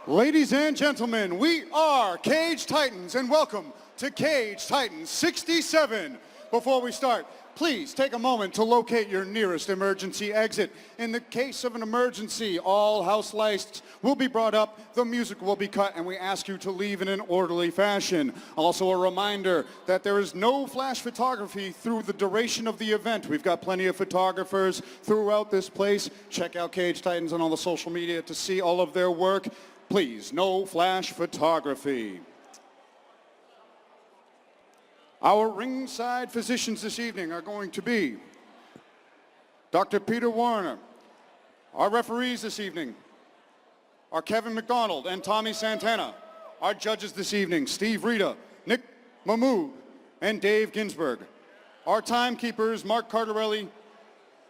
Ladies and gentlemen, we are Cage Titans, and welcome to Cage Titans 67. Before we start, please take a moment to locate your nearest emergency exit. In the case of an emergency, all house lights will be brought up, the music will be cut, and we ask you to leave in an orderly fashion. Also a reminder that there is no flash photography through the duration of the event. We've got plenty of photographers throughout this place. Check out Cage Titans on all the social media to see all of their work. Please, no flash photography. Our ringside physicians this evening are going to be Dr. Peter Warner. Our referees this evening are Kevin McDonald and Tommy Santana. Our judges this evening, Steve Rita, Nick Mahmood, and Dave Ginsberg. Our timekeepers, Mark Cardarelli,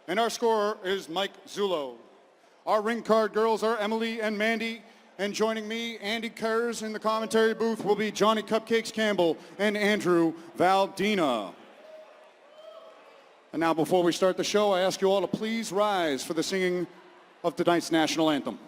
and our scorer is Mike Zullo. Our ring card girls are Emily and Mandy. And joining me, Andy Kerrs in the commentary booth will be Johnny Cupcakes Campbell and Andrew Valdina. And now before we start the show, I ask you all to please rise for the singing of tonight's national anthem.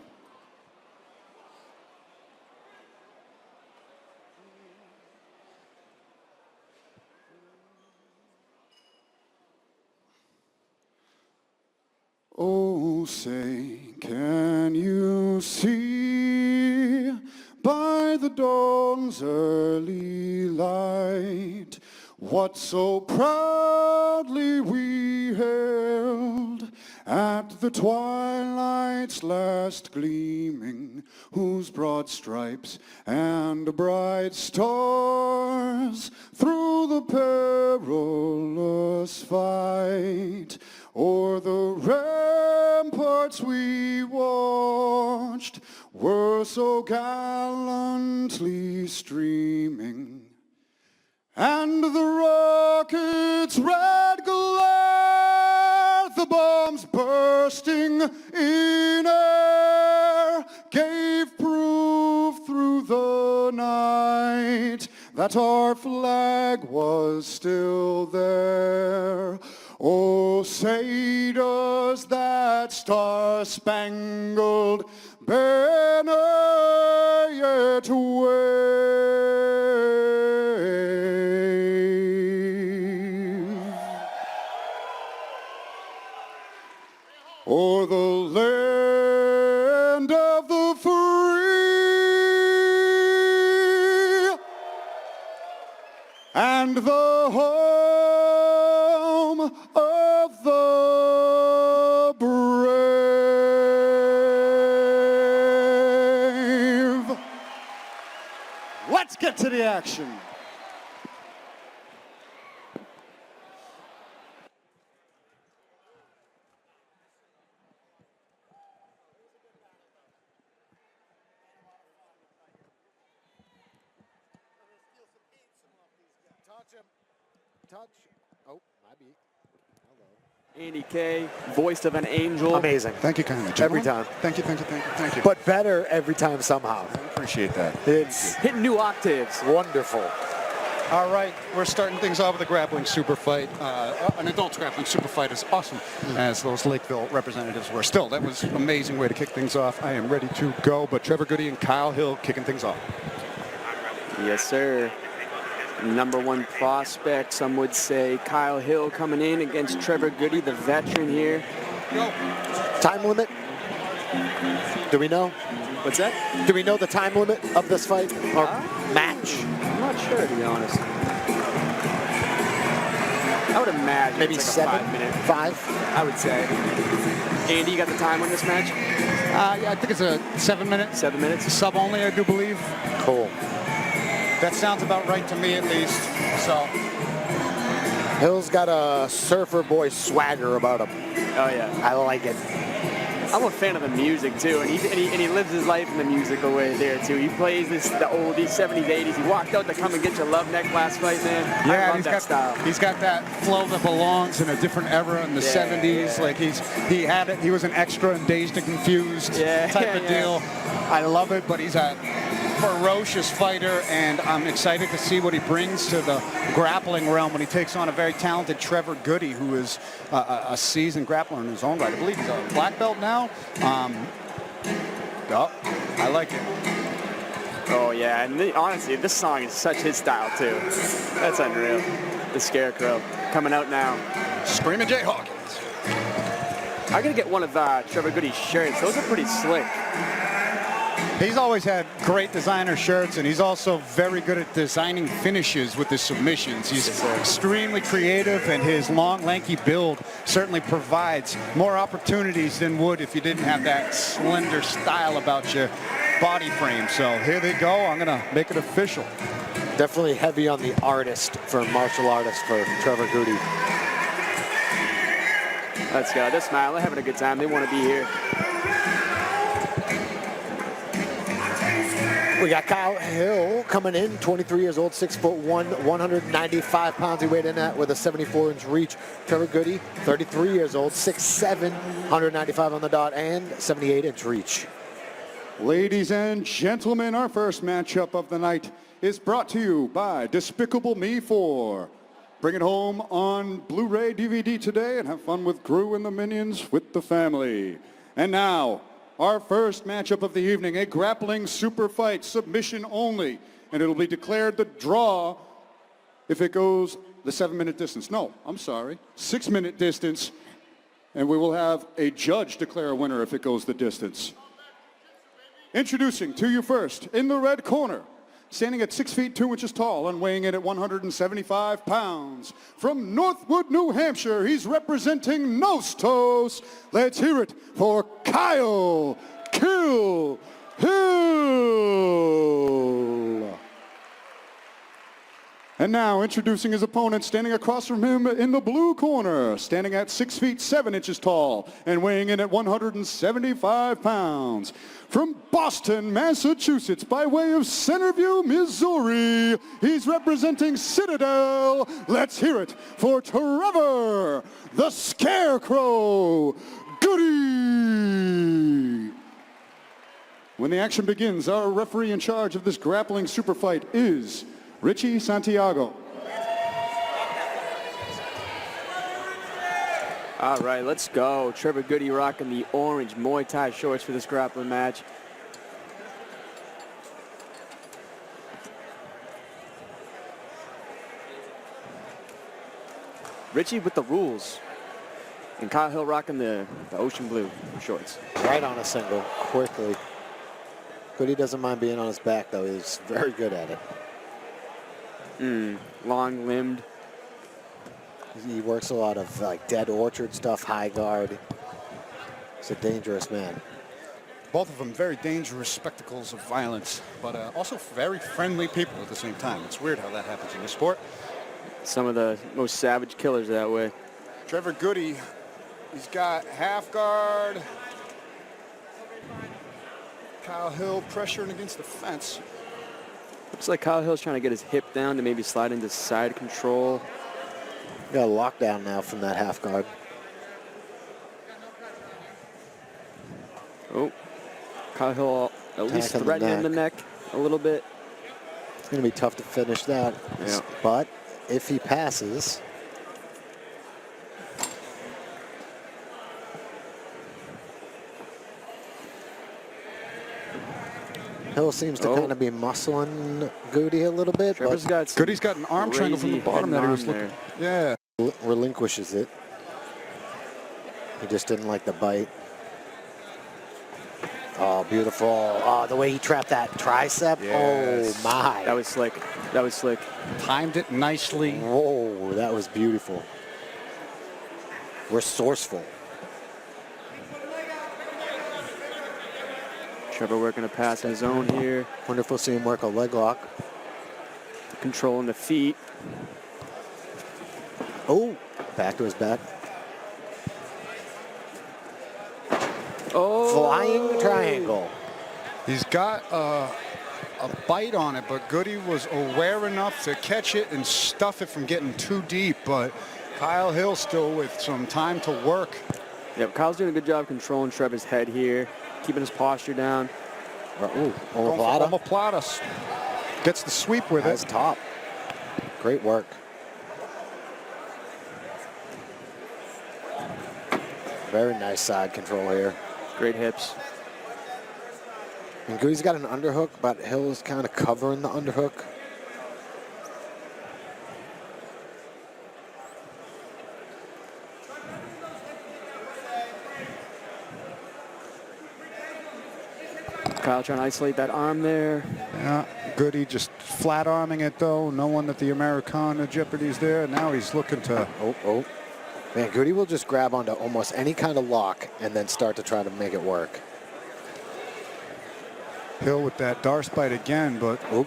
Oh, say, can you see by the dawn's early light what so proudly we hailed at the twilight's last gleaming, whose broad stripes and bright stars through the perilous fight o'er the ramparts we watched were so gallantly streaming, and the rocket's red glare, the bombs bursting in air, gave proof through the night that our flag was still there. Oh, say does that star-spangled banner yet wave o'er the land of the free and the home of the brave. Let's get to the action. Touch. Oh, my beat. Hello. Andy K, voice of an angel. Amazing. Thank you kindly, Every gentlemen. time. Thank you, thank you, thank you, thank you. But better every time somehow. I appreciate that. It's Hitting new octaves. wonderful. All right, we're starting things off with a grappling super fight. An adult grappling super fight is awesome, as those Lakeville representatives were. Still, that was an amazing way to kick things off. I am ready to go, but Trevor Goody and Kyle Hill kicking things off. Yes, sir. Number one prospect, some would say. Kyle Hill coming in against Trevor Goody, the veteran here. Time limit? Do we know? What's that? Do we know the time limit of this fight or match? I'm not sure, to be honest. I would imagine Maybe it's like 7? a 5 minute. 5? I would say. Andy, you got the time on this match? Yeah, I think it's a 7 minute. 7 minutes? Sub only, I do believe. Cool. That sounds about right to me, at least. So, Hill's got a surfer boy swagger about him. Oh, yeah. I like it. I'm a fan of the music too, and he lives his life in the musical way there too. He plays the oldies, 70s, 80s. He walked out to Come and Get Your Love Neck last fight, man. I love that style. He's got that flow that belongs in a different era in the 70s. Yeah. Like he had it. He was an extra and Dazed and Confused type of deal. I love it, but he's a ferocious fighter, and I'm excited to see what he brings to the grappling realm when he takes on a very talented Trevor Goody, who is a seasoned grappler in his own right. I believe he's a black belt now. I like it. Oh, yeah, and honestly, this song is such his style, too. That's unreal. The Scarecrow coming out now. Screaming Jay Hawkins. I gotta get one of Trevor Goody's shirts. Those are pretty slick. He's always had great designer shirts, and he's also very good at designing finishes with his submissions. He's extremely creative, and his long, lanky build certainly provides more opportunities than would if you didn't have that slender style about your body frame. So here they go. I'm going to make it official. Definitely heavy on the artist for martial artist for Trevor Goody. Let's go. They're smiling. They're having a good time. They want to be here. We got Kyle Hill coming in, 23 years old, 6'1", 195 pounds. He weighed in at with a 74-inch reach. Trevor Goody, 33 years old, 6'7", 195 on the dot, and 78-inch reach. Ladies and gentlemen, our first matchup of the night is brought to you by Despicable Me 4. Bring it home on Blu-ray DVD today and have fun with Gru and the Minions with the family. And now, our first matchup of the evening, a grappling super fight, submission only. And it'll be declared the draw if it goes the 7-minute distance. No, I'm sorry, 6-minute distance. And we will have a judge declare a winner if it goes the distance. Introducing to you first, in the red corner, standing at 6 feet 2 inches tall and weighing in at 175 pounds. From Northwood, New Hampshire, he's representing Nostos. Let's hear it for Kyle Kill Hill. And now introducing his opponent, standing across from him in the blue corner, standing at 6 feet 7 inches tall and weighing in at 175 pounds. From Boston, Massachusetts, by way of Centerview, Missouri, he's representing Citadel. Let's hear it for Trevor, the Scarecrow Goody. When the action begins, our referee in charge of this grappling super fight is Richie Santiago. All right, let's go. Trevor Goody rocking the orange Muay Thai shorts for this grappling match. Richie with the rules. And Kyle Hill rocking the ocean blue shorts. Right on a single, quickly. Goody doesn't mind being on his back, though. He's very good at it. Long-limbed. He works a lot of like dead orchard stuff, high guard. He's a dangerous man. Both of them very dangerous spectacles of violence, but also very friendly people at the same time. It's weird how that happens in the sport. Some of the most savage killers that way. Trevor Goody, he's got half guard. Kyle Hill pressuring against the fence. Looks like Kyle Hill's trying to get his hip down to maybe slide into side control. Got a lockdown now from that half guard. Oh, Kyle Hill at least threatening the neck a little bit. It's going to be tough to finish that. Yeah. But if he passes, Hill seems to kind of be muscling Goody a little bit. Trevor's got Goody's got an arm triangle from the bottom that he was looking. Yeah. Relinquishes it. He just didn't like the bite. Oh, beautiful. Oh, the way he trapped that tricep. Yes. Oh, my. That was slick. That was slick. Timed it nicely. Whoa, that was beautiful. Resourceful. Trevor working a pass in his own here. Wonder if we'll see him work a leg lock. Controlling the feet. Oh, back to his back. Oh. Flying triangle. He's got a bite on it, but Goody was aware enough to catch it and stuff it from getting too deep. But Kyle Hill still with some time to work. Yep, Kyle's doing a good job controlling Trevor's head here, keeping his posture down. Ooh, omoplata. Gets the sweep with That's it. top. Great work. Very nice side control here. Great hips. And Goody's got an underhook, but Hill is kind of covering the underhook. Kyle trying to isolate that arm there. Yeah, Goody just flat arming it though, knowing that the Americana jeopardy's there. Now he's looking to. Oh. Man, Goody will just grab onto almost any kind of lock and then start to try to make it work. Hill with that Darce bite again, but. Oh,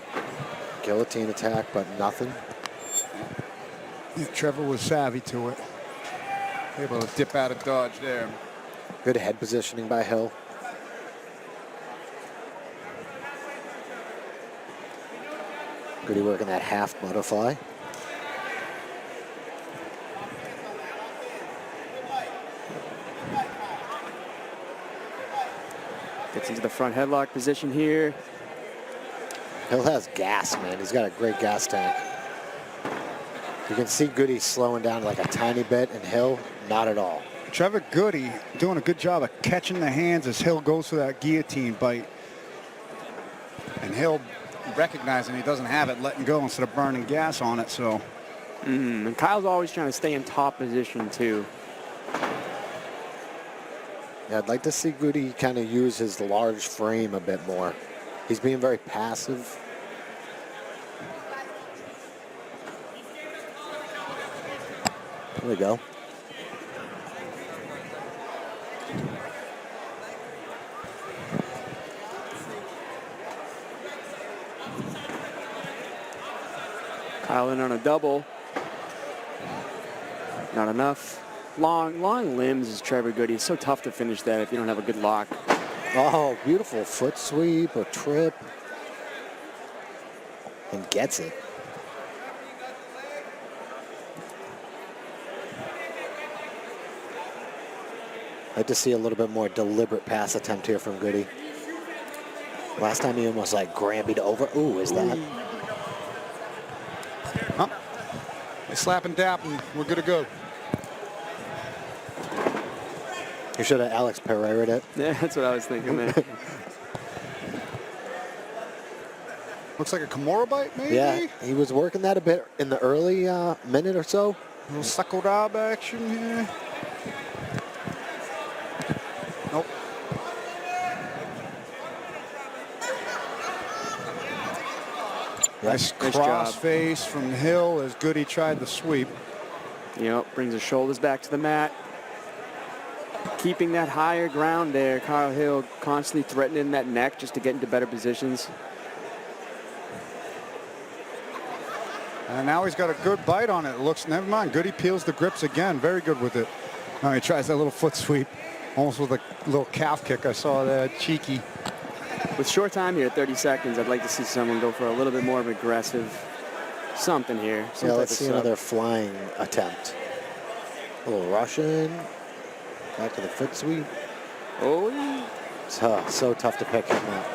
guillotine attack, but nothing. Yeah, Trevor was savvy to it. Able to dip out of dodge there. Good head positioning by Hill. Goody working that half butterfly. Gets into the front headlock position here. Hill has gas, man. He's got a great gas tank. You can see Goody slowing down like a tiny bit, and Hill, not at all. Trevor Goody doing a good job of catching the hands as Hill goes for that guillotine bite. And Hill recognizing he doesn't have it, letting go instead of burning gas on it, so. And Kyle's always trying to stay in top position, too. Yeah, I'd like to see Goody kind of use his large frame a bit more. He's being very passive. There we go. Kyle in on a double. Not enough. Long limbs is Trevor Goody. It's so tough to finish that if you don't have a good lock. Oh, beautiful foot sweep or trip. And gets it. I'd like to see a little bit more deliberate pass attempt here from Goody. Last time he almost like Grambied over. Ooh, is that? Huh? They slap and dap and we're good to go. You should have Alex Pereira'd it. Yeah, that's what I was thinking, man. Looks like a Kimura bite, maybe? Yeah, he was working that a bit in the early minute or so. A little Sakurab action here. Nope. Nice cross face from Hill as Goody tried the sweep. Yep, brings his shoulders back to the mat. Keeping that higher ground there. Kyle Hill constantly threatening that neck just to get into better positions. And now he's got a good bite on it. It looks, never mind, Goody peels the grips again. Very good with it. Now he tries that little foot sweep. Almost with a little calf kick. I saw that, cheeky. With short time here, 30 seconds, I'd like to see someone go for a little bit more of an aggressive something here. Yeah, let's see another flying attempt. A little Russian. Back to the foot sweep. Oh, yeah. So tough to pick him up.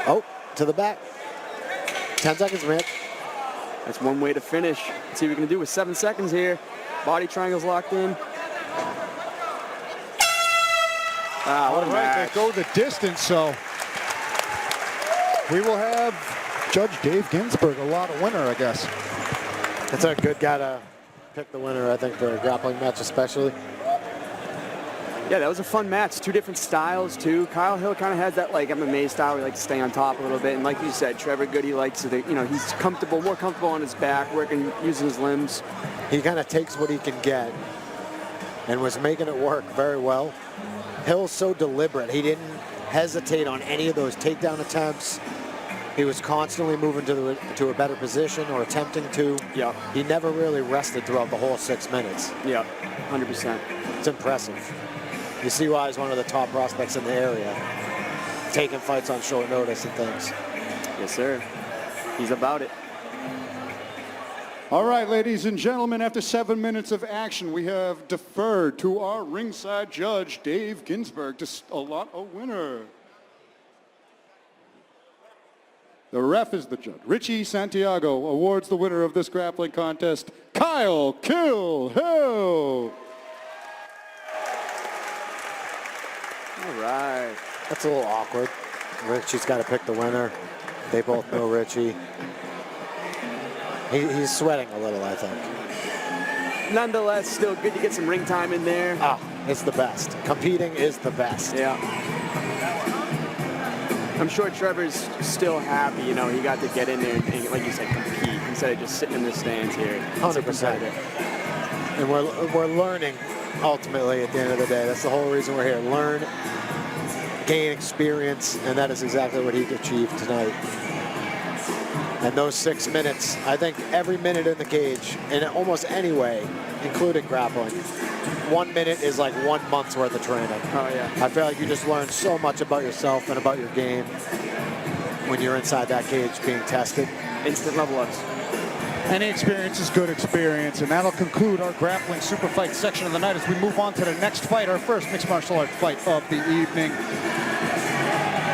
Oh, to the back. 10 seconds, Rick. That's one way to finish. Let's see what we can do with 7 seconds here. Body triangles locked in. Ah, what a match. They go the distance, so we will have Judge Dave Ginsburg a lot of winner, I guess. That's a good guy to pick the winner, I think, for a grappling match especially. Yeah, that was a fun match. Two different styles, too. Kyle Hill kind of has that, like, MMA style where he likes to stay on top a little bit. And like you said, Trevor Goody likes to, you know, he's comfortable, more comfortable on his back, working, using his limbs. He kind of takes what he can get and was making it work very well. Hill's so deliberate. He didn't hesitate on any of those takedown attempts. He was constantly moving to a better position or attempting to. Yeah. He never really rested throughout the whole 6 minutes. Yeah, 100%. It's impressive. You see why he's one of the top prospects in the area, taking fights on short notice and things. Yes, sir. He's about it. All right, ladies and gentlemen, after 7 minutes of action, we have deferred to our ringside judge, Dave Ginsburg, to allot a winner. The ref is the judge. Richie Santiago awards the winner of this grappling contest, Kyle Kill Hill. All right. That's a little awkward. Richie's got to pick the winner. They both know Richie. He's sweating a little, I think. Nonetheless, still good to get some ring time in there. Ah, it's the best. Competing is the best. Yeah. I'm sure Trevor's still happy, you know, he got to get in there and, like you said, compete instead of just sitting in the stands here. 100%. And we're learning, ultimately, at the end of the day. That's the whole reason we're here. Learn, gain experience, and that is exactly what he achieved tonight. And those 6 minutes, I think every minute in the cage, in almost any way, including grappling, 1 minute is like 1 month's worth of training. Oh, yeah. I feel like you just learn so much about yourself and about your game when you're inside that cage being tested. Instant level ups. Any experience is good experience, and that'll conclude our grappling super fight section of the night as we move on to the next fight, our first mixed martial arts fight of the evening.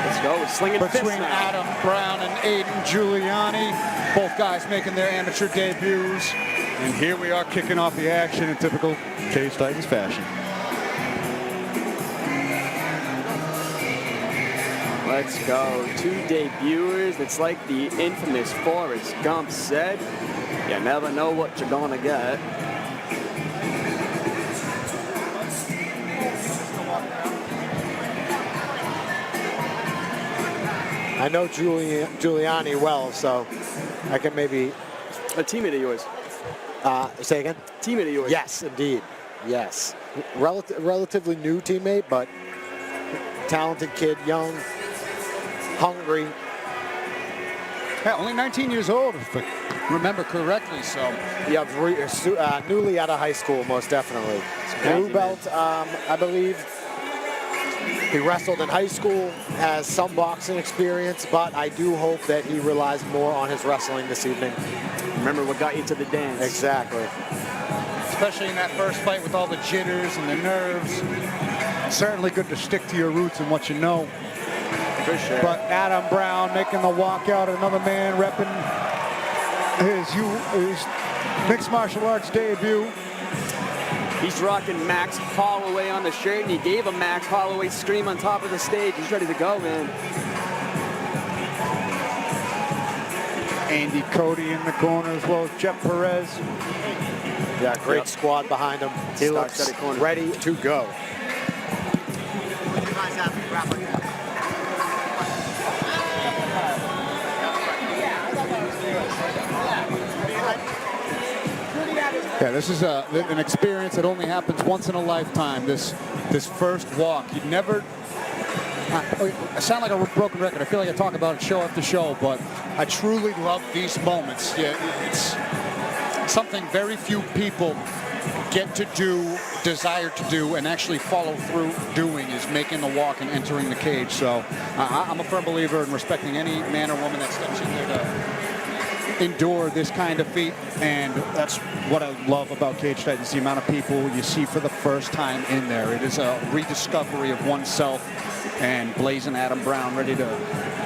Let's go. We're slinging fists Between now. Adam Brown and Aiden Giuliani, both guys making their amateur debuts. And here we are kicking off the action in typical Cage Titans fashion. Let's go. 2 debuters. It's like the infamous Forrest Gump said, you never know what you're gonna get. I know Giuliani well, so I can maybe... A teammate of yours. Say again? Teammate of yours. Yes, indeed. Yes. Relatively new teammate, but talented kid, young, hungry. Yeah, only 19 years old, if I remember correctly, so. Yeah, newly out of high school, most definitely. Blue belt, I believe. He wrestled in high school, has some boxing experience, but I do hope that he relies more on his wrestling this evening. Remember what got you to the dance. Exactly. Especially in that first fight with all the jitters and the nerves. Certainly good to stick to your roots and what you know. For sure. But Adam Brown making the walkout, another man repping his mixed martial arts debut. He's rocking Max Holloway on the shirt, and he gave a Max Holloway scream on top of the stage. He's ready to go, man. Andy Cody in the corner as well as Jeff Perez. Yeah, great squad behind him. He looks ready to go. Yeah, this is an experience that only happens once in a lifetime. This first walk, you never. I sound like a broken record. I feel like I talk about it show after show, but I truly love these moments. Yeah, it's something very few people get to do, desire to do, and actually follow through doing is making the walk and entering the cage. So I'm a firm believer in respecting any man or woman that steps in there to endure this kind of feat, and that's what I love about Cage Titans, the amount of people you see for the first time in there. It is a rediscovery of oneself, and blazing Adam Brown ready to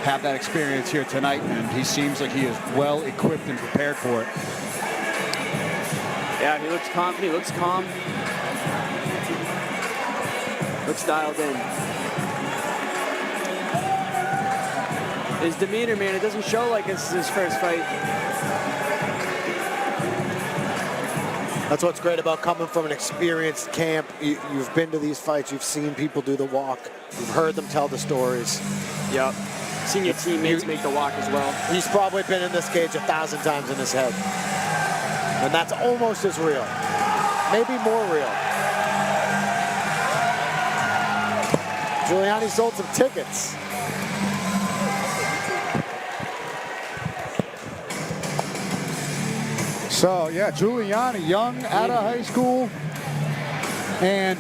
have that experience here tonight, and he seems like he is well equipped and prepared for it. Yeah, he looks confident, he looks calm. Looks dialed in. His demeanor, man, it doesn't show like this is his first fight. That's what's great about coming from an experienced camp. You've been to these fights, you've seen people do the walk, you've heard them tell the stories. Yep. Seen your teammates make the walk as well. He's probably been in this cage 1,000 times in his head. And that's almost as real. Maybe more real. Giuliani sold some tickets. So, yeah, Giuliani, young, out of high school, and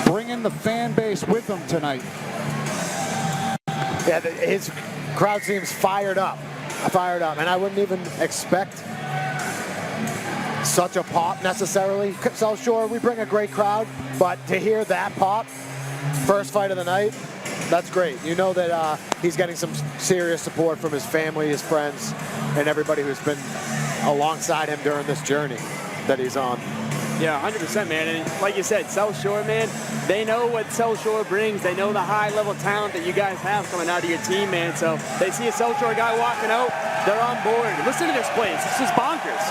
bringing the fan base with him tonight. Yeah, his crowd seems fired up, and I wouldn't even expect such a pop necessarily. So sure, we bring a great crowd, but to hear that pop, first fight of the night, that's great. You know that he's getting some serious support from his family, his friends, and everybody who's been alongside him during this journey that he's on. Yeah, 100%, man. And like you said, South Shore, man, they know what South Shore brings. They know the high-level talent that you guys have coming out of your team, man. So they see a South Shore guy walking out, they're on board. Listen to this place. This is bonkers.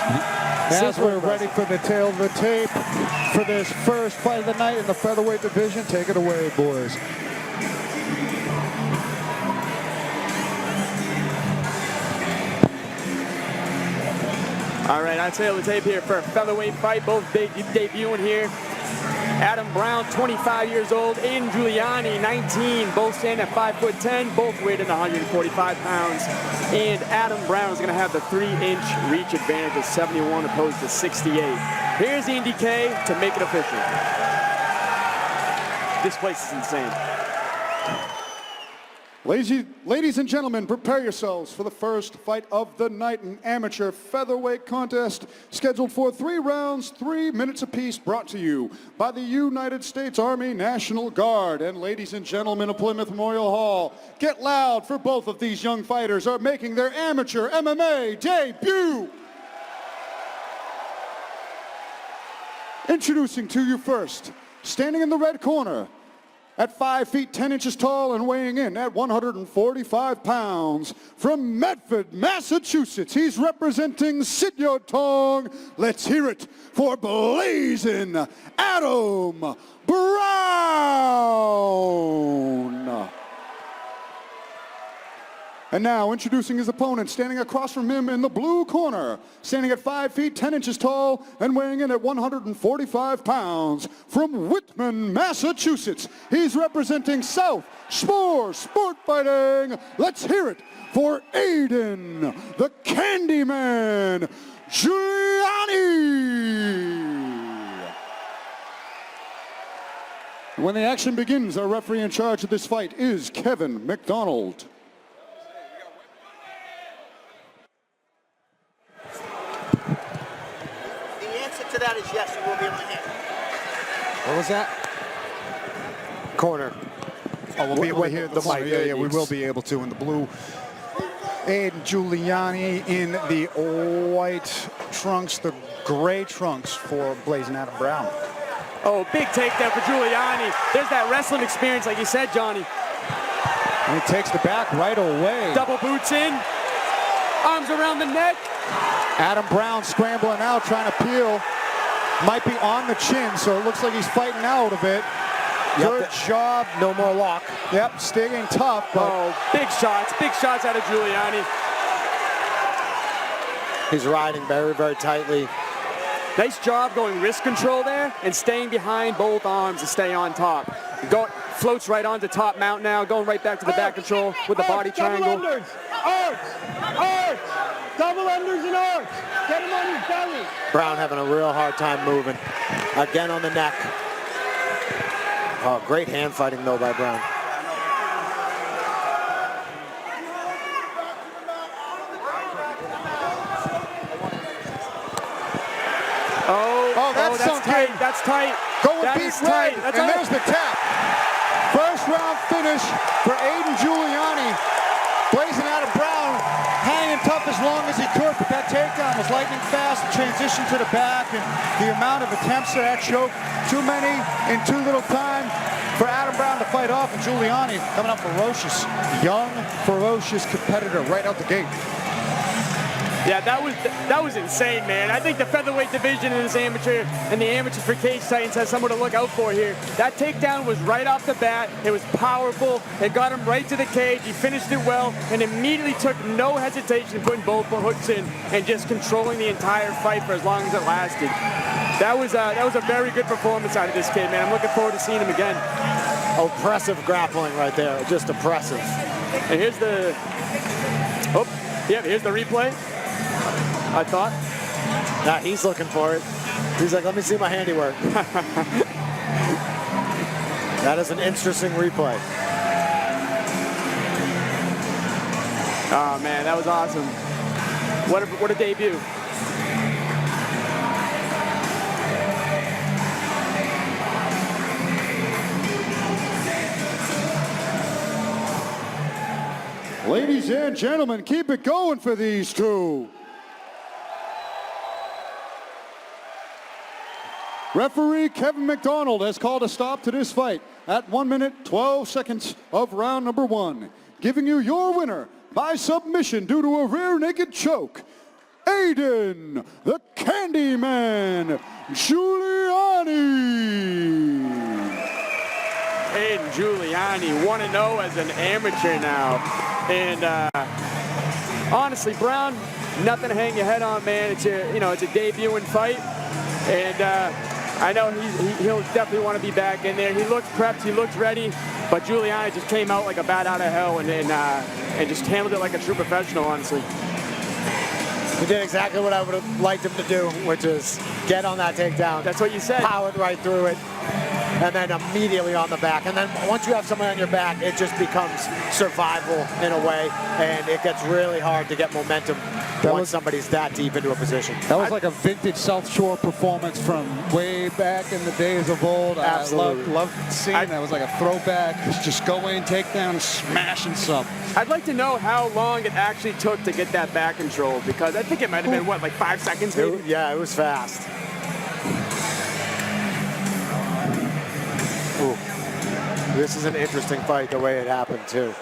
As we're ready for the tail of the tape for this first fight of the night in the featherweight division, take it away, boys. All right, I'll tail the tape here for a featherweight fight. Both big debuting here. Adam Brown, 25 years old. Aiden Giuliani, 19. Both stand at 5'10". Both weighed in 145 pounds. And Adam Brown is going to have the 3-inch reach advantage of 71 opposed to 68. Here's Andy K to make it official. This place is insane. Ladies and gentlemen, prepare yourselves for the first fight of the night, an amateur featherweight contest scheduled for 3 rounds, 3 minutes apiece, brought to you by the United States Army National Guard. And ladies and gentlemen of Plymouth Memorial Hall, get loud for both of these young fighters are making their amateur MMA debut. Introducing to you first, standing in the red corner, at 5 feet 10 inches tall and weighing in at 145 pounds, from Medford, Massachusetts, he's representing Sityodtong. Let's hear it for Blazing Adam Brown. And now introducing his opponent, standing across from him in the blue corner, standing at 5 feet 10 inches tall and weighing in at 145 pounds, from Whitman, Massachusetts, he's representing South Shore Sport Fighting. Let's hear it for Aiden, the Candyman Giuliani. When the action begins, our referee in charge of this fight is Kevin McDonald. To that is yes, you will be able to hit. What was that? Corner. Oh, we'll be able to hear the mic. Yeah, we will be able to in the blue. Aiden Giuliani in the white trunks, the gray trunks for Blazing Adam Brown. Oh, big takedown for Giuliani. There's that wrestling experience, like you said, Johnny. And he takes the back right away. Double boots in. Arms around the neck. Adam Brown scrambling out, trying to peel. Might be on the chin, so it looks like he's fighting out of it. Good job. No more lock. Yep, staying tough. But oh, big shots out of Giuliani. He's riding very, very tightly. Nice job going wrist control there and staying behind both arms to stay on top. Floats right onto top mount now, going right back to the back control with the body triangle. Double unders, arcs, double unders and arcs. Get him on his belly. Brown having a real hard time moving. Again on the neck. Oh, great hand fighting though by Brown. Oh, that's tight. That's tight. going That beat is right, tight. That's and out. there's the tap. First round finish for Aiden Giuliani. Blazing Adam Brown hanging tough as long as he could, but that takedown was lightning fast. The transition to the back and the amount of attempts to that choke. Too many in too little time for Adam Brown to fight off. And Giuliani coming up ferocious. Young, ferocious competitor right out the gate. Yeah, that was insane, man. I think the featherweight division in this amateur and the amateurs for Cage Titans has someone to look out for here. That takedown was right off the bat. It was powerful. It got him right to the cage. He finished it well and immediately took no hesitation in putting both the hooks in and just controlling the entire fight for as long as it lasted. That was a very good performance out of this kid, man. I'm looking forward to seeing him again. Oppressive grappling right there, just oppressive. And here's the, here's the replay. I thought. Now he's looking for it. He's like, let me see my handiwork. That is an interesting replay. Oh man, that was awesome. What a debut. Ladies and gentlemen, keep it going for these two. Referee Kevin McDonald has called a stop to this fight at 1 minute, 12 seconds of round number 1, giving you your winner by submission due to a rear naked choke, Aiden the Candyman Giuliani. Aiden Giuliani, 1-0 as an amateur now. And honestly, Brown, nothing to hang your head on, man. It's a, it's a debuting fight. And I know he'll definitely want to be back in there. He looked prepped, he looked ready, but Giuliani just came out like a bat out of hell and just handled it like a true professional, honestly. He did exactly what I would have liked him to do, which is get on that takedown. That's what you said. Powered right through it, and then immediately on the back. And then once you have someone on your back, it just becomes survival in a way, and it gets really hard to get momentum once somebody's that deep into a position. That was like a vintage South Shore performance from way back in the days of old. Absolutely. I loved seeing that. It was like a throwback. Just go in, take down, smashing something. I'd like to know how long it actually took to get that back control, because I think it might have been, what, like 5 seconds maybe? Yeah, it was fast. Ooh. This is an interesting fight the way it happened too.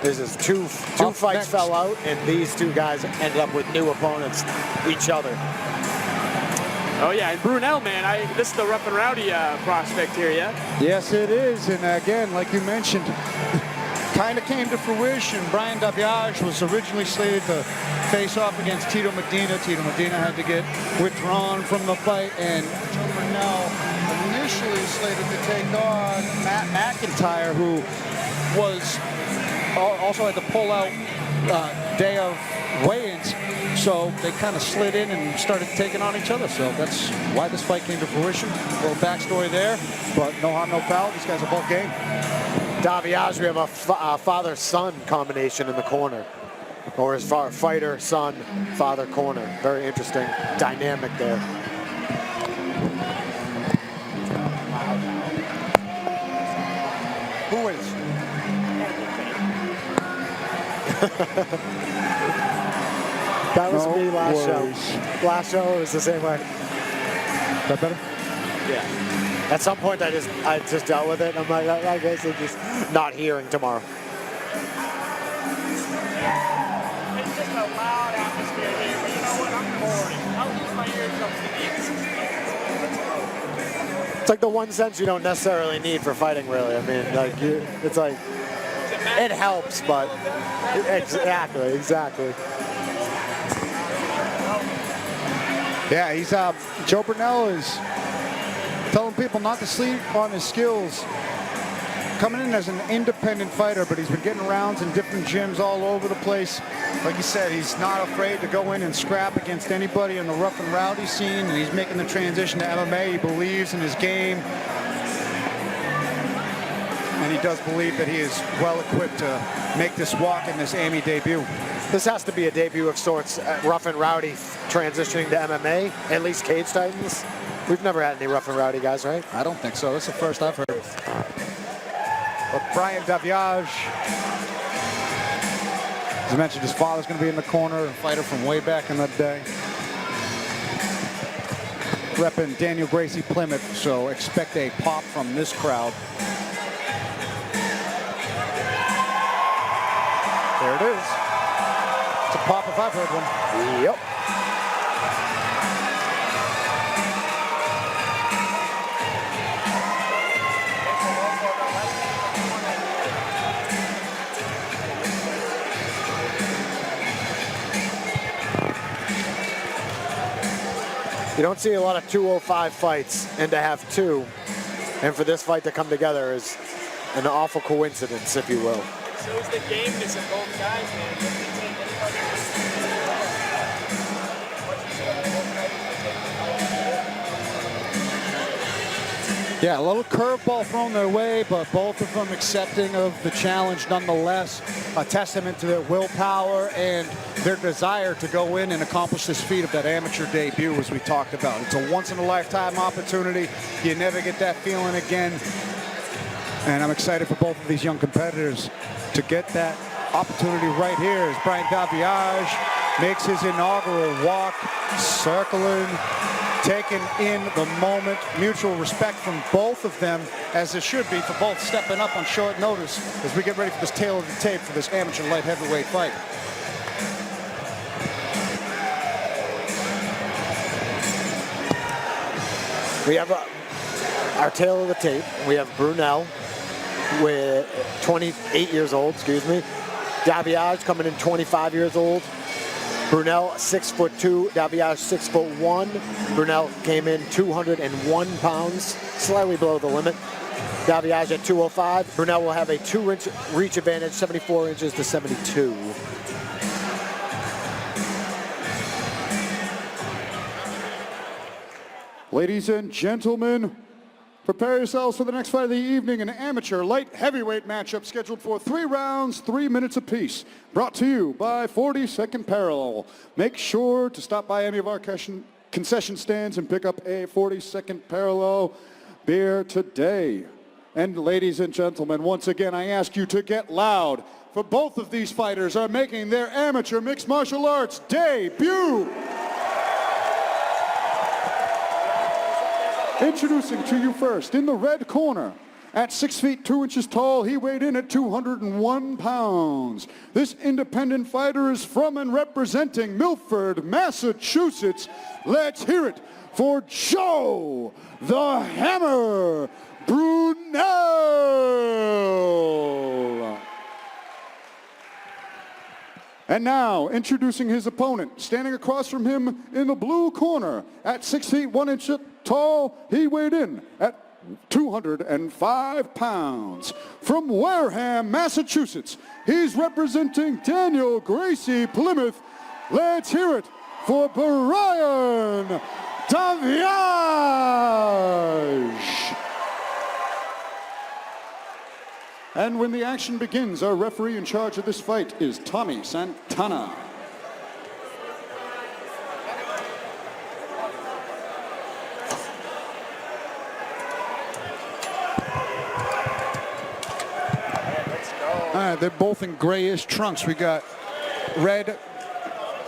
This is two fights fell out, and these two guys ended up with new opponents, each other. Oh yeah, and Brunel, man, this is the rough and rowdy prospect here, yeah? Yes, it is. And again, like you mentioned, kind of came to fruition. Brian Daviage was originally slated to face off against Tito Medina. Tito Medina had to get withdrawn from the fight, and Joe Brunel initially slated to take on Matt McIntyre, who was also had to pull out day of weigh-ins. So they kind of slid in and started taking on each other. So that's why this fight came to fruition. A little backstory there, but no harm, no foul. These guys are both game. Daviage, we have a father-son combination in the corner. Or his fighter-son, father corner. Very interesting dynamic there. Who is? That was me last show. Last show it was the same way. That better? Yeah. At some point, I just dealt with it. I'm like, I guess I'm just not hearing tomorrow. It's just a loud atmosphere here, but you know what? I'm bored. I'll use my eardrums to the It's like the one sense you don't necessarily need for fighting, really. I mean, like, it's like, it helps, but exactly. Yeah, he's Joe Brunel is telling people not to sleep on his skills. Coming in as an independent fighter, but he's been getting rounds in different gyms all over the place. Like you said, he's not afraid to go in and scrap against anybody in the rough and rowdy scene, and he's making the transition to MMA. He believes in his game, and he does believe that he is well equipped to make this walk in this AMI debut. This has to be a debut of sorts, rough and rowdy transitioning to MMA, at least Cage Titans. We've never had any rough and rowdy guys, right? I don't think so. That's the first I've heard. But Brian Daviage, as I mentioned, his father's going to be in the corner, a fighter from way back in the day. Repping Daniel Gracie Plymouth, so expect a pop from this crowd. There it is. It's a pop if I've heard one. Yep. You don't see a lot of 205 fights, and to have two, and for this fight to come together is an awful coincidence, if you will. So is the gameness of both guys, man. Yeah, a little curveball thrown their way, but both of them accepting of the challenge nonetheless. A testament to their willpower and their desire to go in and accomplish this feat of that amateur debut, as we talked about. It's a once-in-a-lifetime opportunity. You never get that feeling again. And I'm excited for both of these young competitors to get that opportunity right here as Brian Daviage makes his inaugural walk, circling taking in the moment. Mutual respect from both of them, as it should be, for both stepping up on short notice as we get ready for this tail of the tape for this amateur light heavyweight fight. We have our tail of the tape. We have Brunel with 28 years old, Daviage coming in 25 years old. Brunel 6'2", Daviage 6'1". Brunel came in 201 pounds, slightly below the limit. Daviage at 205. Brunel will have a 2-inch reach advantage, 74 inches to 72. Ladies and gentlemen, prepare yourselves for the next fight of the evening, an amateur light heavyweight matchup scheduled for 3 rounds, 3 minutes apiece. Brought to you by 42nd Parallel. Make sure to stop by any of our concession stands and pick up a 42nd Parallel beer today. And ladies and gentlemen, once again, I ask you to get loud, for both of these fighters are making their amateur mixed martial arts debut. Introducing to you first, in the red corner, at 6 feet 2 inches tall, he weighed in at 201 pounds. This independent fighter is from and representing Milford, Massachusetts. Let's hear it for Joe the Hammer Brunel. And now, introducing his opponent, standing across from him in the blue corner, at 6 feet 1 inch tall, he weighed in at 205 pounds. From Wareham, Massachusetts, he's representing Daniel Gracie Plymouth. Let's hear it for Brian Daviage. And when the action begins, our referee in charge of this fight is Tommy Santana. All right, they're both in grayish trunks. We got red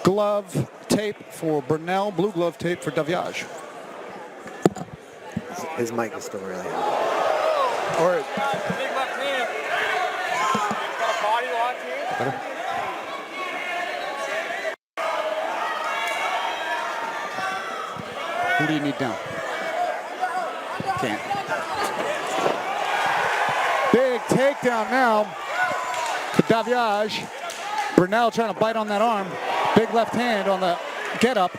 glove tape for Brunel, blue glove tape for Daviage. His mic is still really high. Or better? Who do you need down? Can't. Big takedown now for Daviage. Brunel trying to bite on that arm. Big left hand on the get up.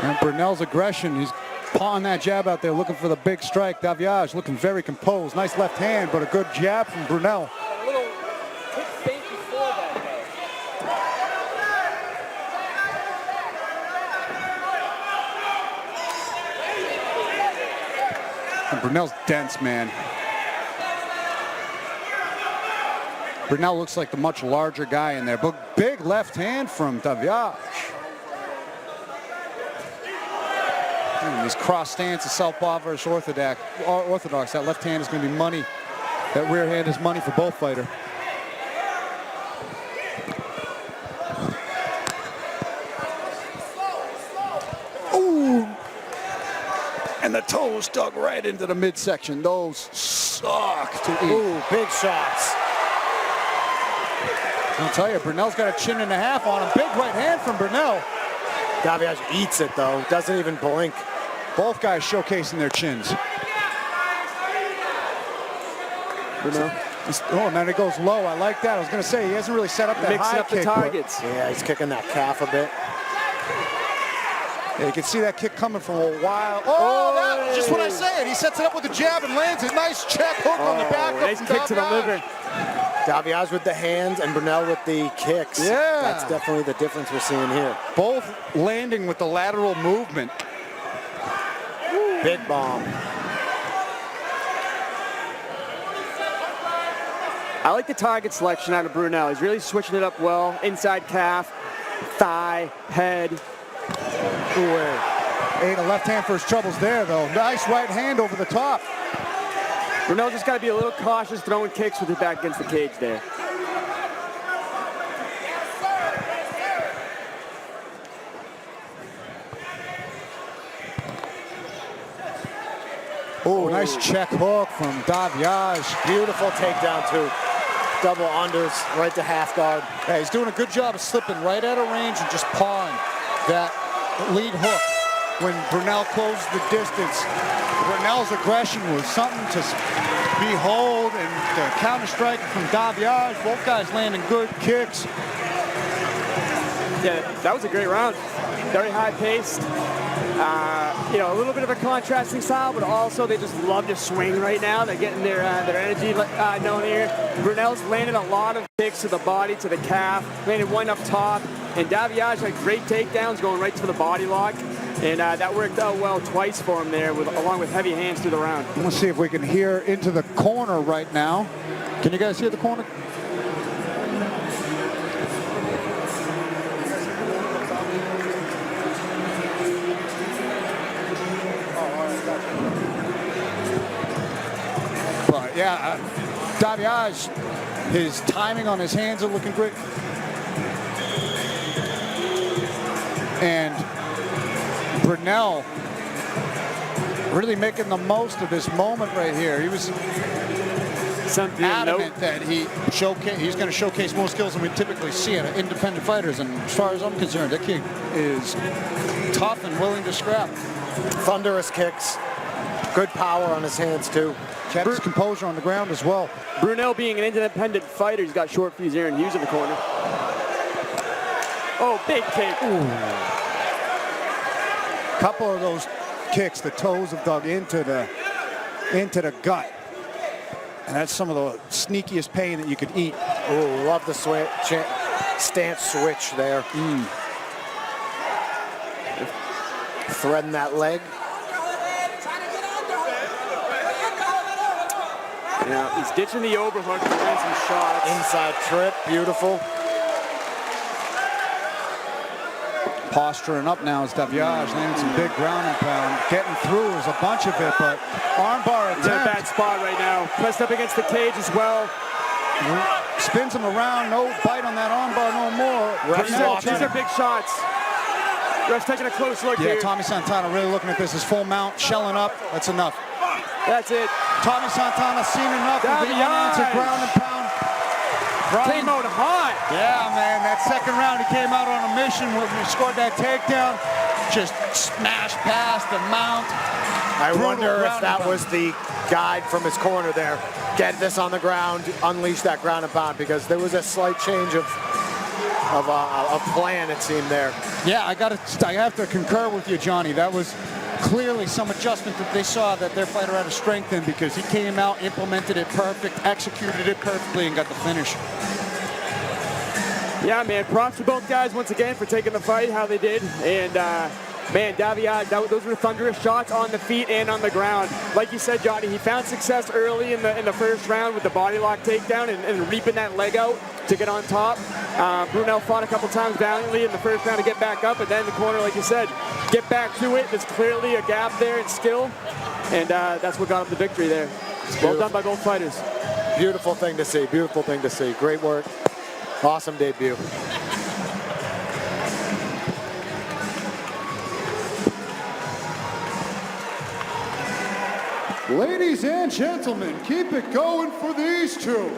And Brunel's aggression, he's pawing that jab out there, looking for the big strike. Daviage looking very composed. Nice left hand, but a good jab from Brunel. A little quick feint before that, And Brunel's dense, man. Brunel looks like the much larger guy in there, but big left hand from Daviage. These cross stances, southpaw versus orthodox. That left hand is going to be money. That rear hand is money for both fighters. Ooh! And the toes dug right into the midsection. Those suck to eat. ooh, big shots. I'll tell you, Brunel's got a chin and a half on him. Big right hand from Brunel. Daviage eats it though. Doesn't even blink. Both guys showcasing their chins. Brunel. Oh, and then it goes low. I like that. I was going to say, he hasn't really set up that mixing high up the kick, but- targets. Yeah, he's kicking that calf a bit. Yeah, you can see that kick coming from a while. Oh, that was just what I said. He sets it up with the jab and lands a nice check hook on the back. Nice kick to the liver. Daviage with the hands and Brunel with the kicks. Yeah. That's definitely the difference we're seeing here. Both landing with the lateral movement. Big bomb. I like the target selection out of Brunel. He's really switching it up well. Inside calf, thigh, head. Ain't a left hand for his troubles there, though. Nice right hand over the top. Brunel just got to be a little cautious throwing kicks with his back against the cage there. Oh, nice check hook from Daviaj. Beautiful takedown, too. Double unders right to half guard. Yeah, he's doing a good job of slipping right out of range and just pawing that lead hook. When Brunel closed the distance, Brunel's aggression was something to behold, and the counter strike from Daviaj. Both guys landing good kicks. Yeah, that was a great round. Very high paced. You know, a little bit of a contrasting style, but also they just love to swing right now. They're getting their energy known here. Brunel's landed a lot of kicks to the body, to the calf, landed one up top, and Daviaj had great takedowns going right to the body lock, and that worked out well twice for him there, along with heavy hands through the round. Let's see if we can hear into the corner right now. Can you guys hear the corner? But yeah, Daviaj, his timing on his hands are looking great. And Brunel really making the most of this moment right here. He was adamant that he's going to showcase more skills than we typically see in independent fighters. And as far as I'm concerned, that kid is tough and willing to scrap. Thunderous kicks. Good power on his hands, too. Kept his composure on the ground as well. Brunel being an independent fighter, he's got short fuse Aaron Hughes in the corner. Oh, big kick. Couple of those kicks, the toes have dug into the gut. And that's some of the sneakiest pain that you could eat. Oh, love the stance switch there. Threading that leg. Yeah, he's ditching the overhook to land some shots. Inside trip, beautiful. Posturing up now is Daviaj, landing some big ground and pound. Getting through is a bunch of it, but armbar attempt. He's in a bad spot right now. Pressed up against the cage as well. Spins him around, no bite on that armbar no more. These are big shots. Ref's taking a close look here. Yeah, Tommy Santana really looking at this as full mount, shelling up. That's enough. That's it. Tommy Santana seen enough of the unanswered ground and pound. Came out hot. Yeah, man, that second round he came out on a mission when he scored that takedown. Just smashed past the mount. I wonder if that was the guide from his corner there. Get this on the ground, unleash that ground and pound, because there was a slight change of plan, it seemed there. Yeah, I have to concur with you, Johnny. That was clearly some adjustment that they saw that their fighter had a strength in, because he came out, implemented it perfect, executed it perfectly, and got the finish. Yeah, man, props to both guys once again for taking the fight, how they did. And, man, Daviaj, those were thunderous shots on the feet and on the ground. Like you said, Johnny, he found success early in the first round with the body lock takedown and reaping that leg out to get on top. Brunel fought a couple times valiantly in the first round to get back up, and then in the corner, like you said, get back to it. There's clearly a gap there in skill, and that's what got him the victory there. Well done by both fighters. Beautiful thing to see. Beautiful thing to see. Great work. Awesome debut. Ladies and gentlemen, keep it going for these two.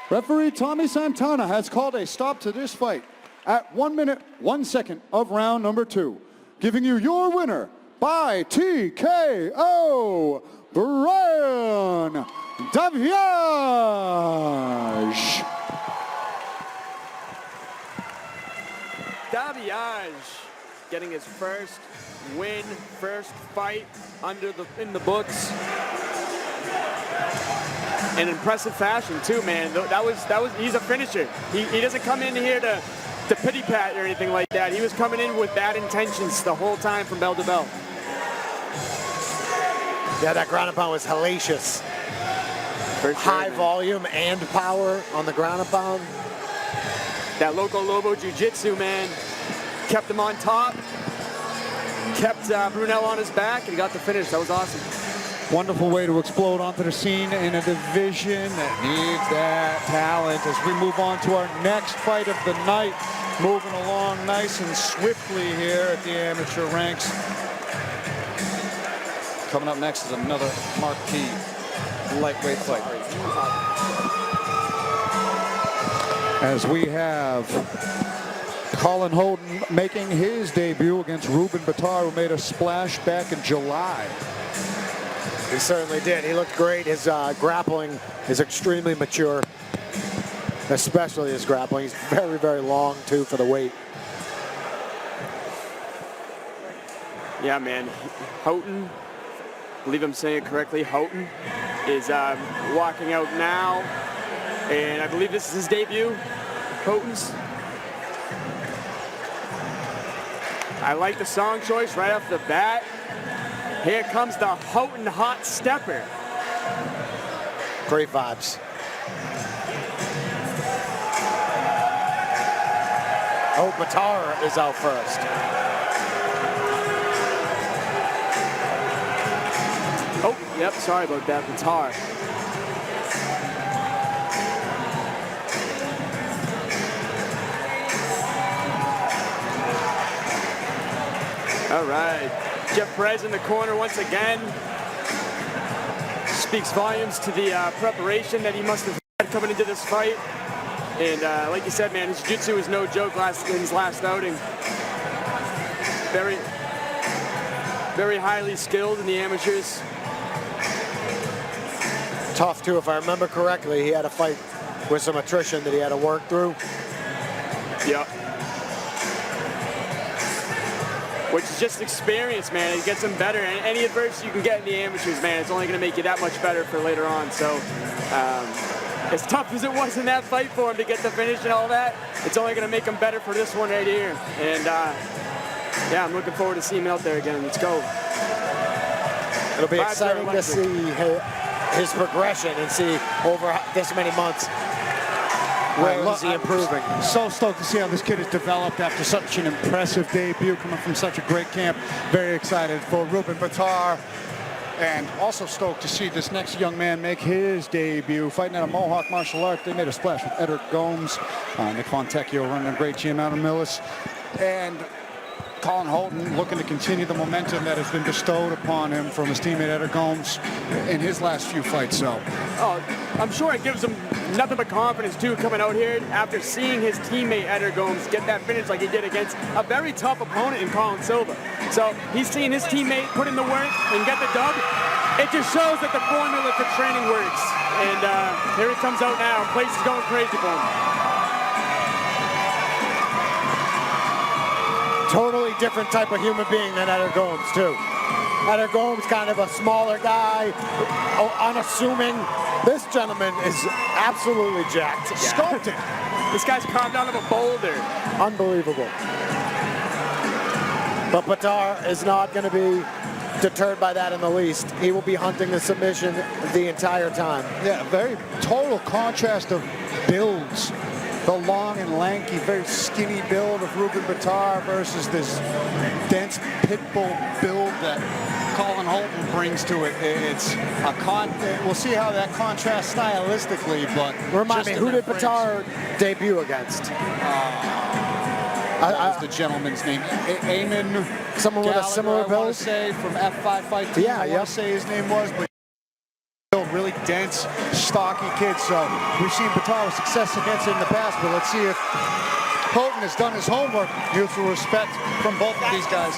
Referee Tommy Santana has called a stop to this fight at 1 minute, 1 second of round number 2, giving you your winner by TKO, Brian Daviaj. Daviaj getting his first win, first fight in the books. In impressive fashion too, man. He's a finisher. He doesn't come in here to pity pat or anything like that. He was coming in with bad intentions the whole time from bell to bell. Yeah, that ground and pound was hellacious. Sure, high man. volume and power on the ground and pound. That Loco Lobo Jiu-Jitsu, man, kept him on top, kept Brunel on his back, and he got the finish. That was awesome. Wonderful way to explode onto the scene in a division that needs that talent. As we move on to our next fight of the night, moving along nice and swiftly here at the amateur ranks. Coming up next is another marquee lightweight fight. As we have Colin Holden making his debut against Ruben Batar, who made a splash back in July. He certainly did. He looked great. His grappling is extremely mature, especially his grappling. He's very, very long, too, for the weight. Yeah, man. Houghton, I believe I'm saying it correctly, Houghton is walking out now. And I believe this is his debut, Houghton's. I like the song choice right off the bat. Here comes the Houghton Hot Stepper. Great vibes. Oh, Batar is out first. Oh, yep, sorry about that, Batar. All right, Jeff Perez in the corner once again. Speaks volumes to the preparation that he must have had coming into this fight. And like you said, man, his jiu-jitsu is no joke in his last outing. Very, very highly skilled in the amateurs. Tough, too. If I remember correctly, he had a fight with some attrition that he had to work through. Yep. Which is just experience, man. It gets him better. And any adversity you can get in the amateurs, man, it's only going to make you that much better for later on. So, as tough as it was in that fight for him to get the finish and all that, it's only going to make him better for this one right here. And, yeah, I'm looking forward to seeing him out there again. Let's go. It'll be exciting to see his progression and see over this many months where is he improving. So stoked to see how this kid has developed after such an impressive debut, coming from such a great camp. Very excited for Ruben Batar. And also stoked to see this next young man make his debut, fighting out of Mohawk Martial Arts. They made a splash with Edric Gomes, Nick Fontecchio running a great gym out of Millis. And Colin Holden looking to continue the momentum that has been bestowed upon him from his teammate Edric Gomes in his last few fights. So, I'm sure it gives him nothing but confidence too, coming out here after seeing his teammate Edric Gomes get that finish like he did against a very tough opponent in Colin Silva. So he's seeing his teammate put in the work and get the dub. It just shows that the formula for training works. And here he comes out now. Place is going crazy for him. Totally different type of human being than Edric Gomes, too. Edric Gomes, kind of a smaller guy, unassuming. This gentleman is absolutely jacked. Yeah. Sculpted. This guy's carved out of a boulder. Unbelievable. But Batar is not going to be deterred by that in the least. He will be hunting the submission the entire time. yeah, very total contrast of builds. The long and lanky, very skinny build of Ruben Batar versus this dense pit bull build that Colin Holden brings to it. It's a we'll see how that contrasts stylistically, but remind me, who did Batar debut against? What was the gentleman's name? Eamon. Someone with a similar I want build? to say from F5 Fight Team. Yeah, I want to say his name was, but really dense, stocky kid. So we've seen Batar with success against him in the past, but let's see if Holden has done his homework. Mutual respect from both of these guys.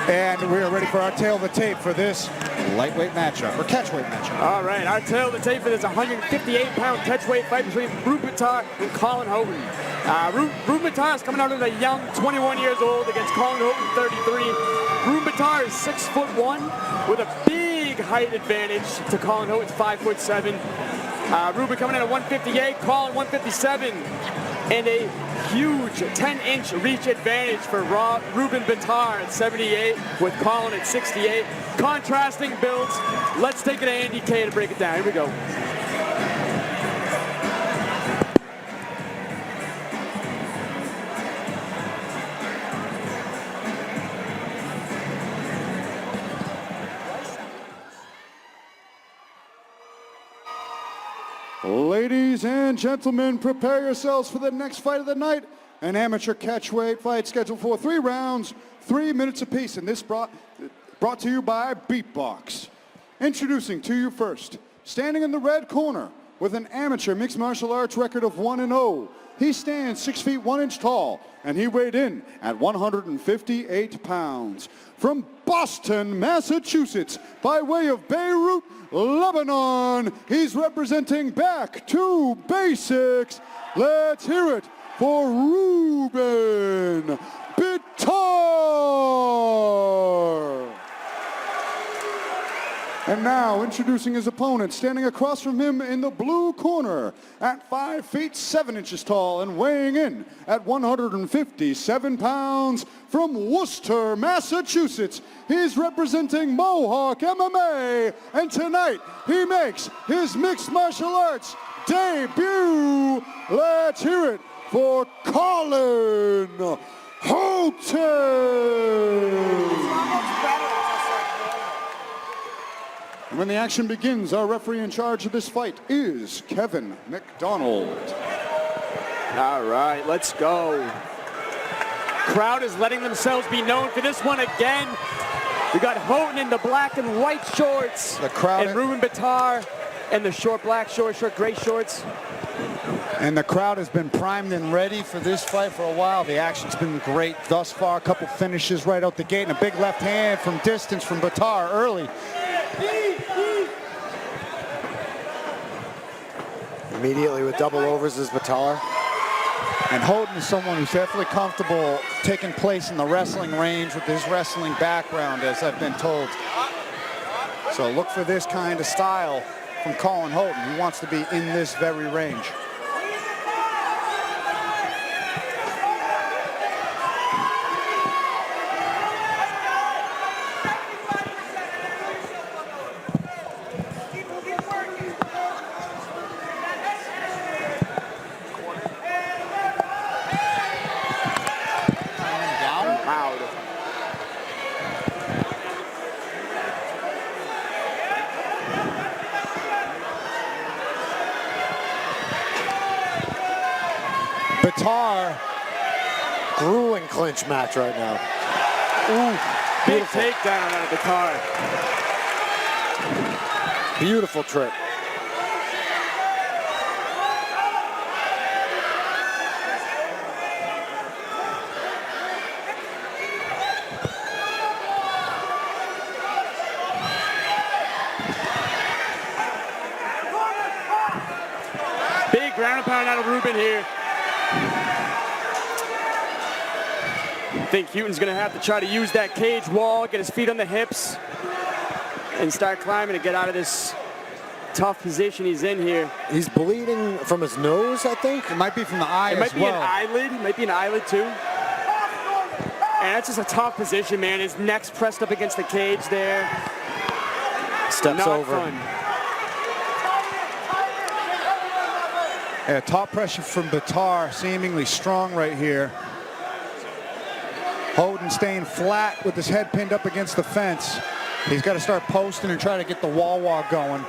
And we are ready for our tail of the tape for this lightweight matchup, or catchweight matchup. All right, our tail of the tape for this 158-pound catchweight fight between Ruben Batar and Colin Holden. Ruben Batar is coming out of a young 21 years old against Colin Holden, 33. Ruben Batar is 6'1", with a big height advantage to Colin Holden's 5'7". Ruben coming in at 158, Colin 157, and a huge 10-inch reach advantage for Ruben Batar at 78, with Colin at 68. Contrasting builds. Let's take it to Andy K to break it down. Here we go. Ladies and gentlemen, prepare yourselves for the next fight of the night. An amateur catchweight fight scheduled for 3 rounds, 3 minutes apiece, and this brought to you by Beatbox. Introducing to you first, standing in the red corner with an amateur mixed martial arts record of 1-0. He stands 6 feet 1 inch tall, and he weighed in at 158 pounds. From Boston, Massachusetts, by way of Beirut, Lebanon, he's representing Back to Basics. Let's hear it for Ruben Bitar. And now introducing his opponent, standing across from him in the blue corner at 5 feet 7 inches tall and weighing in at 157 pounds, from Worcester, Massachusetts, he's representing Mohawk MMA, and tonight he makes his mixed martial arts debut. Let's hear it for Colin Houghton. And when the action begins, our referee in charge of this fight is Kevin McDonald. All right, let's go. Crowd is letting themselves be known for this one again. We got Houghton in the black and white shorts. The crowd and Ruben Bitar in the short black shorts, short gray shorts. And the crowd has been primed and ready for this fight for a while. The action's been great thus far. A couple finishes right out the gate, and a big left hand from distance from Bitar early. Immediately with double overs is Bitar. And Houghton is someone who's definitely comfortable taking place in the wrestling range with his wrestling background, as I've been told. So look for this kind of style from Colin Houghton. He wants to be in this very range. Bitar, grueling clinch match right now. Ooh, big takedown out of Bitar. Beautiful trip. Big ground and pound out of Ruben here. I think Houghton's gonna have to try to use that cage wall, get his feet on the hips, and start climbing to get out of this tough position he's in here. He's bleeding from his nose, I think. It might be from the eye It as might be an eyelid. It might be an eyelid too. And that's just a tough position, man. His neck's pressed up against the cage there. Steps Not over. fun. Yeah, top pressure from Bitar, seemingly strong right here. Houghton staying flat with his head pinned up against the fence. He's got to start posting and try to get the wall walk going.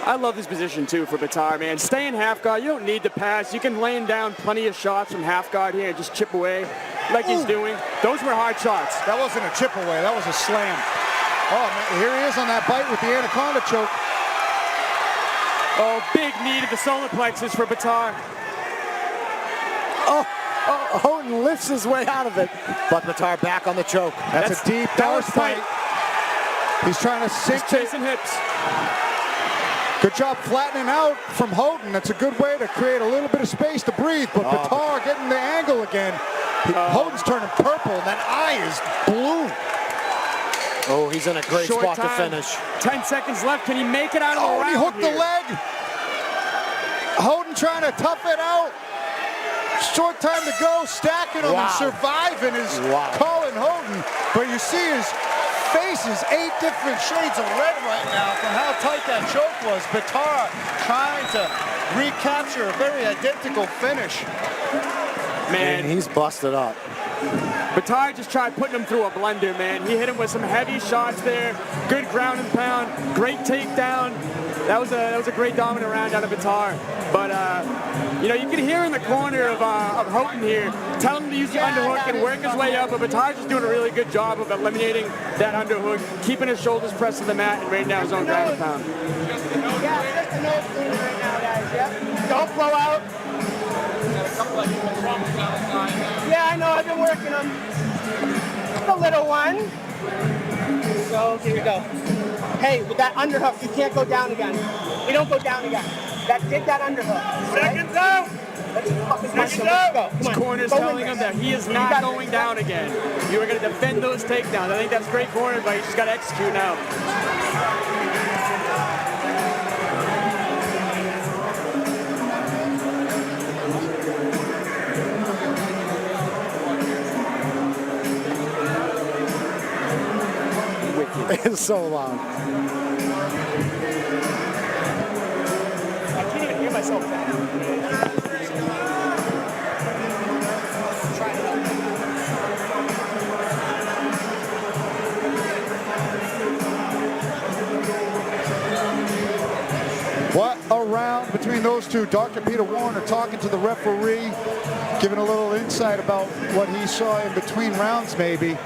I love this position too for Bitar, man. Stay in half guard. You don't need to pass. You can lay him down plenty of shots from half guard here and just chip away like he's doing. Those were hard shots. That wasn't a chip away, that was a slam. Oh, man, here he is on that bite with the anaconda choke. Oh, big knee to the solar plexus for Bitar. Houghton lifts his way out of it, but Bitar back on the choke. That's a deep that was down fight. He's trying to sink He's chasing hips. Good job flattening out from Houghton. That's a good way to create a little bit of space to breathe, but Bitar getting the angle again. Houghton's turning purple, and that eye is blue. Oh, he's in a great Short spot to time. finish. 10 seconds left. Can he make it out of the round He hooked here? the leg. Houghton trying to tough it out. Short time to go, stacking him and surviving is Colin Houghton. But you see his face is 8 different shades of red right now from how tight that choke was. Bitar trying to recapture a very identical finish. Man, He's busted up. Bitar just tried putting him through a blender, man. He hit him with some heavy shots there. Good ground and pound. Great takedown. That was a great dominant round out of Bitar. But, you know, you can hear in the corner of Houghton here, telling him to use the underhook and work his way up, but Batar's just doing a really good job of eliminating that underhook, keeping his shoulders pressed to the mat, and right now his own ground and pound. Yeah, just a nose cleaner right now, guys. Yep. Don't blow out. Yeah, I know. I've been working on the little one. So here we go. Hey, with that underhook, you can't go down again. You don't go down again. That did that underhook. Seconds out. Let's go. His corner's telling him that he is not going down again. You are going to defend those takedowns. I think that's great corner, but you just got to execute now. It's so loud. I can't even hear myself now. What a round between those two. Dr. Peter Warner talking to the referee, giving a little insight about what he saw in between rounds maybe.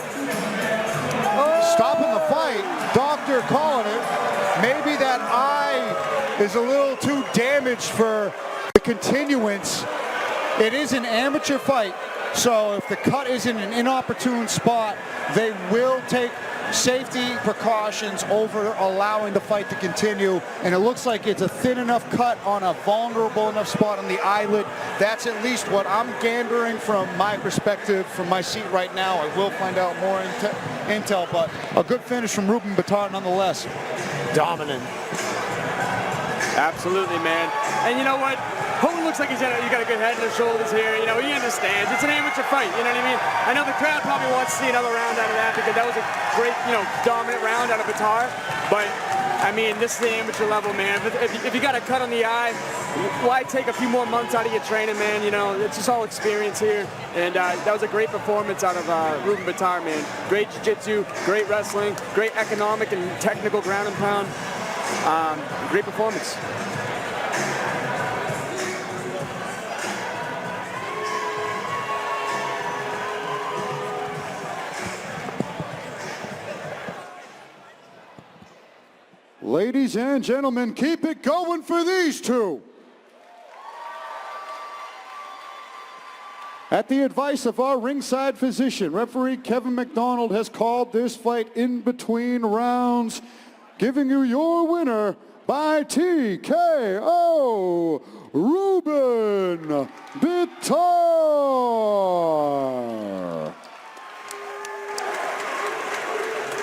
Stopping the fight, doctor calling it. Maybe that eye is a little too damaged for the continuance. It is an amateur fight, so if the cut is in an inopportune spot, they will take safety precautions over allowing the fight to continue. And it looks like it's a thin enough cut on a vulnerable enough spot on the eyelid. That's at least what I'm gandering from my perspective, from my seat right now. I will find out more intel, but a good finish from Ruben Batar nonetheless. Dominant. Absolutely, man. And you know what? Houghton looks like you got a good head and shoulders here. You know, he understands. It's an amateur fight. You know what I mean? I know the crowd probably wants to see another round out of that because that was a great, you know, dominant round out of Batar. But I mean, this is the amateur level, man. If you got a cut on the eye, why take a few more months out of your training, man? You know, it's just all experience here. And that was a great performance out of Ruben Batar, man. Great jiu-jitsu, great wrestling, great economic and technical ground and pound. Great performance. Ladies and gentlemen, keep it going for these two. At the advice of our ringside physician, referee Kevin McDonald has called this fight in between rounds, giving you your winner by TKO, Ruben Batar.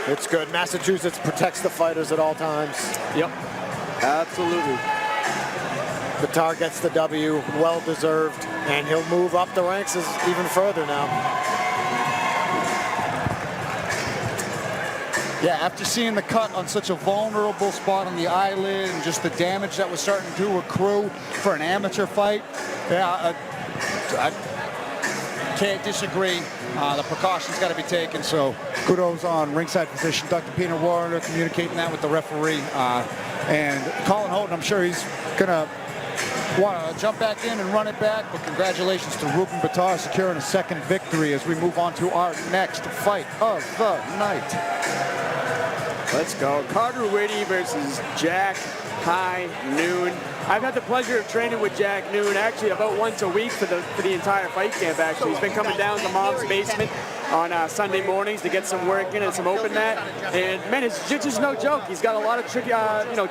It's good. Massachusetts protects the fighters at all times. Yep, absolutely. Batar gets the W, well-deserved, and he'll move up the ranks even further now. Yeah, after seeing the cut on such a vulnerable spot on the eyelid and just the damage that was starting to accrue for an amateur fight, yeah, I can't disagree. The precautions got to be taken, so kudos on ringside physician Dr. Peter Warner communicating that with the referee. And Colin Houghton, I'm sure he's going to want to jump back in and run it back, but congratulations to Ruben Batar securing a second victory as we move on to our next fight of the night. Let's go. Carter Whitty versus Jack High Noon. I've had the pleasure of training with Jack Noon actually about once a week for the entire fight camp. Actually, he's been coming down to Mom's basement on Sunday mornings to get some work in and some open mat. And man, his jiu-jitsu's no joke. He's got a lot of tricky,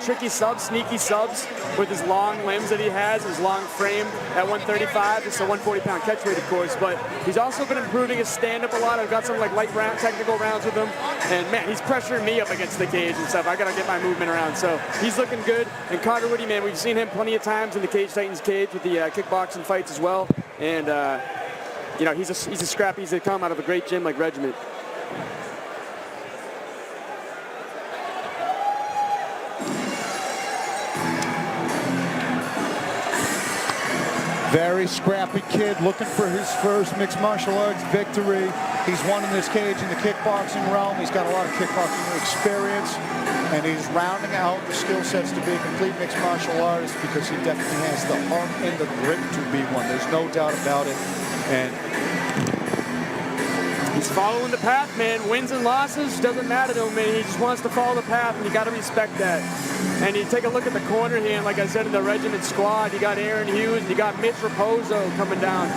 tricky subs, sneaky subs with his long limbs that he has, his long frame at 135. It's a 140-pound catchweight, of course. But he's also been improving his stand-up a lot. I've got some like light round, technical rounds with him. And man, he's pressuring me up against the cage and stuff. I gotta get my movement around. So he's looking good. And Carter Whitty, man, we've seen him plenty of times in the Cage Titans cage with the kickboxing fights as well. And you know, he's a scrappy as they come out of a great gym like Regiment. Very scrappy kid looking for his first mixed martial arts victory. He's won in this cage in the kickboxing realm. He's got a lot of kickboxing experience. and he's rounding out the skill sets to be a complete mixed martial artist because he definitely has the heart and the grit to be one. There's no doubt about it. And he's following the path, man. Wins and losses doesn't matter to him, man. He just wants to follow the path, and you got to respect that. And you take a look at the corner here, and like I said, in the regiment squad, you got Aaron Hughes, you got Mitch Raposo coming down.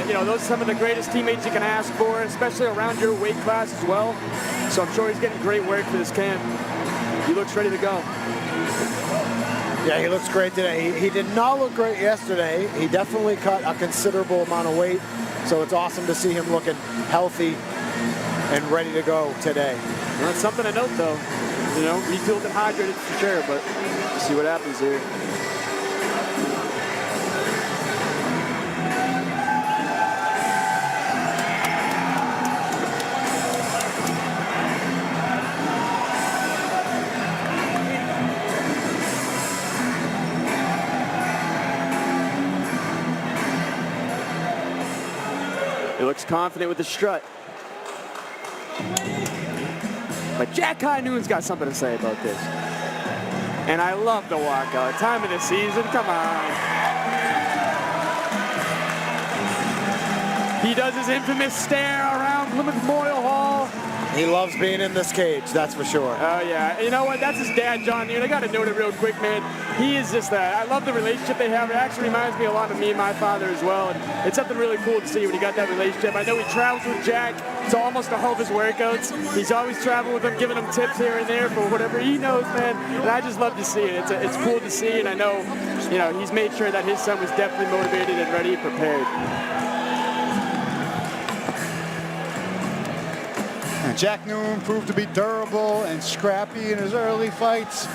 You know, those are some of the greatest teammates you can ask for, especially around your weight class as well. So I'm sure he's getting great work for this camp. He looks ready to go. Yeah, he looks great today. He did not look great yesterday. He definitely cut a considerable amount of weight. So it's awesome to see him looking healthy and ready to go today. Well, that's something to note, though. You know, he's still been hydrated for sure, but we'll see what happens here. He looks confident with the strut. But Jack High Noon's got something to say about this. And I love the walkout. Time of the season, come on. He does his infamous stare around Plymouth Memorial Hall. He loves being in this cage, that's for sure. Oh, yeah. You know what? That's his dad, John Noon. I got to note it real quick, man. He is just that. I love the relationship they have. It actually reminds me a lot of me and my father as well. And it's something really cool to see when you got that relationship. I know he travels with Jack to almost all of his workouts. He's always traveling with him, giving him tips here and there for whatever he knows, man. And I just love to see it. It's cool to see, and I know, you know, he's made sure that his son was definitely motivated and ready and prepared. And Jack Noon proved to be durable and scrappy in his early fights.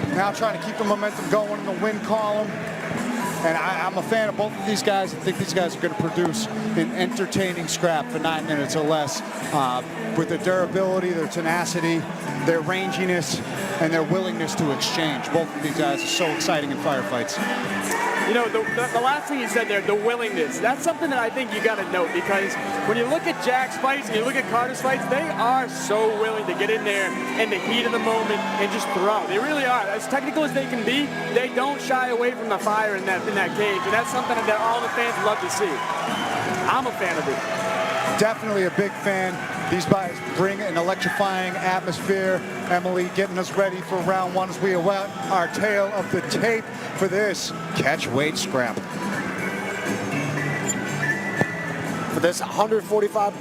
Now trying to keep the momentum going in the win column. And I'm a fan of both of these guys. I think these guys are going to produce an entertaining scrap for 9 minutes or less with their durability, their tenacity, their ranginess, and their willingness to exchange. Both of these guys are so exciting in firefights. You know, the last thing you said there, the willingness, that's something that I think you got to note, because when you look at Jack's fights and you look at Carter's fights, they are so willing to get in there in the heat of the moment and just throw. They really are. As technical as they can be, they don't shy away from the fire in that cage, and that's something that all the fans love to see. I'm a fan of it. Definitely a big fan. These guys bring an electrifying atmosphere. Emily getting us ready for round one as we await our tale of the tape for this catchweight scrap. For this 140-pound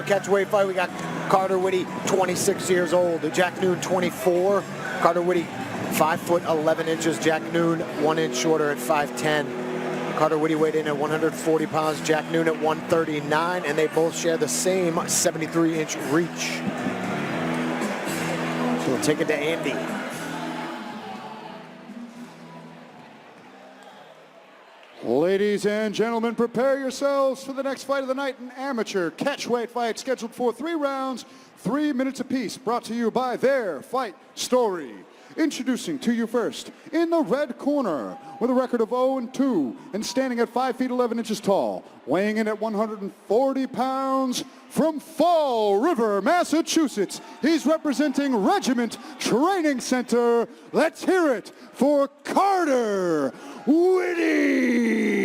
catchweight fight, we got Carter Whitty, 26 years old. Jack Noon, 24. Carter Whitty, 5'11". Jack Noon, 1 inch shorter at 5'10". Carter Whitty weighed in at 140 pounds, Jack Noon at 139, and they both share the same 73-inch reach. So we'll take it to Andy. Ladies and gentlemen, prepare yourselves for the next fight of the night, an amateur catchweight fight scheduled for 3 rounds, 3 minutes apiece, brought to you by Their Fight Story. Introducing to you first, in the red corner, with a record of 0-2 and standing at 5 feet 11 inches tall, weighing in at 140 pounds, from Fall River, Massachusetts, he's representing Regiment Training Center. Let's hear it for Carter Whitty.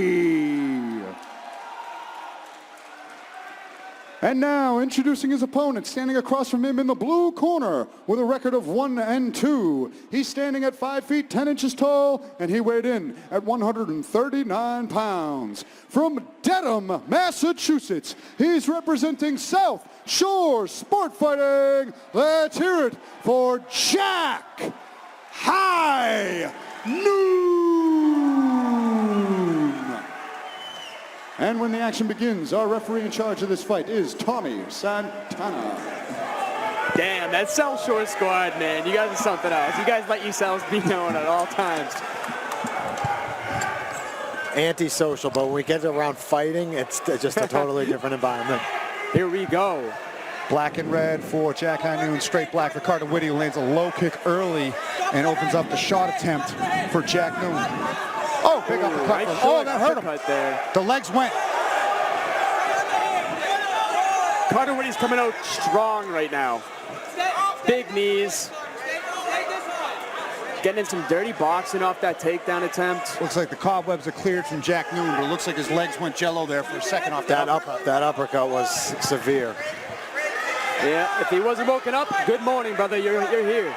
And now, introducing his opponent, standing across from him in the blue corner with a record of 1-2. He's standing at 5 feet 10 inches tall, and he weighed in at 139 pounds. From Dedham, Massachusetts, he's representing South Shore Sport Fighting. Let's hear it for Jack High Noon. And when the action begins, our referee in charge of this fight is Tommy Santana. Damn, that South Shore squad, man. You guys are something else. You guys let yourselves be known at all times. Antisocial, but when we get around fighting, it's just a totally different environment. Here we go. Black and red for Jack High Noon, straight black for Carter Whitty, who lands a low kick early and opens up the shot attempt for Jack Noon. Oh, big uppercut. Nice Oh, that hurt him. there. The legs went. Carter Whitty's coming out strong right now. Big knees. getting in some dirty boxing off that takedown attempt. Looks like the cobwebs are cleared from Jack Noon, but it looks like his legs went jello there for a second off that uppercut. That uppercut was severe. Yeah, if he wasn't woken up, good morning, brother. You're here.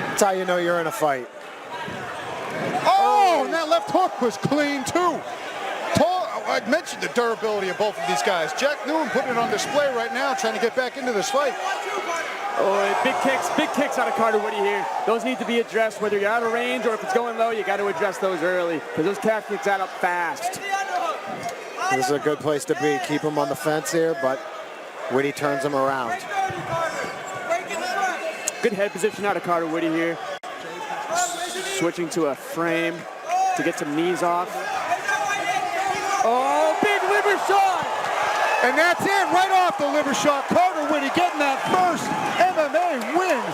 That's how you know you're in a fight. Oh, and that left hook was clean too. I mentioned the durability of both of these guys. Jack Noon putting it on display right now, trying to get back into this fight. Oh, big kicks out of Carter Woody here. Those need to be addressed, whether you're out of range or if it's going low, you got to address those early, because those calf kicks add up fast. This is a good place to be. Keep him on the fence here, but Woody turns him around. Good head position out of Carter Woody here. Switching to a frame to get some knees off. Oh, big liver shot! And that's it, right off the liver shot. Carter Woody getting that first MMA win.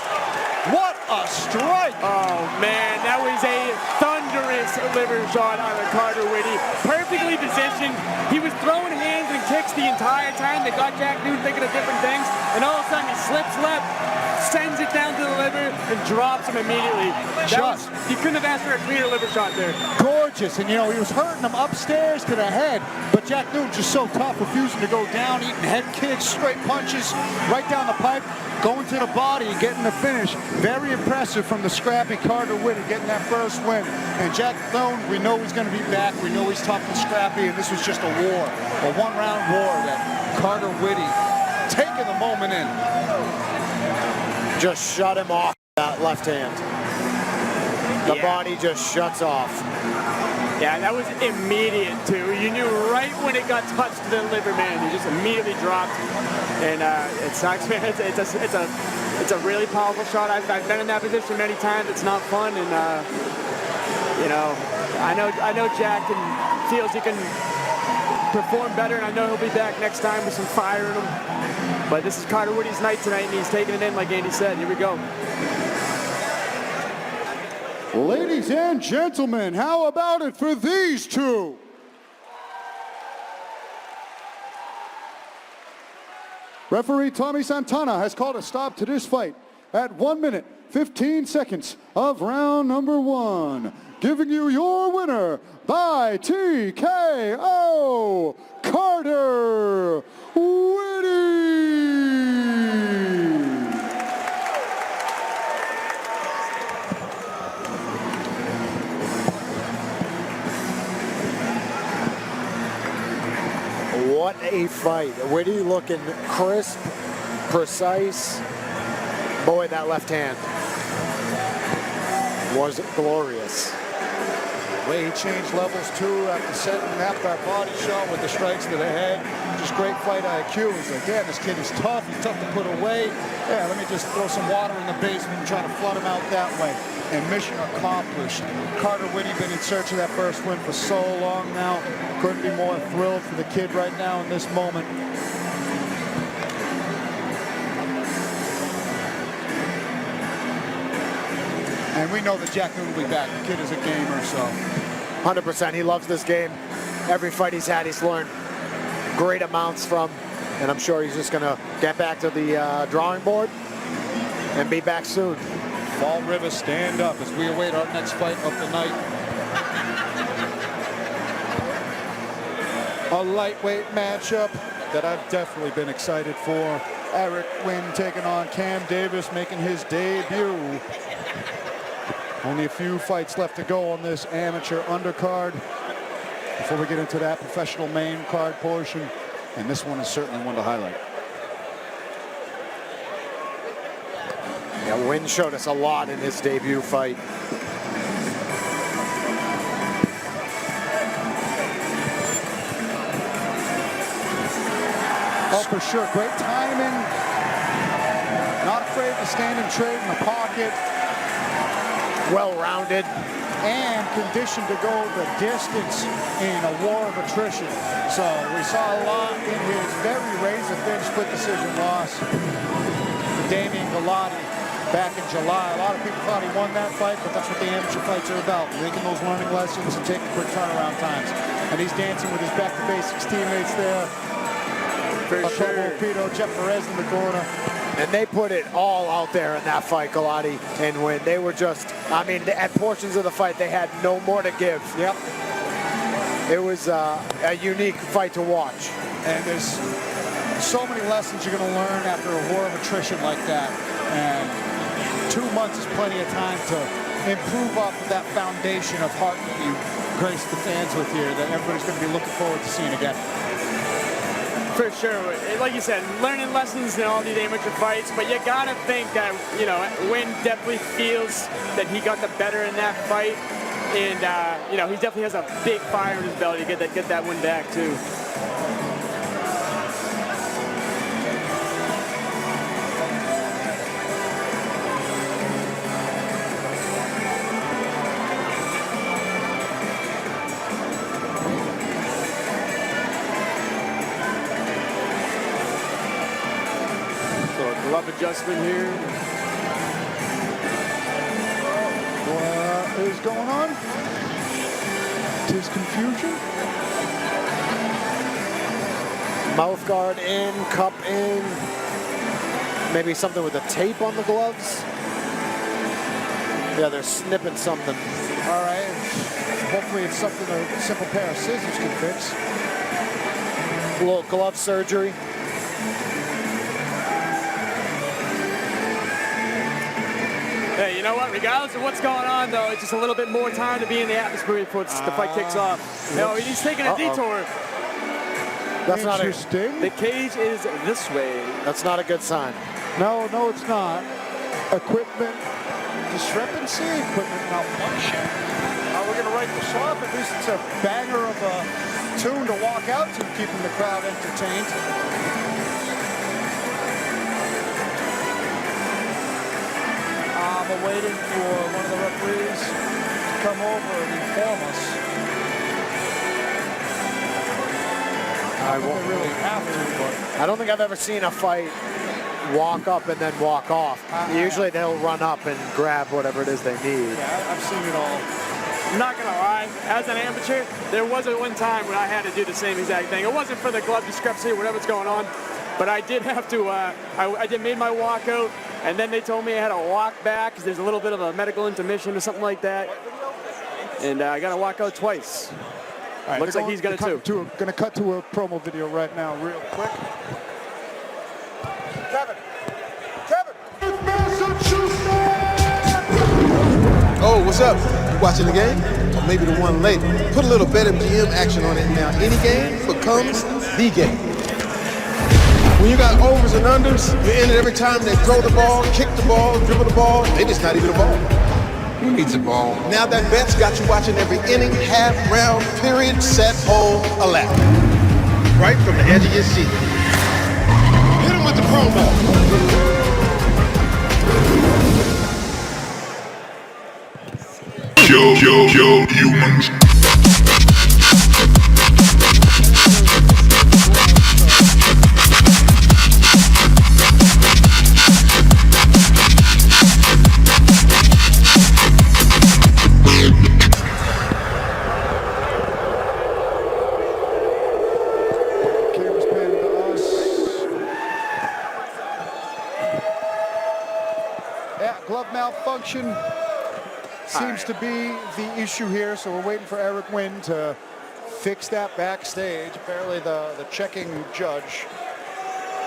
What a strike! Oh man, that was a thunderous liver shot out of Carter Woody. Perfectly positioned. He was throwing hands and kicks the entire time that got Jack Noon thinking of different things. And all of a sudden he slips left, sends it down to the liver, and drops him immediately. You couldn't have asked for a cleaner liver shot there. Gorgeous, and you know, he was hurting him upstairs to the head, but Jack Noon just so tough, refusing to go down, eating head kicks, straight punches, right down the pipe, going to the body, getting the finish. Very impressive from the scrappy Carter Woody, getting that first win. And Jack Noon, we know he's going to be back, we know he's tough and scrappy, and this was just a war, a one-round war that Carter Woody taking the moment in. Just shut him off that left hand. The body just shuts off. Yeah, that was immediate too. You knew right when it got touched to the liver, man. He just immediately dropped, and it sucks, man. It's a really powerful shot. I've been in that position many times. It's not fun, and you know, I know Jack feels he can perform better, and I know he'll be back next time with some fire in him. But this is Carter Woody's night tonight, and he's taking it in like Andy said. Here we go. Ladies and gentlemen, how about it for these two? Referee Tommy Santana has called a stop to this fight at 1 minute, 15 seconds of round number 1. Giving you your winner by TKO, Carter Woody. What a fight. Woody looking crisp, precise. Boy, that left hand was glorious. The way he changed levels too after setting that body shot with the strikes to the head. Just great fight IQ. He's like, yeah, this kid is tough. He's tough to put away. Yeah, let me just throw some water in the basement and try to flood him out that way. And mission accomplished. Carter Woody been in search of that first win for so long now. Couldn't be more thrilled for the kid right now in this moment. And we know that Jack Noon will be back. The kid is a gamer, so. 100%. He loves this game. Every fight he's had, he's learned great amounts from. And I'm sure he's just going to get back to the drawing board and be back soon. Fall River, stand up as we await our next fight of the night. A lightweight matchup that I've definitely been excited for. Eric Wynn taking on Cam Davis, making his debut. Only a few fights left to go on this amateur undercard before we get into that professional main card portion. And this one is certainly one to highlight. Yeah, Wynn showed us a lot in his debut fight. Oh, for sure. Great timing. Not afraid to stand and trade in the pocket. Well-rounded. And conditioned to go the distance in a war of attrition. So we saw a lot in his very razor-thin split decision loss to Damian Galati back in July. A lot of people thought he won that fight, but that's what the amateur fights are about. Making those learning lessons and taking quick turnaround times. And he's dancing with his back-to-basics teammates there. For sure. Pito, Jeff Perez in the corner. And they put it all out there in that fight, Galati and Wynn. They were just, I mean, at portions of the fight, they had no more to give. Yep. It was a unique fight to watch. And there's so many lessons you're going to learn after a war of attrition like that. And 2 months is plenty of time to improve off of that foundation of heart that you graced the fans with here, that everybody's going to be looking forward to seeing again. For sure. Like you said, learning lessons in all these amateur fights, but you gotta think that, you know, Wynn definitely feels that he got the better in that fight, and you know, he definitely has a big fire in his belly to get that win back too. Glove adjustment here. What is going on? Tis confusion. Mouth guard in, cup in. Maybe something with a tape on the gloves. Yeah, they're snipping something. All right. Hopefully it's something a simple pair of scissors can fix. A little glove surgery. Hey, you know what? Regardless of what's going on, though, it's just a little bit more time to be in the atmosphere before the fight kicks off. No, he's taking a detour. That's not interesting. The cage is this way. That's not a good sign. No, it's not. Equipment discrepancy, equipment malfunction. We're going to write this off. At least it's a banger of a tune to walk out to, keeping the crowd entertained. I'm waiting for one of the referees to come over and inform us. I won't really have to, but I don't think I've ever seen a fight walk up and then walk off. Usually they'll run up and grab whatever it is they need. yeah, I've seen it all. I'm not gonna lie, as an amateur, there was one time when I had to do the same exact thing. It wasn't for the glove discrepancy or whatever's going on, but I did have to, I did made my walkout, and then they told me I had to walk back because there's a little bit of a medical intermission or something like that. And I got to walk out twice. All right, looks like he's got it too. Going to cut to a promo video right now, real quick. Kevin. Oh, what's up? You watching the game? Or maybe the one later. Put a little BetMGM action on it now. Any game becomes the game. When you got overs and unders, you're in it every time they throw the ball, kick the ball, dribble the ball. Maybe it's not even a ball. Who needs a ball? Now that bet's got you watching every inning, half, round, period, set, hole, a lap. Right from the edge of your seat. Hit him with the promo. Yo, humans. Camera's panning to us. Yeah, glove malfunction seems to be the issue here, so we're waiting for Eric Wynn to fix that backstage. Apparently the checking judge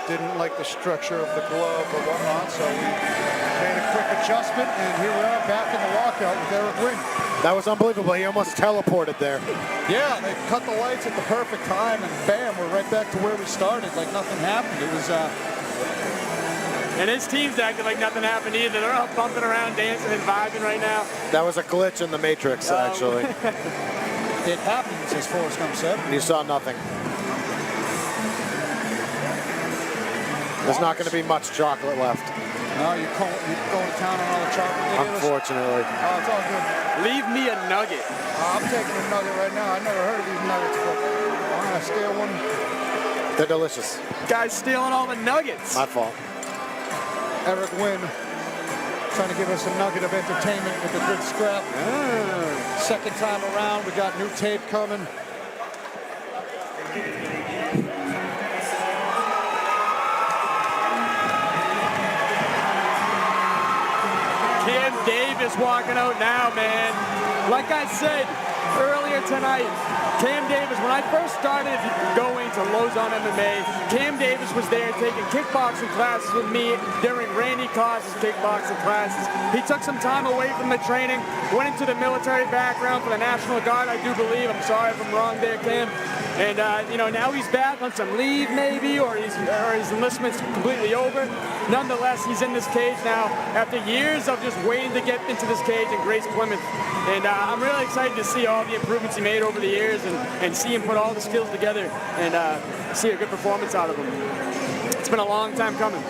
didn't like the structure of the glove or whatnot, so we made a quick adjustment, and here we are back in the walkout with Eric Wynn. That was unbelievable. He almost teleported there. Yeah, they cut the lights at the perfect time, and bam, we're right back to where we started, like nothing happened. It was And his team's acting like nothing happened either. They're all bumping around, dancing and vibing right now. That was a glitch in the Matrix, actually. it happens, as Forrest Gump said. You saw nothing. There's not going to be much chocolate left. No, you're going to town on all the chocolate they gave us? Unfortunately. Oh, it's all good. Leave me a nugget. I'm taking a nugget right now. I never heard of these nuggets, but I'm going to steal one. They're delicious. Guy's stealing all the nuggets. My fault. Eric Wynn trying to give us a nugget of entertainment with a good scrap. Second time around, we got new tape coming. Davis walking out now, man. Like I said earlier tonight, Cam Davis, when I first started going to Lozon MMA, Cam Davis was there taking kickboxing classes with me during Randy Koss's kickboxing classes. He took some time away from the training, went into the military background for the National Guard, I do believe. I'm sorry if I'm wrong there, Cam. And, you know, now he's back on some leave maybe, or his enlistment's completely over. Nonetheless, he's in this cage now after years of just waiting to get into this cage in Grace Plymouth. And I'm really excited to see all the improvements he made over the years and see him put all the skills together and see a good performance out of him. It's been a long time coming.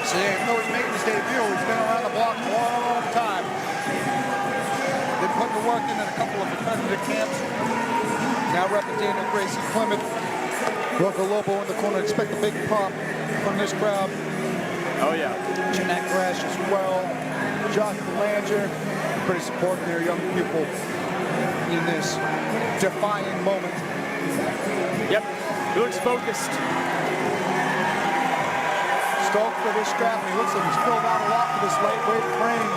So yeah, even though he's making his debut, he's been around the block a long time. Been putting the work in a couple of competitive camps. Now representing Gracie Plymouth. Rocco Lobo in the corner. Expect a big pop from this crowd. Oh yeah. Jeanette Grash as well. Josh Belanger. Pretty supportive of their young people in this defining moment. Yep. He looks focused. Stoked for this strap. He looks like he's filled out a lot for this lightweight frame.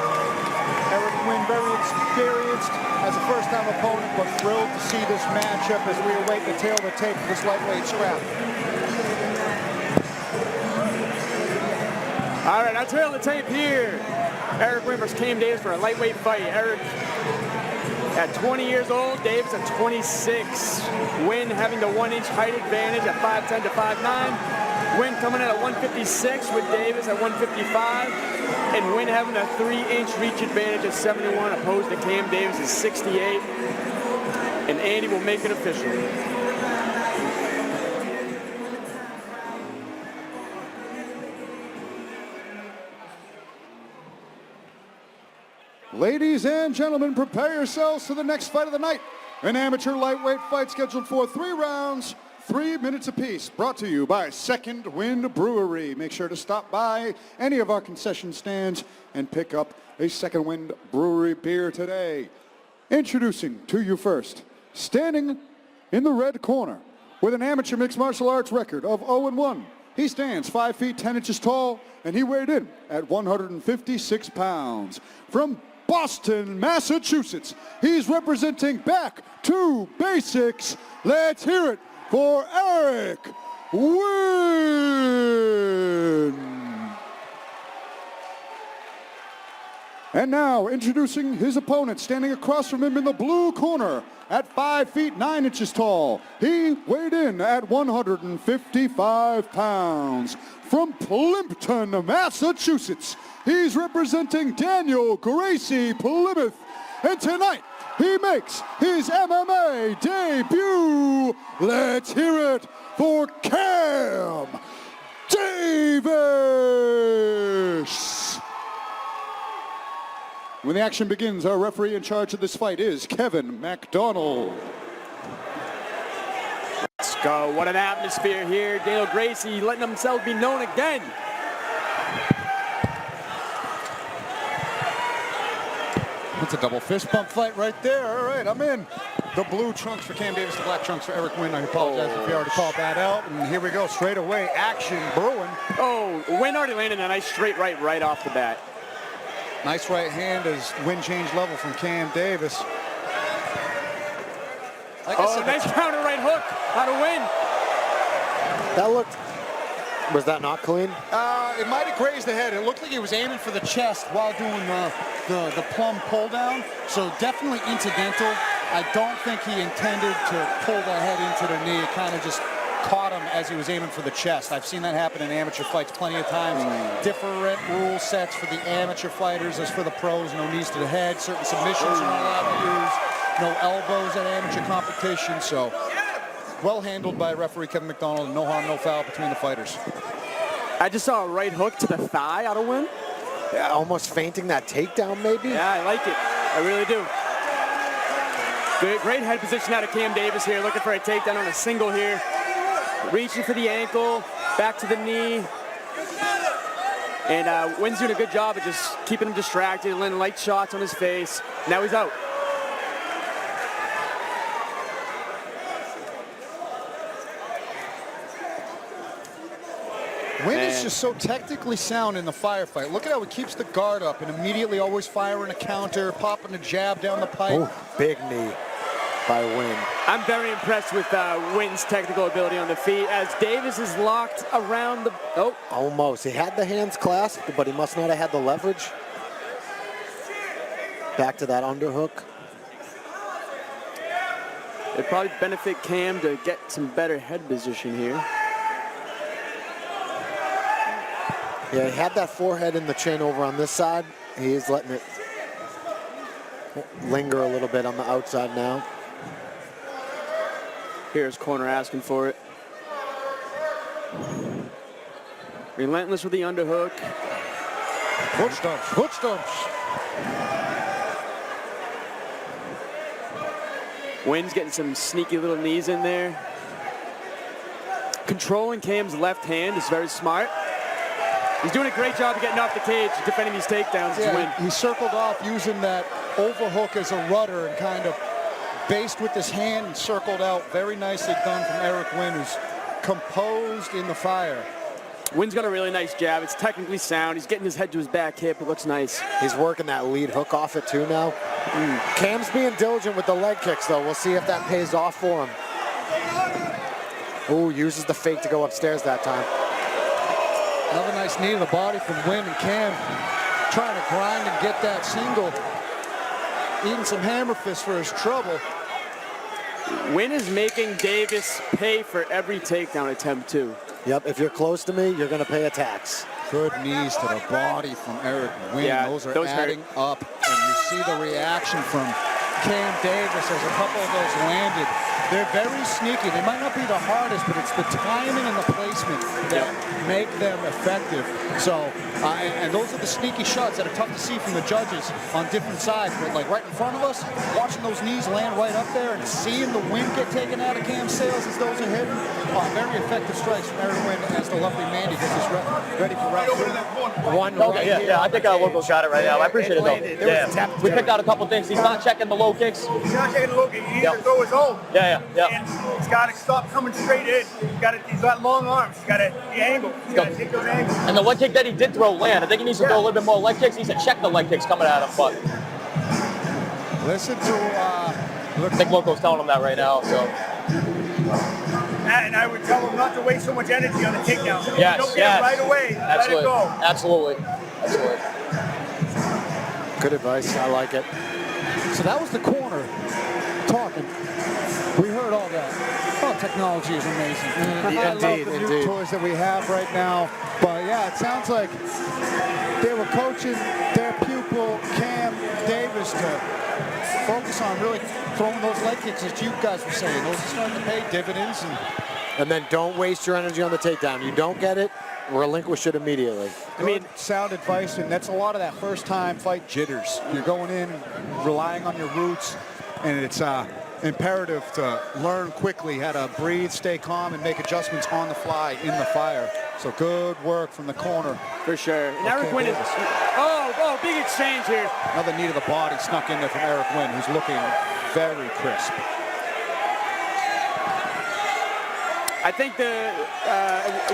Eric Wynn, very experienced as a first-time opponent, but thrilled to see this matchup as we await the tail of the tape for this lightweight scrap. All right, our tail of the tape here. Eric Wynn versus Cam Davis for a lightweight fight. Eric at 20 years old, Davis at 26. Wynn having the 1-inch height advantage at 5'10" to 5'9". Wynn coming in at 156 with Davis at 155. And Wynn having a 3-inch reach advantage at 71 opposed to Cam Davis at 68. And Andy will make it official. Ladies and gentlemen, prepare yourselves for the next fight of the night. An amateur lightweight fight scheduled for 3 rounds, 3 minutes apiece. Brought to you by Second Wind Brewery. Make sure to stop by any of our concession stands and pick up a Second Wind Brewery beer today. Introducing to you first, standing in the red corner with an amateur mixed martial arts record of 0-1. He stands 5 feet 10 inches tall, and he weighed in at 156 pounds. From Boston, Massachusetts, he's representing Back to Basics. Let's hear it for Eric Wynn. And now introducing his opponent, standing across from him in the blue corner at 5 feet 9 inches tall. He weighed in at 155 pounds. From Plimpton, Massachusetts, he's representing Daniel Gracie Plymouth. And tonight, he makes his MMA debut. Let's hear it for Cam Davis. When the action begins, our referee in charge of this fight is Kevin McDonald. Let's go. What an atmosphere here. Daniel Gracie letting himself be known again. That's a double fist bump fight right there. All right, I'm in. The blue trunks for Cam Davis, the black trunks for Eric Wynn. I apologize if you already called that out. And here we go, straight away, action brewing. Oh, Wynn already landed a nice straight right off the bat. Nice right hand as Wynn changed level from Cam Davis. Like nice counter right hook out of Wynn. That looked, was that not clean? It might have grazed the head. It looked like he was aiming for the chest while doing the plumb pull down. So definitely incidental. I don't think he intended to pull the head into the knee. It kind of just caught him as he was aiming for the chest. I've seen that happen in amateur fights plenty of times. Different rule sets for the amateur fighters as for the pros. No knees to the head. Certain submissions you're not allowed to use. No elbows at amateur competition. So well handled by referee Kevin McDonald. No harm, no foul between the fighters. I just saw a right hook to the thigh out of Wynn. Yeah, almost feinting that takedown maybe. Yeah, I like it. I really do. Great head position out of Cam Davis here. Looking for a takedown on a single here. Reaching for the ankle, back to the knee. And Wynn's doing a good job of just keeping him distracted, landing light shots on his face. Now he's out. just so technically sound in the firefight. Look at how he keeps the guard up and immediately always firing a counter, popping a jab down the pipe. Oh, big knee by Wynn. I'm very impressed with Wynn's technical ability on the feet as Davis is locked around the... Oh. Almost. He had the hands clasped, but he must not have had the leverage. Back to that underhook. It'd probably benefit Cam to get some better head position here. Yeah, he had that forehead and the chin over on this side. He is letting it linger a little bit on the outside now. Here's corner asking for it. Relentless with the underhook. Foot stomps, foot stomps. Wynn's getting some sneaky little knees in there. Controlling Cam's left hand is very smart. He's doing a great job of getting off the cage, defending these takedowns. Yeah, he circled off using that overhook as a rudder and kind of based with his hand and circled out. Very nicely done from Eric Wynn, who's composed in the fire. Wynn's got a really nice jab. It's technically sound. He's getting his head to his back hip. It looks nice. He's working that lead hook off it too now. Cam's being diligent with the leg kicks though. We'll see if that pays off for him. Ooh, uses the fake to go upstairs that time. Another nice knee to the body from Wynn, and Cam trying to grind and get that single. Eating some hammer fists for his trouble. Wynn is making Davis pay for every takedown attempt too. Yep, if you're close to me, you're going to pay a tax. Good knees to the body from Eric Wynn. Yeah, those are those adding up. And you see the reaction from Cam Davis as a couple of those landed. They're very sneaky. They might not be the hardest, but it's the timing and the placement that make them effective. So, and those are the sneaky shots that are tough to see from the judges on different sides. But like right in front of us, watching those knees land right up there and seeing the wind get taken out of Cam's sails as those are hitting. Very effective strikes from Eric Wynn as the lovely Mandy gets us ready for round two. One Okay, yeah, I think Loco's got it right now. I appreciate it, though. Yeah. We picked out a couple things. He's not checking the low kicks. He's not taking a look. He needs to throw his own. Yeah. And he's got to stop coming straight in. He's got long arms. He's got to the angle. He's got to take those angles. And the leg kick that he did throw land. I think he needs to throw a little bit more leg kicks. He needs to check the leg kicks coming at him. But listen to. I think Loco's telling him that right now. So. And I would tell him not to waste so much energy on the takedown. Yes, Don't get it right away. Absolutely. Let it go. Absolutely. Good advice. I like it. So that was the corner talking. We heard all that. Oh, technology is amazing. I love the new toys that we have right now. But yeah, it sounds like they were coaching their pupil, Cam Davis, to focus on really throwing those leg kicks, as you guys were saying. Those are starting to pay dividends. And then don't waste your energy on the takedown. You don't get it, relinquish it immediately. I mean, sound advice, and that's a lot of that first-time fight jitters. You're going in, relying on your roots, and it's imperative to learn quickly how to breathe, stay calm, and make adjustments on the fly in the fire. So good work from the corner. For sure. And Eric Wynn is... Oh, big exchange here. Another knee to the body snuck in there from Eric Wynn, who's looking very crisp. I think the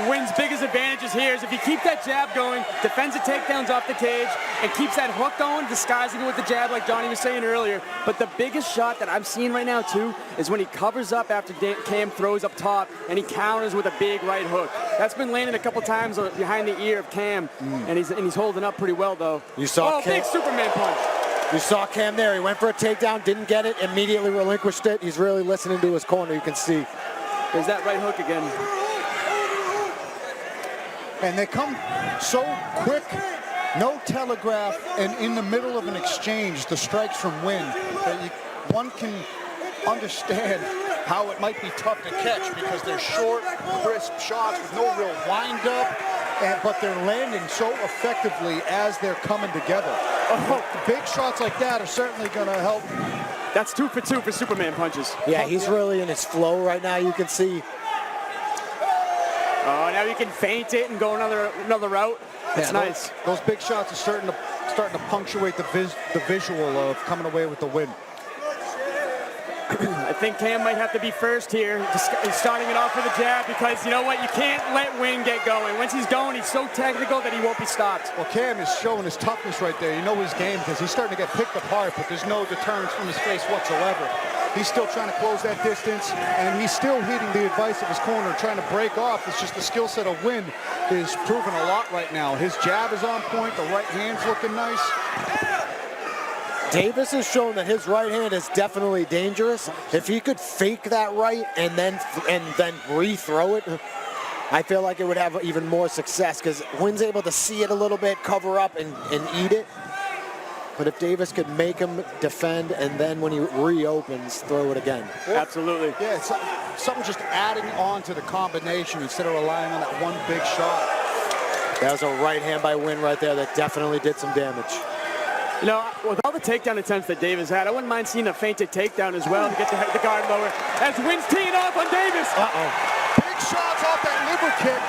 Wynn's biggest advantages here is if you keep that jab going, defends the takedowns off the cage, and keeps that hook going, disguising it with the jab like Johnny was saying earlier. But the biggest shot that I'm seeing right now, too, is when he covers up after Cam throws up top, and he counters with a big right hook. That's been landing a couple times behind the ear of Cam, and he's holding up pretty well, though. You saw Cam. Big Superman punch. You saw Cam there. He went for a takedown, didn't get it, immediately relinquished it. He's really listening to his corner, you can see. There's that right hook again. And they come so quick, no telegraph, and in the middle of an exchange, the strikes from Wynn, that one can understand how it might be tough to catch because they're short, crisp shots with no real wind-up, but they're landing so effectively as they're coming together. Big shots like that are certainly going to help. That's 2 for 2 for Superman punches. Yeah, he's really in his flow right now, you can see. Oh, now you can feint it and go another route. That's nice. Those big shots are starting to punctuate the visual of coming away with the win. I think Cam might have to be first here, just starting it off with a jab, because you know what? You can't let Wynn get going. Once he's going, he's so technical that he won't be stopped. Well, Cam is showing his toughness right there. You know his game, because he's starting to get picked apart, but there's no deterrence from his face whatsoever. He's still trying to close that distance, and he's still heeding the advice of his corner, trying to break off. It's just the skill set of Wynn is proving a lot right now. His jab is on point. The right hand's looking nice. Davis has shown that his right hand is definitely dangerous. If he could fake that right and then re-throw it, I feel like it would have even more success, because Wynn's able to see it a little bit, cover up, and eat it. But if Davis could make him defend, and then when he reopens, throw it again. Absolutely. Yeah, it's something just adding on to the combination instead of relying on that one big shot. That was a right hand by Wynn right there that definitely did some damage. You know, with all the takedown attempts that Davis had, I wouldn't mind seeing a feinted takedown as well to get the guard lower. As Wynn's teeing off on Davis. Big shots off that liver kick.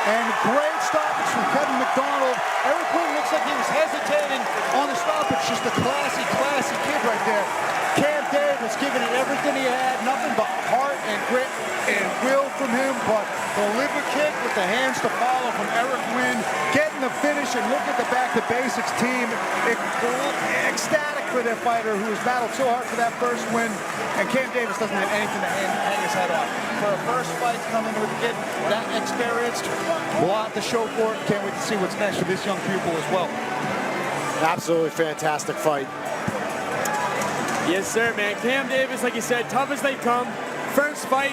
And great stoppage from Kevin McDonald. Eric Wynn looks like he was hesitating on the stoppage. Just a classy, classy kid right there. Cam Davis giving it everything he had. Nothing but heart and grit and will from him. But the liver kick with the hands to follow from Eric Wynn. Getting the finish, and look at the Back to Basics team. Ecstatic for their fighter who has battled so hard for that first win. And Cam Davis doesn't have anything to hang his head off. For a first fight coming with a kid that experienced, a lot to show for it. Can't wait to see what's next for this young pupil as well. Absolutely fantastic fight. Yes, sir, man. Cam Davis, like you said, tough as they come. First fight,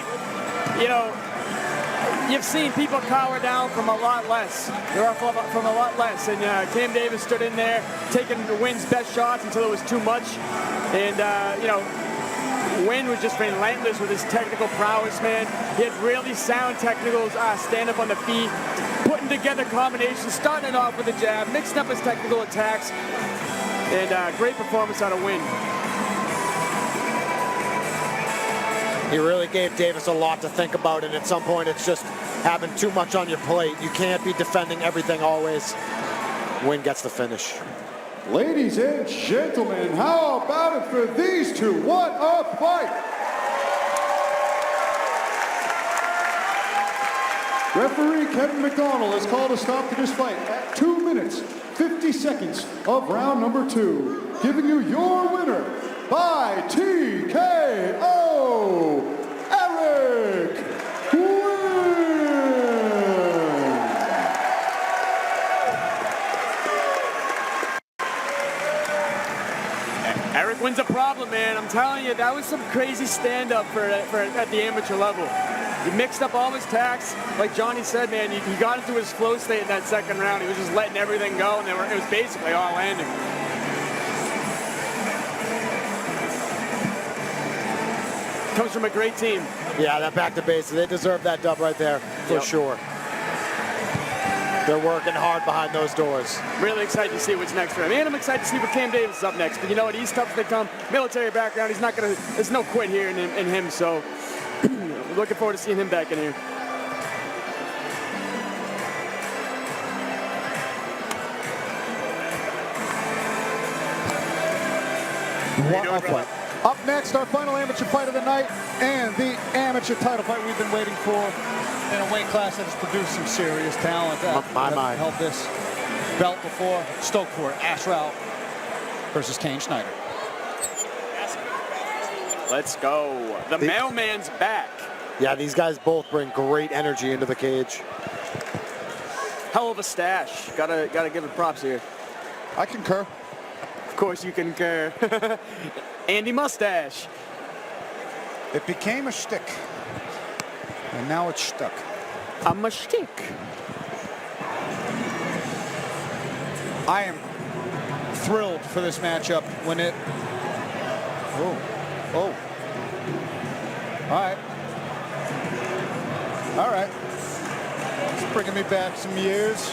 you know, you've seen people cower down from a lot less. They're off from a lot less. And Cam Davis stood in there, taking Wynn's best shots until it was too much. And, you know, Wynn was just relentless with his technical prowess, man. He had really sound technicals, stand up on the feet, putting together combinations, starting it off with a jab, mixing up his technical attacks, and great performance out of Wynn. He really gave Davis a lot to think about, and at some point it's just having too much on your plate. You can't be defending everything always. Wynn gets the finish. Ladies and gentlemen, how about it for these two? What a fight! Referee Kevin McDonald has called a stop to this fight at 2 minutes, 50 seconds of round number 2, giving you your winner by TKO, Eric Wynn. Eric Wynn's a problem, man. I'm telling you, that was some crazy stand-up at the amateur level. He mixed up all his attacks. Like Johnny said, man, he got into his flow state in that second round. He was just letting everything go, and it was basically all landing. Comes from a great team. Yeah, that Back to Basics, they deserve that dub right there, for sure. They're working hard behind those doors. Really excited to see what's next for him. And I'm excited to see what Cam Davis is up next. But you know what? He's tough as they come. Military background. He's not going to, there's no quit here in him. So looking forward to seeing him back in here. What a fight. Up next, our final amateur fight of the night, and the amateur title fight we've been waiting for in a weight class that has produced some serious talent. My. Held this belt before. Stoked for it. Ash Rao versus Kane Schneider. Let's go. The mailman's back. Yeah, these guys both bring great energy into the cage. Hell of a stash. Gotta give it props here. I concur. Of course you concur. Andy Mustache. It became a shtick, and now it's stuck. I'm a shtick. I am thrilled for this matchup when it... Oh. All right. It's bringing me back some years.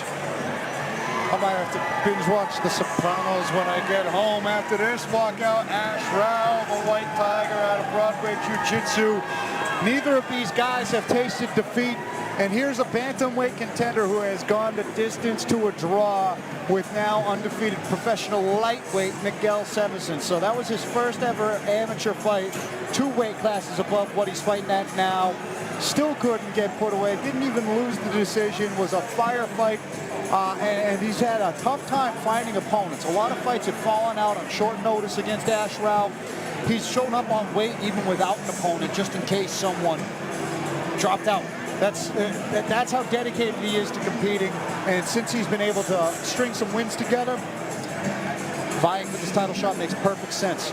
I might have to binge watch The Sopranos when I get home after this. Walk out Ash Rao, the White Tiger out of Broadway Jiu-Jitsu. Neither of these guys have tasted defeat And here's a bantamweight contender who has gone the distance to a draw with now undefeated professional lightweight Miguel Sevesen. So that was his first ever amateur fight, 2 weight classes above what he's fighting at now. Still couldn't get put away, didn't even lose the decision, was a firefight, and he's had a tough time finding opponents. A lot of fights have fallen out on short notice against Ashrao. He's shown up on weight even without an opponent, just in case someone dropped out. That's how dedicated he is to competing, and since he's been able to string some wins together, vying for this title shot makes perfect sense.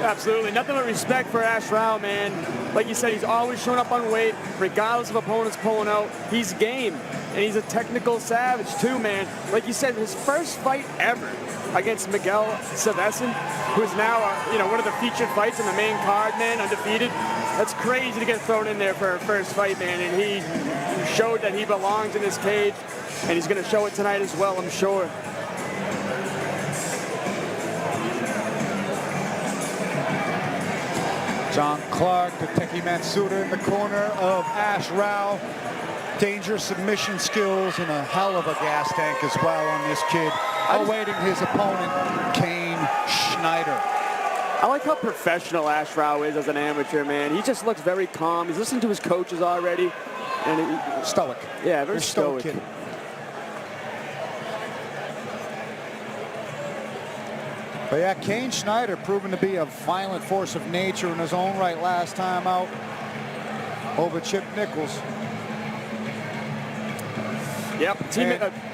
Absolutely. Nothing but respect for Ashrao, man. Like you said, he's always shown up on weight, regardless of opponents pulling out. He's game, and he's a technical savage, too, man. Like you said, his first fight ever against Miguel Sevesen, who's now one of the featured fights in the main card, man, undefeated. That's crazy to get thrown in there for a first fight, man, and he showed that he belongs in this cage, and he's going to show it tonight as well, I'm sure. John Clark, Tateki Matsuda in the corner of Ashrao. Dangerous submission skills and a hell of a gas tank as well on this kid. Awaiting his opponent, Kane Schneider. I like how professional Ashrao is as an amateur, man. He just looks very calm. He's listened to his coaches already. And stoic. Yeah, very stoic. Kid. But yeah, Kane Schneider proven to be a violent force of nature in his own right last time out over Chip Nichols. Yep.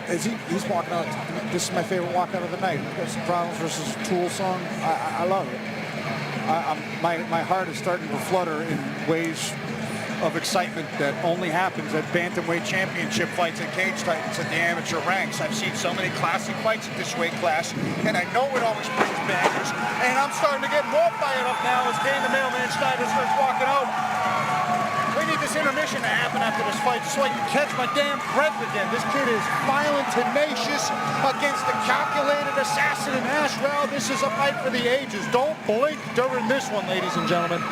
He's walking out. This is my favorite walkout of the night. Sopranos versus Tool song. I love it. My heart is starting to flutter in ways of excitement that only happens at bantamweight championship fights and cage titans at the amateur ranks. I've seen so many classic fights at this weight class, and I know it always brings bangers. And I'm starting to get more fired up now as Kane the Mailman Schneider starts walking out. We need this intermission to happen after this fight so I can catch my damn breath again. This kid is violent, tenacious against the calculated assassin in Ashrao. This is a fight for the ages. Don't blink during this one, ladies and gentlemen.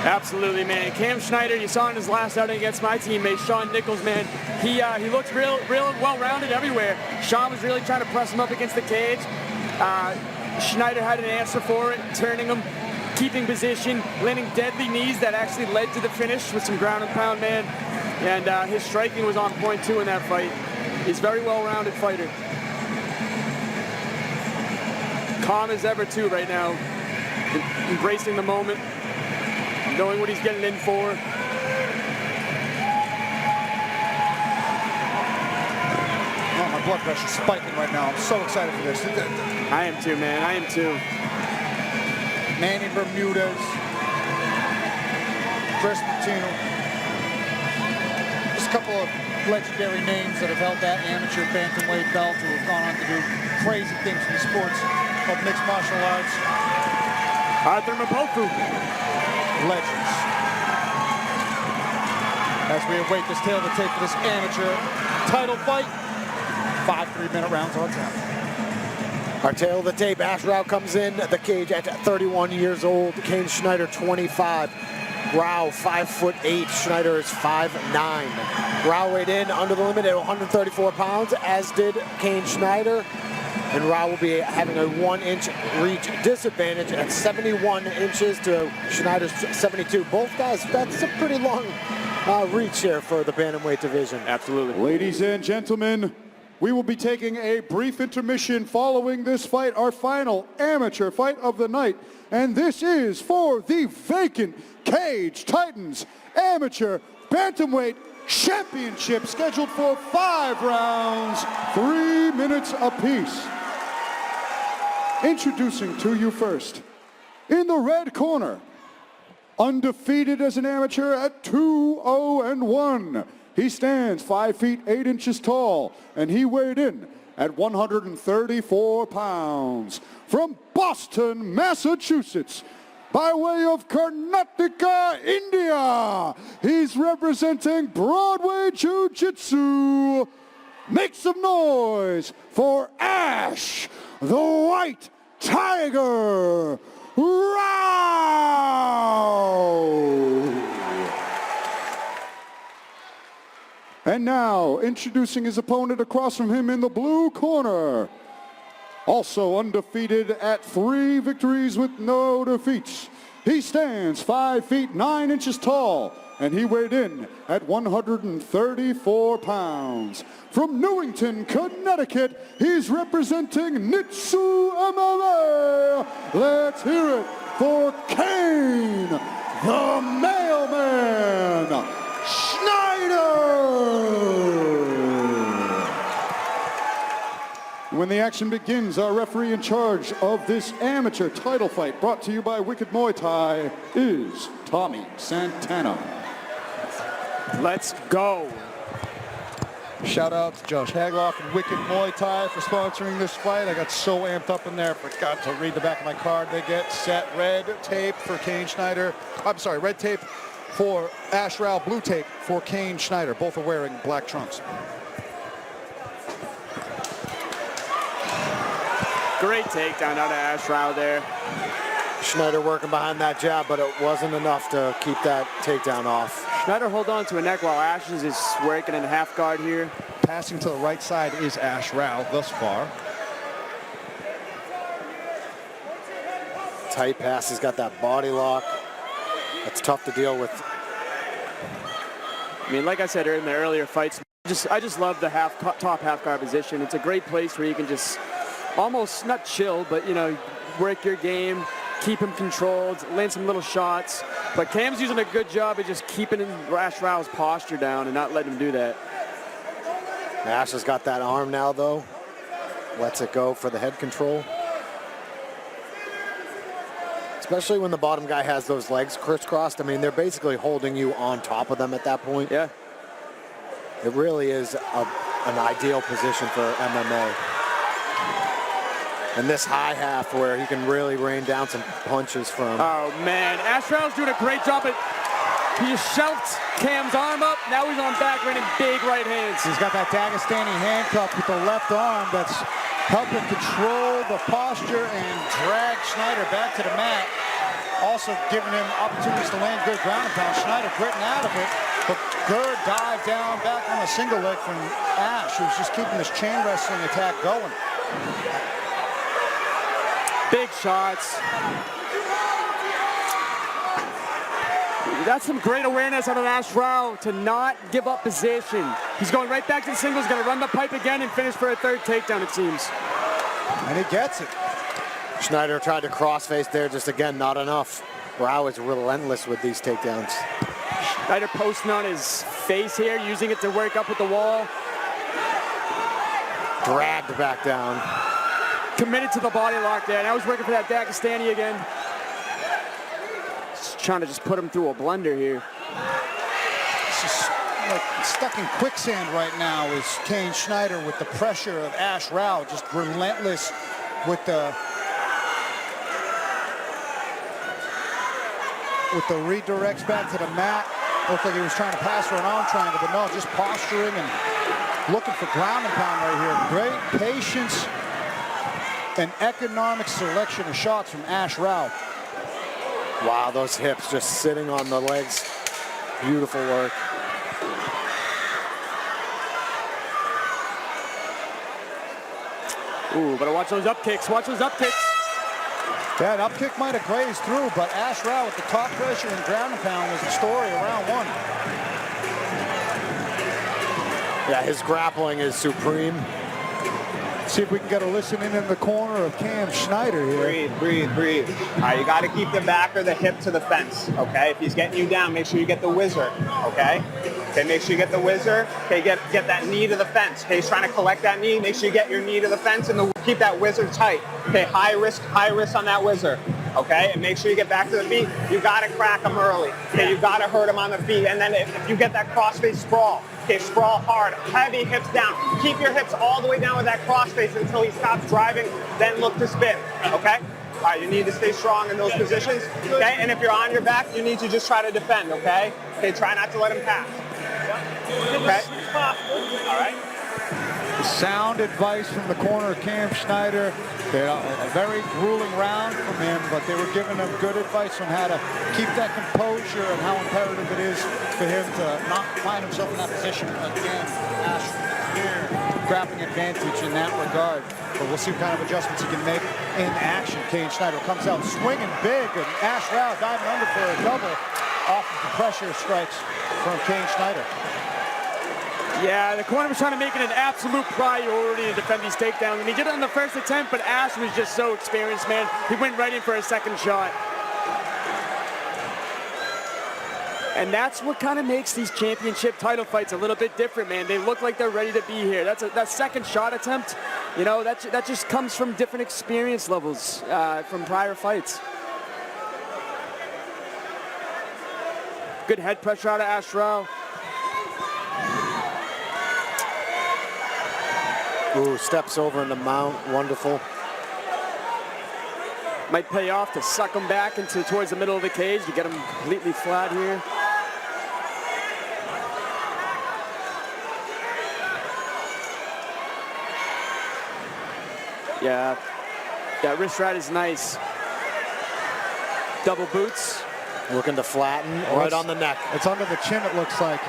Absolutely, man. Cam Schneider, you saw in his last outing against my teammate, Sean Nichols, man. He looked real well-rounded everywhere. Sean was really trying to press him up against the cage. Schneider had an answer for it, turning him, keeping position, landing deadly knees that actually led to the finish with some ground and pound, man. And his striking was on point, too, in that fight. He's a very well-rounded fighter. Calm as ever, too, right now. Embracing the moment. Knowing what he's getting in for. Oh, my blood pressure's spiking right now. I'm so excited for this. I am too, man. I am too. Manny Bermudez, Chris Martino. Just a couple of legendary names that have held that amateur bantamweight belt who have gone on to do crazy things in the sports of mixed martial arts. Arthur Mpoku. Legends. As we await this tail of the tape for this amateur title fight, 5 3-minute rounds on tap. Our tail of the tape, Ashrao comes in the cage at 31 years old. Kane Schneider, 25. Rao, 5'8". Schneider is 5'9". Rao weighed in under the limit at 134 pounds, as did Kane Schneider. And Rao will be having a 1-inch reach disadvantage at 71 inches to Schneider's 72. Both guys, that's a pretty long reach here for the bantamweight division. Absolutely. Ladies and gentlemen, we will be taking a brief intermission following this fight, our final amateur fight of the night. And this is for the vacant Cage Titans Amateur Bantamweight Championship, scheduled for 5 rounds, 3 minutes apiece. Introducing to you first, in the red corner, undefeated as an amateur at 2-0-1. He stands 5 feet 8 inches tall, and he weighed in at 134 pounds. From Boston, Massachusetts, by way of Karnataka, India, he's representing Broadway Jiu-Jitsu. Make some noise for Ash, the White Tiger, Rao. And now, introducing his opponent across from him in the blue corner. Also undefeated at 3 victories with no defeats. He stands 5 feet 9 inches tall, and he weighed in at 134 pounds. From Newington, Connecticut, he's representing Nitsu MMA. Let's hear it for Kane, the Mailman Schneider. When the action begins, our referee in charge of this amateur title fight, brought to you by Wicked Muay Thai, is Tommy Santana. Let's go. Shout out to Josh Hagloff and Wicked Muay Thai for sponsoring this fight. I got so amped up in there, forgot to read the back of my card. They get set red tape for Kane Schneider. I'm sorry, red tape for Ash Rao, blue tape for Kane Schneider. Both are wearing black trunks. Great takedown out of Ash Rao there. Schneider working behind that jab, but it wasn't enough to keep that takedown off. Schneider hold on to a neck while Ash is working in half guard here. Passing to the right side is Ash Rao thus far. Tight pass, he's got that body lock. That's tough to deal with. I mean, like I said in the earlier fights, I just love the top half guard position. It's a great place where you can just almost not chill, but you know, work your game, keep him controlled, land some little shots. But Cam's using a good job of just keeping Ash Rao's posture down and not letting him do that. Ash has got that arm now, though. Lets it go for the head control. Especially when the bottom guy has those legs crisscrossed. I mean, they're basically holding you on top of them at that point. Yeah. It really is an ideal position for MMA. And this high half where he can really rain down some punches from. Oh, man. Ash Rao's doing a great job. He just shelved Cam's arm up. Now he's on back, raining big right hands. He's got that Dagestani handcuff with the left arm that's helping control the posture and drag Schneider back to the mat. Also giving him opportunities to land good ground and pound. Schneider gritting out of it, but good dive down back on a single leg from Ash, who's just keeping this chain wrestling attack going. Big shots. That's some great awareness out of Ash Rao to not give up position. He's going right back to the singles, going to run the pipe again and finish for a third takedown, it seems. And he gets it. Schneider tried to crossface there, just again, not enough. Rao is relentless with these takedowns. Schneider posting on his face here, using it to work up with the wall. Dragged back down. Committed to the body lock there. Now he's working for that Dagestani again. Just trying to just put him through a blender here. It's just like stuck in quicksand right now is Kane Schneider with the pressure of Ash Rao, just relentless with the redirects back to the mat. Looked like he was trying to pass for an arm triangle, but no, just posturing and looking for ground and pound right here. Great patience and economic selection of shots from Ash Rao. Wow, those hips just sitting on the legs. Beautiful work. Ooh, better watch those up kicks. Watch those up kicks. Yeah, an up kick might have grazed through, but Ash Rao with the top pressure and ground and pound was the story of round one. Yeah, his grappling is supreme. See if we can get a listen in the corner of Cam Schneider here. Breathe, breathe, breathe. All right, you got to keep the back or the hip to the fence, okay? If he's getting you down, make sure you get the whizzer, okay? Okay, make sure you get the whizzer. Okay, get that knee to the fence. Okay, he's trying to collect that knee. Make sure you get your knee to the fence and keep that whizzer tight. Okay, high risk on that whizzer. Okay, and make sure you get back to the feet. You got to crack him early. Okay, you got to hurt him on the feet. And then if you get that crossface sprawl, okay, sprawl hard, heavy hips down. Keep your hips all the way down with that crossface until he stops driving, then look to spin, okay? All right, you need to stay strong in those positions, okay? And if you're on your back, you need to just try to defend, okay? Okay, try not to let him pass. Okay? All right? Sound advice from the corner of Cam Schneider. They had a very grueling round from him, but they were giving him good advice on how to keep that composure and how imperative it is for him to not find himself in that position. Again, Ash clear grappling advantage in that regard. But we'll see what kind of adjustments he can make in action. Kane Schneider comes out swinging big, and Ash Rao diving under for a double off of the pressure strikes from Kane Schneider. Yeah, the corner was trying to make it an absolute priority to defend these takedowns. And he did it on the first attempt, but Ash was just so experienced, man. He went right in for a second shot. And that's what kind of makes these championship title fights a little bit different, man. They look like they're ready to be here. That second shot attempt, you know, that just comes from different experience levels from prior fights. Good head pressure out of Ash Rao. Ooh, steps over in the mount, wonderful. Might pay off to suck him back towards the middle of the cage to get him completely flat here. Yeah, that wrist ride is nice. Double boots. Looking to flatten right on the neck. It's under the chin, it looks like.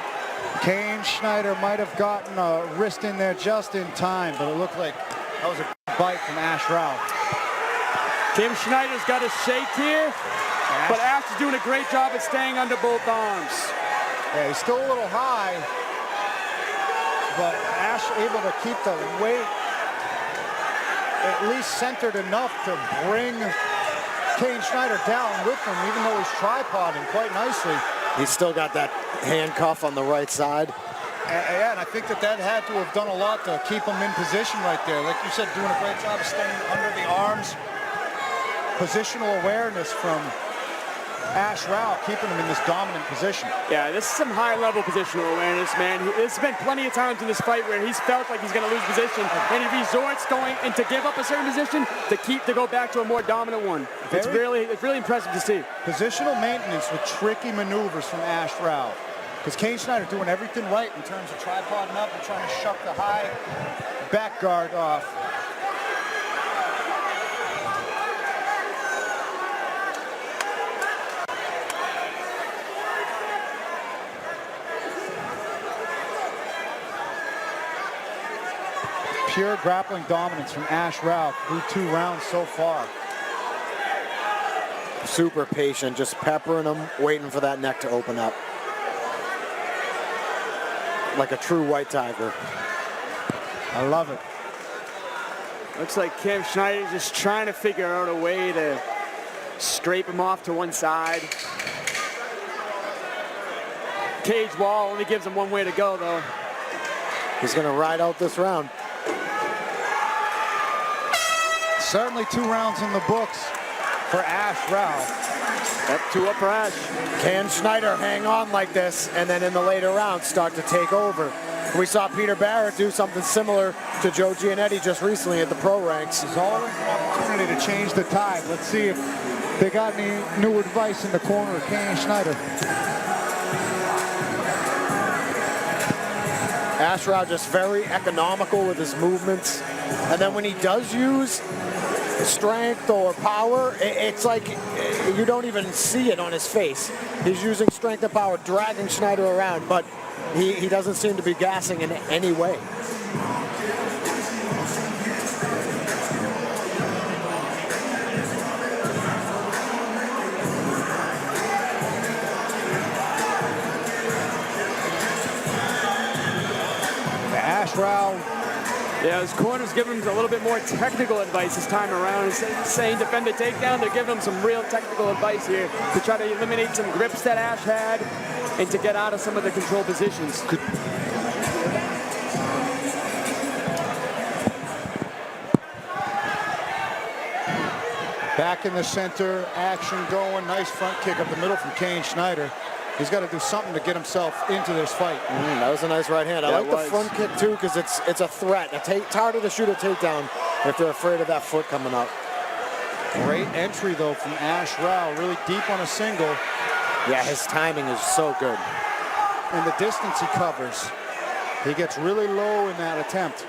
Kane Schneider might have gotten a wrist in there just in time, but it looked like that was a bite from Ash Rao. Kane Schneider's got a shake here, but Ash is doing a great job at staying under both arms. Yeah, he's still a little high, but Ash able to keep the weight at least centered enough to bring Kane Schneider down with him, even though he's tripoding quite nicely. He's still got that handcuff on the right side. Yeah, and I think that had to have done a lot to keep him in position right there. Like you said, doing a great job of staying under the arms. Positional awareness from Ash Rao, keeping him in this dominant position. Yeah, this is some high-level positional awareness, man. There's been plenty of times in this fight where he's felt like he's going to lose position, and he resorts and to give up a certain position to go back to a more dominant one. It's really impressive to see. Positional maintenance with tricky maneuvers from Ash Rao. Because Kane Schneider doing everything right in terms of tripoding up and trying to shuck the high back guard off. Pure grappling dominance from Ash Rao through 2 rounds so far. Super patient, just peppering him, waiting for that neck to open up. Like a true white tiger. I love it. Looks like Cam Schneider just trying to figure out a way to scrape him off to one side. Cage wall only gives him one way to go, though. He's going to ride out this round. Certainly 2 rounds in the books for Ash Rao. Yep, 2 up for Ash. Can Schneider hang on like this and then in the later rounds start to take over? We saw Peter Barrett do something similar to Joe Giannetti just recently at the pro ranks. It's all an opportunity to change the tide. Let's see if they got any new advice in the corner of Kane Schneider. Ash Rao just very economical with his movements. And then when he does use strength or power, it's like you don't even see it on his face. He's using strength and power, dragging Schneider around, but he doesn't seem to be gassing in any way. Ash Rao. Yeah, his corner's giving him a little bit more technical advice this time around. Instead of saying defend the takedown, they're giving him some real technical advice here to try to eliminate some grips that Ash had and to get out of some of the control positions. Back in the center, action going. Nice front kick up the middle from Kane Schneider. He's got to do something to get himself into this fight. That was a nice right hand. I like the front kick too because it's a threat. It's harder to shoot a takedown if they're afraid of that foot coming up. Great entry though from Ash Rao, really deep on a single. Yeah, his timing is so good. And the distance he covers. He gets really low in that attempt.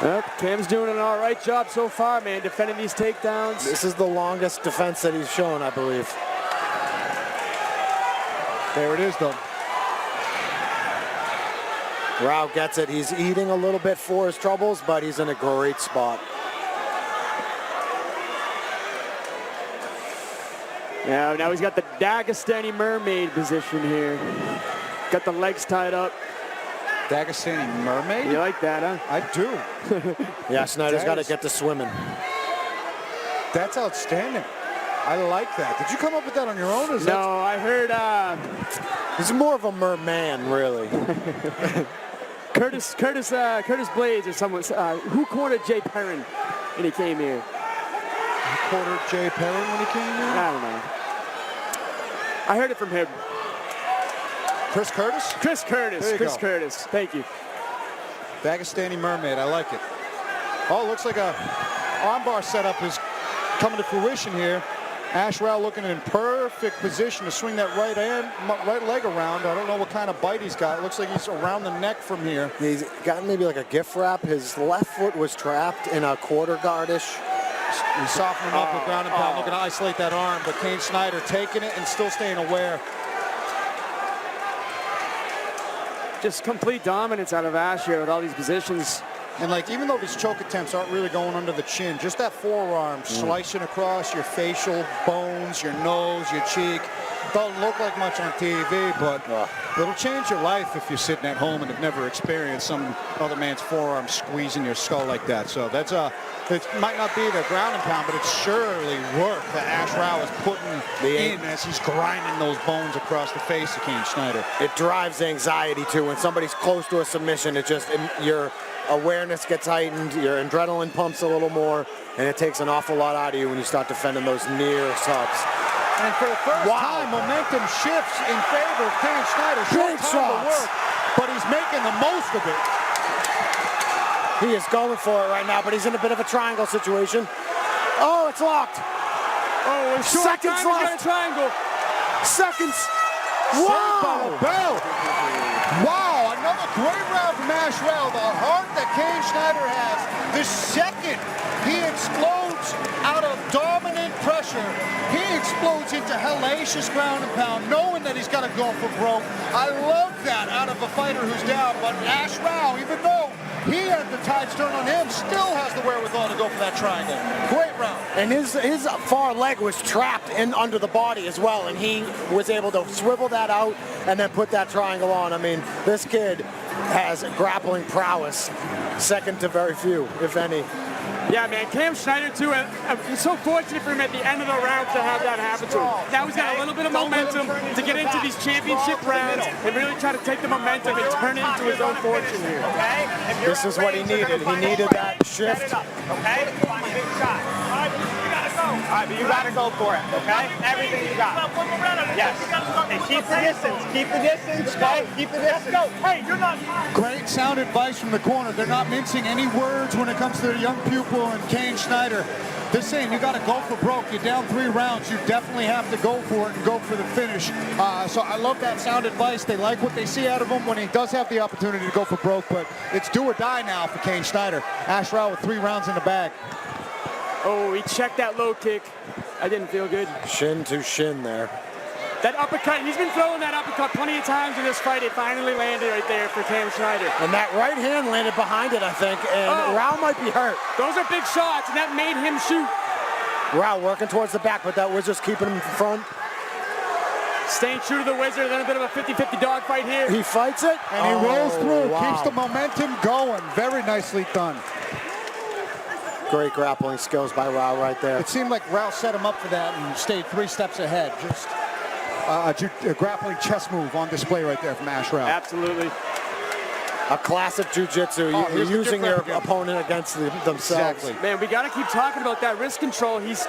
Yep, Cam's doing an all right job so far, man, defending these takedowns. This is the longest defense that he's shown, I believe. There it is, though. Rao gets it. He's eating a little bit for his troubles, but he's in a great spot. Yeah, now he's got the Dagestani mermaid position here. Got the legs tied up. Dagestani mermaid? You like that, huh? I do. Yeah, Snyder's got to get to swimming. That's outstanding. I like that. Did you come up with that on your own? No, I heard... He's more of a merman, really. Curtis Blades or someone... who cornered Jay Perrin when he came here? Who cornered Jay Perrin when he came here? I don't know. I heard it from him. Chris Curtis? Chris Curtis. Chris Curtis. Thank you. Dagestani mermaid. I like it. Oh, looks like a armbar setup is coming to fruition here. Ash Rao looking in perfect position to swing that right leg around. I don't know what kind of bite he's got. It looks like he's around the neck from here. He's got maybe like a gift wrap. His left foot was trapped in a quarter guardish. He's softening up with ground and pound, looking to isolate that arm, but Kane Snyder taking it and still staying aware. Just complete dominance out of Ash here with all these positions. And like, even though these choke attempts aren't really going under the chin, just that forearm slicing across your facial bones, your nose, your cheek. Doesn't look like much on TV, but it'll change your life if you're sitting at home and have never experienced some other man's forearm squeezing your skull like that. So that's it might not be the ground and pound, but it's surely work that Ash Rao is putting in as he's grinding those bones across the face of Kane Snyder. It drives anxiety too. When somebody's close to a submission, it just, your awareness gets heightened, your adrenaline pumps a little more, and it takes an awful lot out of you when you start defending those near subs. And for the first time, momentum shifts in favor of Kane Snyder. Short time to work, but he's making the most of it. He is going for it right now, but he's in a bit of a triangle situation. Oh, it's locked. Oh, it's short Seconds time left. Triangle. Seconds. Wow. Wow, another great round from Ash Rao. The heart that Kane Snyder has. The second he explodes out of dominant pressure, he explodes into hellacious ground and pound, knowing that he's got to go for broke. I love that out of a fighter who's down, but Ash Rao, even though he had the tide turn on him, still has the wherewithal to go for that triangle. Great round. And his far leg was trapped in under the body as well, and he was able to swivel that out and then put that triangle on. I mean, this kid has grappling prowess, second to very few, if any. Yeah, man, Cam Snyder, too, I'm so fortunate for him at the end of the round to have that happen to him. Now he's got a little bit of momentum to get into these championship rounds and really try to take the momentum and turn it into his own fortune here. This is what he needed. He needed that shift. Okay? Find a big shot. All right, you gotta go. All right, but you gotta go for it, okay? Everything you got. Yes. And keep the distance. Keep the distance, okay? Keep the distance. Let's go. Hey, you're not... Great sound advice from the corner. They're not mincing any words when it comes to the young pupil and Kane Snyder. They're saying you got to go for broke. You're down 3 rounds. You definitely have to go for it and go for the finish. So I love that sound advice. They like what they see out of him when he does have the opportunity to go for broke, but it's do or die now for Kane Snyder. Ash Rao with 3 rounds in the bag. Oh, he checked that low kick. I didn't feel good. Shin to shin there. That uppercut, he's been throwing that uppercut plenty of times in this fight. It finally landed right there for Cam Snyder. And that right hand landed behind it, I think, and Rao might be hurt. Those are big shots, and that made him shoot. Rao working towards the back, but that was just keeping him in front. Staying true to the Wizard, then a bit of a 50-50 dogfight here. He fights it. And he rolls through, keeps the momentum going. Very nicely done. Great grappling skills by Rao right there. It seemed like Rao set him up for that and stayed 3 steps ahead. Just a grappling chess move on display right there from Ash Rao. Absolutely. A classic jiu-jitsu, you're using your opponent against themselves. Exactly. Man, we got to keep talking about that wrist control. He's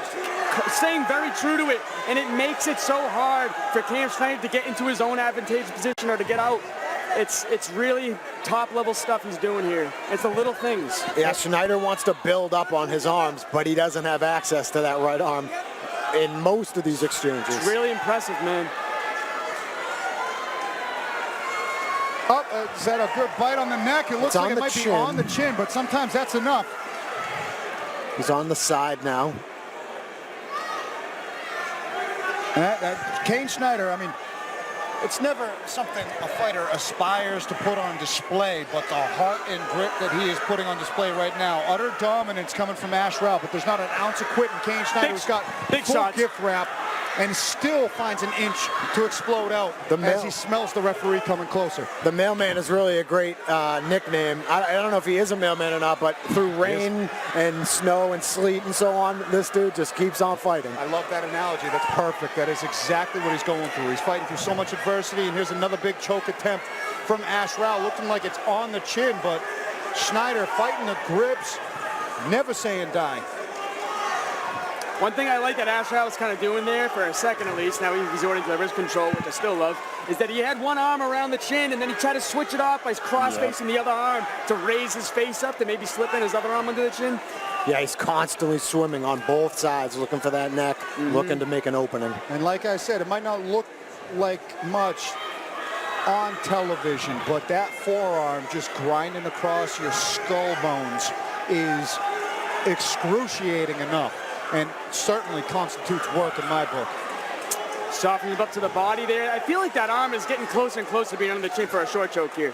staying very true to it, and it makes it so hard for Cam Snyder to get into his own advantageous position or to get out. It's really top-level stuff he's doing here. It's the little things. Yeah, Snyder wants to build up on his arms, but he doesn't have access to that right arm in most of these exchanges. It's really impressive, man. Up, is that a good bite on the neck? It looks like it might be on the chin, but sometimes that's enough. He's on the side now. Kane Schneider, I mean, it's never something a fighter aspires to put on display, but the heart and grit that he is putting on display right now. Utter dominance coming from Ash Rao, but there's not an ounce of quit, and Kane Schneider's got full gift wrap and still finds an inch to explode out as he smells the referee coming closer. The mailman is really a great nickname. I don't know if he is a mailman or not, but through rain and snow and sleet and so on, this dude just keeps on fighting. I love that analogy. That's perfect. That is exactly what he's going through. He's fighting through so much adversity, and here's another big choke attempt from Ash Rao, looking like it's on the chin, but Schneider fighting the grips, never saying die. One thing I like that Ash Rao was kind of doing there, for a second at least, now he's resorting to the wrist control, which I still love, is that he had one arm around the chin, and then he tried to switch it off by cross-facing the other arm to raise his face up to maybe slip in his other arm under the chin. Yeah, he's constantly swimming on both sides, looking for that neck, looking to make an opening. And like I said, it might not look like much on television, but that forearm just grinding across your skull bones is excruciating enough, and certainly constitutes work in my book. Softening up to the body there. I feel like that arm is getting closer and closer to being under the chin for a short choke here.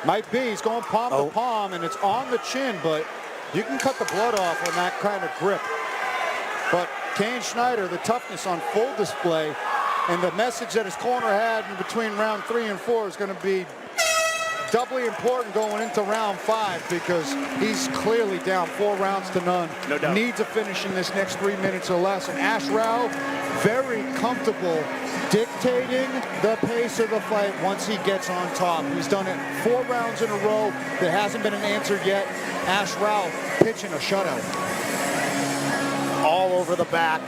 Might be. He's going palm to palm, and it's on the chin, but you can cut the blood off on that kind of grip. But Kane Schneider, the toughness on full display, and the message that his corner had in between round 3 and 4 is going to be doubly important going into round 5, because he's clearly down 4 rounds to none. No doubt. Needs a finish in this next 3 minutes or less. And Ash Rao, very comfortable dictating the pace of the fight once he gets on top. He's done it 4 rounds in a row. There hasn't been an answer yet. Ash Rao pitching a shutout. All over the back.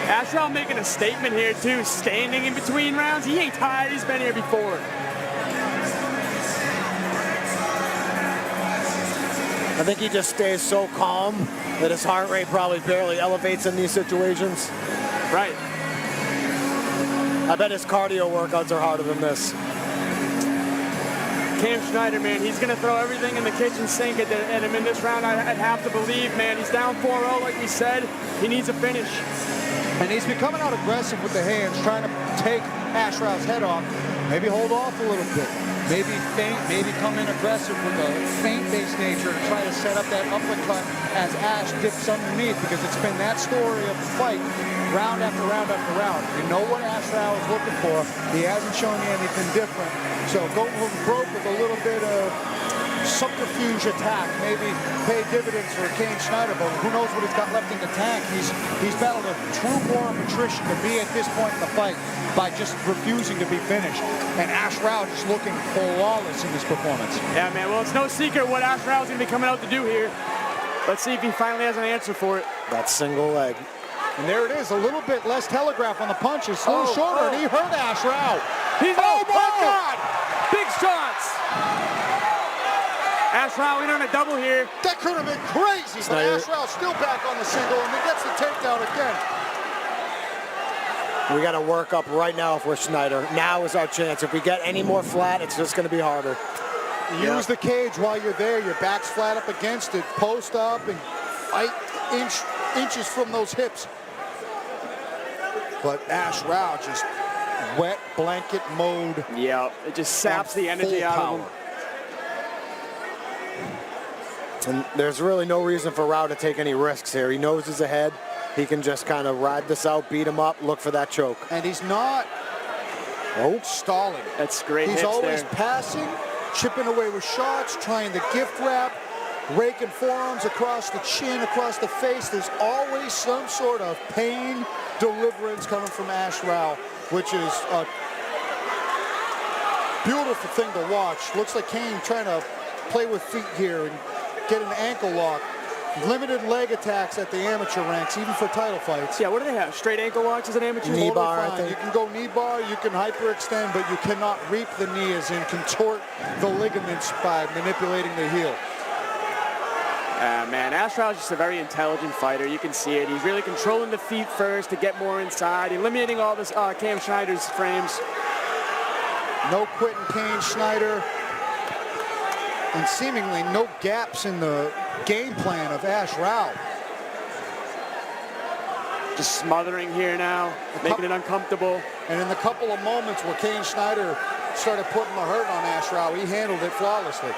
Ash Rao making a statement here too, standing in between rounds. He ain't tired, he's been here before. I think he just stays so calm that his heart rate probably barely elevates in these situations. Right. I bet his cardio workouts are harder than this. Cam Schneider, man, he's going to throw everything in the kitchen sink at him in this round. I'd have to believe, man. He's down 4-0, like we said. He needs a finish. And he's been coming out aggressive with the hands, trying to take Ash Rao's head off. Maybe hold off a little bit. Maybe feint, maybe come in aggressive with a feint-based nature to try to set up that uppercut as Ash dips underneath, because it's been that story of the fight, round after round after round. You know what Ash Rao is looking for. He hasn't shown you anything different. So go broke with a little bit of subterfuge attack, maybe pay dividends for Kane Schneider, but who knows what he's got left in the tank. He's battled a true war of attrition to be at this point in the fight by just refusing to be finished. And Ash Rao just looking flawless in this performance. Yeah, man, well, it's no secret what Ash Rao's going to be coming out to do here. Let's see if he finally has an answer for it. That single leg. And there it is, a little bit less telegraph on the punches, a little shorter, and he hurt Ash Rao. He's my God! Big shots! Ash Rao in on a double here. That could have been crazy, but Ash Rao still back on the single, and he gets the takedown again. We got to work up right now if we're Schneider. Now is our chance. If we get any more flat, it's just going to be harder. Use the cage while you're there. Your back's flat up against it. Post up and fight inches from those hips. But Ash Rao just wet blanket mode. Yeah, it just saps the energy out of him. And there's really no reason for Rao to take any risks here. He knows he's ahead. He can just kind of ride this out, beat him up, look for that choke. And he's not stalling. That's great. He's always there. passing, chipping away with shots, trying to gift wrap, raking forearms across the chin, across the face. There's always some sort of pain deliverance coming from Ash Rao, which is a beautiful thing to watch. Looks like Kane trying to play with feet here and get an ankle lock. Limited leg attacks at the amateur ranks, even for title fights. Yeah, what do they have? Straight ankle locks as an amateur? Knee bar, I think. You can go knee bar, you can hyperextend, but you cannot reap the knee, as in contort the ligaments by manipulating the heel. Man, Ash Rao is just a very intelligent fighter. You can see it. He's really controlling the feet first to get more inside, eliminating all this Cam Schneider's frames. No quitting Kane Schneider. And seemingly no gaps in the game plan of Ash Rao. Just smothering here now, making it uncomfortable. And in the couple of moments where Kane Schneider started putting the hurt on Ash Rao, he handled it flawlessly.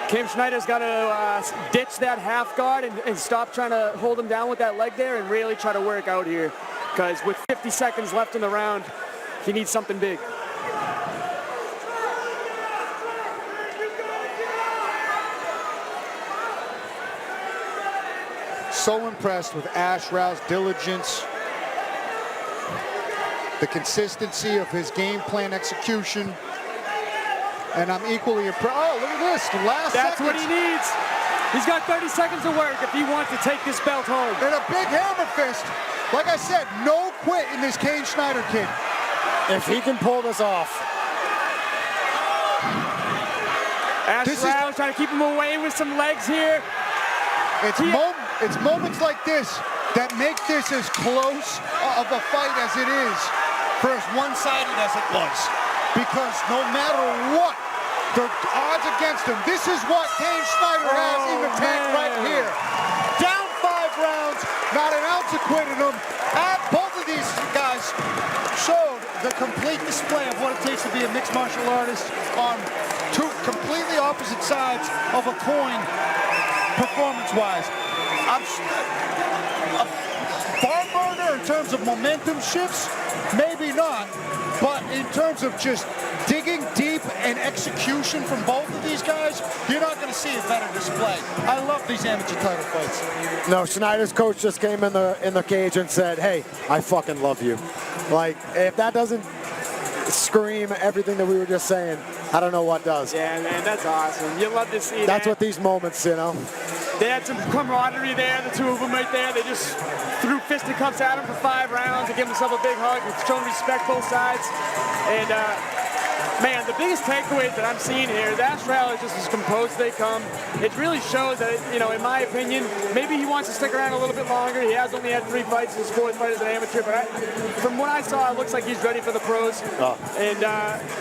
Kim Schneider's got to ditch that half guard and stop trying to hold him down with that leg there and really try to work out here. Because with 50 seconds left in the round, he needs something big. So impressed with Ash Rao's diligence, the consistency of his game plan execution, and I'm equally impressed. Oh, look at this, the last That's seconds. what he needs. He's got 30 seconds to work if he wants to take this belt home. And a big hammer fist. Like I said, no quit in this Kane Schneider kid. If he can pull this off. Ash Rao trying to keep him away with some legs here. It's moments like this that make this as close of a fight as it is, for as one-sided as it was. Because no matter what, the odds against him, this is what Kane Schneider has in the tank right here. Down 5 rounds, not an ounce of quit in him. And both of these guys showed the complete display of what it takes to be a mixed martial artist on two completely opposite sides of a coin, performance-wise. A far burner in terms of momentum shifts, maybe not, but in terms of just digging deep and execution from both of these guys, you're not going to see a better display. I love these amateur title fights. No, Schneider's coach just came in the cage and said, "Hey, I fucking love you." Like, if that doesn't scream everything that we were just saying, I don't know what does. Yeah, man, that's awesome. You love to see that. That's what these moments, you know. They had some camaraderie there, the two of them right there. They just threw fisticuffs at him for 5 rounds and gave themselves a big hug and showing respect both sides. And man, the biggest takeaway that I'm seeing here is Ash Rao is just as composed as they come. It really shows that, you know, in my opinion, maybe he wants to stick around a little bit longer. He has only had 3 fights in his 4th fight as an amateur, but from what I saw, it looks like he's ready for the pros. And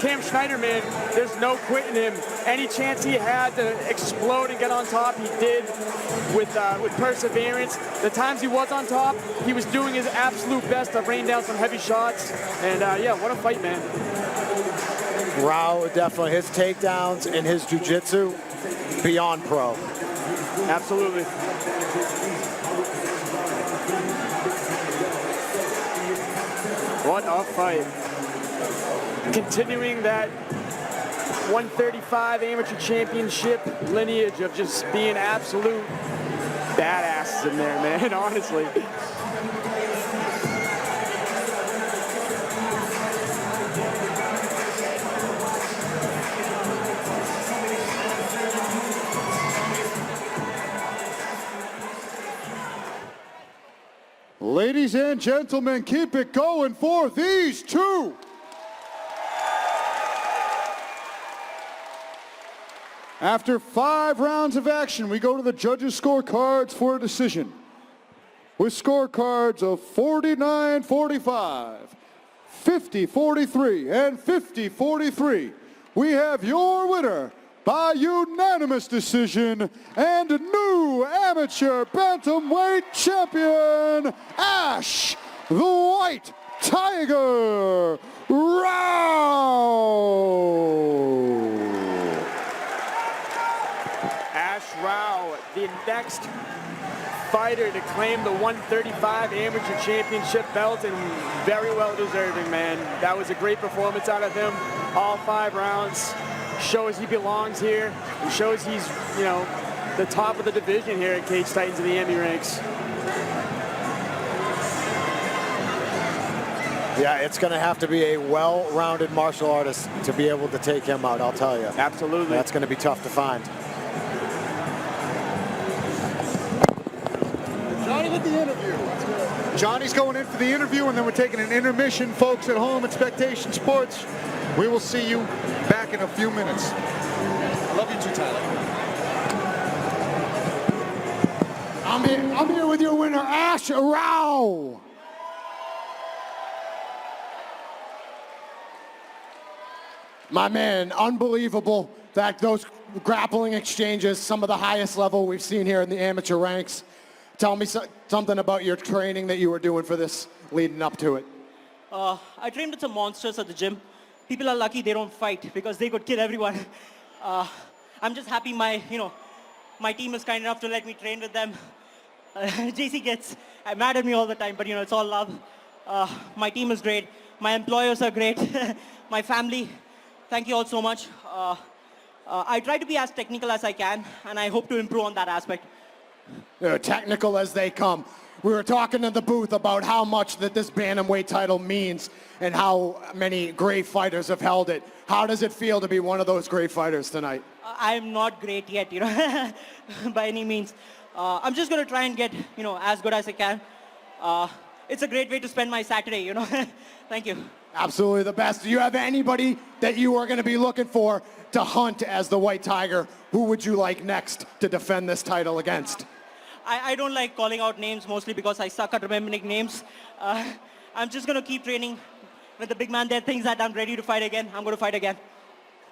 Cam Schneider, man, there's no quitting him. Any chance he had to explode and get on top, he did with perseverance. The times he was on top, he was doing his absolute best to rain down some heavy shots. And yeah, what a fight, man. Rao, definitely, his takedowns and his jiu-jitsu, beyond pro. Absolutely. What a fight. Continuing that 135 amateur championship lineage of just being absolute badasses in there, man, honestly. Ladies and gentlemen, keep it going for these two. After 5 rounds of action, we go to the judges' scorecards for a decision. With scorecards of 49-45, 50-43, and 50-43, we have your winner by unanimous decision and new amateur bantamweight champion, Ash the White Tiger Rao. Ash Rao, the next fighter to claim the 135 amateur championship belt, and very well deserving, man. That was a great performance out of him. All 5 rounds. Shows he belongs here, and shows he's, you know, the top of the division here at Cage Titans in the Emmy ranks. Yeah, it's going to have to be a well-rounded martial artist to be able to take him out, I'll tell you. Absolutely. That's going to be tough to find. Johnny with the interview. Johnny's going in for the interview, and then we're taking an intermission, folks at home at Spectation Sports. We will see you back in a few minutes. I love you too, Tyler. I'm here with your winner, Ash Rao. My man, unbelievable that those grappling exchanges, some of the highest level we've seen here in the amateur ranks. Tell me something about your training that you were doing for this leading up to it. I trained with some monsters at the gym. People are lucky they don't fight because they could kill everyone. I'm just happy my team is kind enough to let me train with them. JC gets mad at me all the time, but it's all love. My team is great. My employers are great. My family, thank you all so much. I try to be as technical as I can, and I hope to improve on that aspect. Technical as they come. We were talking in the booth about how much that this bantamweight title means and how many great fighters have held it. How does it feel to be one of those great fighters tonight? I'm not great yet, by any means. I'm just going to try and get, as good as I can. It's a great way to spend my Saturday, Thank you. Absolutely the best. Do you have anybody that you are going to be looking for to hunt as the White Tiger? Who would you like next to defend this title against? I don't like calling out names, mostly because I suck at remembering names. I'm just going to keep training. When the big man there thinks that I'm ready to fight again, I'm going to fight again.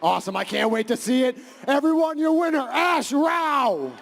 Awesome. I can't wait to see it. Everyone, your winner, Ash Rao.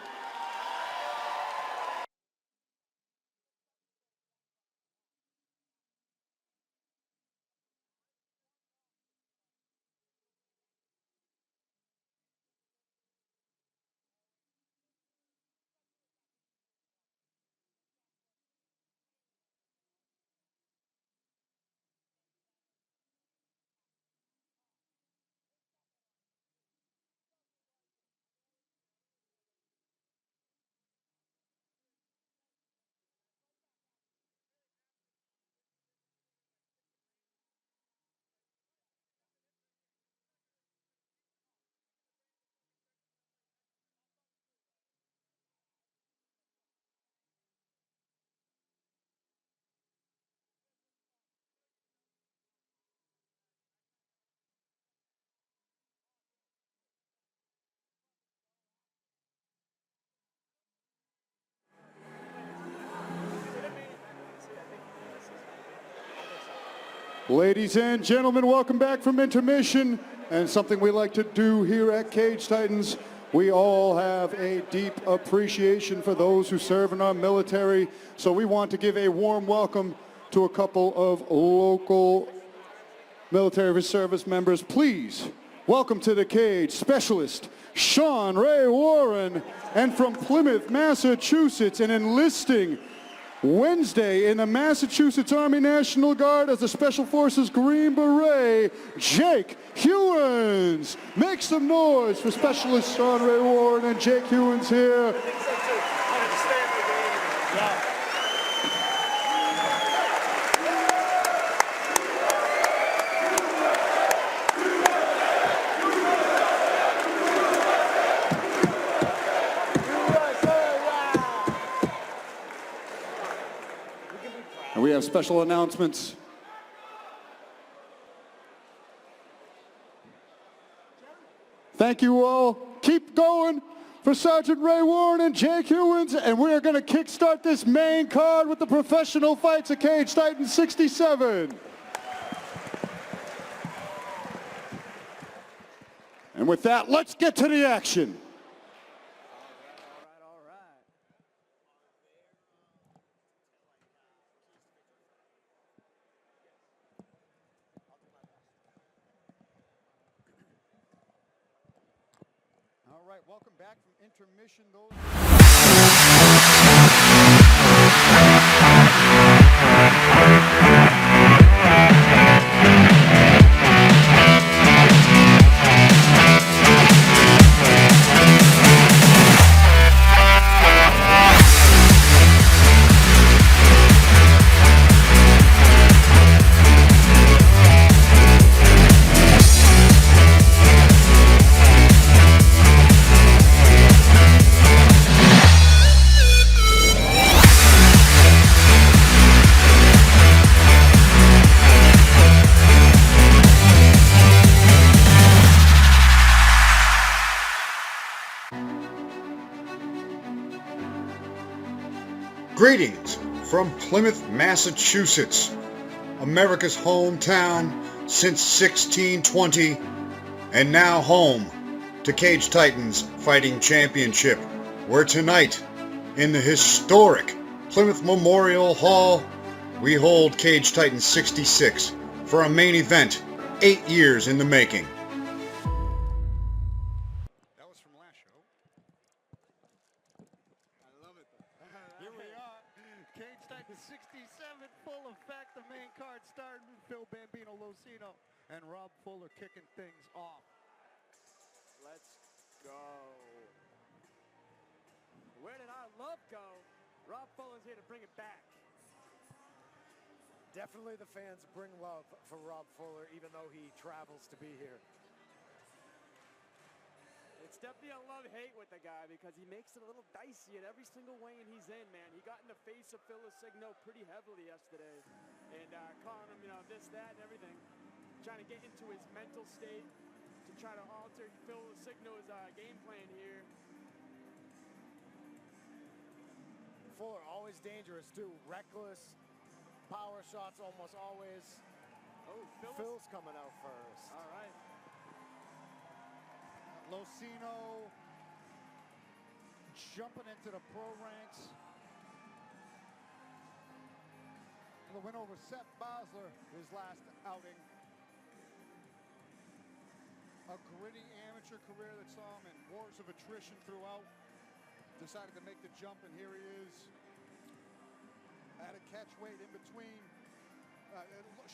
Ladies and gentlemen, welcome back from intermission. And something we like to do here at Cage Titans, we all have a deep appreciation for those who serve in our military. So we want to give a warm welcome to a couple of local military service members. Please welcome to the cage Specialist Sean Ray Warren, and from Plymouth, Massachusetts, and enlisting Wednesday in the Massachusetts Army National Guard as a Special Forces Green Beret, Jake Hewins. Make some noise for Specialist Sean Ray Warren and Jake Hewins here. And we have special announcements. Thank you all. Keep going for Sergeant Ray Warren and Jake Hewins, and we are going to kickstart this main card with the professional fights at Cage Titans 67. And with that, let's get to the action. All right, welcome back from intermission. Greetings from Plymouth, Massachusetts, America's hometown, since 1620, and now home to Cage Titans Fighting Championship, where tonight, in the historic Plymouth Memorial Hall, we hold Cage Titans 66 for a main event 8 years in the making. That was from last show. I love it. Here we are. Cage Titans 67, full effect. The main card starting. Phil Bambino Locino and Rob Fuller kicking things off. Let's go. Where did our love go? Rob Fuller's here to bring it back. Definitely the fans bring love for Rob Fuller, even though he travels to be here. It's definitely a love-hate with the guy because he makes it a little dicey at every single weigh-in he's in, man. He got in the face of Phil Signo pretty heavily yesterday. And calling him, you know, this, that, and everything. Trying to get into his mental state to try to alter Phil Signo's game plan here. Fuller, always dangerous, too. Reckless. Power shots almost always. Oh, Phil's coming out first. All right. Locino jumping into the pro ranks. The win over Seth Bosler, his last outing. A gritty amateur career that saw him in wars of attrition throughout. Decided to make the jump, and here he is. At a catchweight in between.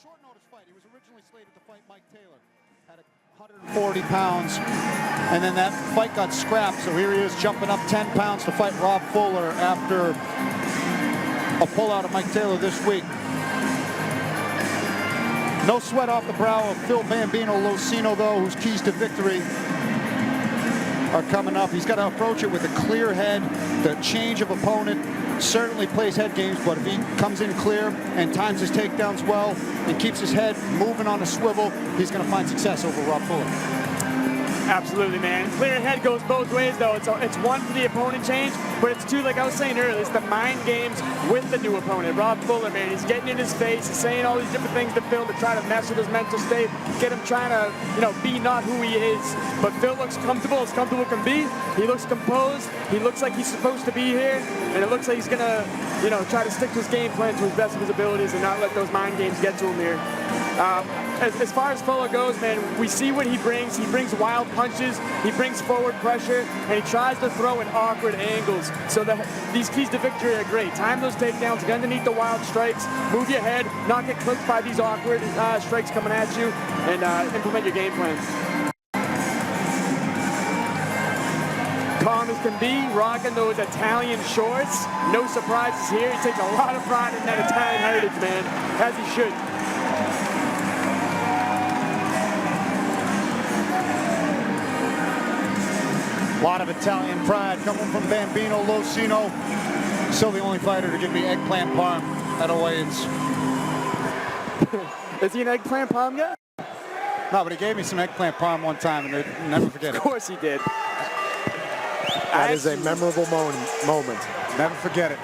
Short notice fight. He was originally slated to fight Mike Taylor at 140 pounds, and then that fight got scrapped. So here he is jumping up 10 pounds to fight Rob Fuller after a pullout of Mike Taylor this week. No sweat off the brow of Phil Bambino Locino, though, whose keys to victory are coming up. He's got to approach it with a clear head. The change of opponent certainly plays head games, but if he comes in clear and times his takedowns well and keeps his head moving on a swivel, he's going to find success over Rob Fuller. Absolutely, man. Clear head goes both ways, though. It's one for the opponent change, but it's two, like I was saying earlier, it's the mind games with the new opponent. Rob Fuller, man, he's getting in his face, he's saying all these different things to Phil to try to mess with his mental state, get him trying to, you know, be not who he is. But Phil looks comfortable as comfortable can be. He looks composed. He looks like he's supposed to be here, and it looks like he's gonna, you know, try to stick to his game plan to his best of his abilities and not let those mind games get to him here. As far as Fuller goes, man, we see what he brings. He brings wild punches, he brings forward pressure, and he tries to throw in awkward angles. So these keys to victory are great. Time those takedowns, get underneath the wild strikes, move your head, not get clipped by these awkward strikes coming at you, and implement your game plan. Calm as can be, rocking those Italian shorts. No surprises here. He takes a lot of pride in that Italian heritage, man, as he should. A lot of Italian pride coming from Bambino Locino. Still the only fighter to give me eggplant parm at a weigh-ins. Is he an eggplant parm guy? No, but he gave me some eggplant parm one time, and I'll never forget it. Of course he did. That is a memorable moment. Never forget it.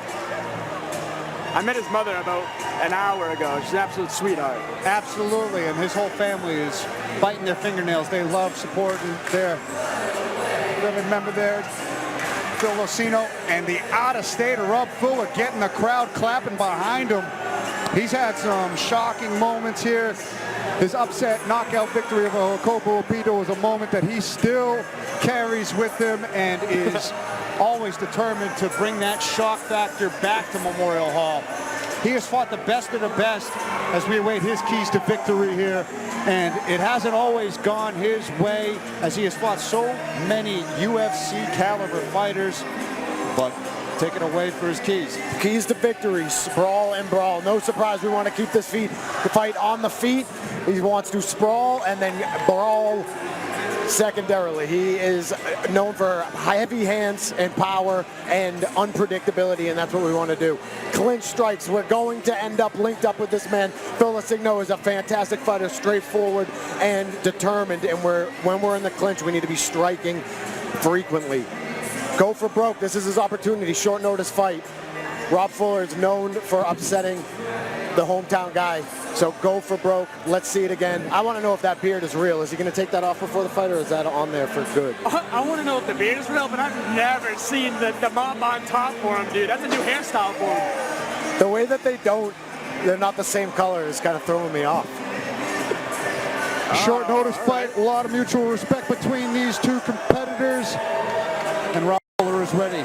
I met his mother about an hour ago. She's an absolute sweetheart. Absolutely, and his whole family is biting their fingernails. They love supporting their member there, Phil Locino, and the out-of-state Rob Fuller getting the crowd clapping behind him. He's had some shocking moments here. His upset knockout victory of Jacopo Opito was a moment that he still carries with him and is always determined to bring that shock factor back to Memorial Hall. He has fought the best of the best as we await his keys to victory here. And it hasn't always gone his way as he has fought so many UFC caliber fighters. But take it away for his keys. Keys to victory, sprawl and brawl. No surprise, we want to keep this fight on the feet. He wants to sprawl and then brawl secondarily. He is known for heavy hands and power and unpredictability, and that's what we want to do. Clinch strikes. We're going to end up linked up with this man. Phil Signo is a fantastic fighter, straightforward and determined, and when we're in the clinch, we need to be striking frequently. Go for broke. This is his opportunity. Short notice fight. Rob Fuller is known for upsetting the hometown guy. So go for broke. Let's see it again. I want to know if that beard is real. Is he going to take that off before the fight, or is that on there for good? I want to know if the beard is real, but I've never seen the mop on top for him, dude. That's a new hairstyle for him. The way that they're not the same color is kind of throwing me off. Short notice fight, a lot of mutual respect between these two competitors. And Rob Fuller is ready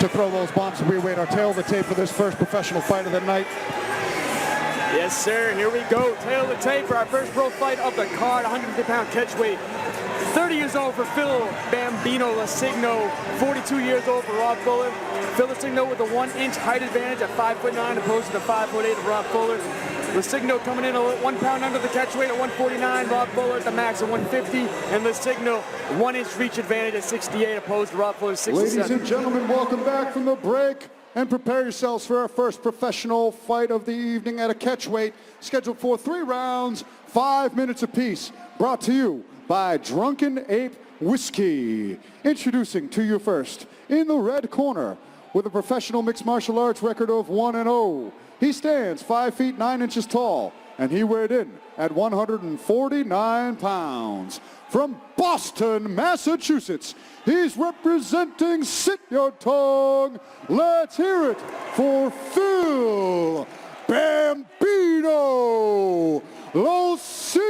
to throw those bombs. We await our tail of the tape for this first professional fight of the night. Yes, sir. Here we go. Tail of the tape for our first pro fight of the card, 150-pound catchweight. 30 years old for Phil Bambino Lasigno, 42 years old for Rob Fuller. Phil Lasigno with a 1-inch height advantage at 5'9", opposed to the 5'8" of Rob Fuller. Lasigno coming in 1 pound under the catchweight at 149. Rob Fuller at the max at 150. And Lasigno 1-inch reach advantage at 68, opposed to Rob Fuller's 67. Ladies and gentlemen, welcome back from the break. And prepare yourselves for our first professional fight of the evening at a catchweight, scheduled for 3 rounds, 5 minutes apiece. Brought to you by Drunken Ape Whiskey. Introducing to you first, in the red corner, with a professional mixed martial arts record of 1-0. He stands 5 feet 9 inches tall, and he weighed in at 149 pounds. From Boston, Massachusetts, he's representing Sit Your Tongue. Let's hear it for Phil Bambino Lasigno.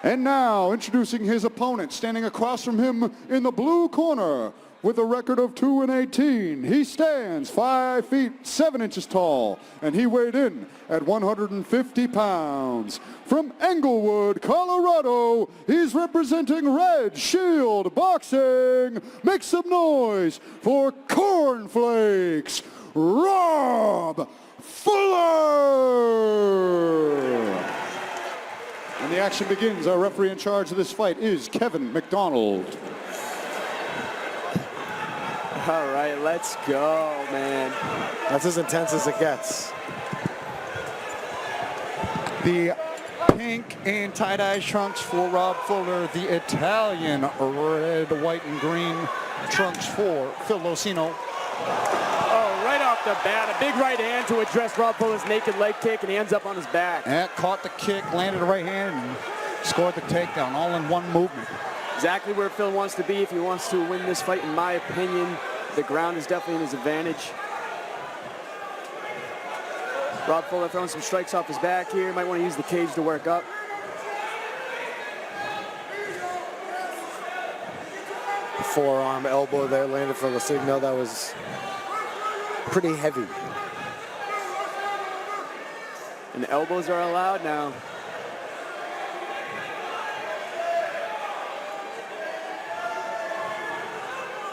And now, introducing his opponent, standing across from him in the blue corner, with a record of 2-18, he stands 5 feet 7 inches tall, and he weighed in at 150 pounds. From Englewood, Colorado, he's representing Red Shield Boxing. Make some noise for Cornflakes, Rob Fuller. And the action begins. Our referee in charge of this fight is Kevin McDonald. All right, let's go, man. That's as intense as it gets. The pink and tie-dye trunks for Rob Fuller. The Italian red, white, and green trunks for Phil Lasigno. Oh, right off the bat, a big right hand to address Rob Fuller's naked leg kick, and he ends up on his back. And caught the kick, landed a right hand, and scored the takedown, all in one movement. Exactly where Phil wants to be if he wants to win this fight, in my opinion. The ground is definitely in his advantage. Rob Fuller throwing some strikes off his back here. Might want to use the cage to work up. Forearm elbow there landed for Lasigno. That was pretty heavy. And the elbows are allowed now.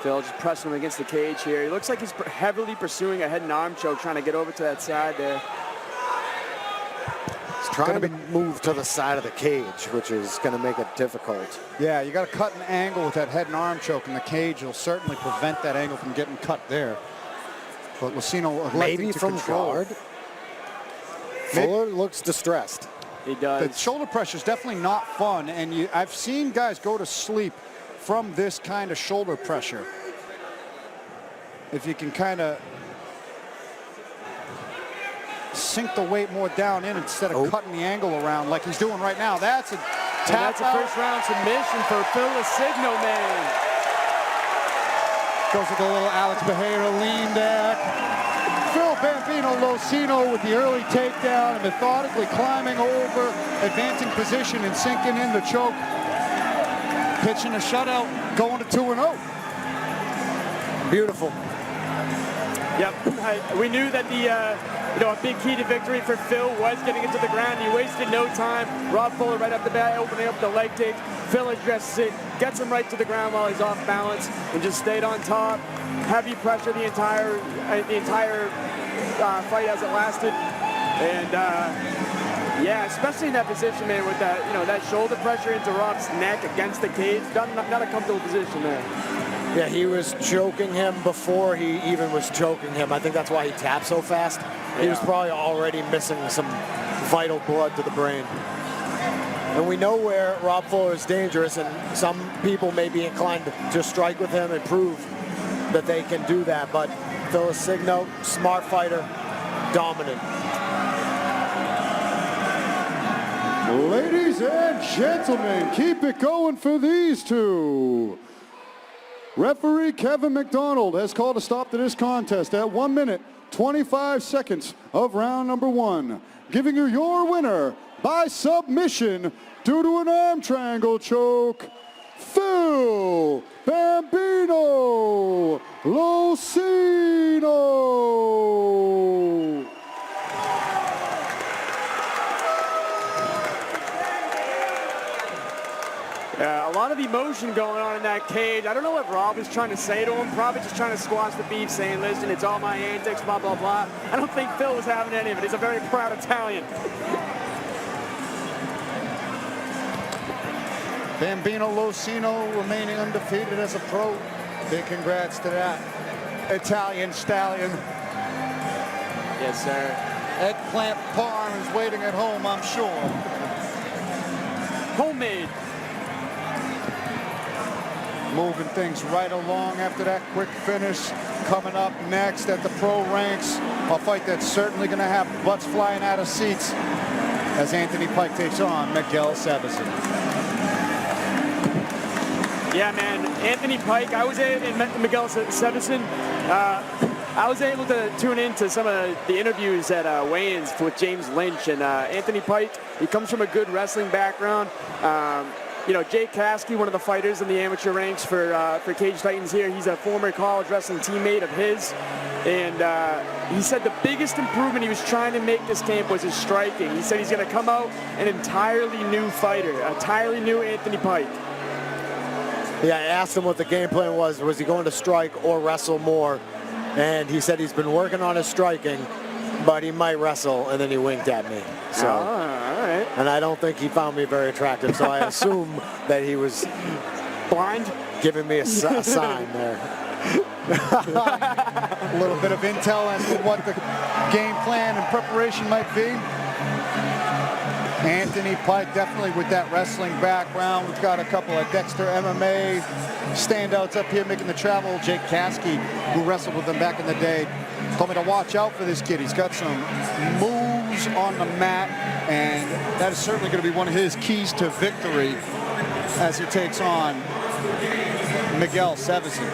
Phil just pressing him against the cage here. He looks like he's heavily pursuing a head and arm choke, trying to get over to that side there. He's trying to move to the side of the cage, which is going to make it difficult. Yeah, you got to cut an angle with that head and arm choke in the cage. It'll certainly prevent that angle from getting cut there. But Lasigno maybe from control. guard. Fuller looks distressed. He does. The shoulder pressure is definitely not fun, and I've seen guys go to sleep from this kind of shoulder pressure. If you can kind of sink the weight more down in instead of cutting the angle around like he's doing right now. That's a tap. That's a first round submission for Phil Lasigno, man. Goes with a little Alex Bejeira lean back. Phil Bambino Lasigno with the early takedown and methodically climbing over, advancing position and sinking in the choke. Pitching a shutout, going to 2-0. Beautiful. Yep, we knew that a big key to victory for Phil was getting into the ground. He wasted no time. Rob Fuller right up the bat, opening up the leg kick. Phil addresses it, gets him right to the ground while he's off balance, and just stayed on top. Heavy pressure the entire fight as it lasted, and yeah, especially in that position, man, with that that shoulder pressure into Rob's neck against the cage. Not a comfortable position there. Yeah, he was choking him before he even was choking him. I think that's why he tapped so fast. He was probably already missing some vital blood to the brain. And we know where Rob Fuller is dangerous, and some people may be inclined to strike with him and prove that they can do that. But Phil Signo, smart fighter, dominant. Ladies and gentlemen, keep it going for these two. Referee Kevin McDonald has called a stop to this contest at 1 minute, 25 seconds of round number 1, giving you your winner by submission due to an arm triangle choke, Phil Bambino Lucino. Yeah, a lot of emotion going on in that cage. I don't know what Rob was trying to say to him. Probably just trying to squash the beef, saying, listen, it's all my antics, blah, blah, blah. I don't think Phil was having any of it. He's a very proud Italian. Bambino Lucino remaining undefeated as a pro. Big congrats to that Italian stallion. Yes, sir. Eggplant parm is waiting at home, I'm sure. Homemade. Moving things right along after that quick finish. Coming up next at the pro ranks, a fight that's certainly going to have butts flying out of seats as Anthony Pike takes on Miguel Sevesen. Yeah, man, Anthony Pike, I was in Miguel Sevesen. I was able to tune into some of the interviews at weigh-ins with James Lynch, and Anthony Pike, he comes from a good wrestling background. You know, Jake Kasky, one of the fighters in the amateur ranks for Cage Titans here, he's a former college wrestling teammate of his. And he said the biggest improvement he was trying to make this camp was his striking. He said he's going to come out an entirely new fighter, an entirely new Anthony Pike. Yeah, I asked him what the game plan was. Was he going to strike or wrestle more? And he said he's been working on his striking, but he might wrestle, and then he winked at me. So, all right. And I don't think he found me very attractive, so I assume that he was blind, giving me a sign there. A little bit of intel as to what the game plan and preparation might be. Anthony Pike definitely with that wrestling background. We've got a couple of Dexter MMA standouts up here making the travel. Jake Kasky, who wrestled with him back in the day, told me to watch out for this kid. He's got some moves on the mat, and that is certainly going to be one of his keys to victory as he takes on Miguel Sevesen.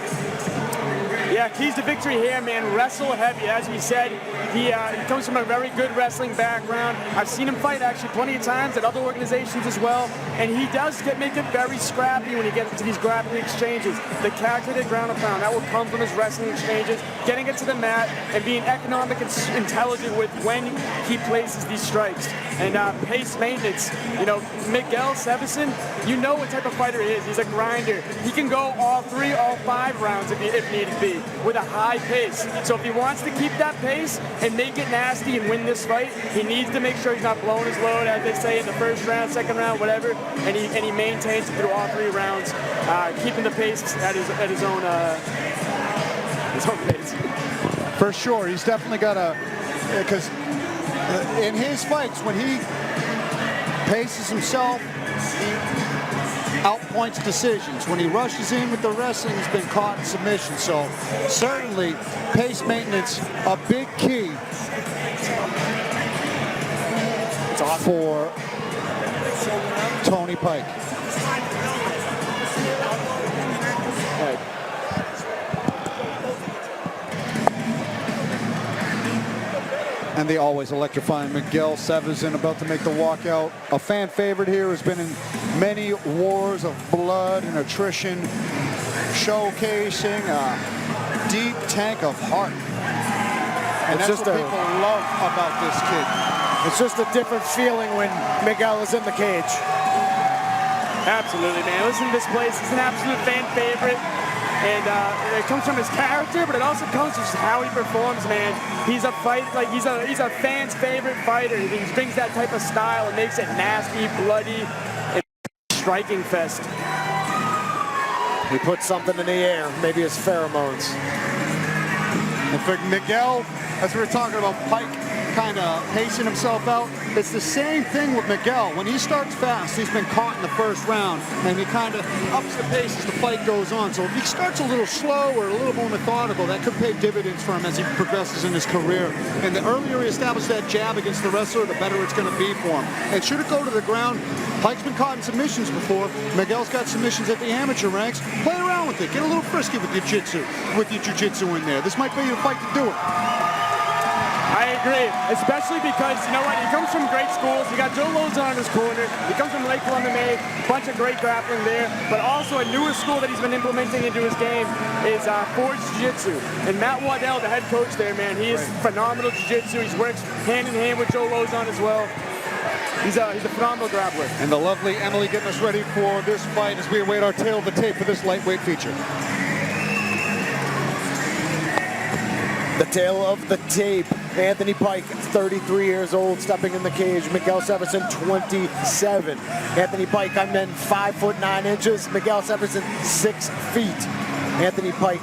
Yeah, keys to victory here, man. Wrestle heavy. As we said, he comes from a very good wrestling background. I've seen him fight actually plenty of times at other organizations as well, and he does make it very scrappy when he gets into these grappling exchanges. The calculated ground and pound, that will come from his wrestling exchanges, getting it to the mat and being economic and intelligent with when he places these strikes. And pace maintenance. You know, Miguel Sevesen, you know what type of fighter he is. He's a grinder. He can go all 3, all 5 rounds if need be, with a high pace. So if he wants to keep that pace and make it nasty and win this fight, he needs to make sure he's not blowing his load, as they say, in the first round, second round, whatever, and he maintains it through all 3 rounds, keeping the pace at his own pace. For sure, he's definitely got a, because in his fights, when he paces himself, he outpoints decisions. When he rushes in with the wrestling, he's been caught in submission. So certainly pace maintenance, a big key for Tony Pike. And the always electrifying Miguel Sevesen about to make the walkout. A fan favorite here, has been in many wars of blood and attrition, showcasing a deep tank of heart. And that's what people love about this kid. It's just a different feeling when Miguel is in the cage. Absolutely, man. Listen to this place. He's an absolute fan favorite. And it comes from his character, but it also comes from how he performs, man. He's a he's a fan's favorite fighter. He brings that type of style and makes it nasty, bloody, and striking fest. He puts something in the air, maybe his pheromones. And for Miguel, as we were talking about Pike kind of pacing himself out. It's the same thing with Miguel. When he starts fast, he's been caught in the first round, and he kind of ups the pace as the fight goes on. So if he starts a little slow or a little more methodical, that could pay dividends for him as he progresses in his career. And the earlier he establishes that jab against the wrestler, the better it's going to be for him. And should it go to the ground, Pike's been caught in submissions before. Miguel's got submissions at the amateur ranks. Play around with it. Get a little frisky with your jiu-jitsu in there. This might be the fight to do it. I agree, especially because, you know what, he comes from great schools. You got Joe Lozon in his corner. He comes from Lakeville MMA, bunch of great grappling there. But also a newer school that he's been implementing into his game is Forge Jiu-Jitsu. And Matt Waddell, the head coach there, man, he is phenomenal jiu-jitsu. He works hand in hand with Joe Lozon as well. He's a phenomenal grappler. And the lovely Emily getting us ready for this fight as we await our tail of the tape for this lightweight feature. The tail of the tape. Anthony Pike, 33 years old, stepping in the cage. Miguel Severson, 27. Anthony Pike, I'm in 5'9". Miguel Severson, 6 feet. Anthony Pike,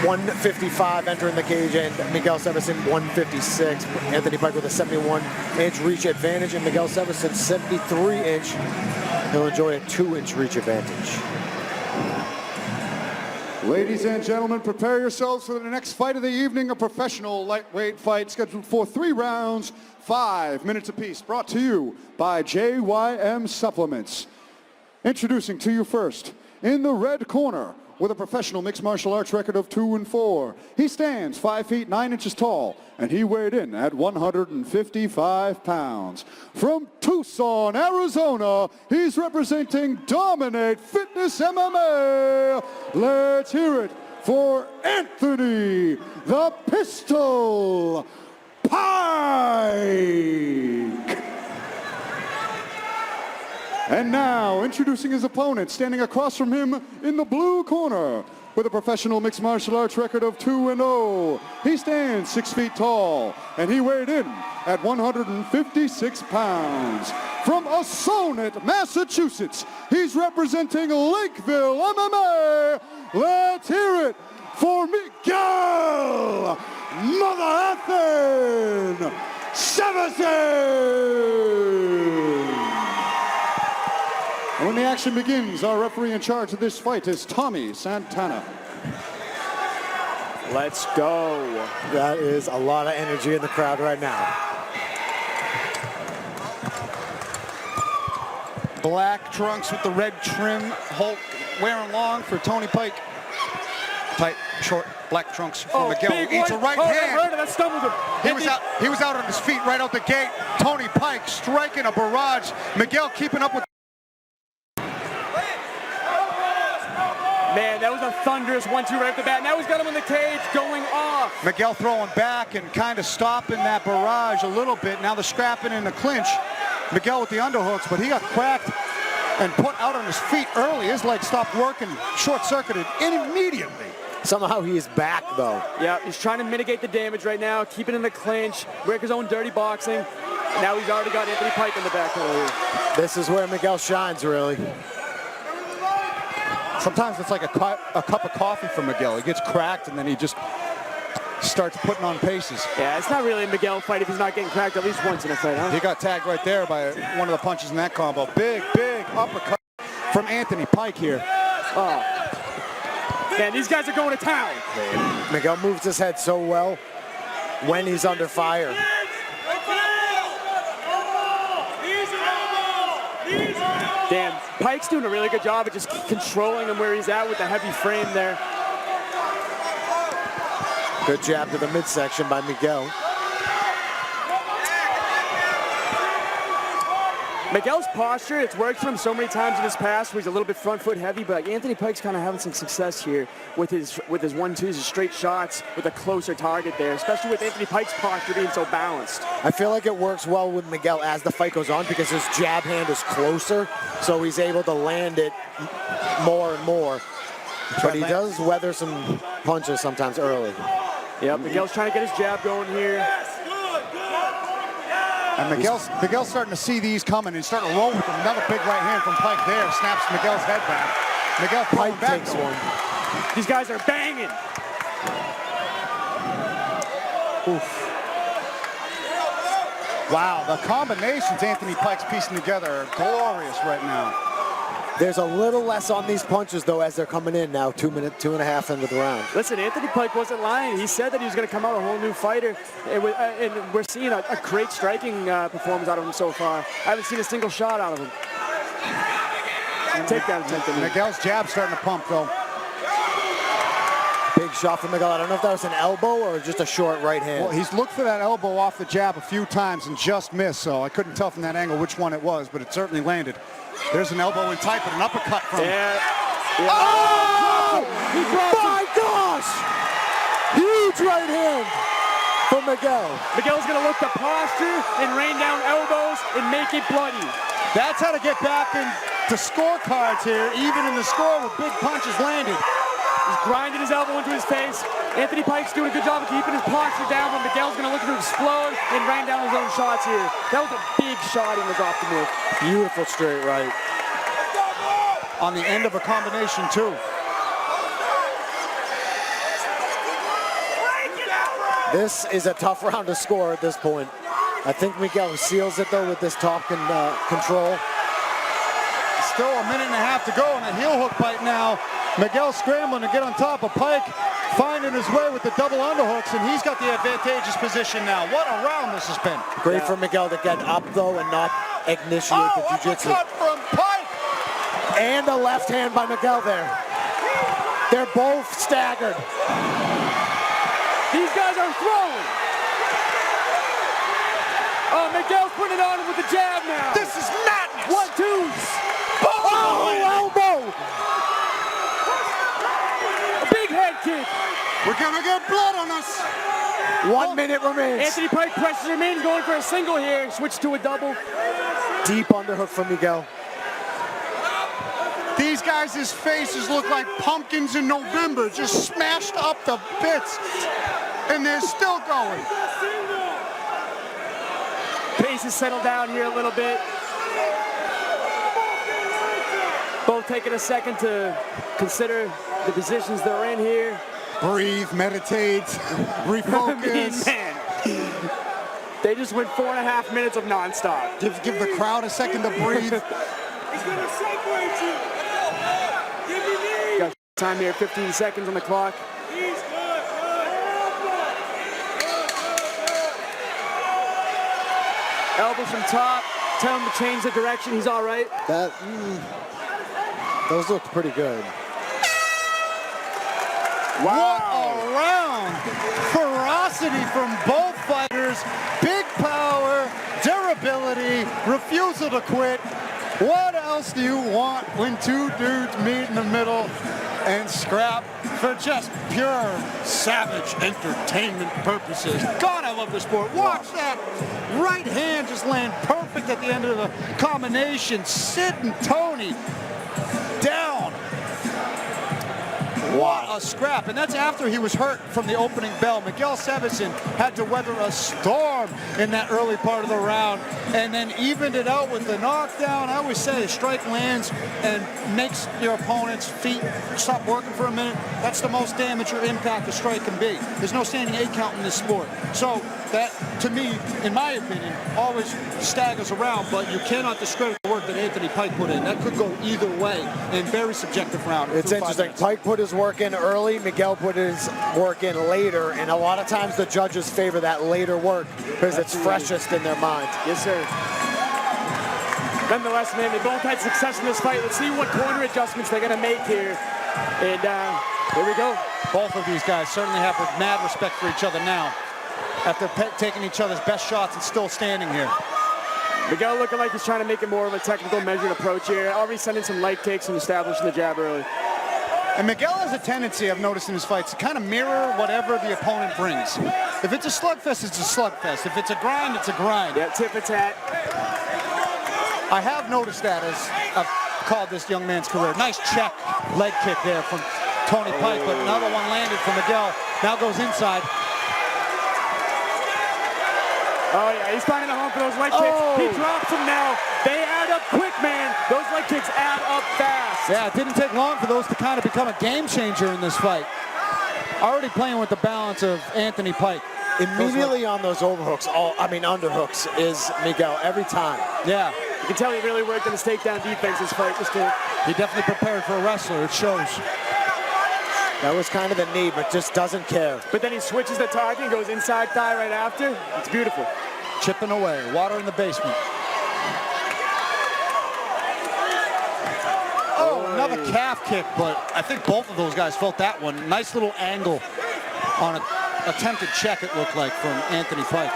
155 entering the cage, and Miguel Severson, 156. Anthony Pike with a 71-inch reach advantage, and Miguel Severson, 73-inch. He'll enjoy a 2-inch reach advantage. Ladies and gentlemen, prepare yourselves for the next fight of the evening, a professional lightweight fight scheduled for 3 rounds, 5 minutes apiece, brought to you by JYM Supplements. Introducing to you first, in the red corner, with a professional mixed martial arts record of 2-4. He stands 5 feet 9 inches tall, and he weighed in at 155 pounds. From Tucson, Arizona, he's representing Dominate Fitness MMA. Let's hear it for Anthony the Pistol Pike. And now, introducing his opponent, standing across from him in the blue corner, with a professional mixed martial arts record of 2-0. He stands 6 feet tall, and he weighed in at 156 pounds. From Assonet, Massachusetts, he's representing Lakeville MMA. Let's hear it for Miguel Mother Ethan Severson. And when the action begins, our referee in charge of this fight is Tommy Santana. Let's go. That is a lot of energy in the crowd right now. Black trunks with the red trim, Hulk wearing long for Tony Pike. Tight, short, black trunks for Miguel. Eats a right hand. That stumbled him. He was out on his feet right out the gate. Tony Pike striking a barrage. Miguel keeping up with. Man, that was a thunderous 1-2 right off the bat. Now he's got him in the cage, going off. Miguel throwing back and kind of stopping that barrage a little bit. Now the scrapping in the clinch. Miguel with the underhooks, but he got cracked and put out on his feet early. His leg stopped working, short-circuited immediately. Somehow he is back, though. Yeah, he's trying to mitigate the damage right now, keep it in the clinch, work his own dirty boxing. Now he's already got Anthony Pike in the back here. This is where Miguel shines, really. Sometimes it's like a cup of coffee for Miguel. He gets cracked and then he just starts putting on paces. Yeah, it's not really a Miguel fight if he's not getting cracked at least once in a fight, huh? He got tagged right there by one of the punches in that combo. Big, big uppercut from Anthony Pike here. Oh. Man, these guys are going to town. Miguel moves his head so well when he's under fire. Damn, Pike's doing a really good job of just controlling him where he's at with the heavy frame there. Good jab to the midsection by Miguel. Miguel's posture, it's worked for him so many times in his past where he's a little bit front foot heavy, but Anthony Pike's kind of having some success here with his 1-2s, his straight shots with a closer target there, especially with Anthony Pike's posture being so balanced. I feel like it works well with Miguel as the fight goes on because his jab hand is closer, so he's able to land it more and more. But he does weather some punches sometimes early. Yep, Miguel's trying to get his jab going here. And Miguel's starting to see these coming and he's starting to roll with them. Another big right hand from Pike there. Snaps Miguel's head back. Miguel Pike back takes one. These guys are banging. Oof. Wow, the combinations Anthony Pike's piecing together are glorious right now. There's a little less on these punches, though, as they're coming in now, 2 minutes, 2.5 into the round. Listen, Anthony Pike wasn't lying. He said that he was going to come out a whole new fighter, and we're seeing a great striking performance out of him so far. I haven't seen a single shot out of him. Takedown attempt. Miguel's jab starting to pump, though. Big shot from Miguel. I don't know if that was an elbow or just a short right hand. Well, he's looked for that elbow off the jab a few times and just missed, so I couldn't tell from that angle which one it was, but it certainly landed. There's an elbow in tight, but an uppercut from him. Oh! My gosh! Huge right hand from Miguel. Miguel's going to look to posture and rain down elbows and make it bloody. That's how to get back into scorecards here, even in the score with big punches landed. He's grinding his elbow into his face. Anthony Pike's doing a good job of keeping his posture down, but Miguel's going to look to explode and rain down his own shots here. That was a big shot he was off the move. Beautiful straight right. On the end of a combination, too. This is a tough round to score at this point. I think Miguel seals it, though, with this top control. Still a minute and a half to go, and a heel hook bite now. Miguel scrambling to get on top of Pike, finding his way with the double underhooks, and he's got the advantageous position now. What a round this has been. Great for Miguel to get up, though, and not initiate the jiu-jitsu. Uppercut from Pike! And a left hand by Miguel there. They're both staggered. These guys are throwing. Oh, Miguel's putting it on him with the jab now. This is madness! 1-2s. Oh, elbow! Big head kick. We're gonna get blood on us. 1 minute remains. Anthony Pike presses him in, going for a single here. Switch to a double. Deep underhook from Miguel. These guys' faces look like pumpkins in November, just smashed up to bits. And they're still going. Pace has settled down here a little bit. Both taking a second to consider the positions they're in here. Breathe, meditate, refocus. Man. They just went 4.5 minutes of nonstop. Give the crowd a second to breathe. He's gonna separate you. Give me knee. Got time here, 15 seconds on the clock. He's good. Elbows from top. Tell him to change the direction. He's all right. Those looked pretty good. Wow. What a round! Ferocity from both fighters. Big power, durability, refusal to quit. What else do you want when two dudes meet in the middle and scrap for just pure savage entertainment purposes? God, I love this sport. Watch that right hand just land perfect at the end of the combination. Sitting Tony down. What a scrap, and that's after he was hurt from the opening bell. Miguel Sebison had to weather a storm in that early part of the round and then evened it out with the knockdown. I always say a strike lands and makes your opponent's feet stop working for a minute. That's the most damage or impact a strike can be. There's no standing 8 count in this sport. So that, to me, in my opinion, always staggers around, but you cannot discredit the work that Anthony Pike put in. That could go either way in very subjective round. It's interesting. Pike put his work in early, Miguel put his work in later, and a lot of times the judges favor that later work because it's freshest in their mind. Yes, sir. Nonetheless, man, they both had success in this fight. Let's see what corner adjustments they're going to make here. And here we go. Both of these guys certainly have mad respect for each other now after taking each other's best shots and still standing here. Miguel looking like he's trying to make it more of a technical measured approach here. Already sending some light kicks and establishing the jab early. And Miguel has a tendency, I've noticed in his fights, to kind of mirror whatever the opponent brings. If it's a slugfest, it's a slugfest. If it's a grind, it's a grind. Yeah, tip for tat. I have noticed that as I've called this young man's career. Nice check leg kick there from Tony Pike, but another one landed from Miguel. Now goes inside. Oh, yeah, he's finding a home for those leg kicks. He drops them now. They add up quick, man. Those leg kicks add up fast. Yeah, it didn't take long for those to kind of become a game changer in this fight. Already playing with the balance of Anthony Pike. immediately on those overhooks, underhooks is Miguel every time. Yeah. You can tell he really worked on his takedown defense this fight. He definitely prepared for a wrestler. It shows. That was kind of the knee, but just doesn't care. But then he switches the target and goes inside thigh right after. It's beautiful. Chipping away. Water in the basement. Oh, another calf kick, but I think both of those guys felt that one. Nice little angle on an attempted check, it looked like, from Anthony Pike.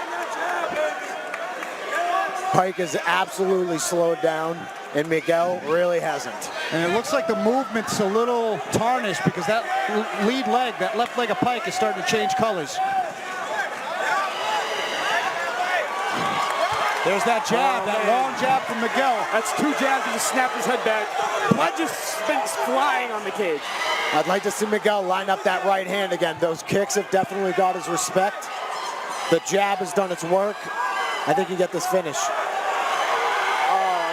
Pike is absolutely slowed down, and Miguel really hasn't. And it looks like the movement's a little tarnished because that lead leg, that left leg of Pike is starting to change colors. There's that jab, that long jab from Miguel. That's 2 jabs. He just snapped his head back. Blood just spins flying on the cage. I'd like to see Miguel line up that right hand again. Those kicks have definitely got his respect. The jab has done its work. I think you get this finish.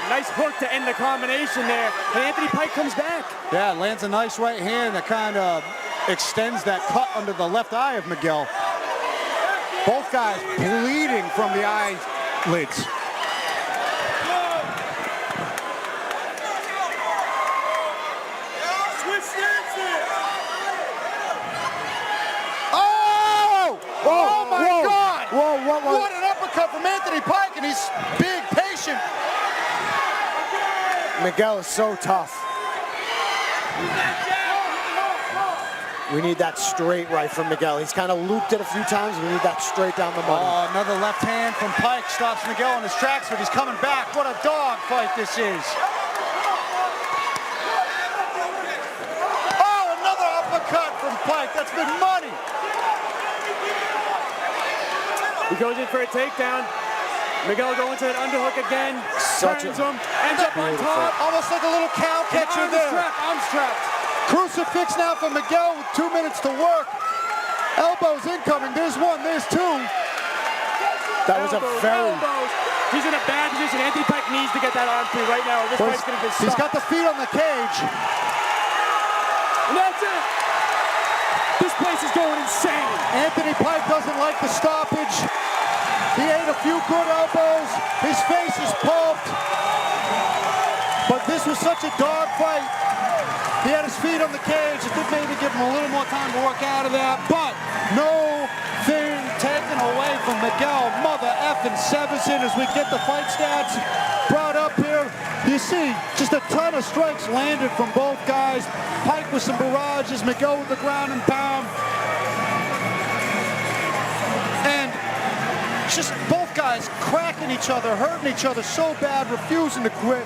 Nice hook to end the combination there. And Anthony Pike comes back. Yeah, lands a nice right hand that kind of extends that cut under the left eye of Miguel. Both guys bleeding from the eyelids. Oh my God! Whoa. What an uppercut from Anthony Pike, and he's big, patient. Miguel is so tough. We need that straight right from Miguel. He's kind of looped it a few times. We need that straight down the money. Oh, another left hand from Pike stops Miguel in his tracks, but he's coming back. What a dog fight this is. Oh, another uppercut from Pike. That's been money. He goes in for a takedown. Miguel going to that underhook again. Turns him. Ends up on top. Almost like a little cow catcher there. Arms trapped. Crucifix now for Miguel with 2 minutes to work. Elbows incoming. There's one. There's two. That was elbows. He's in a bad position. Anthony Pike needs to get that arm through right now. This fight's going to get stopped. He's got the feet on the cage. And that's it. This place is going insane. Anthony Pike doesn't like the stoppage. He ate a few good elbows. His face is pulped. But this was such a dog fight. He had his feet on the cage. It did maybe give him a little more time to work out of that. But nothing taken away from Miguel. Mother effing Severson as we get the fight stats brought up here. You see just a ton of strikes landed from both guys. Pike with some barrages. Miguel with the ground and pound. And just both guys cracking each other, hurting each other so bad, refusing to quit.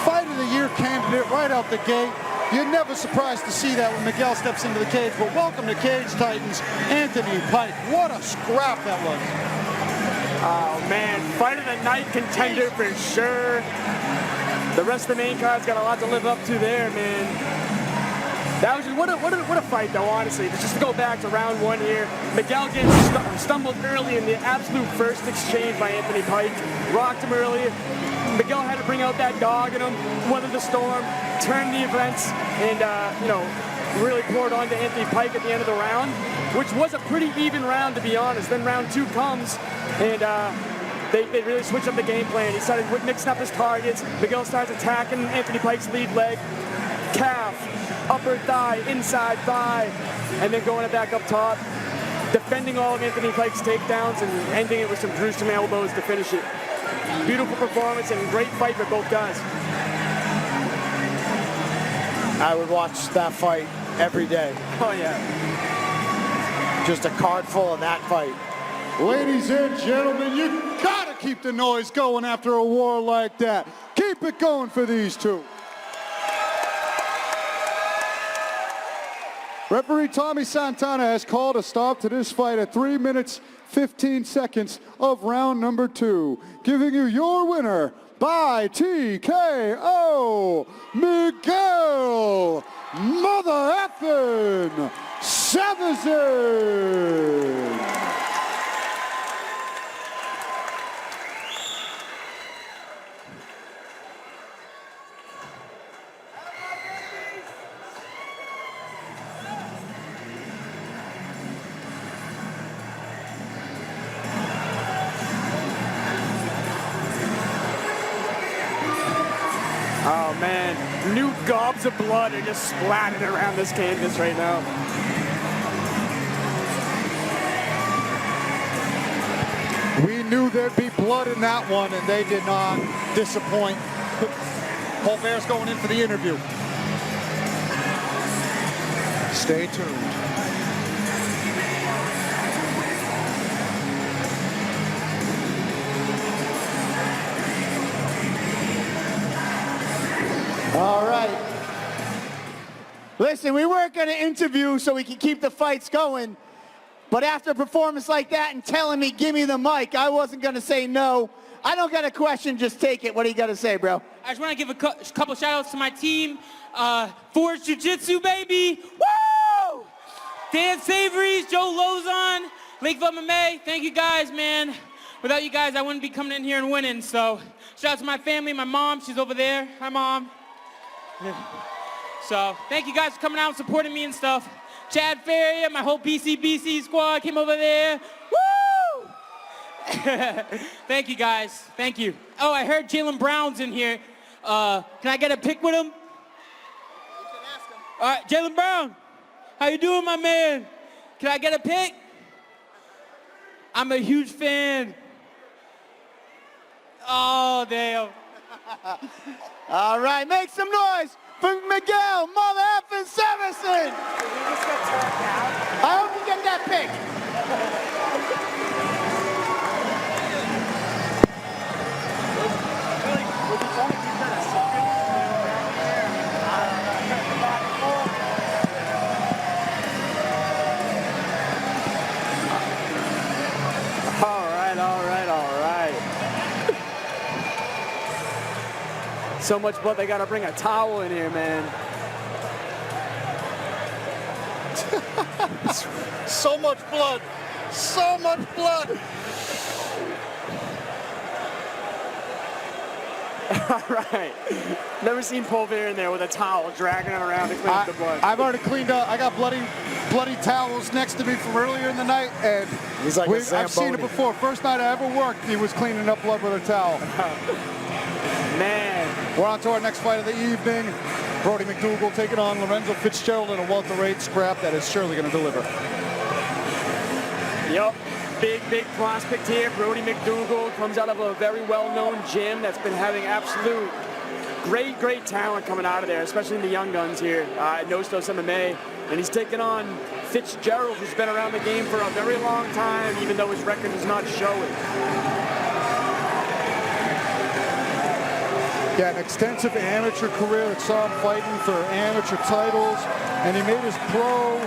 Fight of the year candidate right out the gate. You're never surprised to see that when Miguel steps into the cage. But welcome to Cage Titans, Anthony Pike. What a scrap that was. Oh man, fight of the night contender for sure. The rest of the main card's got a lot to live up to there, man. That was just, what a fight, though, honestly. Just to go back to round 1 here, Miguel gets stumbled early in the absolute first exchange by Anthony Pike. Rocked him early. Miguel had to bring out that dog in him, weather the storm, turn the events, and, really poured on to Anthony Pike at the end of the round, which was a pretty even round, to be honest. Then round 2 comes, and they really switched up the game plan. He started mixing up his targets. Miguel starts attacking Anthony Pike's lead leg, calf, upper thigh, inside thigh, and then going it back up top, defending all of Anthony Pike's takedowns and ending it with some gruesome elbows to finish it. Beautiful performance and great fight for both guys. I would watch that fight every day. Oh, yeah. Just a card full of that fight. Ladies and gentlemen, you gotta keep the noise going after a war like that. Keep it going for these two. Referee Tommy Santana has called a stop to this fight at 3 minutes, 15 seconds of round number 2. Giving you your winner by TKO, Miguel Mother Effin Severson. man. New gobs of blood are just splattered around this canvas right now. We knew there'd be blood in that one, and they did not disappoint. Colbert's going in for the interview. Stay tuned. All right. Listen, we weren't going to interview so we could keep the fights going, but after a performance like that and telling me, give me the mic, I wasn't going to say no. I don't got a question, just take it. What do you got to say, bro? I just want to give a couple shout-outs to my team. Forge Jiu-Jitsu, baby. Woo! Dan Savory's, Joe Lozon, Lakeville MMA. Thank you guys, man. Without you guys, I wouldn't be coming in here and winning. So shout out to my family, my mom. She's over there. Hi, Mom. So thank you guys for coming out and supporting me and stuff. Chad Ferrier, my whole BC squad came over there. Woo! Thank you, guys. Thank you. Oh, I heard Jaylen Brown's in here. Can I get a pic with him? You can ask him. All right, Jaylen Brown. How you doing, my man? Can I get a pic? I'm a huge fan. Oh, damn. All right, make some noise for Miguel Mother effing Severson. I hope you get that pic. All right. So much blood, they gotta bring a towel in here, man. So much blood. So much blood. All right. Never seen Colbert in there with a towel dragging it around to clean up the blood. I've already cleaned up. I got bloody towels next to me from earlier in the night, and he's like I've seen it before. First night I ever worked, he was cleaning up blood with a towel. Man. We're on to our next fight of the evening. Brody McDougall taking on Lorenzo Fitzgerald in a welterweight scrap that is surely going to deliver. Yep. Big prospect here. Brody McDougall comes out of a very well-known gym that's been having absolute great talent coming out of there, especially in the young guns here at Nostos MMA. And he's taking on Fitzgerald, who's been around the game for a very long time, even though his record does not show it. Yeah, an extensive amateur career that saw him fighting for amateur titles, and he made his pro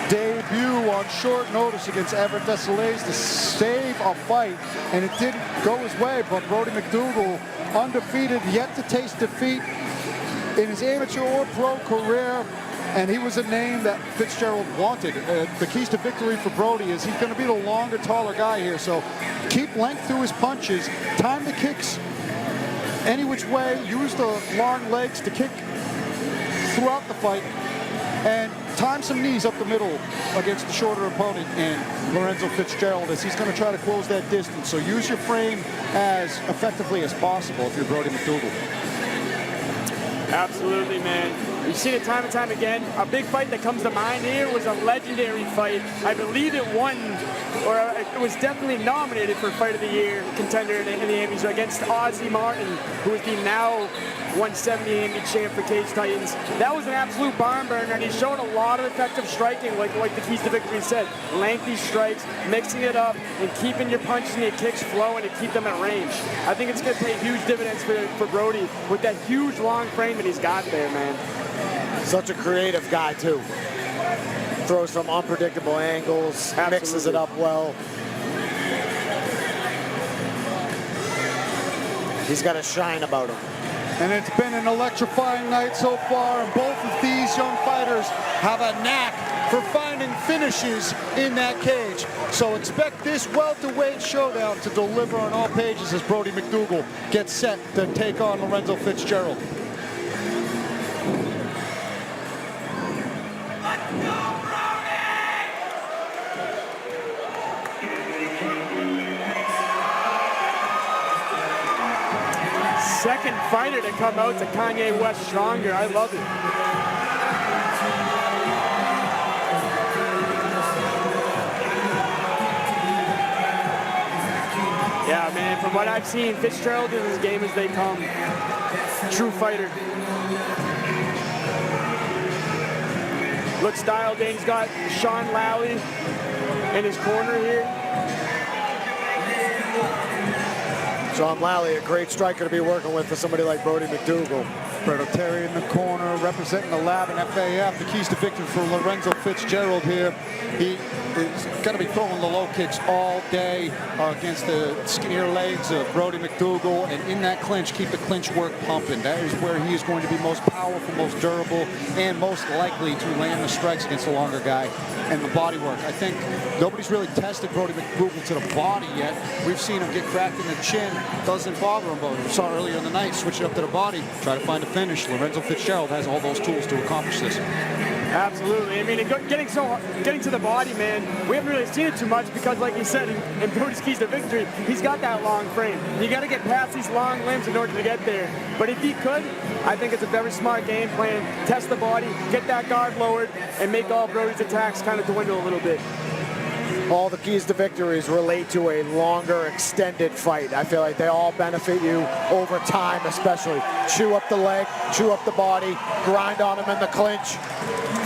debut on short notice against Everett Dessalais to save a fight, and it didn't go his way, but Brody McDougall, undefeated, yet to taste defeat in his amateur or pro career, and he was a name that Fitzgerald wanted. The keys to victory for Brody is he's going to be the longer, taller guy here, so keep length through his punches, time the kicks any which way, use the long legs to kick throughout the fight, and time some knees up the middle against the shorter opponent in Lorenzo Fitzgerald, as he's going to try to close that distance. So use your frame as effectively as possible if you're Brody McDougall. Absolutely, man. We've seen it time and time again. A big fight that comes to mind here was a legendary fight. I believe it won, or it was definitely nominated for Fight of the Year contender in the Emmys against Ozzie Martin, who is the now 170 Emmy champ for Cage Titans. That was an absolute barn burner, and he's shown a lot of effective striking, like the keys to victory said. Lengthy strikes, mixing it up, and keeping your punches and your kicks flowing and keep them at range. I think it's going to pay huge dividends for Brody with that huge long frame that he's got there, man. Such a creative guy, too. Throws from unpredictable angles, Absolutely. Mixes it up well. He's got a shine about him. And it's been an electrifying night so far, and both of these young fighters have a knack for finding finishes in that cage. So expect this welterweight showdown to deliver on all pages as Brody McDougall gets set to take on Lorenzo Fitzgerald. second fighter to come out to Kanye West Stronger. I love it. Yeah, man, from what I've seen, Fitzgerald is as game as they come. True fighter. Looks dialed in. He's got Sean Lally in his corner here. Sean Lally, a great striker to be working with for somebody like Brody McDougal. Fredo Terry in the corner, representing the lab and FAF. The keys to victory for Lorenzo Fitzgerald here. He is going to be throwing the low kicks all day against the skinnier legs of Brody McDougal. And in that clinch, keep the clinch work pumping. That is where he is going to be most powerful, most durable, and most likely to land the strikes against the longer guy. And the body work. I think nobody's really tested Brody McDougal to the body yet. We've seen him get cracked in the chin. Doesn't bother him, but we saw earlier in the night, switch it up to the body, try to find a finish. Lorenzo Fitzgerald has all those tools to accomplish this. Absolutely. I mean, getting to the body, man, we haven't really seen it too much because, like you said, in Brody's keys to victory, he's got that long frame. You got to get past these long limbs in order to get there. But if he could, I think it's a very smart game plan. Test the body, get that guard lowered, and make all Brody's attacks kind of dwindle a little bit. All the keys to victories relate to a longer, extended fight. I feel like they all benefit you over time, especially. Chew up the leg, chew up the body, grind on him in the clinch,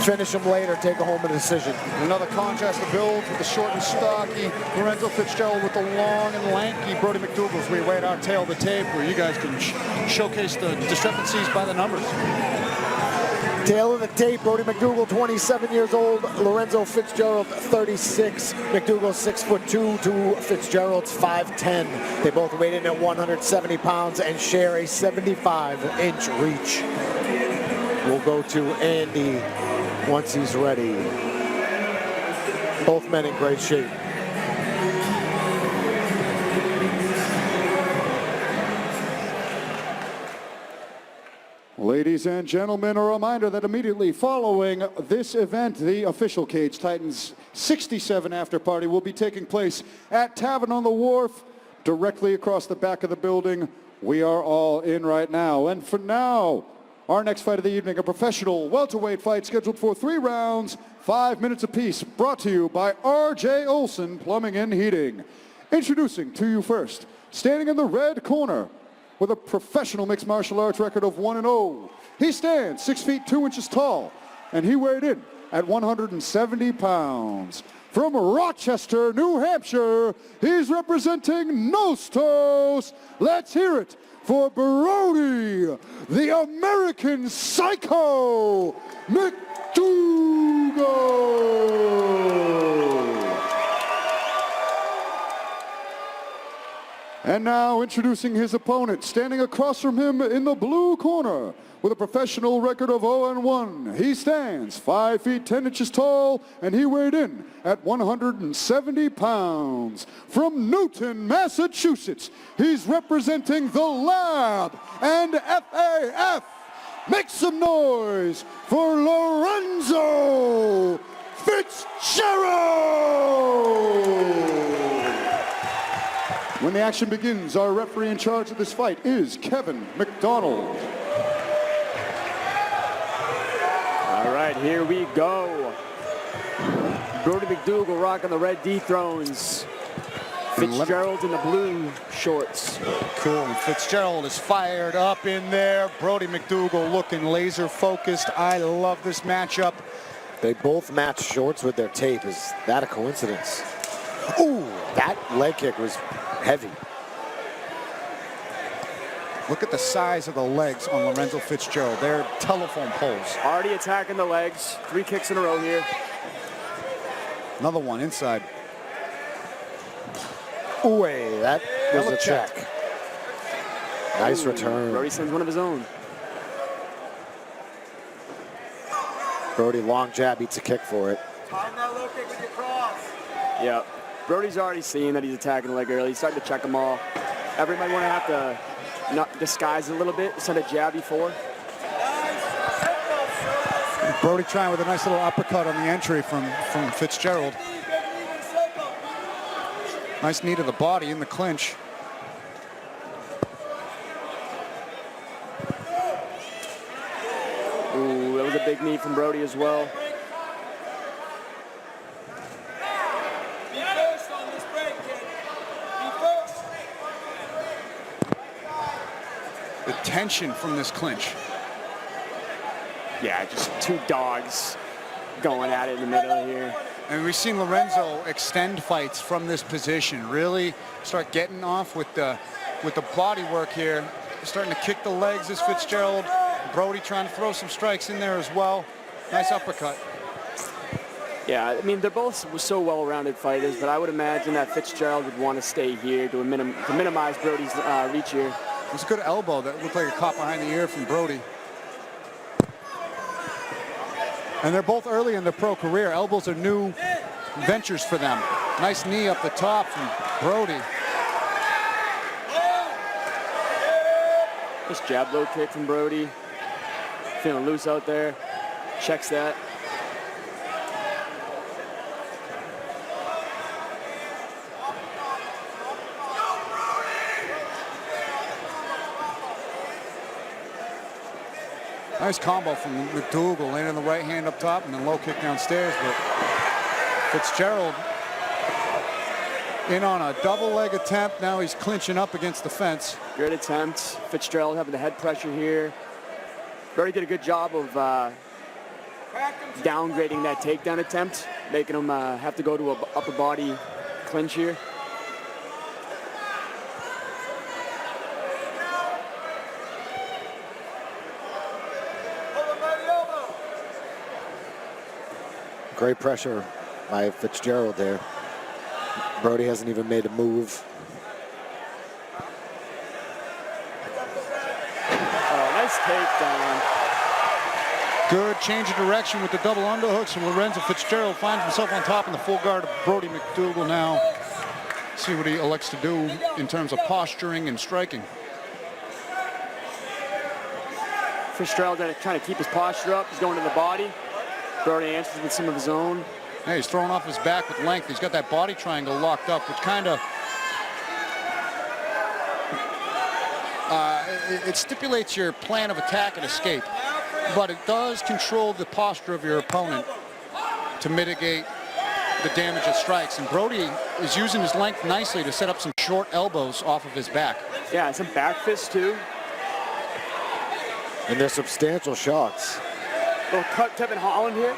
finish him later, take a home a decision. Another contrast to build with the short and stocky Lorenzo Fitzgerald with the long and lanky Brody McDougal as we wait our tail of the tape where you guys can showcase the discrepancies by the numbers. Tail of the tape, Brody McDougal, 27 years old. Lorenzo Fitzgerald, 36. McDougal, 6'2" to Fitzgerald's 5'10". They both weighed in at 170 pounds and share a 75-inch reach. We'll go to Andy once he's ready. Both men in great shape. Ladies and gentlemen, a reminder that immediately following this event, the official Cage Titans 67 after party will be taking place at Tavern on the Wharf, directly across the back of the building. We are all in right now. And for now, our next fight of the evening, a professional welterweight fight scheduled for 3 rounds, 5 minutes apiece, brought to you by R.J. Olson Plumbing and Heating. Introducing to you first, standing in the red corner, with a professional mixed martial arts record of 1-0. He stands 6 feet 2 inches tall, and he weighed in at 170 pounds. From Rochester, New Hampshire, he's representing Nostos. Let's hear it for Brody, the American Psycho McDougal. And now introducing his opponent, standing across from him in the blue corner with a professional record of 0-1. He stands 5 feet 10 inches tall, and he weighed in at 170 pounds. From Newton, Massachusetts, he's representing the Lab and FAF. Make some noise for Lorenzo Fitzgerald. When the action begins, our referee in charge of this fight is Kevin McDonald. All right, here we go. Brody McDougal rocking the red D-thrones. Fitzgerald in the blue shorts. Cool. Fitzgerald is fired up in there. Brody McDougal looking laser focused. I love this matchup. They both match shorts with their tape. Is that a coincidence? Ooh, that leg kick was heavy. Look at the size of the legs on Lorenzo Fitzgerald. They're telephone poles. Already attacking the legs. 3 kicks in a row here. Another one inside. Ooh, that was a check. Nice return. Brody sends one of his own. Brody, long jab, eats a kick for it. Time that low kick with your cross. Yeah. Brody's already seeing that he's attacking the leg early. He's starting to check them all. Everybody want to have to not disguise it a little bit, send a jab before. Brody trying with a nice little uppercut on the entry from Fitzgerald. Nice knee to the body in the clinch. a big knee from Brody as well. The tension from this clinch. Yeah, just two dogs going at it in the middle here. And we've seen Lorenzo extend fights from this position, really start getting off with the body work here, starting to kick the legs as Fitzgerald. Brody trying to throw some strikes in there as well. Nice uppercut. Yeah, I mean, they're both so well-rounded fighters, but I would imagine that Fitzgerald would want to stay here to minimize Brody's reach here. It was a good elbow that looked like a caught behind the ear from Brody. And they're both early in their pro career. Elbows are new ventures for them. Nice knee up the top from Brody. Nice jab low kick from Brody. Feeling loose out there. Checks that. Nice combo from McDougal, landing the right hand up top and then low kick downstairs. But Fitzgerald in on a double leg attempt. Now he's clinching up against the fence. Good attempt. Fitzgerald having the head pressure here. Brody did a good job of downgrading that takedown attempt, making him have to go to an upper body clinch here. Great pressure by Fitzgerald there. Brody hasn't even made a move. Oh, nice takedown. Good change of direction with the double underhooks, and Lorenzo Fitzgerald finds himself on top in the full guard of Brody McDougal now. See what he elects to do in terms of posturing and striking. Fitzgerald trying to keep his posture up. He's going to the body. Brody answers with some of his own. Yeah, he's throwing off his back with length. He's got that body triangle locked up, which kind of it stipulates your plan of attack and escape, but it does control the posture of your opponent to mitigate the damage it strikes. And Brody is using his length nicely to set up some short elbows off of his back. Yeah, some back fists too. And they're substantial shots. Little cut Tevin Holland here.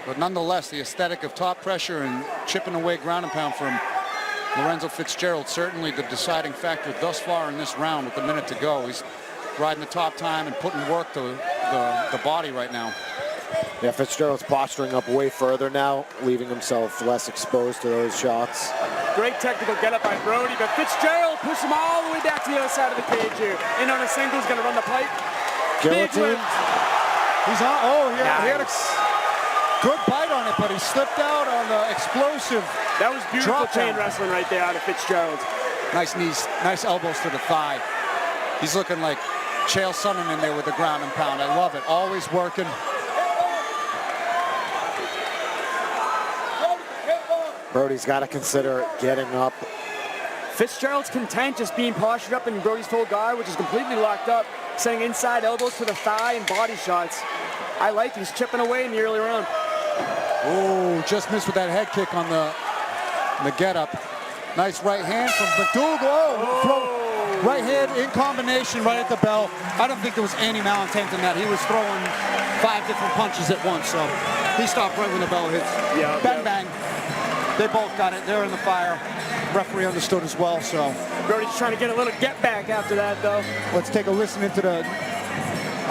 But nonetheless, the aesthetic of top pressure and chipping away ground and pound from Lorenzo Fitzgerald, certainly the deciding factor thus far in this round with a minute to go. He's riding the top time and putting work to the body right now. Yeah, Fitzgerald's posturing up way further now, leaving himself less exposed to those shots. Great technical get-up by Brody, but Fitzgerald pushed him all the way back to the other side of the cage here. In on a single, he's going to run the pipe. Guillotine. He's on. Oh, he had a good bite on it, but he slipped out on the explosive. That was beautiful chain down. wrestling right there out of Fitzgerald. Nice knees, nice elbows to the thigh. He's looking like Chael Sonnen in there with the ground and pound. I love it. Always working. Brody's got to consider getting up. Fitzgerald's content just being postured up in Brody's full guard, which is completely locked up, sending inside elbows to the thigh and body shots. I like he's chipping away in the early round. Oh, just missed with that head kick on the get-up. Nice right hand from McDougal. Oh, right hand in combination right at the bell. I don't think there was any malintent in that. He was throwing 5 different punches at once, so he stopped right when the bell hits. Yeah, bang, bang. They both got it. They're in the fire. Referee understood as well, so. Brody's trying to get a little get back after that, though. Let's take a listen into the.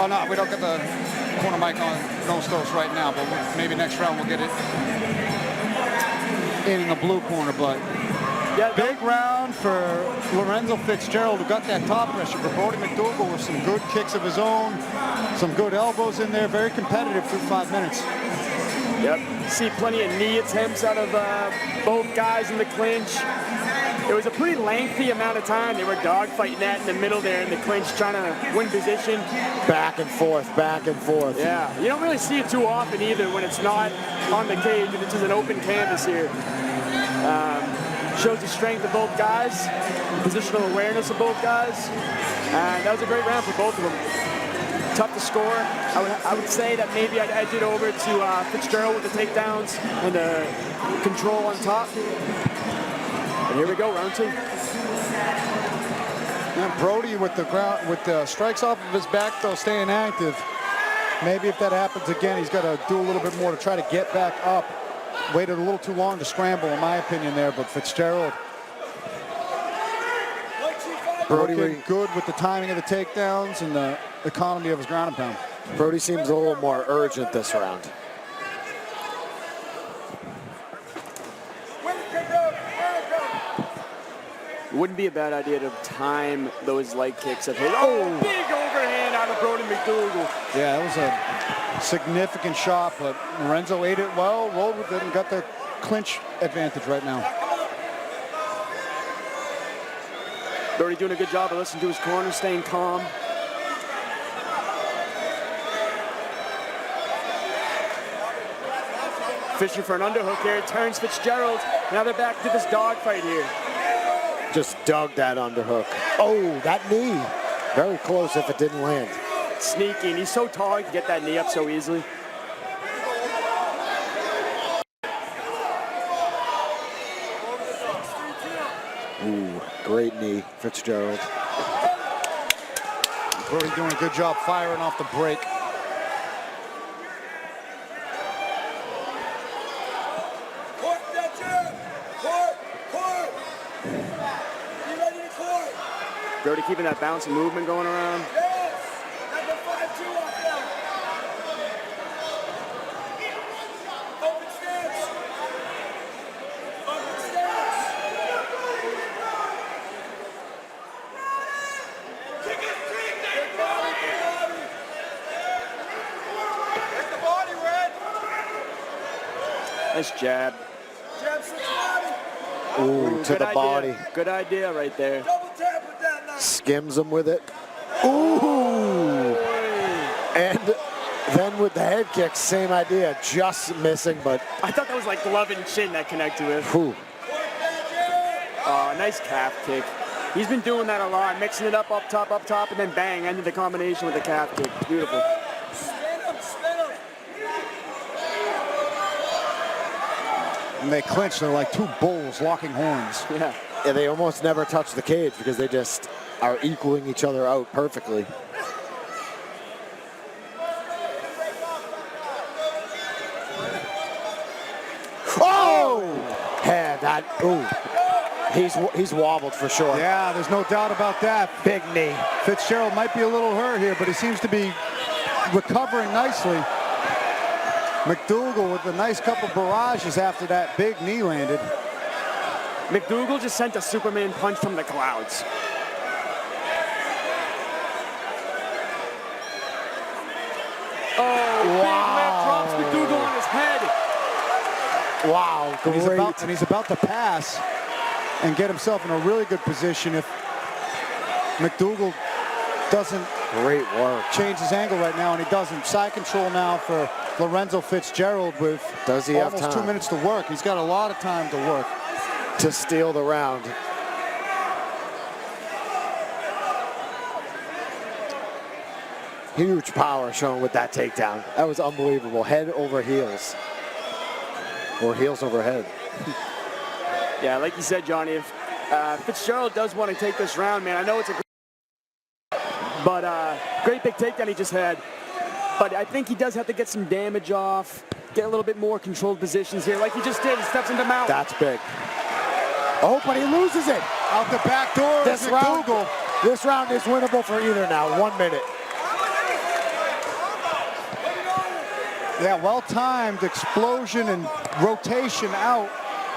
Oh, no, we don't get the corner mic on nose toast right now, but maybe next round we'll get it in the blue corner. But yeah, big round for Lorenzo Fitzgerald, who got that top pressure. But Brody McDougal with some good kicks of his own, some good elbows in there. Very competitive through 5 minutes. Yep, see plenty of knee attempts out of both guys in the clinch. It was a pretty lengthy amount of time. They were dogfighting that in the middle there in the clinch, trying to win position. Back and forth, back and forth. Yeah, you don't really see it too often either when it's not on the cage and it's just an open canvas here. Shows the strength of both guys, positional awareness of both guys, and that was a great round for both of them. Tough to score. I would say that maybe I'd edge it over to Fitzgerald with the takedowns and the control on top. And here we go, round 2. And Brody with the strikes off of his back, though, staying active. Maybe if that happens again, he's got to do a little bit more to try to get back up. Waited a little too long to scramble, in my opinion, there, but Fitzgerald Brody looking good with the timing of the takedowns and the economy of his ground and pound. Brody seems a little more urgent this round. It wouldn't be a bad idea to time those leg kicks of his. Oh, big overhand out of Brody McDougal. Yeah, that was a significant shot, but Lorenzo ate it well, rolled with it, and got the clinch advantage right now. Brody doing a good job of listening to his corner, staying calm. Fishing for an underhook here, turns Fitzgerald. Now they're back to this dogfight here. Just dug that underhook. Oh, that knee. Very close if it didn't land. Sneaky, and he's so tall, he can get that knee up so easily. Ooh, great knee, Fitzgerald. Brody doing a good job firing off the break. Brody keeping that bounce and movement going around. Nice jab. Ooh, to the body. Good idea right there. Skims him with it. Ooh! And then with the head kick, same idea. Just missing, but... I thought that was like glove and chin that connected with. Ooh. Nice calf kick. He's been doing that a lot, mixing it up top, and then bang, ended the combination with the calf kick. Beautiful. And they clinch. They're like two bulls locking horns. Yeah. Yeah, they almost never touch the cage because they just are equaling each other out perfectly. Oh! Yeah, that, ooh. He's wobbled for sure. Yeah, there's no doubt about that. Big knee. Fitzgerald might be a little hurt here, but he seems to be recovering nicely. McDougal with a nice couple barrages after that big knee landed. McDougal just sent a Superman punch from the clouds. Oh, wow. big left drops McDougal on his head. Wow, great. And he's about to pass and get himself in a really good position if McDougal doesn't great work. Change his angle right now, and he doesn't. Side control now for Lorenzo Fitzgerald with almost 2 minutes to work. He's got a lot of time to work. To steal the round. Huge power shown with that takedown. That was unbelievable. Head over heels. Or heels over head. Yeah, like you said, Johnny, if Fitzgerald does want to take this round, man, I know it's a great big takedown he just had. But I think he does have to get some damage off, get a little bit more controlled positions here, like he just did. He steps into mount. That's big. Oh, but he loses it. Out the back door. This round is winnable for either now. 1 minute. Yeah, well-timed explosion and rotation out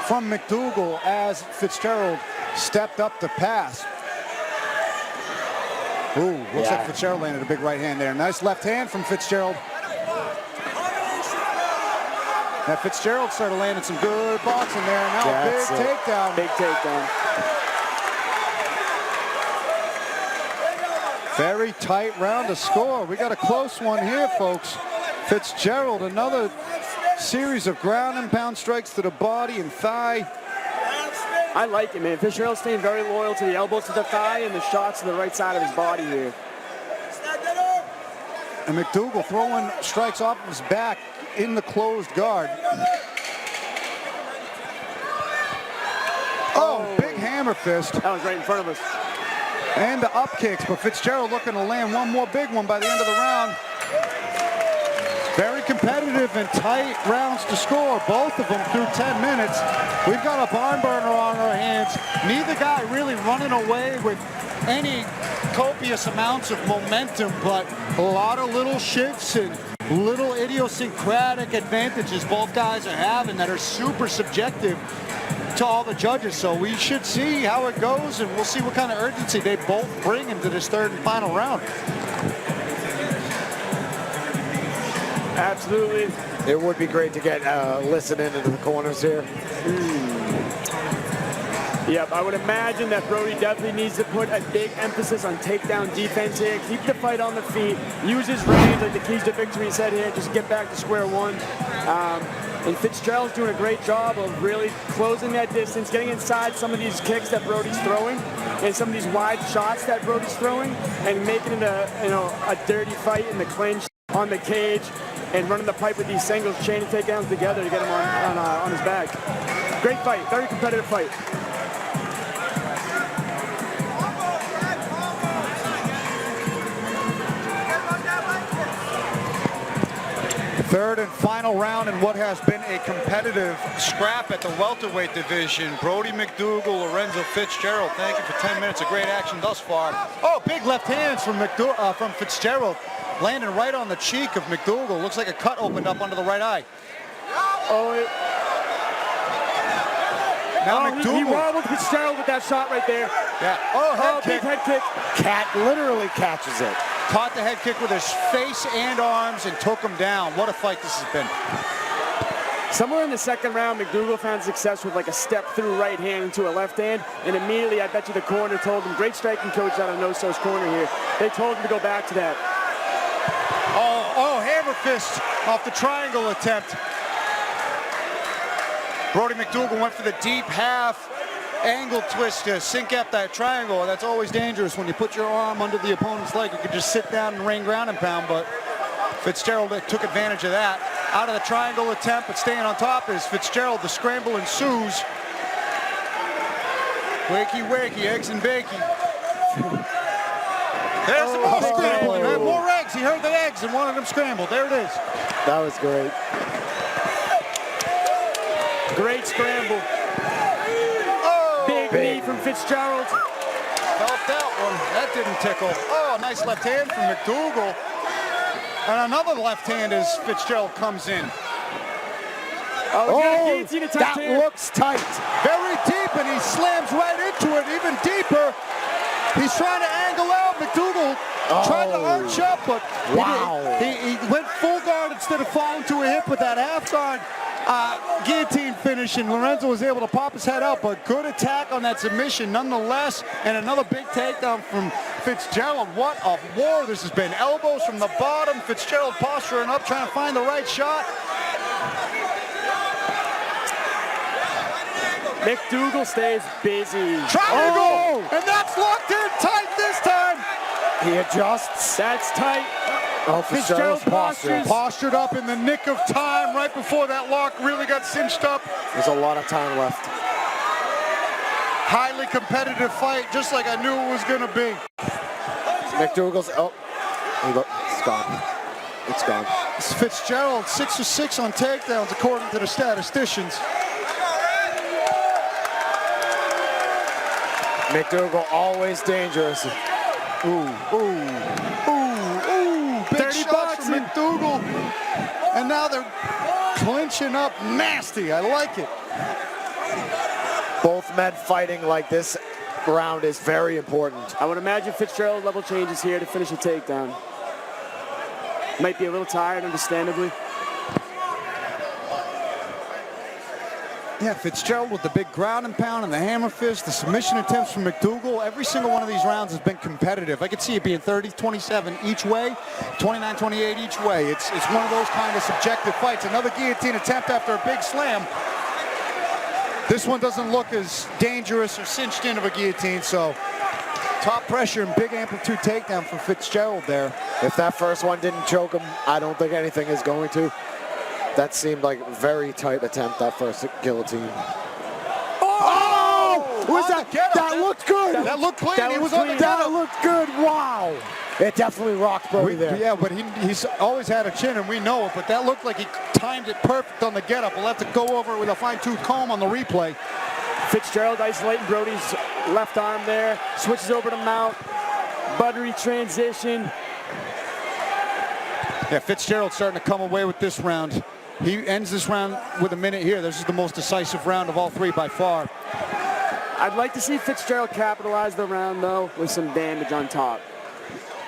from McDougal as Fitzgerald stepped up to pass. Ooh, looks like Fitzgerald landed a big right hand there. Nice left hand from Fitzgerald. Now Fitzgerald started landing some good boxing there. Now big takedown. Big takedown. Very tight round to score. We got a close one here, folks. Fitzgerald, another series of ground and pound strikes to the body and thigh. I like it, man. Fitzgerald staying very loyal to the elbows to the thigh and the shots to the right side of his body here. And McDougal throwing strikes off of his back in the closed guard. Oh, big hammer fist. That was right in front of us. And the up kicks, but Fitzgerald looking to land one more big one by the end of the round. Very competitive and tight rounds to score, both of them through 10 minutes. We've got a barn burner on our hands. Neither guy really running away with any copious amounts of momentum, but a lot of little shifts and little idiosyncratic advantages both guys are having that are super subjective to all the judges. So we should see how it goes, and we'll see what kind of urgency they both bring into this third and final round. Absolutely. It would be great to get listening into the corners here. Yep, I would imagine that Brody definitely needs to put a big emphasis on takedown defense here, keep the fight on the feet, use his range like the keys to victory said here, just get back to square one. And Fitzgerald's doing a great job of really closing that distance, getting inside some of these kicks that Brody's throwing, and some of these wide shots that Brody's throwing, and making it a dirty fight in the clinch, on the cage, and running the pipe with these singles, chaining takedowns together to get him on his back. Great fight, very competitive fight. Third and final round in what has been a competitive scrap at the welterweight division. Brody McDougal, Lorenzo Fitzgerald. Thank you for 10 minutes of great action thus far. Oh, big left hands from Fitzgerald, landing right on the cheek of McDougal. Looks like a cut opened up under the right eye. Now McDougal. He wobbled Fitzgerald with that shot right there. Yeah. Oh, head kick. Big head kick. Cat literally catches it. Caught the head kick with his face and arms and took him down. What a fight this has been. Somewhere in the second round, McDougal found success with like a step through right hand into a left hand, and immediately I bet you the corner told him, great striking coach out of No-So's corner here. They told him to go back to that. Oh, hammer fist off the triangle attempt. Brody McDougal went for the deep half angle twist to sink up that triangle. That's always dangerous when you put your arm under the opponent's leg. You could just sit down and rain ground and pound, but Fitzgerald took advantage of that. Out of the triangle attempt, but staying on top is Fitzgerald. The scramble ensues. Wakey, wakey, eggs and bacon. There's some more scrambling. More eggs. He heard the eggs and wanted them scrambled. There it is. That was great. Great scramble. Big knee from Fitzgerald. Felt that one. That didn't tickle. Oh, nice left hand from McDougal. And another left hand as Fitzgerald comes in. That looks tight. Very deep, and he slams right into it, even deeper. He's trying to angle out. McDougal tried to arch up, but he went full guard instead of falling to a hip with that half guard. Guillotine finish, and Lorenzo was able to pop his head out, but good attack on that submission nonetheless, and another big takedown from Fitzgerald. What a war this has been. Elbows from the bottom, Fitzgerald posturing up, trying to find the right shot. McDougal stays busy. Triangle! And that's locked in tight this time. He adjusts. That's tight. Oh, Fitzgerald's postured up in the nick of time right before that lock really got cinched up. There's a lot of time left. Highly competitive fight, just like I knew it was going to be. McDougal's, it's gone. It's gone. It's Fitzgerald, 6 for 6 on takedowns, according to the statisticians. McDougal always dangerous. Big shots from McDougal. And now they're clinching up nasty. I like it. Both men fighting like this round is very important. I would imagine Fitzgerald level changes here to finish a takedown. Might be a little tired, understandably. Yeah, Fitzgerald with the big ground and pound and the hammer fist, the submission attempts from McDougal. Every single one of these rounds has been competitive. I could see it being 30-27 each way, 29-28 each way. It's one of those kind of subjective fights. Another guillotine attempt after a big slam. This one doesn't look as dangerous or cinched in of a guillotine, so top pressure and big amplitude takedown from Fitzgerald there. If that first one didn't choke him, I don't think anything is going to. That seemed like a very tight attempt, that first guillotine. Oh! Was that? That looked good. That looked clean. That He was looked on the clean. That looked good. Wow. It definitely rocked Brody there. Yeah, but he's always had a chin, and we know it, but that looked like he timed it perfect on the get-up. We'll have to go over it with a fine-tooth comb on the replay. Fitzgerald isolating Brody's left arm there, switches over to mount, buttery transition. Yeah, Fitzgerald's starting to come away with this round. He ends this round with a minute here. This is the most decisive round of all three by far. I'd like to see Fitzgerald capitalize the round, though, with some damage on top.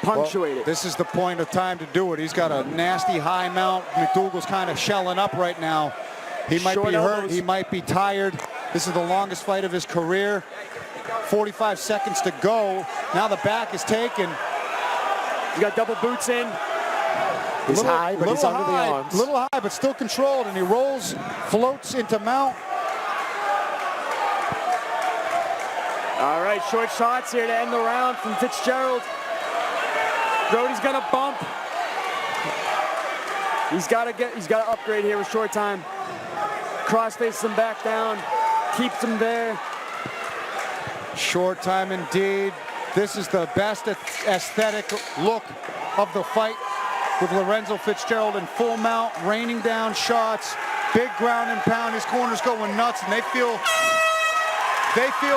Punctuate it. This is the point of time to do it. He's got a nasty high mount. McDougal's kind of shelling up right now. He might be hurt. He might be tired. This is the longest fight of his career. 45 seconds to go. Now the back is taken. You got double boots in. He's high, but he's under the arms. A little high, but still controlled, and he rolls, floats into mount. All right, short shots here to end the round from Fitzgerald. Brody's gonna bump. He's gotta upgrade here with short time. Cross faces him back down, keeps him there. Short time indeed. This is the best aesthetic look of the fight, with Lorenzo Fitzgerald in full mount, raining down shots, big ground and pound. His corner's going nuts, and they feel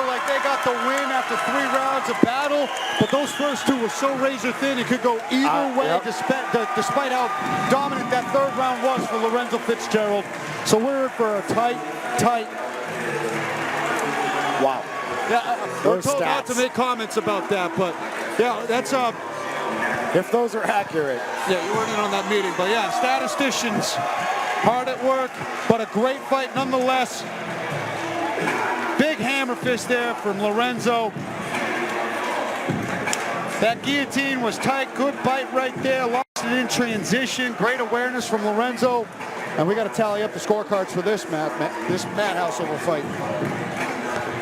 like they got the win after 3 rounds of battle, but those first 2 were so razor thin it could go either way, despite how dominant that 3rd round was for Lorenzo Fitzgerald. So we're in for a tight. Wow. Yeah, we're told not to make comments about that, but yeah, that's if those are accurate. Yeah, you weren't in on that meeting, but yeah, statisticians hard at work, but a great fight nonetheless. Big hammer fist there from Lorenzo. That guillotine was tight, good bite right there, lost it in transition, great awareness from Lorenzo. And we got to tally up the scorecards for this madhouse over fight.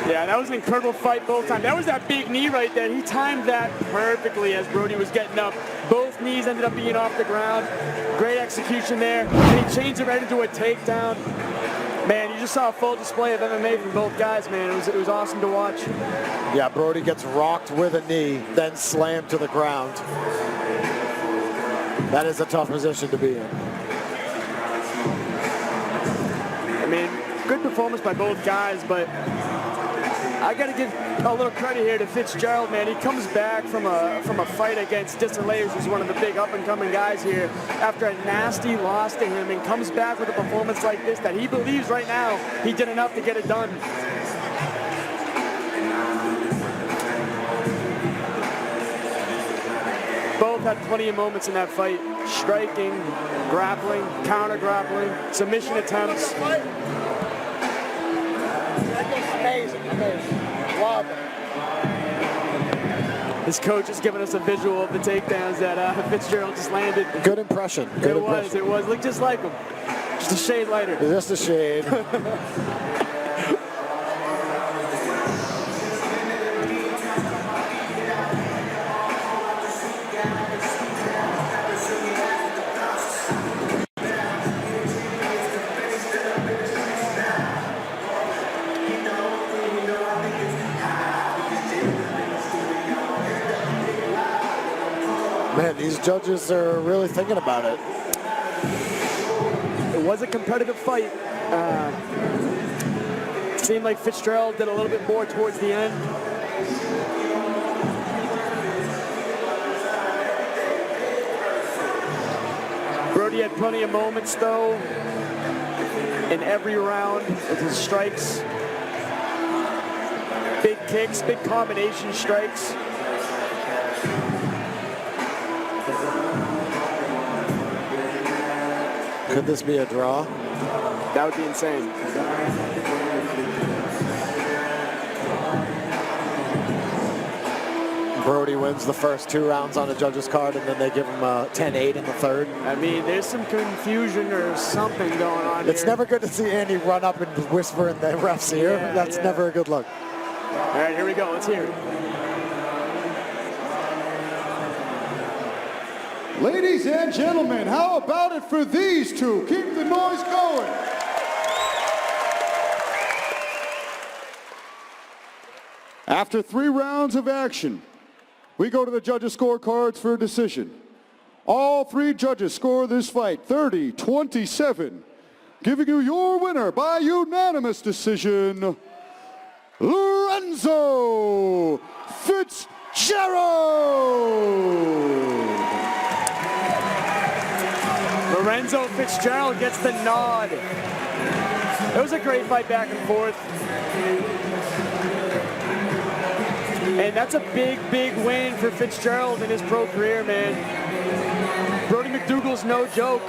Yeah, that was an incredible fight both times. That was that big knee right there. He timed that perfectly as Brody was getting up. Both knees ended up being off the ground. Great execution there. And he changed it right into a takedown. Man, you just saw a full display of MMA from both guys, man. It was awesome to watch. Yeah, Brody gets rocked with a knee, then slammed to the ground. That is a tough position to be in. I mean, good performance by both guys, but I got to give a little credit here to Fitzgerald, man. He comes back from a fight against Distant Layers, who's one of the big up-and-coming guys here, after a nasty loss to him, and comes back with a performance like this that he believes right now he did enough to get it done. Both had plenty of moments in that fight. Striking, grappling, counter-grappling, submission attempts. Amazing. Love it. His coach is giving us a visual of the takedowns that Fitzgerald just landed. Good impression. It was. Looked just like him. Just a shade lighter. Just a shade. Man, these judges are really thinking about it. It was a competitive fight. Seemed like Fitzgerald did a little bit more towards the end. Brody had plenty of moments, though, in every round with his strikes. Big kicks, big combination strikes. Could this be a draw? That would be insane. Brody wins the first 2 rounds on the judges' card, and then they give him a 10-8 in the third. I mean, there's some confusion or something going on It's here. never good to see Andy run up and whisper in the ref's ear. Yeah, That's never a good look. All right, here we go. Let's hear it. Ladies and gentlemen, how about it for these two? Keep the noise going. After 3 rounds of action, we go to the judges' scorecards for a decision. All 3 judges score this fight 30-27, giving you your winner by unanimous decision, Lorenzo Fitzgerald. Lorenzo Fitzgerald gets the nod. It was a great fight back and forth. And that's a big, big win for Fitzgerald in his pro career, man. Brody McDougal's no joke.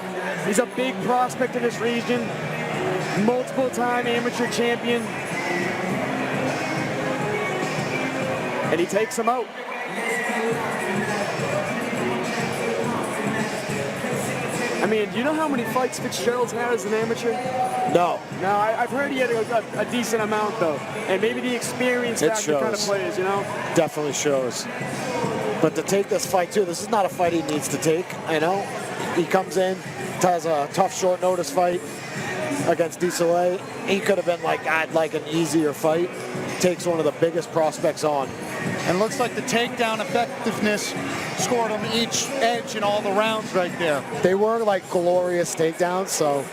He's a big prospect in this region. Multiple-time amateur champion. And he takes him out. I mean, do you know how many fights Fitzgerald's had as an amateur? No. No, I've heard he had a decent amount, though. And maybe the experience factor kind of plays, you know? Definitely shows. But to take this fight, too, this is not a fight he needs to take, I know. He comes in, has a tough short notice fight against D. Soleil. He could have been like, I'd like an easier fight. Takes one of the biggest prospects on. And looks like the takedown effectiveness scored him each edge in all the rounds right there. They were like glorious takedowns, so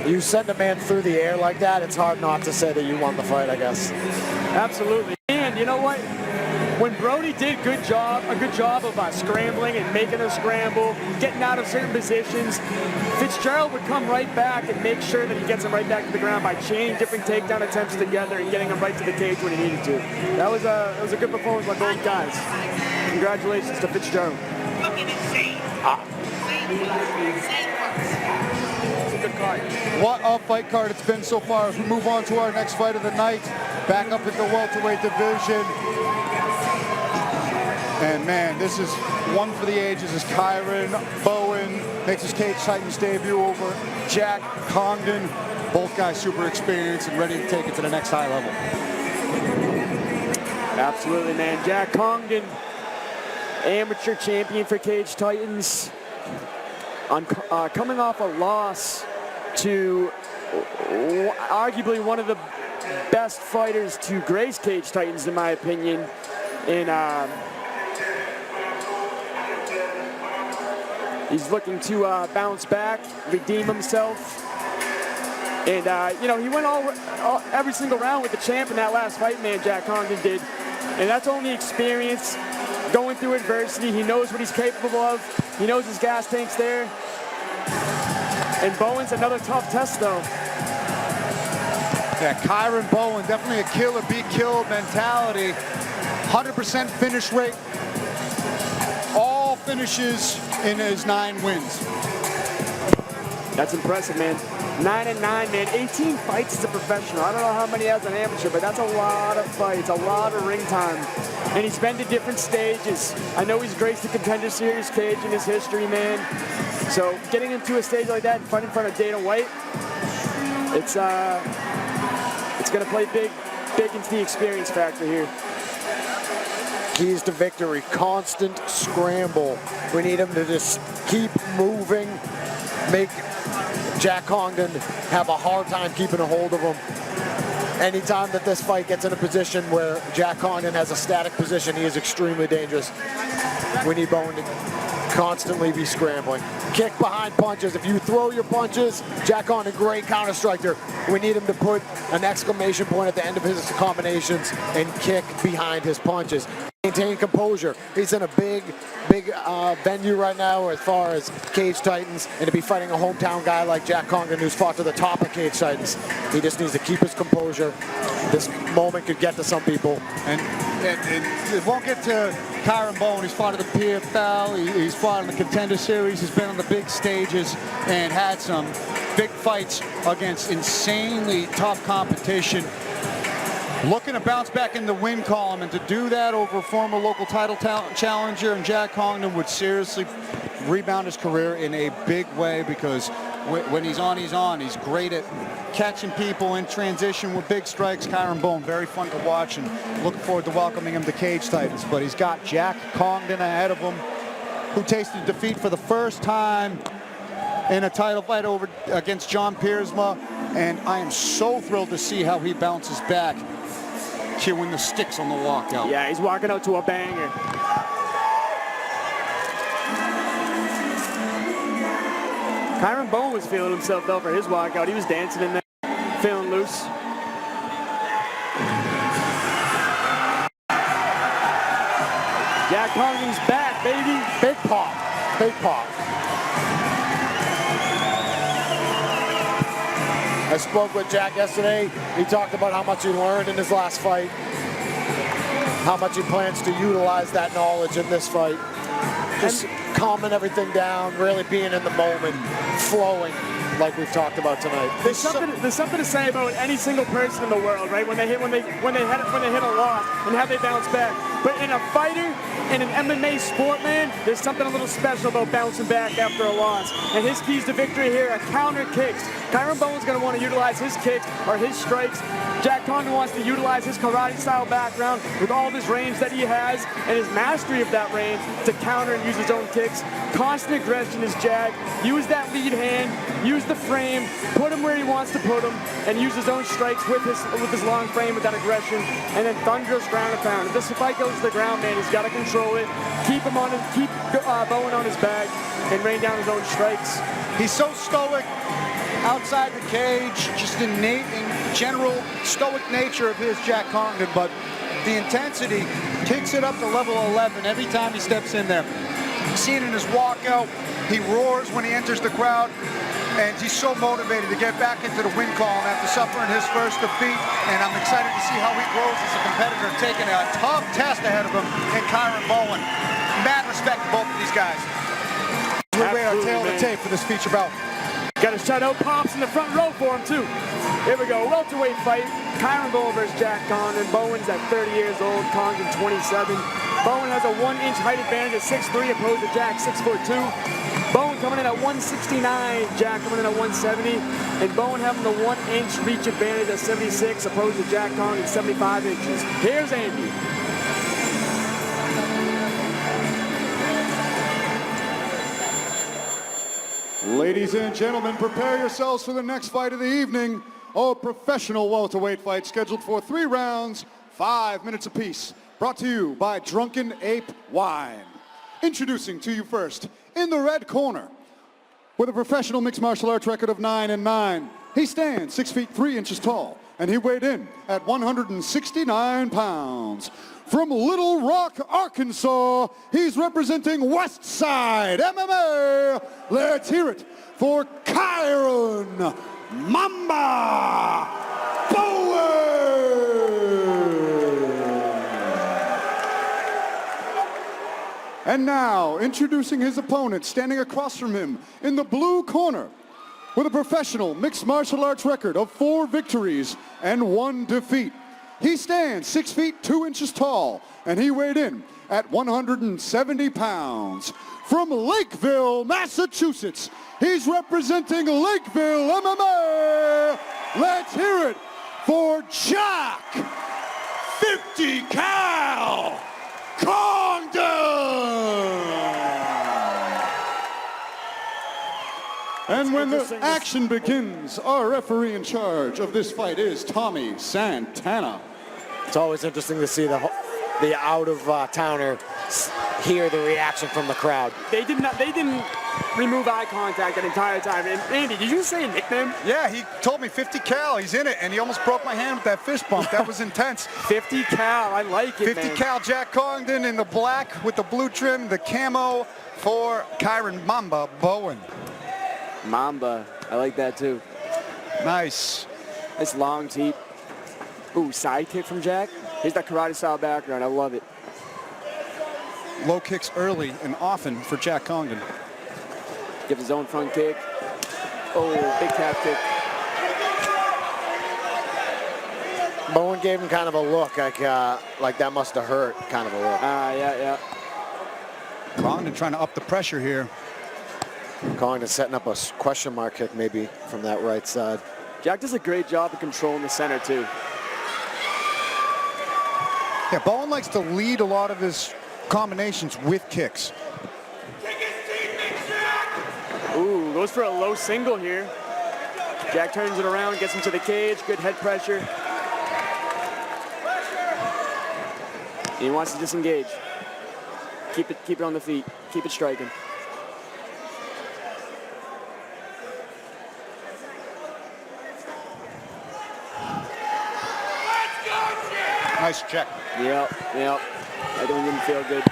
you send a man through the air like that, it's hard not to say that you won the fight, I guess. Absolutely. And you know what? When Brody did a good job of scrambling and making a scramble, getting out of certain positions, Fitzgerald would come right back and make sure that he gets him right back to the ground by chaining different takedown attempts together and getting him right to the cage when he needed to. That was a good performance by both guys. Congratulations to Fitzgerald. It's a good card. What a fight card it's been so far. As we move on to our next fight of the night, back up in the welterweight division. And man, this is one for the ages as Kyron Bowen makes his Cage Titans debut over Jack Congdon. Both guys super experienced and ready to take it to the next high level. Absolutely, man. Jack Congdon, amateur champion for Cage Titans, coming off a loss to arguably one of the best fighters to grace Cage Titans, in my opinion, in he's looking to bounce back, redeem himself. And, you know, he went every single round with the champ in that last fight, man, Jack Congdon did. And that's only experience, going through adversity. He knows what he's capable of. He knows his gas tank's there. And Bowen's another tough test, though. Yeah, Kyron Bowen, definitely a kill or be killed mentality. 100% finish rate. All finishes in his 9 wins. That's impressive, man. 9-9, man. 18 fights as a professional. I don't know how many as an amateur, but that's a lot of fights, a lot of ring time. And he's been to different stages. I know he's graced the Contender Series cage in his history, man. So getting into a stage like that and fighting in front of Dana White, it's going to play big into the experience factor here. Keys to victory, constant scramble. We need him to just keep moving, make Jack Congdon have a hard time keeping a hold of him. Anytime that this fight gets in a position where Jack Congdon has a static position, he is extremely dangerous. We need Bowen to constantly be scrambling. Kick behind punches. If you throw your punches, Jack Congdon, great counter striker. We need him to put an exclamation point at the end of his combinations and kick behind his punches. Maintain composure. He's in a big venue right now as far as Cage Titans, and to be fighting a hometown guy like Jack Congdon, who's fought to the top of Cage Titans. He just needs to keep his composure. This moment could get to some people. And it won't get to Kyron Bowen. He's fought at the PFL. He's fought in the Contender Series. He's been on the big stages and had some big fights against insanely tough competition. Looking to bounce back in the win column, and to do that over former local title challenger and Jack Congdon would seriously rebound his career in a big way, because when he's on, he's on. He's great at catching people in transition with big strikes. Kyron Bowen, very fun to watch, and looking forward to welcoming him to Cage Titans. But he's got Jack Congdon ahead of him, who tasted defeat for the first time in a title fight against John Piersma, and I am so thrilled to see how he bounces back, cueing the sticks on the walkout. Yeah, he's walking out to a banger. Kyron Bowen was feeling himself though for his walkout. He was dancing in there, feeling loose. Jack Congdon's back, baby. Big pop. Big pop. I spoke with Jack yesterday. He talked about how much he learned in his last fight, how much he plans to utilize that knowledge in this fight. Just calming everything down, really being in the moment, flowing like we've talked about tonight. There's something to say about any single person in the world, right? When they hit a loss and how they bounce back. But in a fighter, in an MMA sport, man, there's something a little special about bouncing back after a loss. And his keys to victory here are counter kicks. Kyron Bowen's going to want to utilize his kicks or his strikes. Jack Congdon wants to utilize his karate-style background with all of his range that he has and his mastery of that range to counter and use his own kicks. Constant aggression is Jack. Use that lead hand, use the frame, put him where he wants to put him, and use his own strikes with his long frame with that aggression, and then thunderous ground and pound. If this fight goes to the ground, man, he's got to control it, keep Bowen on his back, and rain down his own strikes. He's so stoic outside the cage, just innate and general stoic nature of his Jack Congdon, but the intensity takes it up to level 11 every time he steps in there. You see it in his walkout. He roars when he enters the crowd, and he's so motivated to get back into the win column after suffering his first defeat, and I'm excited to see how he grows as a competitor, taking a tough test ahead of him in Kyron Bowen. Mad respect to both of these guys. We'll wait our tail of the tape for this feature bout. Got a shutout Pops in the front row for him, too. Here we go, welterweight fight. Kyron Bowen versus Jack Congdon. Bowen's at 30 years old, Congdon 27. Bowen has a 1-inch height advantage at 6'3", opposed to Jack 6'2". Bowen coming in at 169, Jack coming in at 170. And Bowen having the 1-inch reach advantage at 76, opposed to Jack Congdon 75 inches. Here's Andy. Ladies and gentlemen, prepare yourselves for the next fight of the evening. A professional welterweight fight scheduled for 3 rounds, 5 minutes apiece. Brought to you by Drunken Ape Wine. Introducing to you first, in the red corner, with a professional mixed martial arts record of 9-9. He stands 6 feet 3 inches tall, and he weighed in at 169 pounds. From Little Rock, Arkansas, he's representing West Side MMA. Let's hear it for Kyron Mamba Bowen. And now, introducing his opponent, standing across from him in the blue corner, with a professional mixed martial arts record of 4 victories and 1 defeat. He stands 6 feet 2 inches tall, and he weighed in at 170 pounds. From Lakeville, Massachusetts, he's representing Lakeville MMA. Let's hear it for Jack 50 Cal Congdon. And when the action begins, our referee in charge of this fight is Tommy Santana. It's always interesting to see the out-of-towner hear the reaction from the crowd. They didn't remove eye contact that entire time. And Andy, did you say a nickname? Yeah, he told me 50 cal, he's in it, and he almost broke my hand with that fist bump. That was intense. 50 cal, I like it, 50 man. cal Jack Congdon in the black with the blue trim, the camo for Kyron Mamba Bowen. Mamba, I like that too. Nice. Nice long teep. Ooh, side kick from Jack. Here's that karate style background, I love it. Low kicks early and often for Jack Congdon. Gives his own front kick. Oh, big tap kick. Bowen gave him kind of a look, like that must have hurt, kind of a look. Yeah. Congdon trying to up the pressure here. Congdon setting up a question mark kick maybe from that right side. Jack does a great job of controlling the center too. Yeah, Bowen likes to lead a lot of his combinations with kicks. Ooh, goes for a low single here. Jack turns it around, gets him to the cage, good head pressure. He wants to disengage. Keep it on the feet, keep it striking. Nice check. Yep. That one didn't feel good.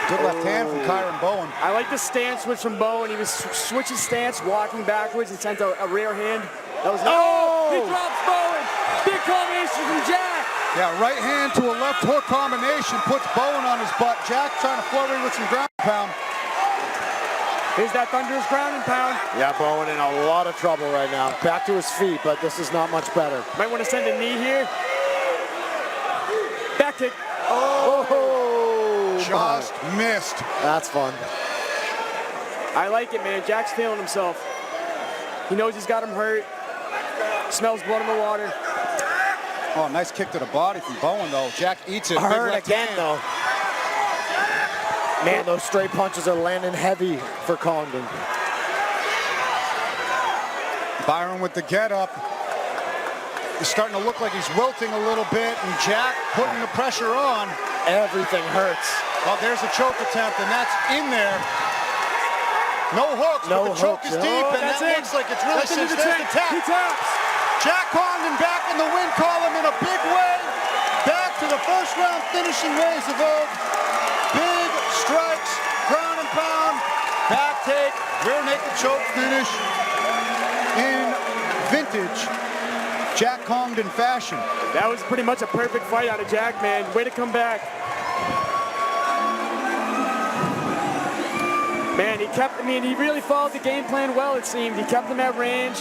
Good left hand from Kyron Bowen. I like the stance switch from Bowen. He was switching stance, walking backwards, and sent a rear hand. That was He drops Bowen. Big combination from Jack. Yeah, right hand to a left hook combination puts Bowen on his butt. Jack trying to flurry with some ground and pound. Here's that thunderous ground and pound. Yeah, Bowen in a lot of trouble right now. Back to his feet, but this is not much better. Might want to send a knee here. Back kick. Just missed. That's fun. I like it, man. Jack's feeling himself. He knows he's got him hurt. Smells blood in the water. Oh, nice kick to the body from Bowen, though. Jack eats it. Hurt again, though. Man, those straight punches are landing heavy for Congdon. Byron with the get up. He's starting to look like he's wilting a little bit, and Jack putting the pressure on. Everything hurts. Well, there's a choke attempt, and that's in there. No hooks, but the choke is deep, and that looks like it's really cinched. There's the tap. He taps. Jack Congdon back in the win column in a big way. Back to the first round finishing ways of old. Big strikes, ground and pound, back take, rear naked choke finish in vintage Jack Congdon fashion. That was pretty much a perfect fight out of Jack, man. Way to come back. Man, he really followed the game plan well, it seemed. He kept him at range.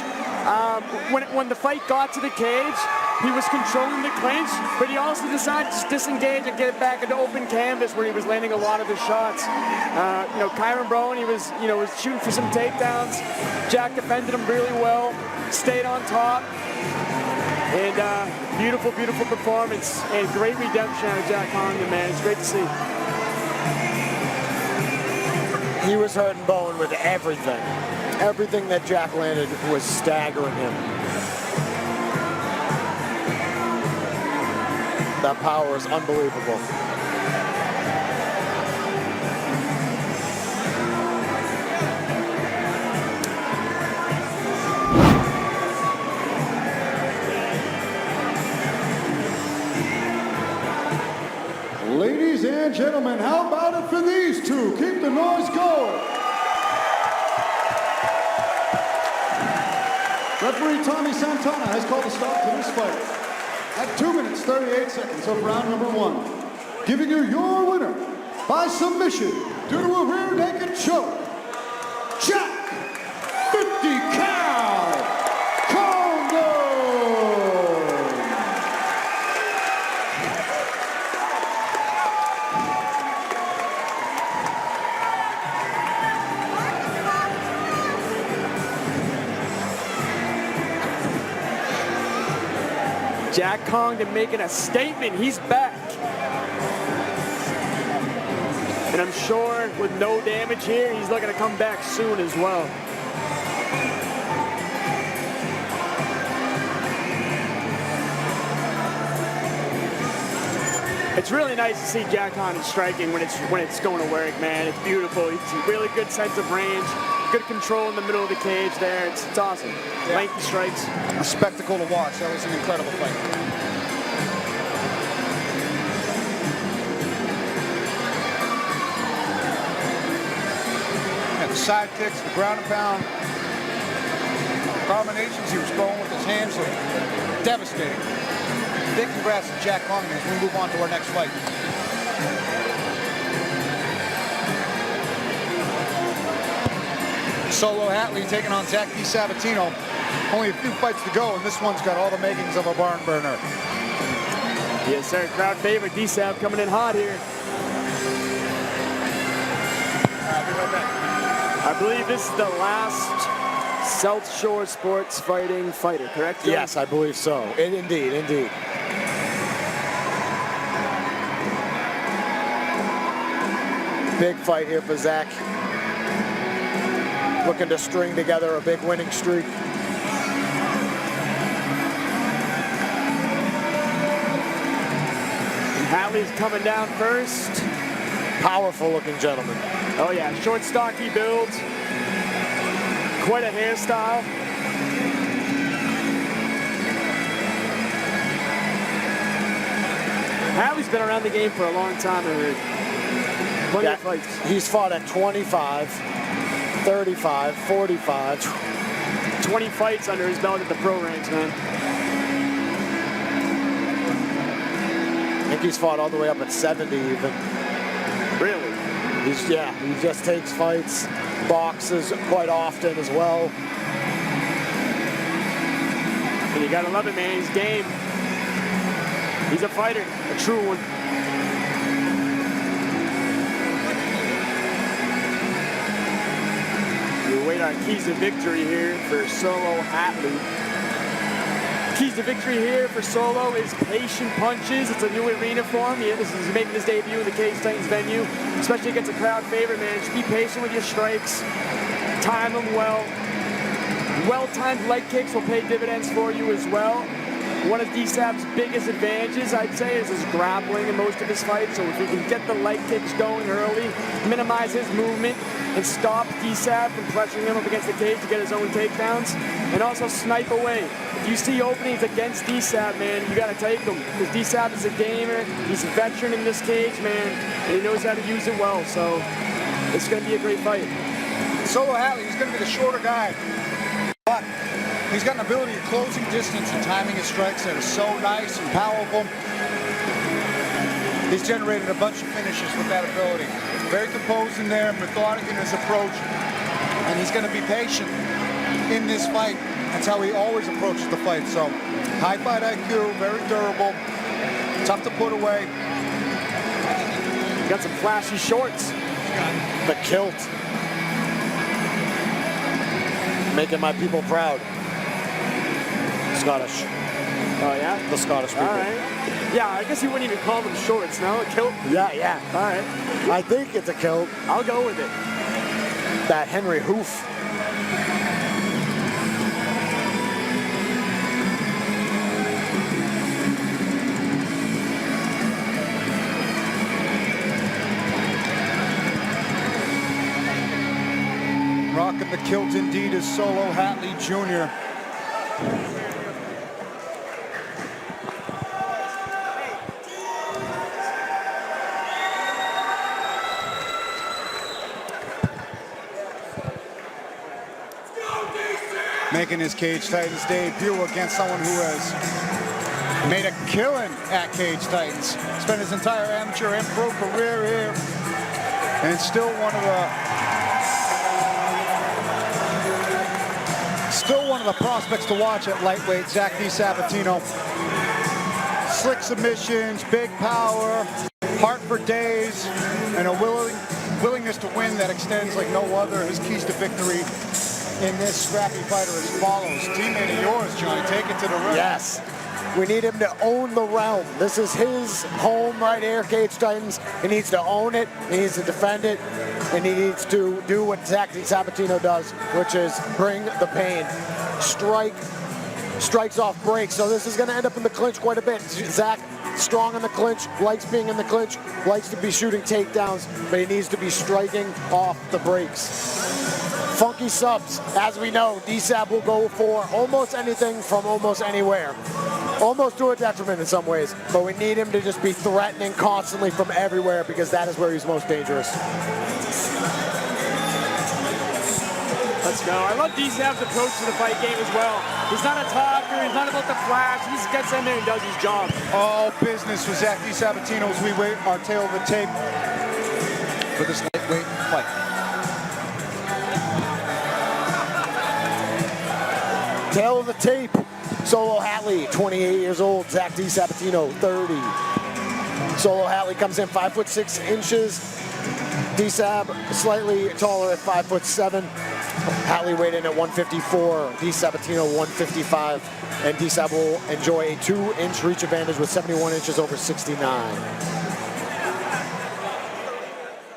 When the fight got to the cage, he was controlling the clinch, but he also decided to disengage and get it back into open canvas where he was landing a lot of his shots. Kyron Bowen, he was shooting for some takedowns. Jack defended him really well, stayed on top. And beautiful, beautiful performance and great redemption out of Jack Congdon, man. It's great to see. He was hurting Bowen with everything. Everything that Jack landed was staggering him. That power is unbelievable. Ladies and gentlemen, how about it for these two? Keep the noise going. Referee Tommy Santana has called a stop to this fight at 2 minutes, 38 seconds of round number 1. Giving you your winner by submission due to a rear naked choke, Jack 50 Cal Congdon. Jack Congdon making a statement. He's back. And I'm sure with no damage here, he's looking to come back soon as well. It's really nice to see Jack Congdon striking when it's going to work, man. It's beautiful. It's a really good sense of range. Good control in the middle of the cage there. It's awesome. Yeah. Lengthy strikes. A spectacle to watch. That was an incredible fight. Yeah, the side kicks, the ground and pound combinations he was throwing with his hands are devastating. Big congrats to Jack Congdon as we move on to our next fight. Solo Hatley taking on Zach DiSabatino. Only a few fights to go, and this one's got all the makings of a barn burner. Yes, sir. Crowd favorite, D-Sab coming in hot here. I believe this is the last South Shore Sports Fighting fighter, correct, John? Yes, I believe so. Indeed, indeed. Big fight here for Zach. Looking to string together a big winning streak. Hatley's coming down first. Powerful looking gentleman. Oh yeah, short, stocky build. Quite a hairstyle. Hatley's been around the game for a long time, I heard. Plenty of fights. He's fought at 25, 35, 45. 20 fights under his belt at the pro ranks, man. I think he's fought all the way up at 70 even. Really? He just takes fights, boxes quite often as well. And you gotta love it, man. He's game. He's a fighter, a true one. We wait on keys to victory here for Solo Hatley. Keys to victory here for Solo is patient punches. It's a new arena for him. This is making his debut in the Cage Titans venue, especially against a crowd favorite, man. Just be patient with your strikes. Time them well. Well-timed leg kicks will pay dividends for you as well. One of D-Sab's biggest advantages, I'd say, is his grappling in most of his fights. So if he can get the leg kicks going early, minimize his movement, and stop D-Sab from pressuring him up against the cage to get his own takedowns, and also snipe away. If you see openings against D-Sab, man, you got to take them. Because D-Sab is a gamer. He's a veteran in this cage, man, and he knows how to use it well. So it's going to be a great fight. Solo Hatley, he's going to be the shorter guy, but he's got an ability of closing distance and timing his strikes that are so nice and powerful. He's generated a bunch of finishes with that ability. Very composed in there, methodic in his approach, and he's going to be patient in this fight. That's how he always approaches the fight. So, high fight IQ, very durable, tough to put away. Got some flashy shorts. The kilt. Making my people proud. Scottish. Oh, yeah? The Scottish people. All right. Yeah, I guess you wouldn't even call them shorts, no? A kilt? Yeah. All right. I think it's a kilt. I'll go with it. That Henry Hoof. Rocking the kilt indeed is Solo Hatley Jr. Making his Cage Titans debut against someone who has made a killing at Cage Titans. Spent his entire amateur and pro career here, and still one of the prospects to watch at lightweight. Zach DiSabatino. Slick submissions, big power, heart for days, and a willingness to win that extends like no other. His keys to victory in this scrappy fighter as follows. Teammate of yours, Johnny, take it to the ring. Yes. We need him to own the realm. This is his home right here, Cage Titans. He needs to own it, he needs to defend it, and he needs to do what Zach DiSabatino does, which is bring the pain. Strikes off breaks. So this is going to end up in the clinch quite a bit. Zach, strong in the clinch, likes being in the clinch, likes to be shooting takedowns, but he needs to be striking off the breaks. Funky subs, as we know, D-Sab will go for almost anything from almost anywhere. Almost to a detriment in some ways, but we need him to just be threatening constantly from everywhere because that is where he's most dangerous. Let's go. I love D-Sab's approach to the fight game as well. He's not a talker, he's not about the flash, he just gets in there and does his job. All business with Zach DiSabatino as we wait our tail of the tape for this lightweight fight. Tail of the tape. Solo Hatley, 28 years old. Zach DiSabatino, 30. Solo Hatley comes in 5'6" DSAB slightly taller at 5'7". Hatley weighed in at 154. DiSabatino 155. And DSAB will enjoy a 2-inch reach advantage with 71 inches over 69.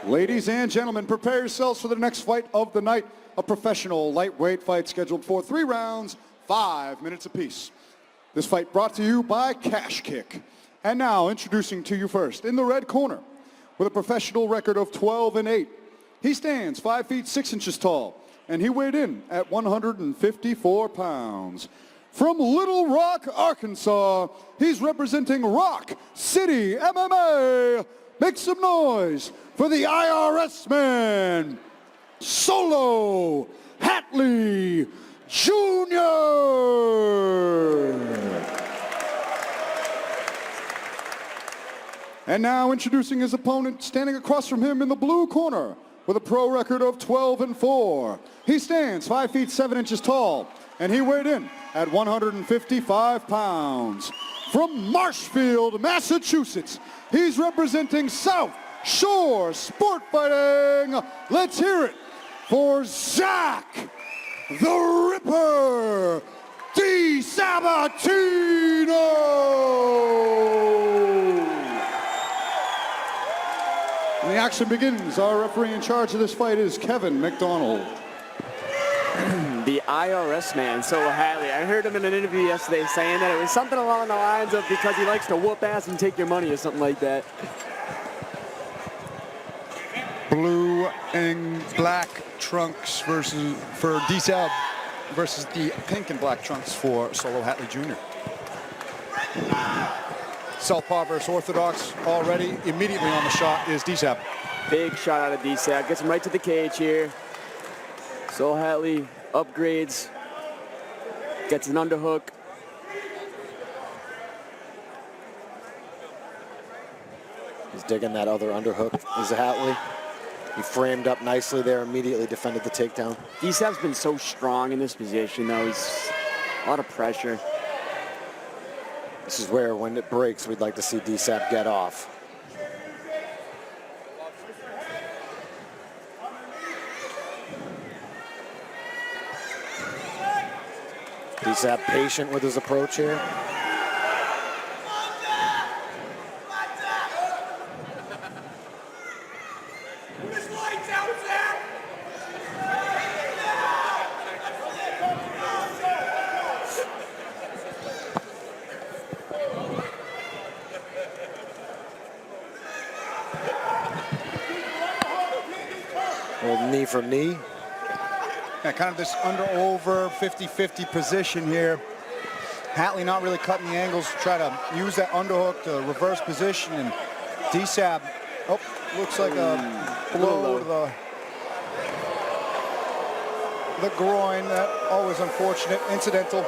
Ladies and gentlemen, prepare yourselves for the next fight of the night. A professional lightweight fight scheduled for 3 rounds, 5 minutes apiece. This fight brought to you by Cash Kick. And now introducing to you first, in the red corner, with a professional record of 12-8. He stands 5 feet 6 inches tall, and he weighed in at 154 pounds. From Little Rock, Arkansas, he's representing Rock City MMA. Make some noise for the IRS man, Solo Hatley Jr. And now introducing his opponent, standing across from him in the blue corner with a pro record of 12-4. He stands 5 feet 7 inches tall, and he weighed in at 155 pounds. From Marshfield, Massachusetts, he's representing South Shore Sport Fighting. Let's hear it for Zach the Ripper DiSabatino. And the action begins. Our referee in charge of this fight is Kevin McDonald. The IRS man, Solo Hatley. I heard him in an interview yesterday saying that it was something along the lines of because he likes to whoop ass and take your money or something like that. Blue and black trunks for DSAB versus the pink and black trunks for Solo Hatley Jr. Southpaw versus Orthodox already. Immediately on the shot is DSAB. Big shot out of DSAB. Gets him right to the cage here. Solo Hatley upgrades. Gets an underhook. He's digging that other underhook. Is Hatley. He framed up nicely there, immediately defended the takedown. DSAB's been so strong in this position, though. He's a lot of pressure. This is where, when it breaks, we'd like to see DSAB get off. DSAB patient with his approach here. Little knee for knee. Yeah, kind of this under-over 50-50 position here. Hatley not really cutting the angles to try to use that underhook to reverse position, and DSAB, looks like a blow to the groin. That always unfortunate, incidental.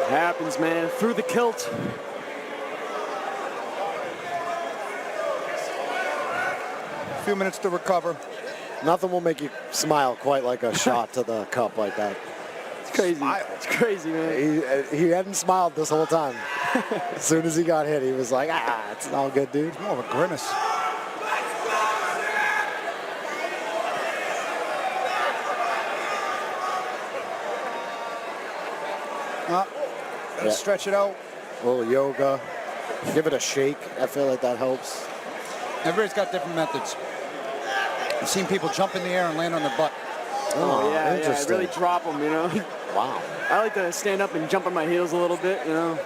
Happens, man. Through the kilt. A few minutes to recover. Nothing will make you smile quite like a shot to the cup like that. It's crazy. It's crazy, man. He hadn't smiled this whole time. As soon as he got hit, he was like, it's all good, dude. More of a grimace. Stretch it out. A little yoga. Give it a shake. I feel like that helps. Everybody's got different methods. I've seen people jump in the air and land on their butt. Oh, yeah, really drop them, you know. Wow. I like to stand up and jump on my heels a little bit, you know.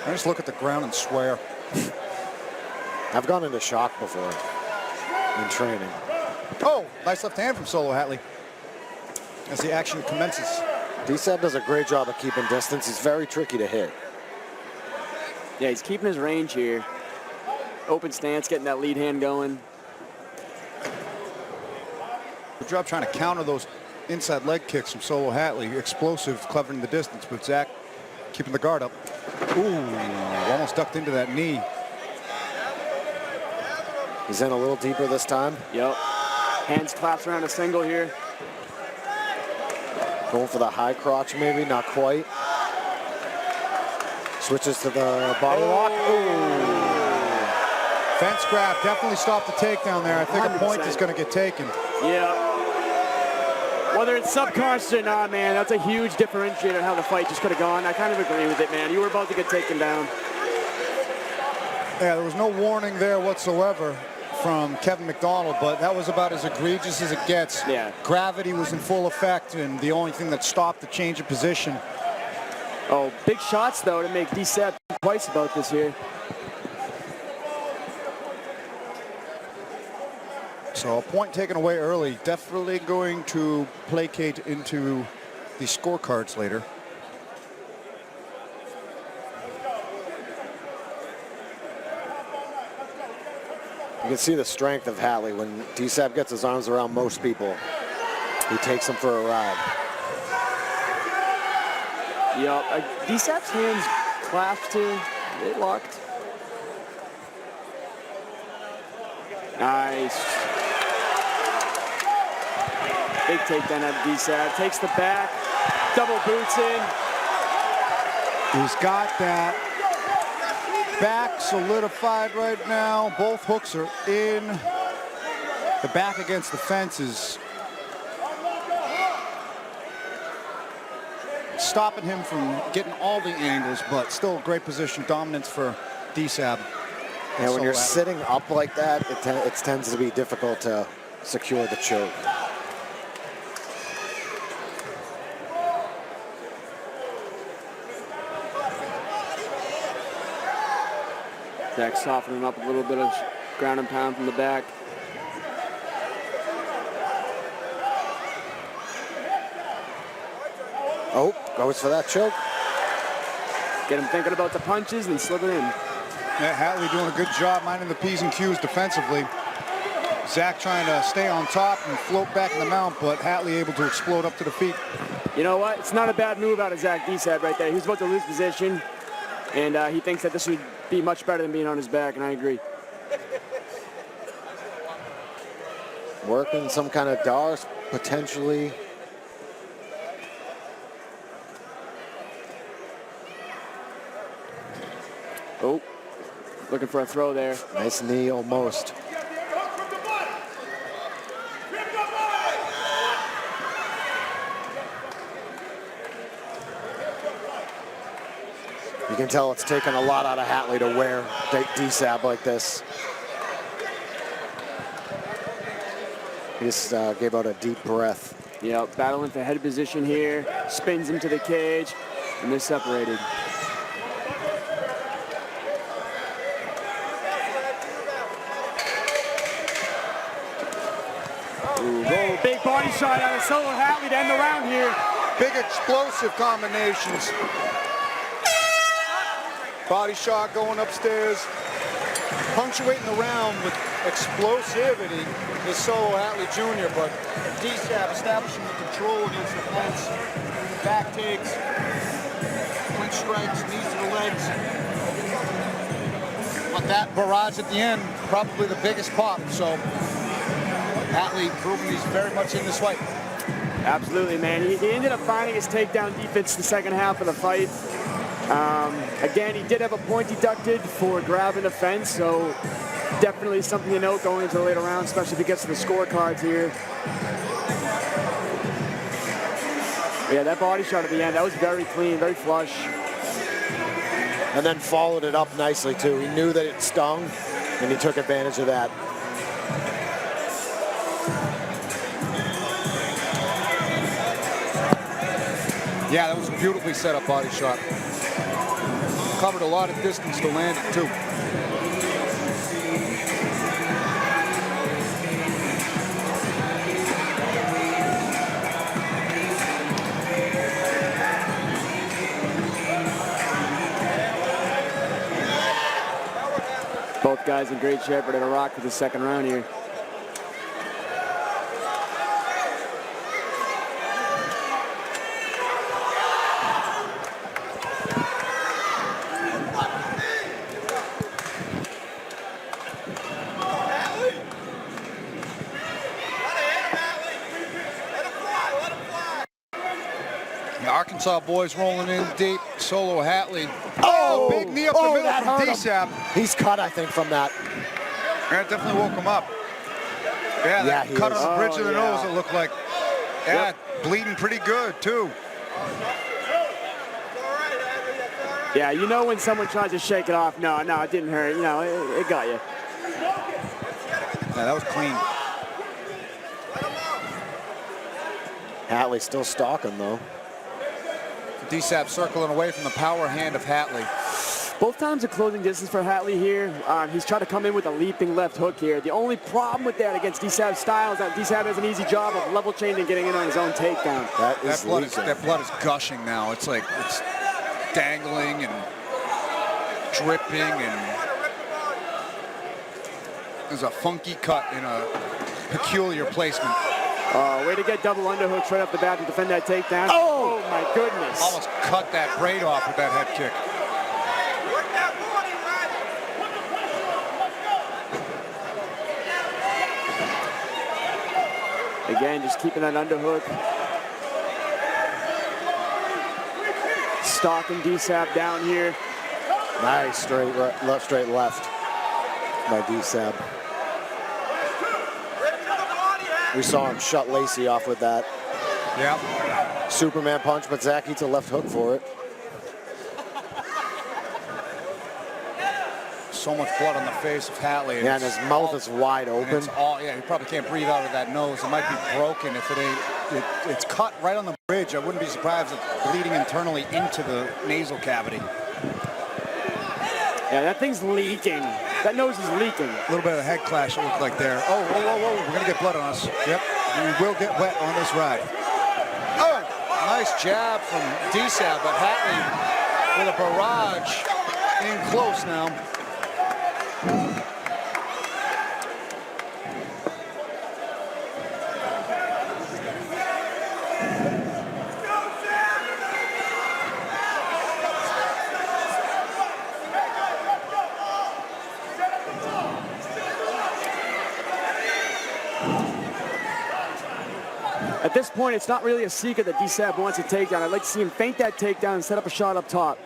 I just look at the ground and swear. I've gone into shock before in training. Oh, nice left hand from Solo Hatley as the action commences. DSAB does a great job of keeping distance. He's very tricky to hit. Yeah, he's keeping his range here. Open stance, getting that lead hand going. Good job trying to counter those inside leg kicks from Solo Hatley. Explosive, covering the distance, but Zach keeping the guard up. Ooh, almost ducked into that knee. He's in a little deeper this time. Yep. Hands clasped around a single here. Going for the high crotch, maybe, not quite. Switches to the body lock. Ooh. Fence grab, definitely stopped the takedown there. I think 100%. a point is going to get taken. Yeah. Whether it's subconscious or not, man, that's a huge differentiator in how the fight just could have gone. I kind of agree with it, man. You were about to get taken down. Yeah, there was no warning there whatsoever from Kevin McDonald, but that was about as egregious as it gets. Yeah. Gravity was in full effect, and the only thing that stopped the change of position. Oh, big shots, though, to make DSAP think twice about this here. So a point taken away early, definitely going to placate into the scorecards later. You can see the strength of Hatley when DSAP gets his arms around most people. He takes them for a ride. Yup, DSAP's hands clasped here, they locked. Nice. Big takedown at DSAP. Takes the back, double boots in. He's got that back solidified right now. Both hooks are in. The back against the fences. Stopping him from getting all the angles, but still a great position. Dominance for DSAP. And when you're sitting up like that, it tends to be difficult to secure the choke. Zach softening up a little bit of ground and pound from the back. Oh, goes for that choke. Get him thinking about the punches and slip it in. Yeah, Hatley doing a good job minding the P's and Q's defensively. Zach trying to stay on top and float back in the mount, but Hatley able to explode up to the feet. You know what? It's not a bad move out of Zach DSAP right there. He was about to lose position, and he thinks that this would be much better than being on his back, and I agree. Working some kind of DARS, potentially. Oh, looking for a throw there. Nice knee, almost. You can tell it's taken a lot out of Hatley to wear DSAP like this. He just gave out a deep breath. Yeah, battling for head position here. Spins into the cage, and they're separated. Ooh, big body shot out of Solo Hatley to end the round here. Big explosive combinations. Body shot going upstairs. Punctuating the round with explosivity is Solo Hatley Jr., but DSAP establishing the control against the fence. Back takes, clinch strikes, knees to the legs. But that barrage at the end, probably the biggest pop, so Hatley proving he's very much in this fight. Absolutely, man. He ended up finding his takedown defense the second half of the fight. Again, he did have a point deducted for grabbing the fence, so definitely something to note going into the later round, especially if he gets to the scorecards here. Yeah, that body shot at the end, that was very clean, very flush. And then followed it up nicely, too. He knew that it stung, and he took advantage of that. Yeah, that was a beautifully set up body shot. Covered a lot of distance to land it, too. Both guys in great shape, ready to rock for the second round here. The Arkansas boys rolling in deep. Solo Hatley. Oh, big knee up the middle that from hurt him. DSAB. He's cut, I think, from that. That definitely woke him up. Yeah, that he cut is. on the bridge of the yeah. nose, it looked like. Yeah, bleeding pretty good, too. Yeah, you know when someone tries to shake it off. No, it didn't hurt. You know, it got you. Yeah, that was clean. Hatley still stalking, though. DSAP circling away from the power hand of Hatley. Both times a closing distance for Hatley here. He's trying to come in with a leaping left hook here. The only problem with that against DSAB's style is that DSAB has an easy job of level changing and getting in on his own takedown. That blood is gushing now. It's like it's dangling and dripping, and there's a funky cut in a peculiar placement. Way to get double underhooks right off the bat to defend that takedown. Oh my goodness. Almost cut that braid off with that head kick. Again, just keeping that underhook. Stalking DSAB down here. Nice straight left by DSAB. We saw him shut Lacey off with that. Yeah. Superman punch, but Zach eats a left hook for it. So much blood on the face of Hatley. Yeah, and his mouth is wide open. Yeah, he probably can't breathe out of that nose. It might be broken if it ain't. It's cut right on the bridge. I wouldn't be surprised if it's bleeding internally into the nasal cavity. Yeah, that thing's leaking. That nose is leaking. A little bit of a head clash it looked like there. Oh, whoa, whoa, whoa. We're going to get blood on us. Yep. We will get wet on this ride. Oh, nice jab from DSAB, but Hatley with a barrage in close now. At this point, it's not really a secret that DSAB wants a takedown. I'd like to see him feint that takedown and set up a shot up top.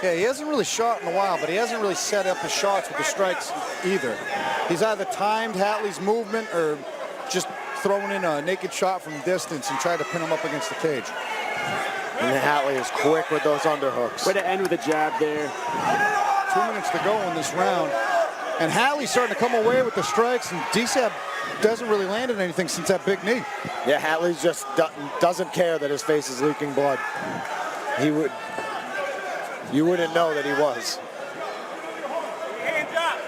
Yeah, he hasn't really shot in a while, but he hasn't really set up his shots with the strikes either. He's either timed Hatley's movement or just throwing in a naked shot from distance and trying to pin him up against the cage. And Hatley is quick with those underhooks. Way to end with a jab there. 2 minutes to go in this round. And Hatley's starting to come away with the strikes, and DSAB doesn't really land in anything since that big knee. Yeah, Hatley just doesn't care that his face is leaking blood. You wouldn't know that he was. Hands up.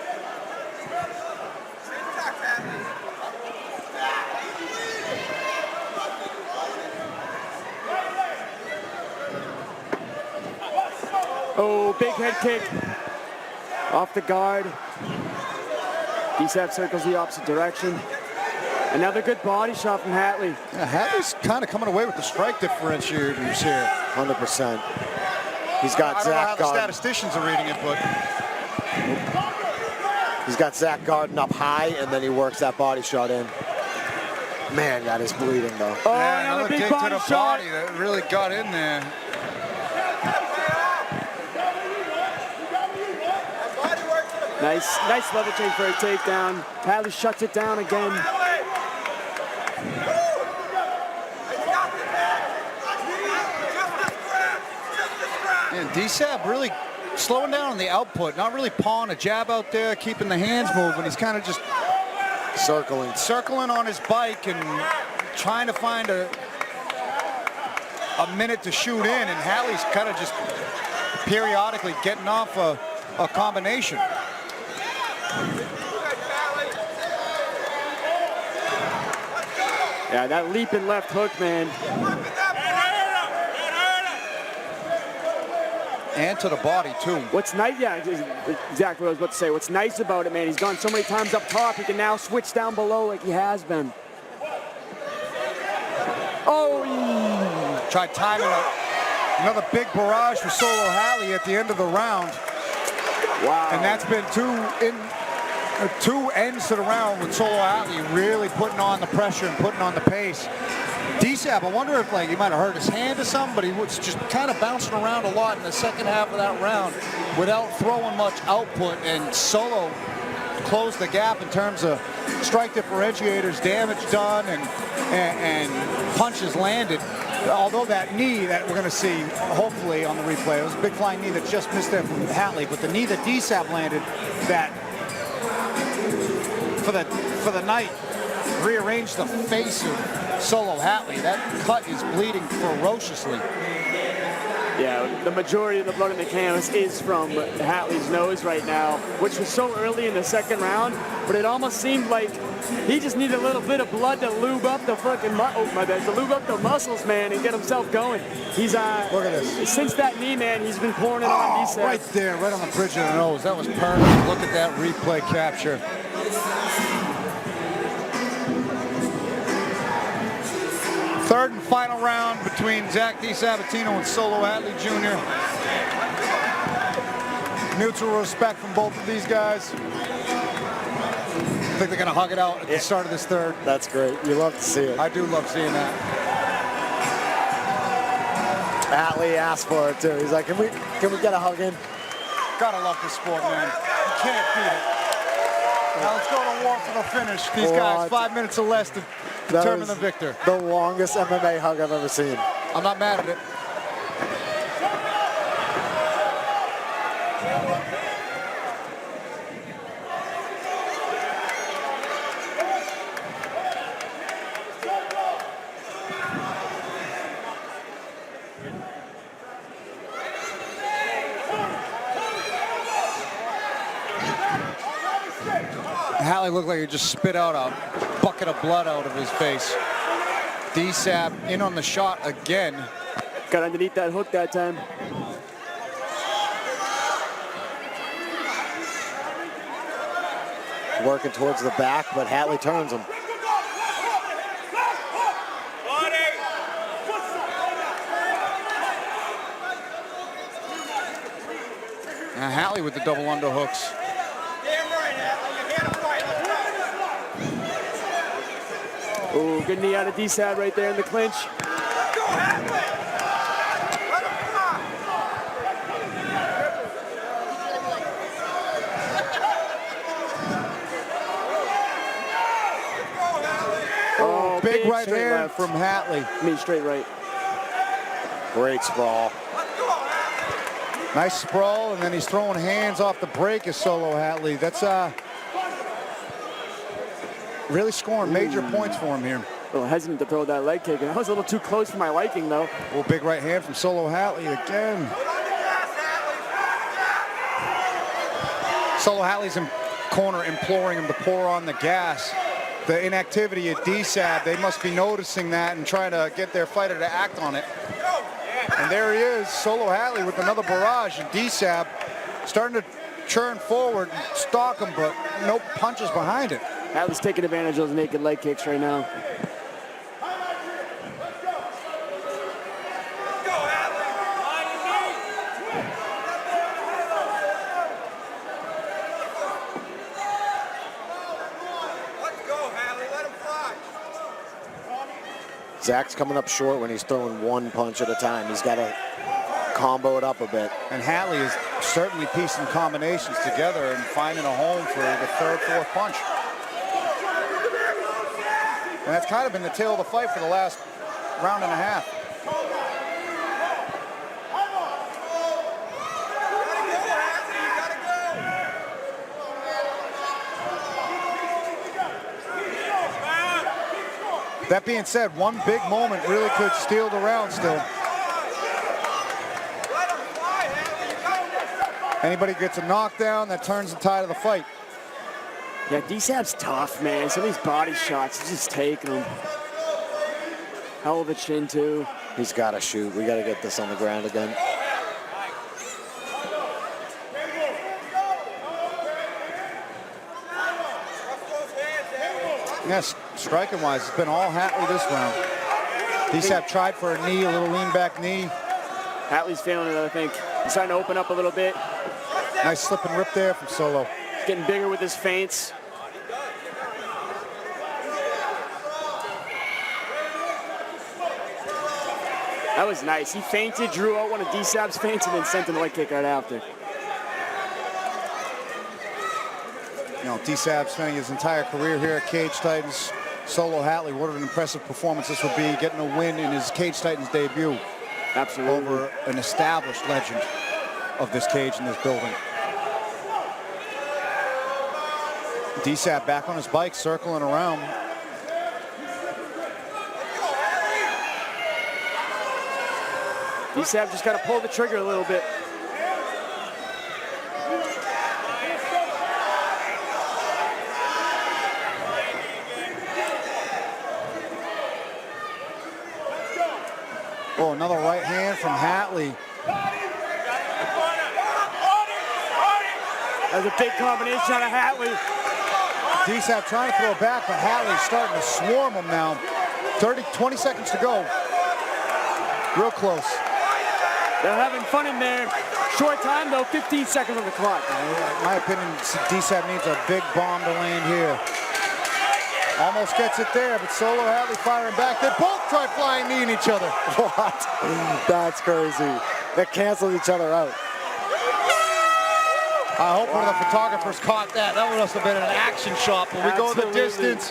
Oh, big head kick. Off the guard. DSAB circles the opposite direction. Another good body shot from Hatley. Yeah, Hatley's kind of coming away with the strike differentiators here. 100%. He's got I don't know Zach how the guarding. statisticians are reading it, but He's got Zach guarding up high, and then he works that body shot in. Man, that is bleeding, though. Oh, yeah, another big kick body to the shot. body that really got in there. Nice level change for a takedown. Hatley shuts it down again. And DSAB really slowing down on the output, not really pawing a jab out there, keeping the hands moving. He's kind of just circling on his bike and trying to find a minute to shoot in, and Hatley's kind of just periodically getting off a combination. Yeah, that leaping left hook, man. And to the body, too. What's nice, yeah, exactly what I was about to say. What's nice about it, man, he's gone so many times up top, he can now switch down below like he has been. Oh! Tried timing another big barrage for Solo Hatley at the end of the round. Wow. And that's been two ends to the round with Solo Hatley really putting on the pressure and putting on the pace. DSAB, I wonder if like he might have hurt his hand or something, but he was just kind of bouncing around a lot in the second half of that round without throwing much output, and Solo closed the gap in terms of strike differentiators, damage done, and punches landed. Although that knee that we're going to see, hopefully on the replay, it was a big flying knee that just missed there from Hatley, but the knee that DSAB landed that for the night rearranged the face of Solo Hatley. That cut is bleeding ferociously. Yeah, the majority of the blood in the canvas is from Hatley's nose right now, which was so early in the second round, but it almost seemed like he just needed a little bit of blood to lube up the fucking to lube up the muscles, man, and get himself going. He's look at this. Since that knee, man, he's been pouring it on DSAB. Right there, right on the bridge of the nose. That was perfect. Look at that replay capture. Third and final round between Zach DiSabatino and Solo Hatley Jr. Mutual respect from both of these guys. I think they're going to hug it out at the start of this third. That's great. You love to see it. I do love seeing that. Hatley asked for it too. He's like, can we get a hug in? Gotta love this sport, man. You can't beat it. Now let's go to war for the finish. These guys, 5 minutes or less to determine the victor. The longest MMA hug I've ever seen. I'm not mad at it. Hatley looked like he just spit out a bucket of blood out of his face. DSAB in on the shot again. Got underneath that hook that time. Working towards the back, but Hatley turns him. Now Hatley with the double underhooks. Ooh, good knee out of DSAB right there in the clinch. Oh, big right hand from Hatley. I mean, straight right. Great sprawl. Nice sprawl, and then he's throwing hands off the break of Solo Hatley. That's really scoring major points for him here. A little hesitant to throw that leg kick. That was a little too close for my liking, though. Oh, big right hand from Solo Hatley again. Solo Hatley's in corner imploring him to pour on the gas. The inactivity at DSAB, they must be noticing that and trying to get their fighter to act on it. And there he is, Solo Hatley with another barrage, and DSAB starting to churn forward and stalk him, but no punches behind it. Hatley's taking advantage of those naked leg kicks right now. Zach's coming up short when he's throwing one punch at a time. He's got to combo it up a bit. And Hatley is certainly piecing combinations together and finding a home for the third, fourth punch. And that's kind of been the tail of the fight for the last round and a half. That being said, one big moment really could steal the round still. Anybody gets a knockdown, that turns the tide of the fight. Yeah, DSAB's tough, man. Some of these body shots, he's just taking them. Hell of a chin, too. He's got to shoot. We got to get this on the ground again. Yes, striking-wise, it's been all Hatley this round. DSAB tried for a knee, a little lean-back knee. Hatley's feeling it, I think. He's starting to open up a little bit. Nice slip and rip there from Solo. Getting bigger with his feints. That was nice. He feinted, drew out one of D-Sab's feints, and then sent him a leg kick right after. You know, D-Sab spending his entire career here at Cage Titans. Solo Hatley, what an impressive performance this would be, getting a win in his Cage Titans debut. Absolutely. Over an established legend of this cage in this building. D-Sab back on his bike, circling around. D-Sab just got to pull the trigger a little bit. Oh, another right hand from Hatley. That's a big combination out of Hatley. D-Sab trying to throw it back, but Hatley's starting to swarm him now. 20 seconds to go. Real close. They're having fun in there. Short time, though, 15 seconds on the clock. In my opinion, D-Sab needs a big bomb to land here. Almost gets it there, but Solo Hatley firing back. They both try flying knee in each other. What? That's crazy. They canceled each other out. I hope one of the photographers caught that. That must have been an action shot, but we go the distance,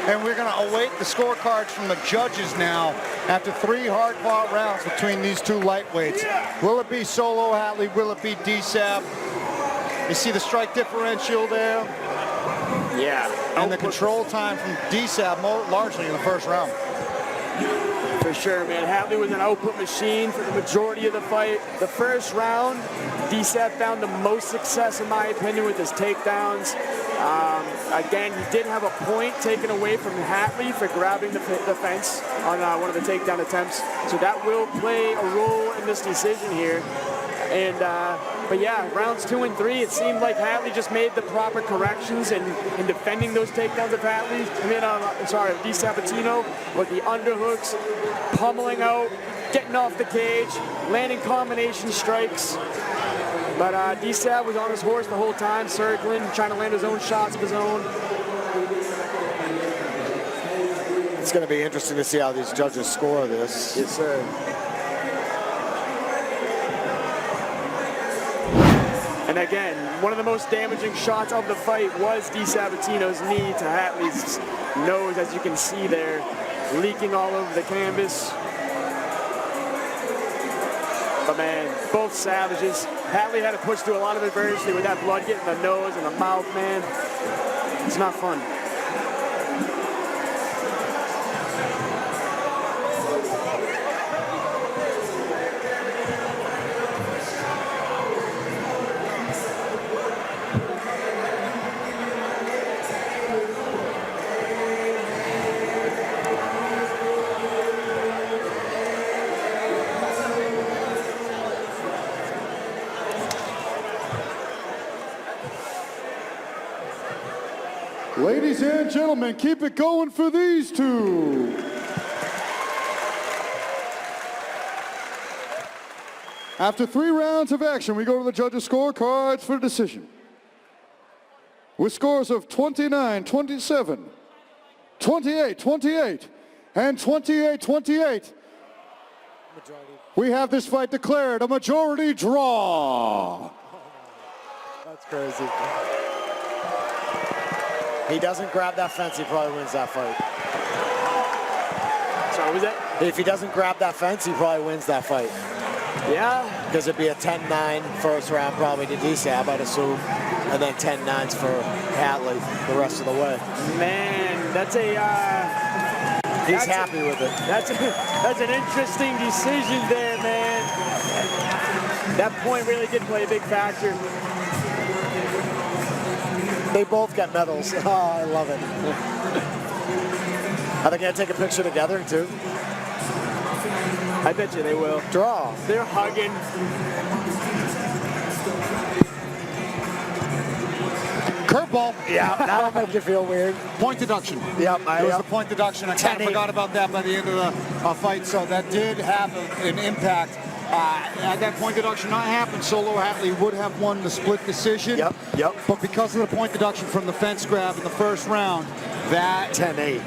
and we're going to await the scorecards from the judges now after 3 hard-fought rounds between these two lightweights. Will it be Solo Hatley? Will it be D-Sab? You see the strike differential there? Yeah. And the control time from D-Sab largely in the first round. For sure, man. Hatley was an output machine for the majority of the fight. The first round, D-Sab found the most success, in my opinion, with his takedowns. Again, he did have a point taken away from Hatley for grabbing the fence on one of the takedown attempts. So that will play a role in this decision here. And but yeah, rounds 2 and 3, it seemed like Hatley just made the proper corrections in defending those takedowns of Hatley. Di Sabatino with the underhooks, pummeling out, getting off the cage, landing combination strikes. But D-Sab was on his horse the whole time, circling, trying to land his own shots of his own. It's going to be interesting to see how these judges score this. Yes, sir. And again, one of the most damaging shots of the fight was Di Sabatino's knee to Hatley's nose, as you can see there, leaking all over the canvas. But man, both savages. Hatley had to push through a lot of adversity with that blood getting the nose and the mouth, man. It's not fun. Ladies and gentlemen, keep it going for these two. After 3 rounds of action, we go to the judges' scorecards for decision. With scores of 29-27, 28-28, and 28-28, we have this fight declared a majority draw. That's crazy. He doesn't grab that fence, he probably wins that fight. Sorry, what was that? If he doesn't grab that fence, he probably wins that fight. Yeah. Because it'd be a 10-9 first round probably to D-Sab, I'd assume. And then 10-9s for Hatley the rest of the way. Man, that's a... He's happy with it. That's an interesting decision there, man. That point really did play a big factor. They both got medals. Oh, I love it. Are they going to take a picture together, too? I bet you they will. Draw. They're hugging. Curveball. Yeah, that'll make you feel weird. Point deduction. Yep. It was the point deduction. I kind of forgot about that by the end of the fight, so that did have an impact. Had that point deduction not happened, Solo Hatley would have won the split decision. Yep. But because of the point deduction from the fence grab in the first round, that 10-8.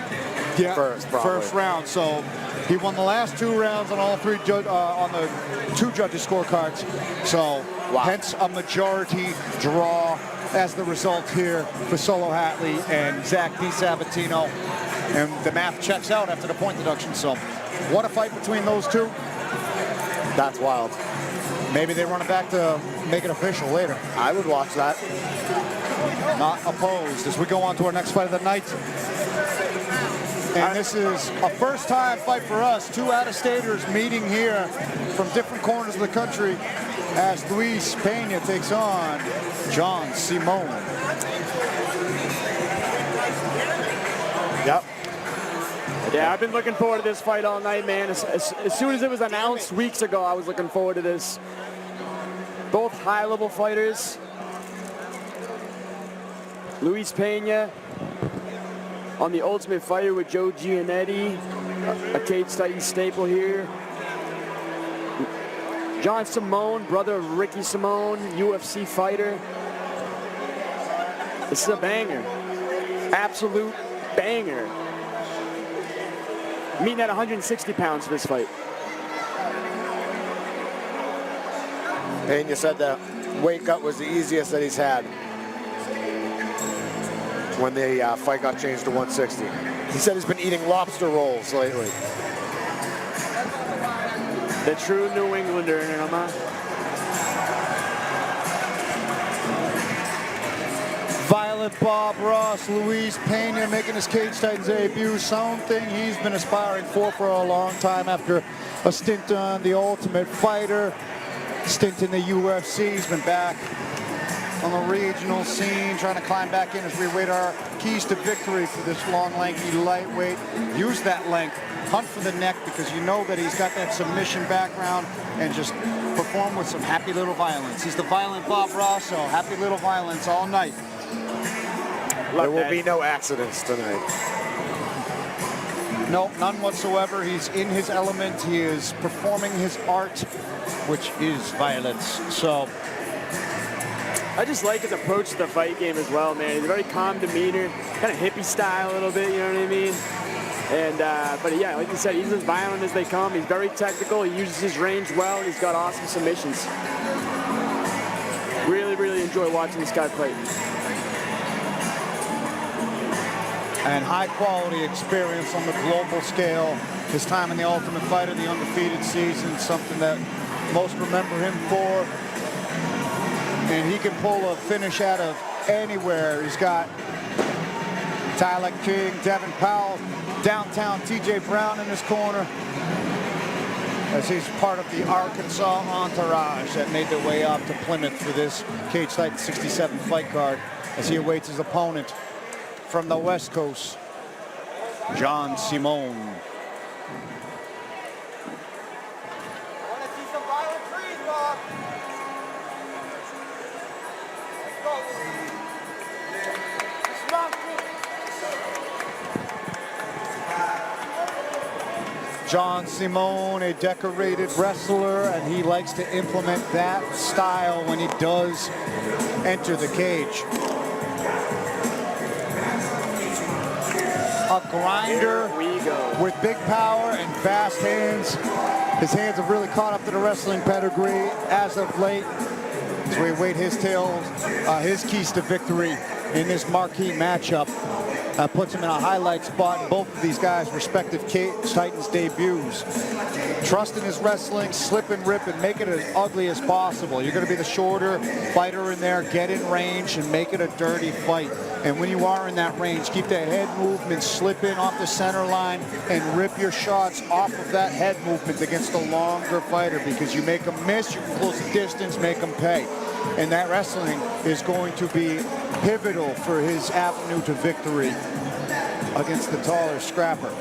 Yeah, first round. So He won the last 2 rounds on all 3 on the 2 judges' scorecards. So, hence a majority draw as the result here for Solo Hatley and Zach DiSabatino. And the math checks out after the point deduction. So, what a fight between those two. That's wild. Maybe they run it back to make it official later. I would watch that. Not opposed as we go on to our next fight of the night. And this is a first-time fight for us. 2 out-of-staters meeting here from different corners of the country as Luis Pena takes on John Simone. Yep. Yeah, I've been looking forward to this fight all night, man. As soon as it was announced weeks ago, I was looking forward to this. Both high-level fighters. Luis Pena on the Ultimate Fighter with Joe Giannetti, a Cage Titan staple here. John Simone, brother of Ricky Simone, UFC fighter. This is a banger. Absolute banger. Meeting at 160 pounds for this fight. Pena said that weight cut was the easiest that he's had when the fight got changed to 160. He said he's been eating lobster rolls lately. The true New Englander in him, huh? Violent Bob Ross, Luis Pena making his Cage Titans debut. Something he's been aspiring for a long time after a stint on the Ultimate Fighter, stint in the UFC. He's been back on the regional scene, trying to climb back in as we await our keys to victory for this long, lanky lightweight. Use that length, hunt for the neck, because you know that he's got that submission background, and just perform with some happy little violence. He's the Violent Bob Ross, so happy little violence all night. There will be no accidents tonight. No, none whatsoever. He's in his element. He is performing his art, which is violence. So I just like his approach to the fight game as well, man. He's a very calm demeanor, kind of hippie style a little bit, you know what I mean? And, but yeah, like you said, he's as violent as they come. He's very technical. He uses his range well. He's got awesome submissions. Really, really enjoy watching this guy fight. And high quality experience on the global scale. His time in the Ultimate Fighter, the undefeated season, something that most remember him for. And he can pull a finish out of anywhere. He's got Tyler King, Devin Powell, downtown TJ Brown in his corner, as he's part of the Arkansas entourage that made their way up to Plymouth for this Cage Titan 67 fight card, as he awaits his opponent from the West Coast, John Simone. John Simone, a decorated wrestler, and he likes to implement that style when he does enter the cage. A grinder with big power and fast hands. His hands have really caught up to the wrestling pedigree as of late, as we await his his keys to victory in this marquee matchup. Puts him in a highlight spot in both of these guys' respective Cage Titans debuts. Trust in his wrestling, slip and rip, and make it as ugly as possible. You're going to be the shorter fighter in there, get in range, and make it a dirty fight. And when you are in that range, keep that head movement, slip in off the center line, and rip your shots off of that head movement against a longer fighter, because you make them miss, you can close the distance, make them pay. And that wrestling is going to be pivotal for his avenue to victory against the taller scrapper.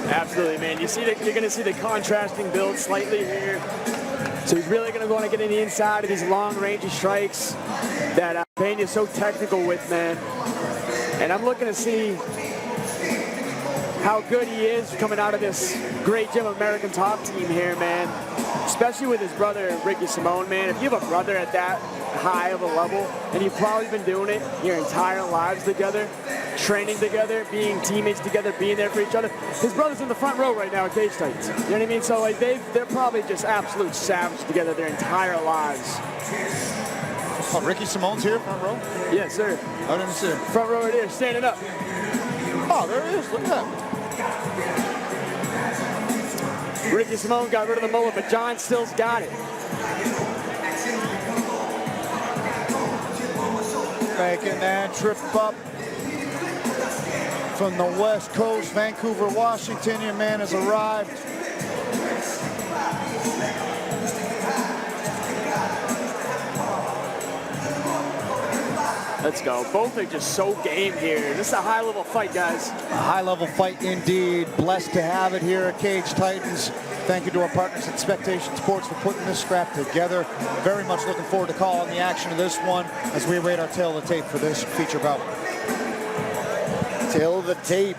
Absolutely, man. You're going to see the contrasting build slightly here. So he's really going to want to get in the inside of these long-range strikes that Pena's so technical with, man. And I'm looking to see how good he is coming out of this great Gym American top team here, man. Especially with his brother, Ricky Simone, man. If you have a brother at that high of a level, and you've probably been doing it your entire lives together, training together, being teammates together, being there for each other. His brother's in the front row right now at Cage Titans. You know what I mean? So like they're probably just absolute savages together their entire lives. Oh, Ricky Simone's here, front row? Yes, sir. I didn't see him. Front row right here, standing up. Oh, there he is. Look at that. Ricky Simone got rid of the mullet, but John still's got it. Making that trip up from the West Coast, Vancouver, Washington. Your man has arrived. Let's go. Both are just so game here. This is a high-level fight, guys. A high-level fight indeed. Blessed to have it here at Cage Titans. Thank you to our partners at Spectation Sports for putting this scrap together. Very much looking forward to calling the action of this one as we await our tail of the tape for this feature bout. Tail of the tape.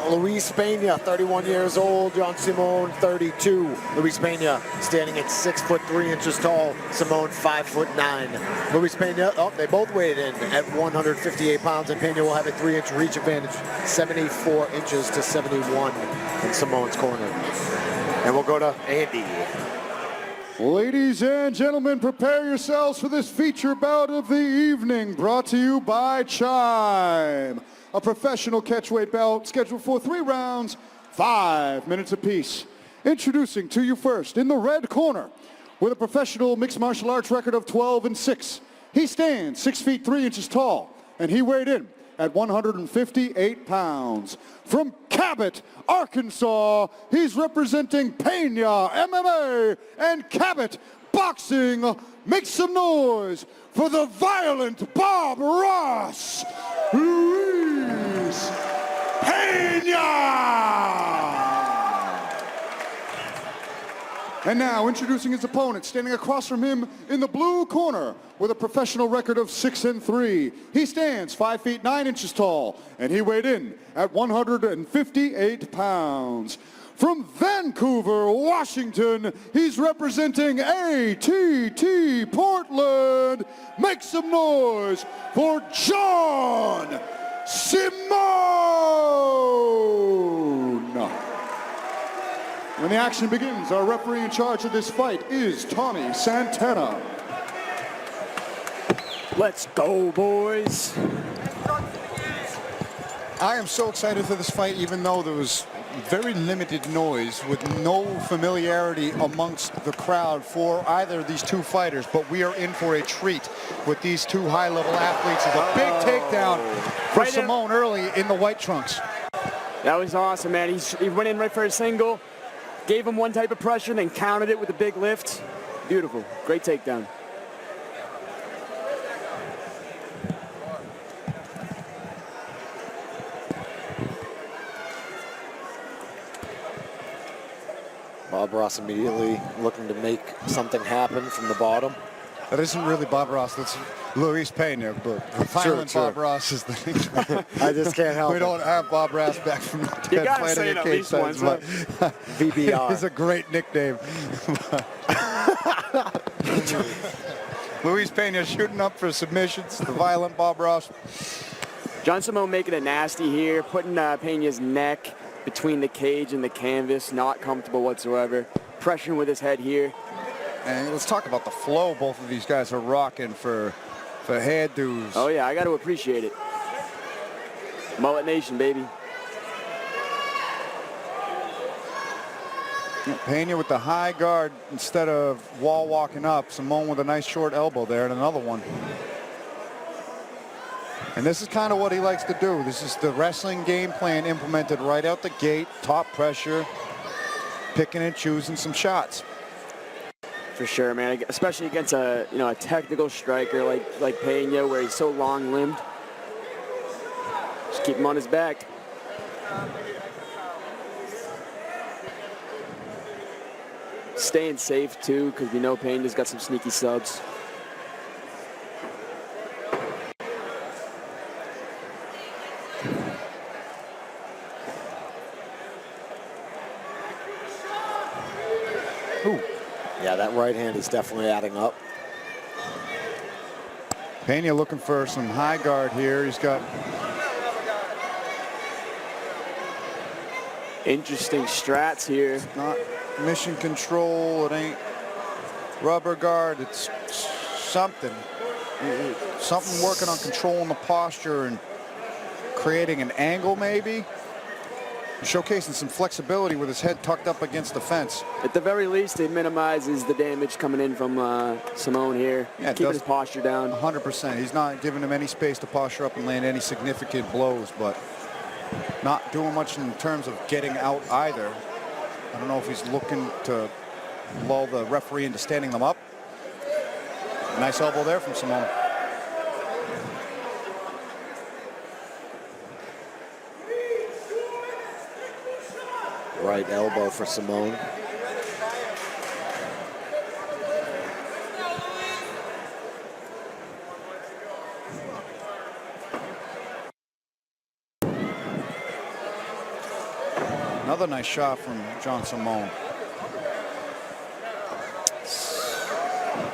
Luis Pena, 31 years old. John Simone, 32. Luis Pena standing at 6'3" tall. Simone, 5'9". Luis Pena, they both weighed in at 158 pounds, and Pena will have a 3-inch reach advantage, 74 inches to 71 in Simone's corner. And we'll go to Andy. Ladies and gentlemen, prepare yourselves for this feature bout of the evening, brought to you by Chime. A professional catchweight bout scheduled for 3 rounds, 5 minutes apiece. Introducing to you first, in the red corner, with a professional mixed martial arts record of 12-6. He stands 6 feet 3 inches tall, and he weighed in at 158 pounds. From Cabot, Arkansas, he's representing Pena MMA and Cabot Boxing. Make some noise for the violent Bob Ross, Luis Pena. And now introducing his opponent, standing across from him in the blue corner with a professional record of 6-3. He stands 5 feet 9 inches tall, and he weighed in at 158 pounds. From Vancouver, Washington, he's representing ATT Portland. Make some noise for John Simone. When the action begins, our referee in charge of this fight is Tommy Santana. Let's go, boys. I am so excited for this fight, even though there was very limited noise with no familiarity amongst the crowd for either of these two fighters, but we are in for a treat with these two high-level athletes. It's a big takedown for Simone early in the white trunks. That was awesome, man. He went in right for a single, gave him one type of pressure, then countered it with a big lift. Beautiful. Great takedown. Bob Ross immediately looking to make something happen from the bottom. That isn't really Bob Ross, that's Luis Pena, but violent Bob Ross is the I just can't help We don't have Bob Ross back from the You gotta say it at least once, but VBR. It's a great nickname. Luis Pena shooting up for submissions, the violent Bob Ross. John Simone making it nasty here, putting Pena's neck between the cage and the canvas, not comfortable whatsoever. Pressuring with his head here. And let's talk about the flow both of these guys are rocking for hairdos. Oh yeah, I got to appreciate it. Mullet Nation, baby. Pena with the high guard instead of wall walking up. Simone with a nice short elbow there and another one. And this is kind of what he likes to do. This is the wrestling game plan implemented right out the gate. Top pressure, picking and choosing some shots. For sure, man. Especially against a a technical striker like Pena, where he's so long-limbed. Just keep him on his back. Staying safe too, because we know Pena's got some sneaky subs. Ooh. Yeah, that right hand is definitely adding up. Pena looking for some high guard here. He's got interesting strats here. not mission control. It ain't rubber guard. It's something. Something working on controlling the posture and creating an angle maybe. Showcasing some flexibility with his head tucked up against the fence. At the very least, it minimizes the damage coming in from Simone here. Yeah, keeping his posture down. 100%. He's not giving him any space to posture up and land any significant blows, but not doing much in terms of getting out either. I don't know if he's looking to lull the referee into standing them up. Nice elbow there from Simone. Right elbow for Simone. Another nice shot from John Simone.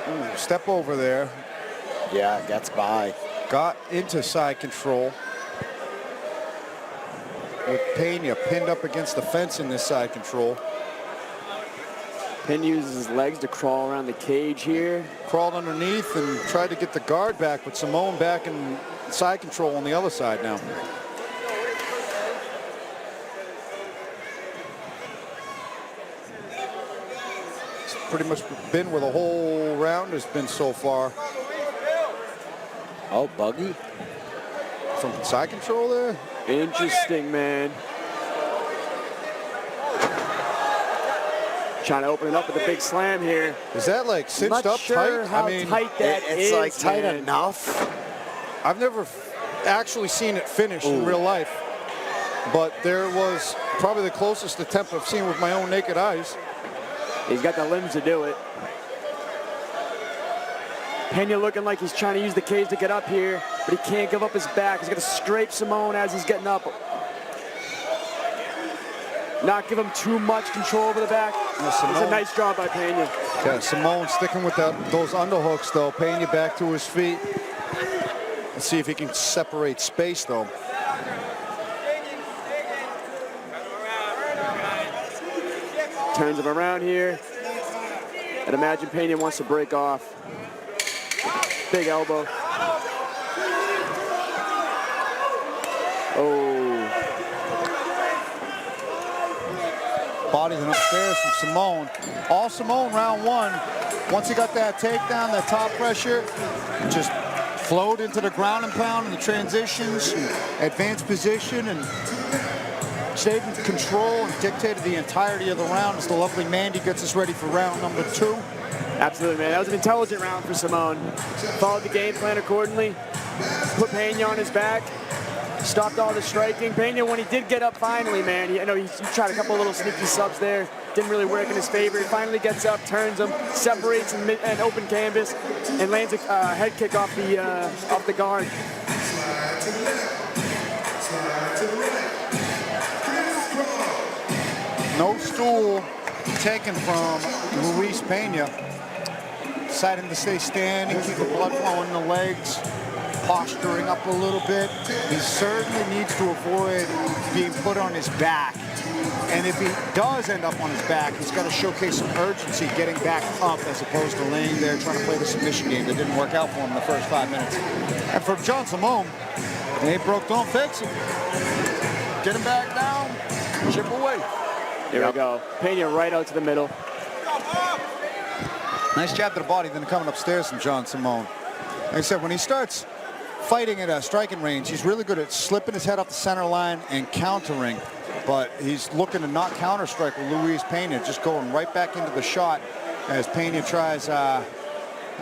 Ooh, step over there. Yeah, gets by. Got into side control. With Pena pinned up against the fence in this side control. Pena uses his legs to crawl around the cage here. Crawled underneath and tried to get the guard back, but Simone back in side control on the other side now. It's pretty much been where the whole round has been so far. Oh, buggy. From side control there. Interesting, man. Trying to open it up with a big slam here. Is that like cinched Not up sure tight? how I mean, tight that it's is, like tight man. enough. I've never actually seen it finish in real life, but there was probably the closest attempt I've seen with my own naked eyes. He's got the limbs to do it. Pena looking like he's trying to use the cage to get up here, but he can't give up his back. He's got to scrape Simone as he's getting up. Not give him too much control over the back. It's a nice job by Pena. Yeah, Simone sticking with those underhooks though. Pena back to his feet. Let's see if he can separate space though. Turns him around here. I'd imagine Pena wants to break off. Big elbow. Oh. Bodies and upstairs from Simone. All Simone round one. Once he got that takedown, that top pressure, just flowed into the ground and pound and the transitions, and advanced position, and stayed in control and dictated the entirety of the round as the lovely Mandy gets us ready for round number 2. Absolutely, man. That was an intelligent round for Simone. Followed the game plan accordingly. Put Pena on his back. Stopped all the striking. Pena, when he did get up finally, man, I know he tried a couple of little sneaky subs there. Didn't really work in his favor. He finally gets up, turns him, separates and open canvas, and lands a head kick off the guard. No stool taken from Luis Pena. Deciding to stay standing, keep the blood flowing in the legs, posturing up a little bit. He certainly needs to avoid being put on his back. And if he does end up on his back, he's got to showcase some urgency getting back up as opposed to laying there trying to play the submission game that didn't work out for him in the first 5 minutes. And for John Simone, it ain't broke, don't fix it. Get him back down, chip away. Here we go. Pena right out to the middle. Nice jab to the body, then coming upstairs from John Simone. Like I said, when he starts fighting at a striking range, he's really good at slipping his head off the center line and countering. But he's looking to not counter-strike with Luis Pena, just going right back into the shot as Pena tries, now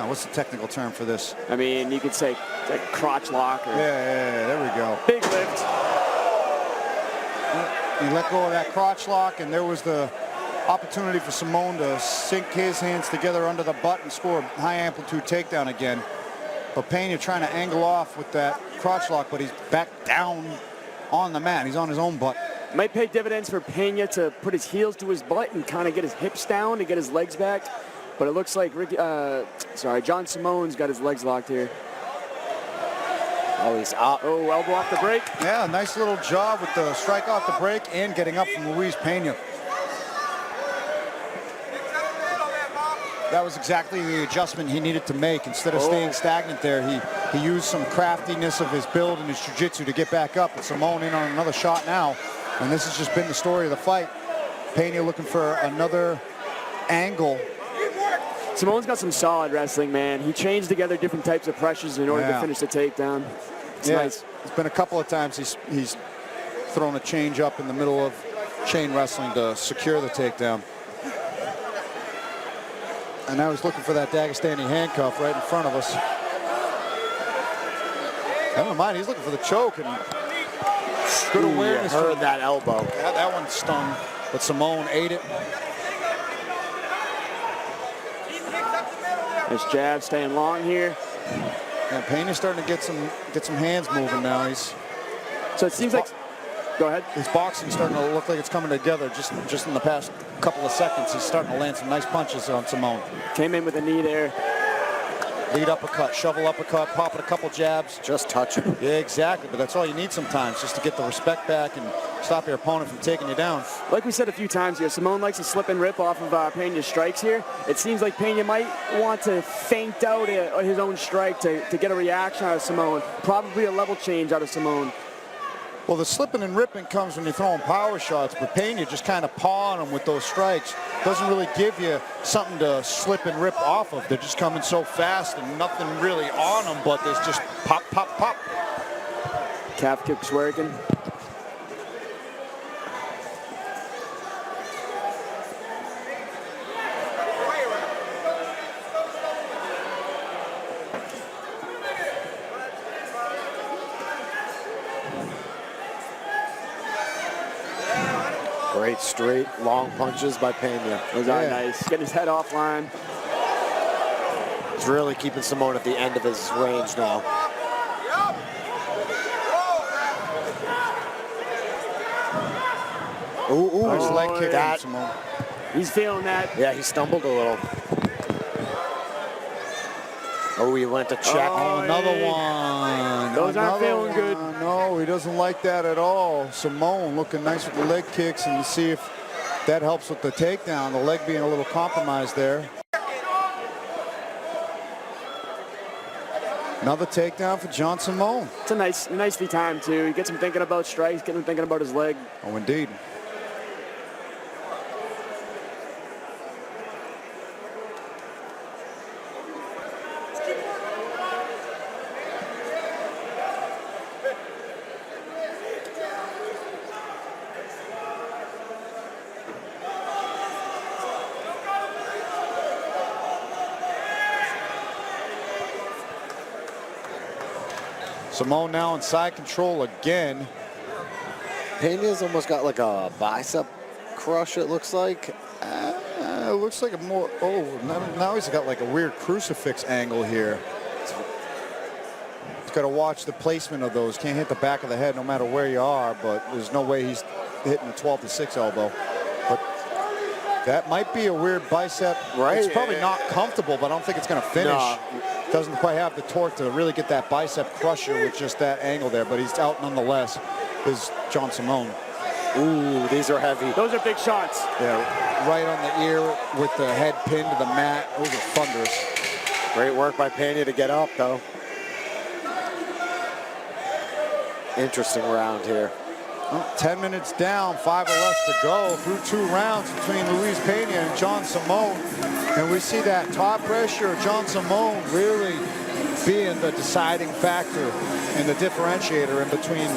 what's the technical term for this? I mean, you could say like crotch lock. Or Yeah, there we go. big lift. He let go of that crotch lock, and there was the opportunity for Simone to sink his hands together under the butt and score a high-amplitude takedown again. But Pena trying to angle off with that crotch lock, but he's back down on the mat. He's on his own butt. Might pay dividends for Pena to put his heels to his butt and kind of get his hips down to get his legs back. But it looks like John Simone's got his legs locked here. Oh, he's up. Oh, elbow off the break. Yeah, nice little job with the strike off the break and getting up from Luis Pena. That was exactly the adjustment he needed to make. Instead of staying stagnant there, he used some craftiness of his build and his jiu-jitsu to get back up. And Simone in on another shot now. And this has just been the story of the fight. Pena looking for another angle. Simone's got some solid wrestling, man. He chains together different types of pressures in order to finish the takedown. It's nice. It's been a couple of times he's thrown a change up in the middle of chain wrestling to secure the takedown. And now he's looking for that Dagestani handcuff right in front of us. Never mind, he's looking for the choke, and good awareness. Heard that elbow. Yeah, that one stung, but Simone ate it. This jab staying long here. And Pena's starting to get some hands moving now. So it seems like. Go ahead. His boxing's starting to look like it's coming together just in the past couple of seconds. He's starting to land some nice punches on Simone. Came in with a knee there. Lead uppercut, shovel uppercut, popping a couple jabs. Just touching. Yeah, exactly. But that's all you need sometimes, just to get the respect back and stop your opponent from taking you down. Like we said a few times here, Simone likes to slip and rip off of Pena's strikes here. It seems like Pena might want to feint out his own strike to get a reaction out of Simone. Probably a level change out of Simone. Well, the slipping and ripping comes when you're throwing power shots, but Pena just kind of pawing them with those strikes. Doesn't really give you something to slip and rip off of. They're just coming so fast and nothing really on them, but there's just pop, pop, pop. Calf kicks working. Great straight, long punches by Pena. Those are nice. Getting his head offline. He's really keeping Simone at the end of his range now. Ooh, nice leg kick that. Simone. He's feeling that. Yeah, he stumbled a little. Oh, he went to check. Oh, another one. Those aren't feeling good. No, he doesn't like that at all. Simone looking nice with the leg kicks, and to see if that helps with the takedown. The leg being a little compromised there. Another takedown for John Simone. It's a nicely timed too. He gets him thinking about strikes, gets him thinking about his leg. Oh, indeed. Simone now in side control again. Pena's almost got like a bicep crush, it looks like. It looks like a more, now he's got like a weird crucifix angle here. He's got to watch the placement of those. Can't hit the back of the head no matter where you are, but there's no way he's hitting a 12-6 elbow. But that might be a weird bicep. Right. It's probably not comfortable, but I don't think it's going to finish. No. Doesn't quite have the torque to really get that bicep crusher with just that angle there, but he's out nonetheless, is John Simone. Ooh, these are heavy. Those are big shots. Yeah, right on the ear with the head pinned to the mat. Those are thunderous. Great work by Pena to get up, though. Interesting round here. Well, 10 minutes down, 5 or less to go through 2 rounds between Luis Pena and John Simone. And we see that top pressure of John Simone really being the deciding factor and the differentiator in between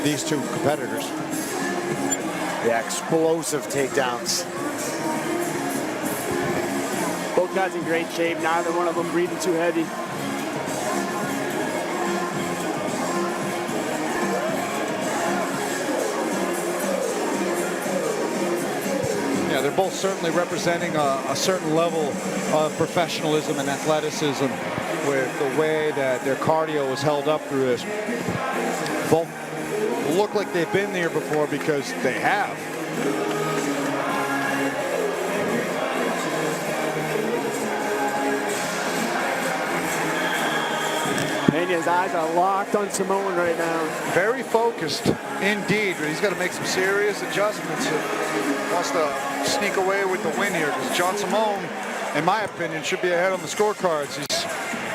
these two competitors. Yeah, explosive takedowns. Both guys in great shape. Neither one of them breathing too heavy. Yeah, they're both certainly representing a certain level of professionalism and athleticism with the way that their cardio is held up through this. Both look like they've been there before because they have. Pena Pena's eyes are locked on Simone right now. Very focused indeed, but he's got to make some serious adjustments if he wants to sneak away with the win here, because John Simone, in my opinion, should be ahead on the scorecards. He's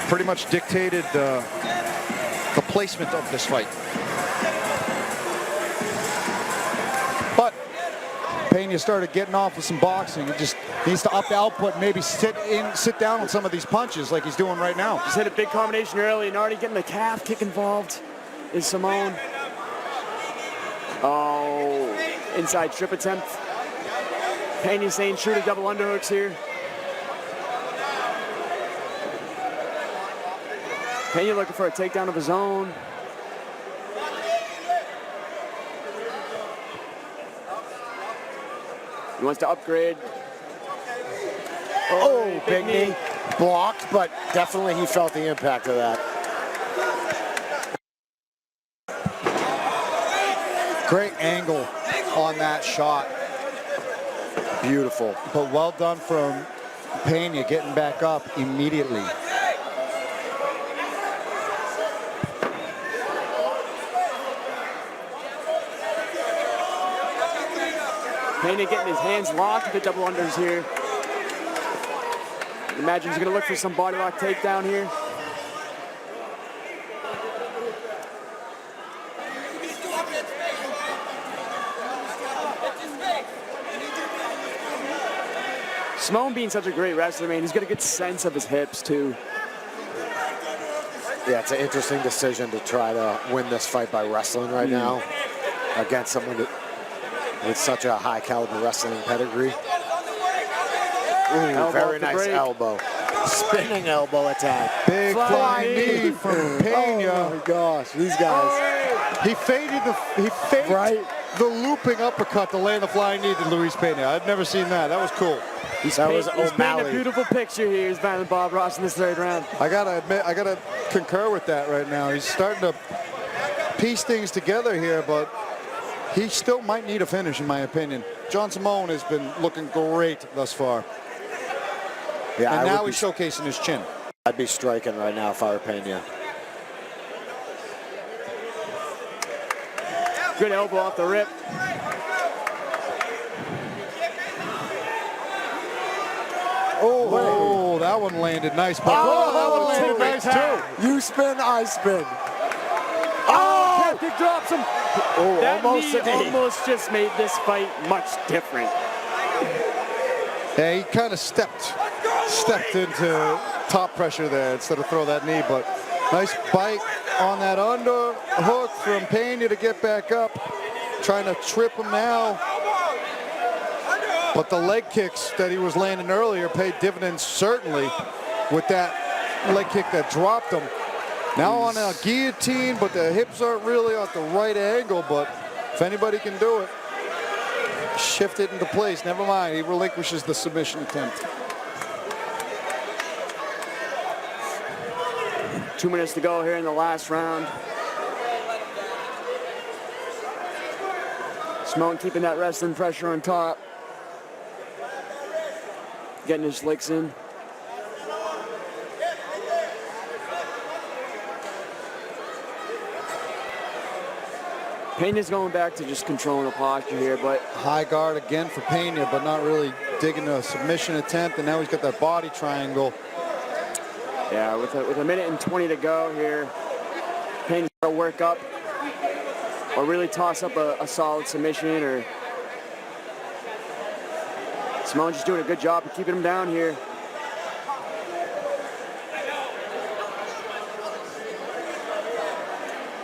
pretty much dictated the placement of this fight. But Pena started getting off with some boxing. He just needs to up the output, maybe sit down on some of these punches like he's doing right now. Just hit a big combination early and already getting the calf kick involved is Simone. Oh, inside strip attempt. Pena saying shoot a double underhooks here. Pena looking for a takedown of his own. He wants to upgrade. Oh, big knee. Blocked, but definitely he felt the impact of that. Great angle on that shot. Beautiful. But well done from Pena getting back up immediately. Pena getting his hands locked with the double unders here. Imagine he's going to look for some body lock takedown here. Simone being such a great wrestler, man, he's got a good sense of his hips too. Yeah, it's an interesting decision to try to win this fight by wrestling right now against someone with such a high caliber wrestling pedigree. Ooh, very nice elbow. Spinning elbow attack. Big flying knee from Pena. Oh my gosh, these guys. He faked the looping uppercut to land the flying knee to Luis Pena. I've never seen that. That was cool. He's painting a beautiful picture here. He's battling Bob Ross in this third round. I gotta admit, I gotta concur with that right now. He's starting to piece things together here, but he still might need a finish, in my opinion. John Simone has been looking great thus far. Yeah, and now he's showcasing his chin. I'd be striking right now if I were Pena. Good elbow off the rip. Oh, that one landed nice. Oh, that one landed nice too. You spin, I spin. Oh, kick drops him. Oh, that almost knee almost just made this fight much different. Yeah, he kind of stepped into top pressure there instead of throw that knee, but nice bite on that underhook from Pena to get back up. Trying to trip him now. But the leg kicks that he was landing earlier paid dividends, certainly, with that leg kick that dropped him. Now on a guillotine, but the hips aren't really at the right angle, but if anybody can do it, shift it into place. Never mind, he relinquishes the submission attempt. 2 minutes to go here in the last round. Simone keeping that wrestling pressure on top. Getting his licks in. Pena's going back to just controlling the posture here, but high guard again for Pena, but not really digging a submission attempt, and now he's got that body triangle. Yeah, with a minute and 20 to go here, Pena's got to work up or really toss up a solid submission, or Simone just doing a good job of keeping him down here.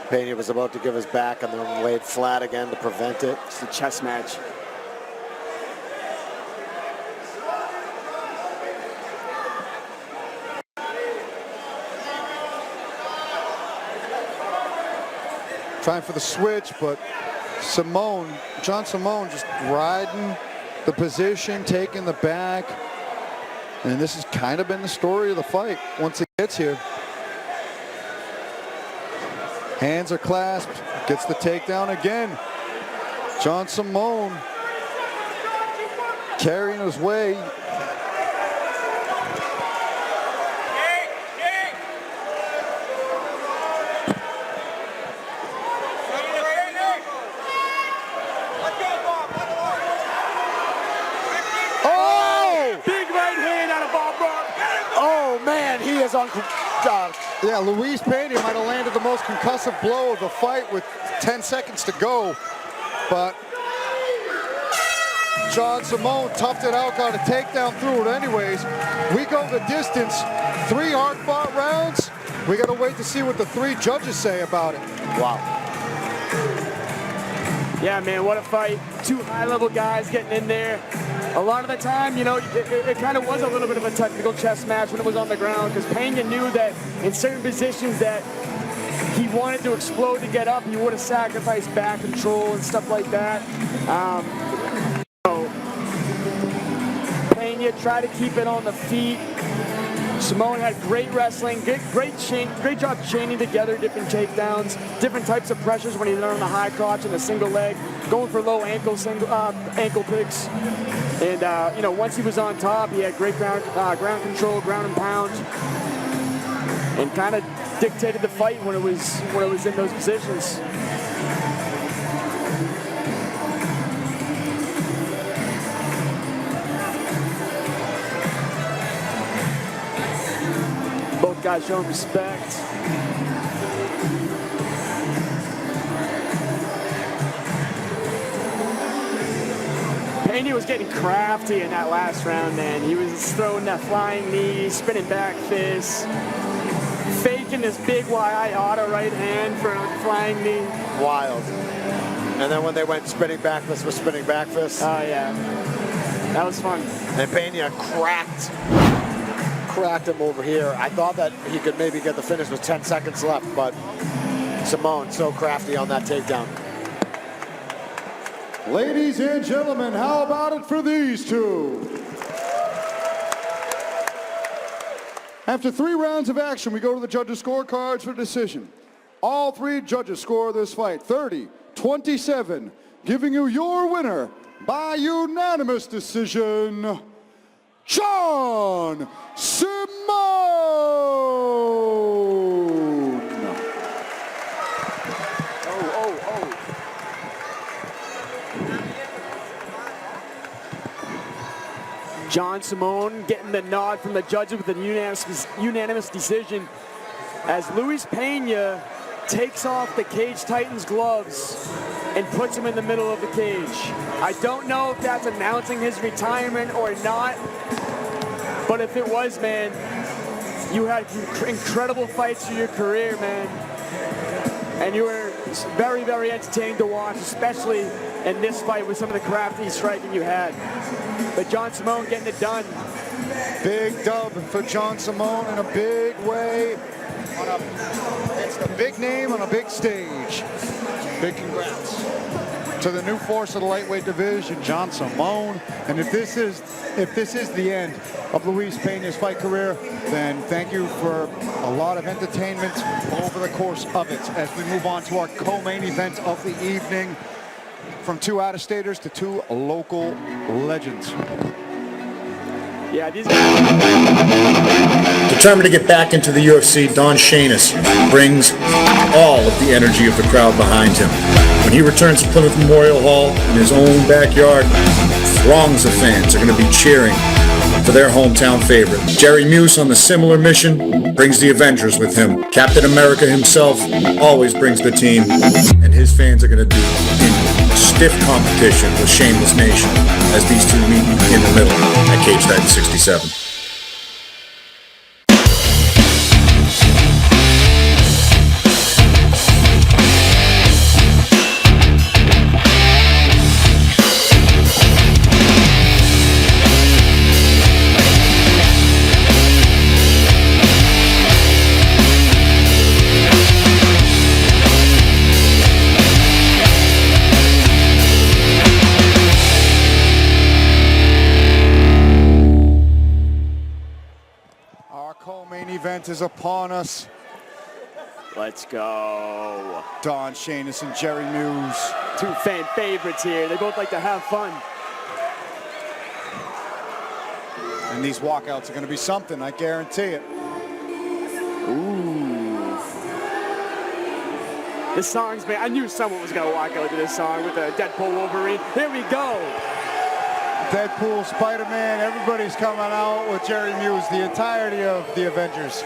Pena was about to give his back and then laid flat again to prevent it. It's a chess match. Trying for the switch, but John Simone just riding the position, taking the back. And this has kind of been the story of the fight once it gets here. Hands are clasped, gets the takedown again. John Simone carrying his way. And he is on. Yeah, Luis Pena might have landed the most concussive blow of the fight with 10 seconds to go. But John Simone toughed it out, got a takedown through it anyways. We go the distance, 3 hard-fought rounds. We got to wait to see what the 3 judges say about it. Wow. Yeah, man, what a fight. 2 high-level guys getting in there. A lot of the time, you know, it kind of was a little bit of a technical chess match when it was on the ground, because Pena knew that in certain positions that he wanted to explode to get up, he would have sacrificed back control and stuff like that. Pena tried to keep it on the feet. Simone had great wrestling, great job chaining together different takedowns, different types of pressures when he was on the high crotch and the single leg, going for low ankle picks. And you know, once he was on top, he had great ground control, ground and pound, and kind of dictated the fight when it was in those positions. Both guys showing respect. Pena was getting crafty in that last round, man. He was throwing that flying knee, spinning back fist, faking this big auto right hand for a flying knee. Wild. And then when they went spinning back fist for spinning back fist. Oh, yeah. That was fun. And Pena cracked him over here. I thought that he could maybe get the finish with 10 seconds left, but Simone so crafty on that takedown. Ladies and gentlemen, how about it for these two? After 3 rounds of action, we go to the judges' scorecards for decision. All 3 judges score this fight 30-27, giving you your winner by unanimous decision, John Simone. John Simone getting the nod from the judges with a unanimous decision as Luis Pena takes off the Cage Titans gloves and puts him in the middle of the cage. I don't know if that's announcing his retirement or not, but if it was, man, you had incredible fights through your career, man. And you were very, very entertaining to watch, especially in this fight with some of the crafty striking you had. But John Simone getting it done. Big dub for John Simone in a big way. It's a big name on a big stage. Big congrats to the new force of the lightweight division, John Simone. And if this is the end of Luis Pena's fight career, then thank you for a lot of entertainment over the course of it. As we move on to our co-main event of the evening, from 2 out-of-staters to 2 local legends. Yeah, these Determined to get back into the UFC, Don Shanis brings all of the energy of the crowd behind him. When he returns to Plymouth Memorial Hall in his own backyard, throngs of fans are going to be cheering for their hometown favorite. Jerry Muse, on the similar mission, brings the Avengers with him. Captain America himself always brings the team, and his fans are going to be in stiff competition with Shameless Nation as these two meet in the middle at Cage Titan 67. Is upon us. Let's go. Don Shanis and Jerry Muse. 2 fan favorites here. They both like to have fun. And these walkouts are going to be something, I guarantee it. Ooh. This song's, man, I knew someone was going to walk out to this song with a Deadpool Wolverine. Here we go. Deadpool, Spider-Man, everybody's coming out with Jerry Muse, the entirety of the Avengers.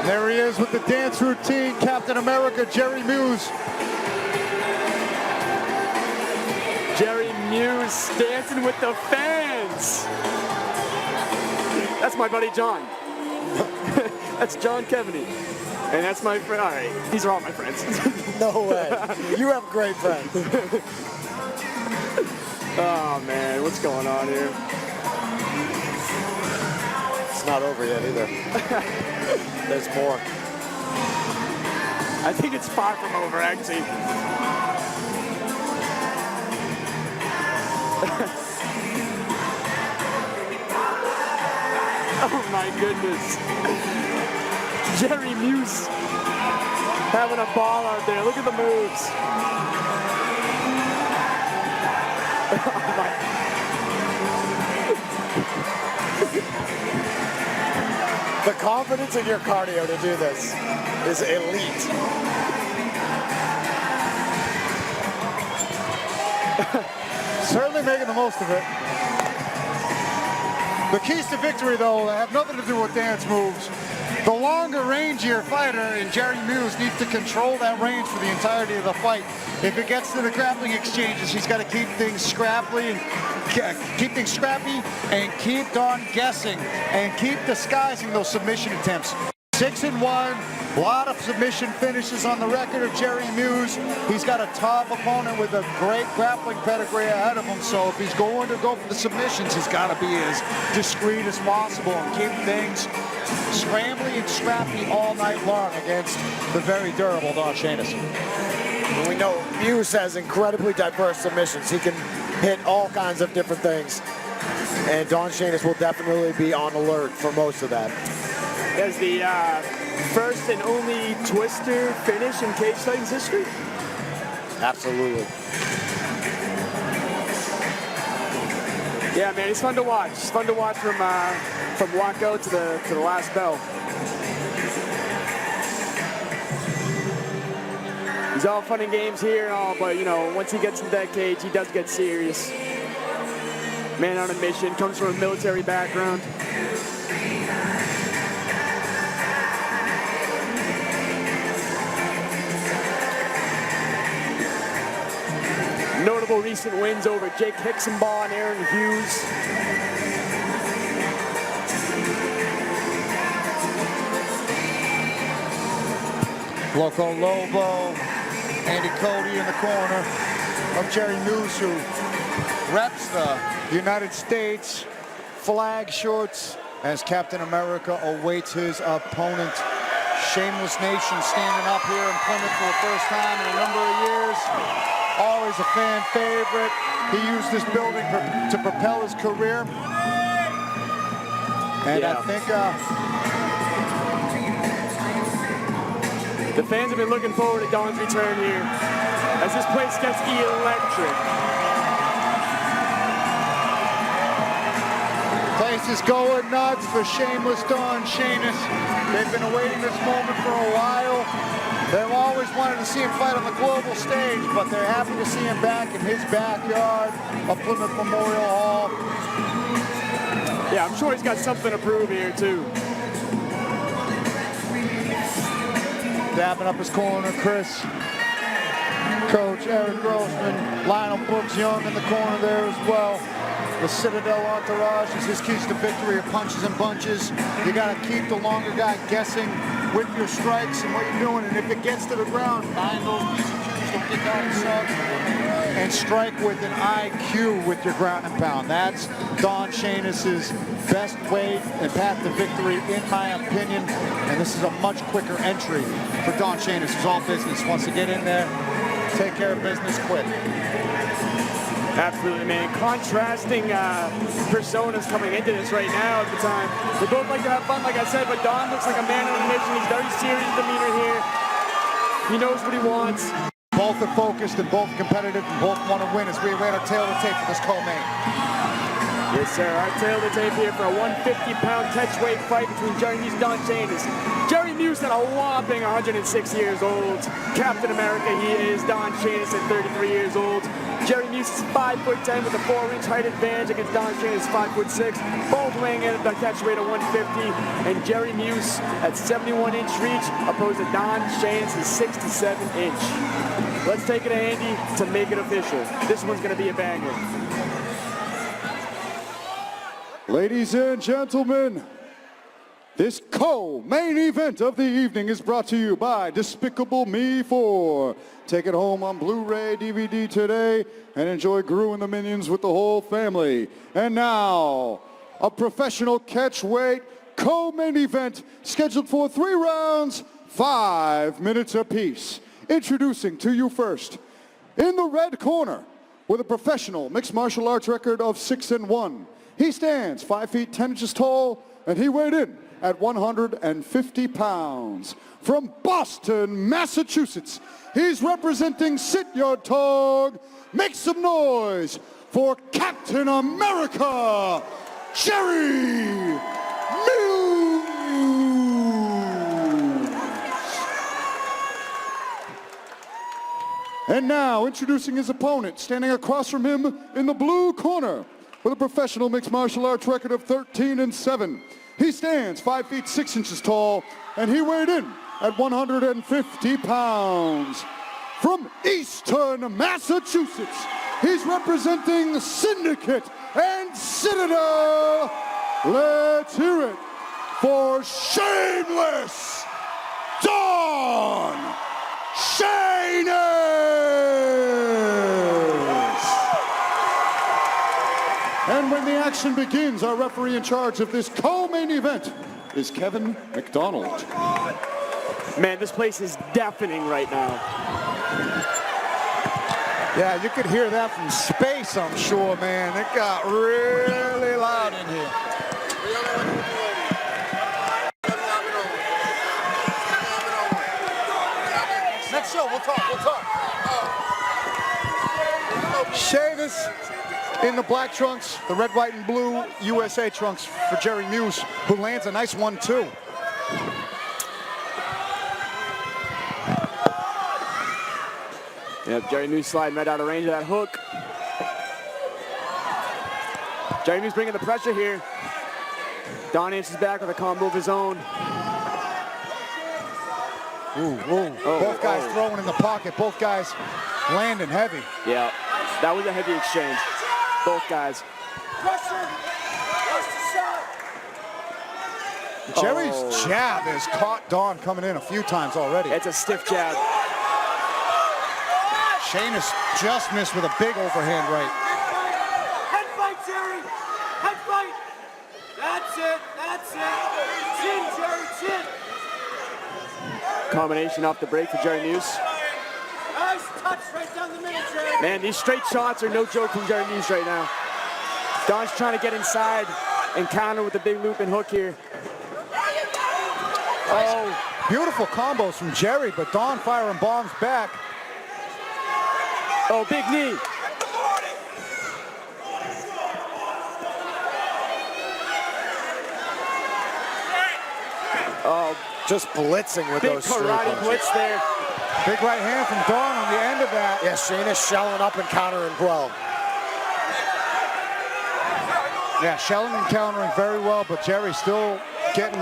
There he is with the dance routine, Captain America, Jerry Muse. Jerry Muse dancing with the fans. That's my buddy John. That's John Kevany. And that's my friend. All right, these are all my friends. No way. You have great friends. Oh man, what's going on here? It's not over yet either. There's more. I think it's far from over, actually. Oh my goodness. Jerry Muse having a ball out there. Look at the moves. Oh my. The confidence in your cardio to do this is elite. Certainly making the most of it. The keys to victory, though, have nothing to do with dance moves. The longer, rangier fighter, and Jerry Muse needs to control that range for the entirety of the fight. If it gets to the grappling exchanges, he's got to keep things scrappy and keep on guessing and keep disguising those submission attempts. 6-1, a lot of submission finishes on the record of Jerry Muse. He's got a tough opponent with a great grappling pedigree ahead of him, so if he's going to go for the submissions, he's got to be as discreet as possible and keep things scrambly and scrappy all night long against the very durable Don Shainis. We know Muse has incredibly diverse submissions. He can hit all kinds of different things, and Don Shainis will definitely be on alert for most of that. As the first and only twister finish in Cage Titans history? Absolutely. Yeah, man, it's fun to watch. It's fun to watch from walkout to the last bell. He's all fun and games here and all, but you know, once he gets into that cage, he does get serious. Man on a mission, comes from a military background. Notable recent wins over Jake Hixenbaugh and Aaron Hughes. Loco Lobo, Andy Cody in the corner of Jerry Muse, who reps the United States flag shorts as Captain America awaits his opponent. Shameless Nation standing up here in Plymouth for the first time in a number of years. Always a fan favorite. He used this building to propel his career. And yeah. I think the fans have been looking forward to Don's return here as this place gets electric. Place is going nuts for Shameless Don Shainis. They've been awaiting this moment for a while. They've always wanted to see him fight on the global stage, but they're happy to see him back in his backyard of Plymouth Memorial Hall. Yeah, I'm sure he's got something to prove here, too. Dabbing up his corner, Chris. Coach Eric Grossman, Lionel Brooks Young in the corner there as well. The Citadel entourage is his keys to victory of punches and bunches. You got to keep the longer guy guessing with your strikes and what you're doing. And if it gets to the ground, find those BCQs, don't get down and sub. And strike with an IQ with your ground and pound. That's Don Shainis' best way and path to victory, in my opinion. And this is a much quicker entry for Don Shainis, who's all business. Wants to get in there, take care of business quick. Absolutely, man. Contrasting personas coming into this right now at the time. They both like to have fun, like I said, but Don looks like a man on a mission. He's very serious demeanor here. He knows what he wants. both are focused and both competitive and both want to win as we await our tail of the tape for this co-main. Yes, sir. Our tail of the tape here for a 150-pound catchweight fight between Jerry Muse and Don Shainis. Jerry Muse at a whopping 106 years old. Captain America he is. Don Shainis at 33 years old. Jerry Muse is 5'10" with a 4-inch height advantage against Don Shainis 5'6". Both weighing in at the catchweight at 150. And Jerry Muse at 71-inch reach opposed to Don Shainis' 67-inch. Let's take it to Andy to make it official. This one's going to be a banger. Ladies and gentlemen, this co-main event of the evening is brought to you by Despicable Me 4. Take it home on Blu-ray, DVD today, and enjoy Gru and the Minions with the whole family. And now, a professional catchweight co-main event scheduled for 3 rounds, 5 minutes apiece. Introducing to you first, in the red corner, with a professional mixed martial arts record of 6-1. He stands 5 feet 10 inches tall, and he weighed in at 150 pounds. From Boston, Massachusetts, he's representing Sit Your Tog. Make some noise for Captain America, Jerry Muse. And now, introducing his opponent, standing across from him in the blue corner, with a professional mixed martial arts record of 13-7. He stands 5 feet 6 inches tall, and he weighed in at 150 pounds. From Eastern Massachusetts, he's representing the Syndicate and Citadel. Let's hear it for Shameless Don Shainis. And when the action begins, our referee in charge of this co-main event is Kevin McDonald. Man, this place is deafening right now. Yeah, you could hear that from space, I'm sure, man. It got really loud in here. Next show, we'll talk. Shainis in the black trunks, the red, white, and blue USA trunks for Jerry Muse, who lands a nice 1-2. Yep, Jerry Muse sliding right out of range of that hook. Jerry Muse bringing the pressure here. Don answers back with a combo of his own. Both guys throwing in the pocket, both guys landing heavy. Yeah, that was a heavy exchange. Both guys. Jerry's jab has caught Don coming in a few times already. It's a stiff jab. Shainis just missed with a big overhand right. Head fight, Jerry. Head fight. That's it. Chin, Jerry, chin. Combination off the break for Jerry Muse. Nice touch right down the middle, Jerry. Man, these straight shots are no joke from Jerry Muse right now. Don's trying to get inside and counter with the big loop and hook here. Oh, beautiful combos from Jerry, but Don firing bombs back. Oh, big knee. Oh, just blitzing with big those straight karate punches. blitz there. Big right hand from Don on the end of that. Yeah, Shainis shelling up and countering well. Yeah, shelling and countering very well, but Jerry still getting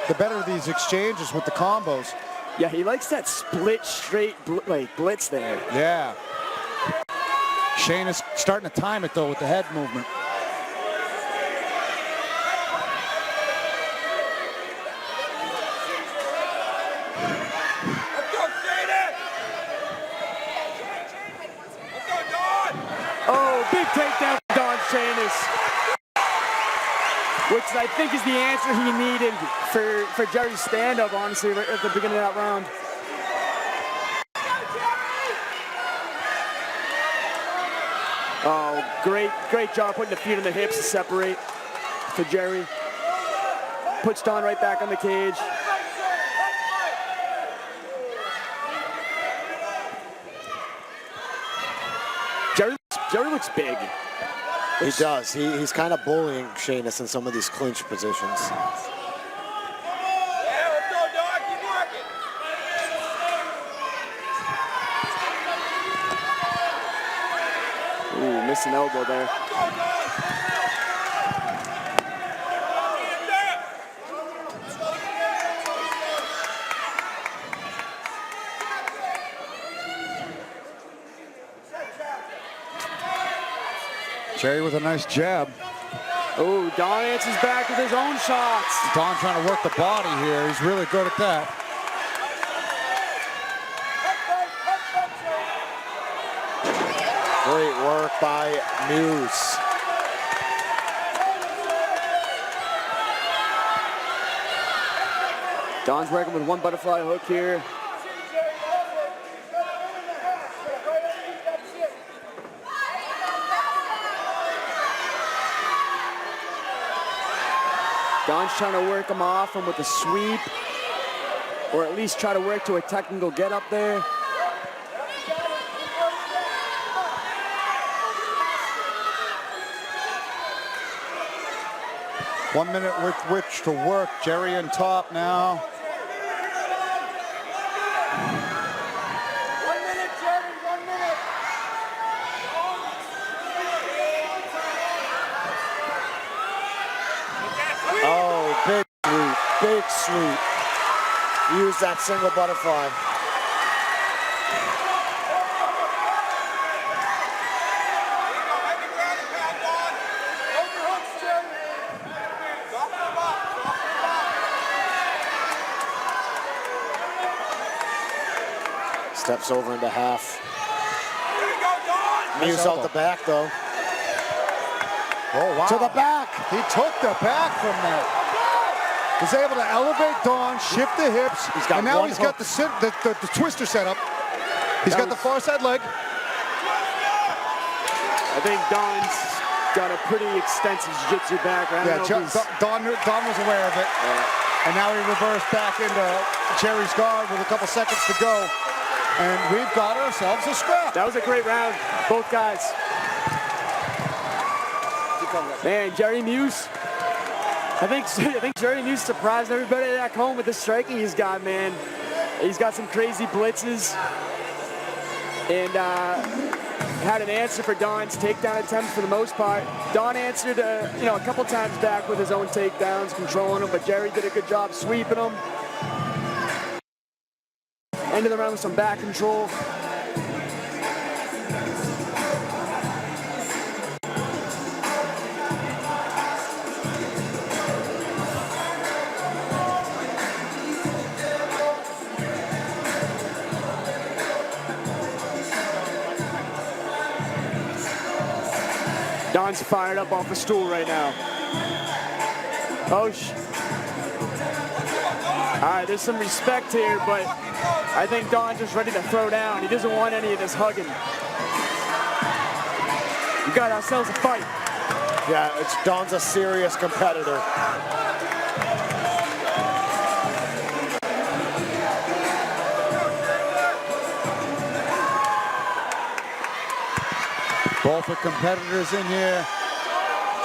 the better of these exchanges with the combos. Yeah, he likes that split straight blitz there. Yeah. Shainis starting to time it though with the head movement. Oh, big takedown from Don Shainis, which I think is the answer he needed for Jerry's stand-up, honestly, right at the beginning of that round. Oh, great job putting the feet on the hips to separate for Jerry. Puts Don right back on the cage. Jerry looks big. He does. He's kind of bullying Sheamus in some of these clinch positions. Ooh, missed an elbow there. Jerry with a nice jab. Oh, Don answers back with his own shots. Don trying to work the body here. He's really good at that. Great work by Muse. Don's working with one butterfly hook here. Don's trying to work him off and with a sweep, or at least try to work to a technical get up there. One minute with which to work. Jerry in top now. 1 minute, Jerry, 1 minute. Oh, big sweep, big sweep. Use that single butterfly. Steps over into half. Muse out the back, though. Oh, wow. To the back. He took the back from that. Was able to elevate Don, shift the hips, got and now one he's got the twister set up. He's got the far side leg. I think Don's got a pretty extensive jiu-jitsu background. Yeah, Don was aware of it. Yeah. And now he reversed back into Jerry's guard with a couple seconds to go. And we've got ourselves a scrap. That was a great round, both guys. Man, Jerry Muse. I think Jerry Muse surprised everybody back home with the striking he's got, man. He's got some crazy blitzes. And had an answer for Don's takedown attempts for the most part. Don answered, a couple times back with his own takedowns, controlling them, but Jerry did a good job sweeping them. End of the round with some back control. Don's fired up off the stool right now. Oh, all right, there's some respect here, but I think Don's just ready to throw down. He doesn't want any of this hugging. We got ourselves a fight. Yeah, Don's a serious competitor. Both are competitors in here.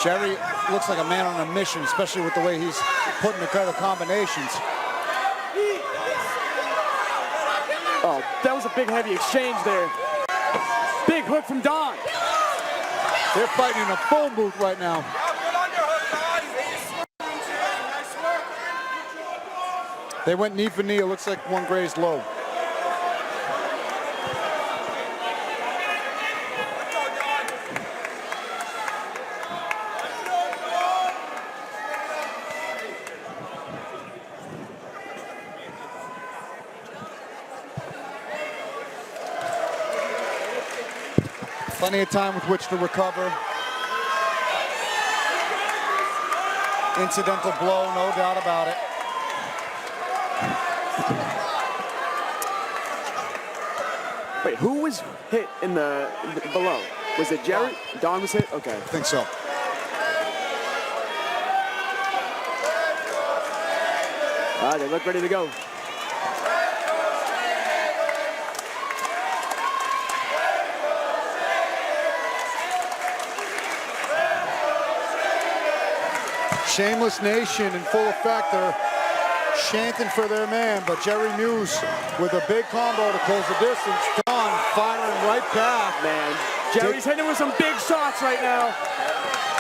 Jerry looks like a man on a mission, especially with the way he's putting together combinations. Oh, that was a big, heavy exchange there. Big hook from Don. They're fighting in a phone booth right now. They went knee for knee. It looks like one grazed low. Plenty of time with which to recover. Incidental blow, no doubt about it. Wait, who was hit in the below? Was it Jerry? Don was hit? Okay. I think so. All right, they look ready to go. Shameless Nation in full effect. They're chanting for their man, but Jerry Muse with a big combo to close the distance. Don firing right back. Man, Jerry's hitting with some big shots right now.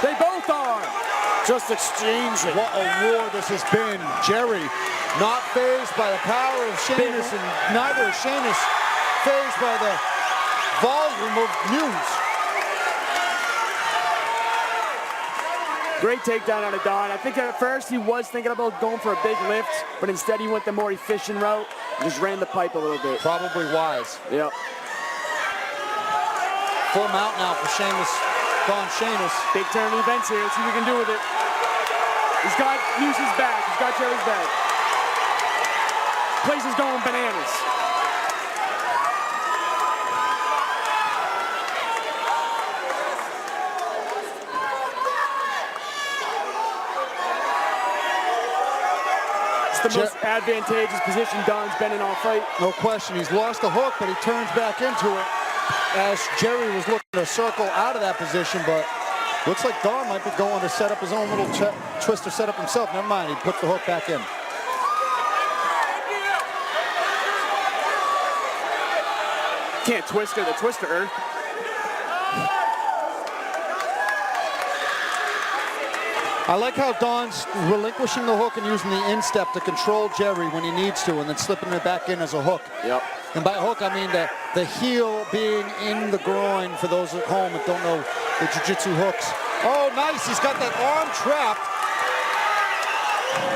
They both are. Just exchanging. What a war this has been. Jerry not fazed by the power of Sheamus, and neither is Sheamus fazed by the volume of Muse. Great takedown out of Don. I think at first he was thinking about going for a big lift, but instead he went the more efficient route and just ran the pipe a little bit. Probably wise. Yep. Full mount now for Sheamus. Don Sheamus. Big turn events here. Let's see what we can do with it. He's got Muse's back. He's got Jerry's back. Place is going bananas. It's the most advantageous position Don's been in all fight. No question. He's lost the hook, but he turns back into it as Jerry was looking to circle out of that position, but looks like Don might be going to set up his own little twister setup himself. Never mind, he puts the hook back in. Can't twister the twister. I like how Don's relinquishing the hook and using the instep to control Jerry when he needs to, and then slipping it back in as a hook. Yep. And by hook, I mean the heel being in the groin for those at home that don't know the jiu-jitsu hooks. Oh, nice. He's got that arm trapped.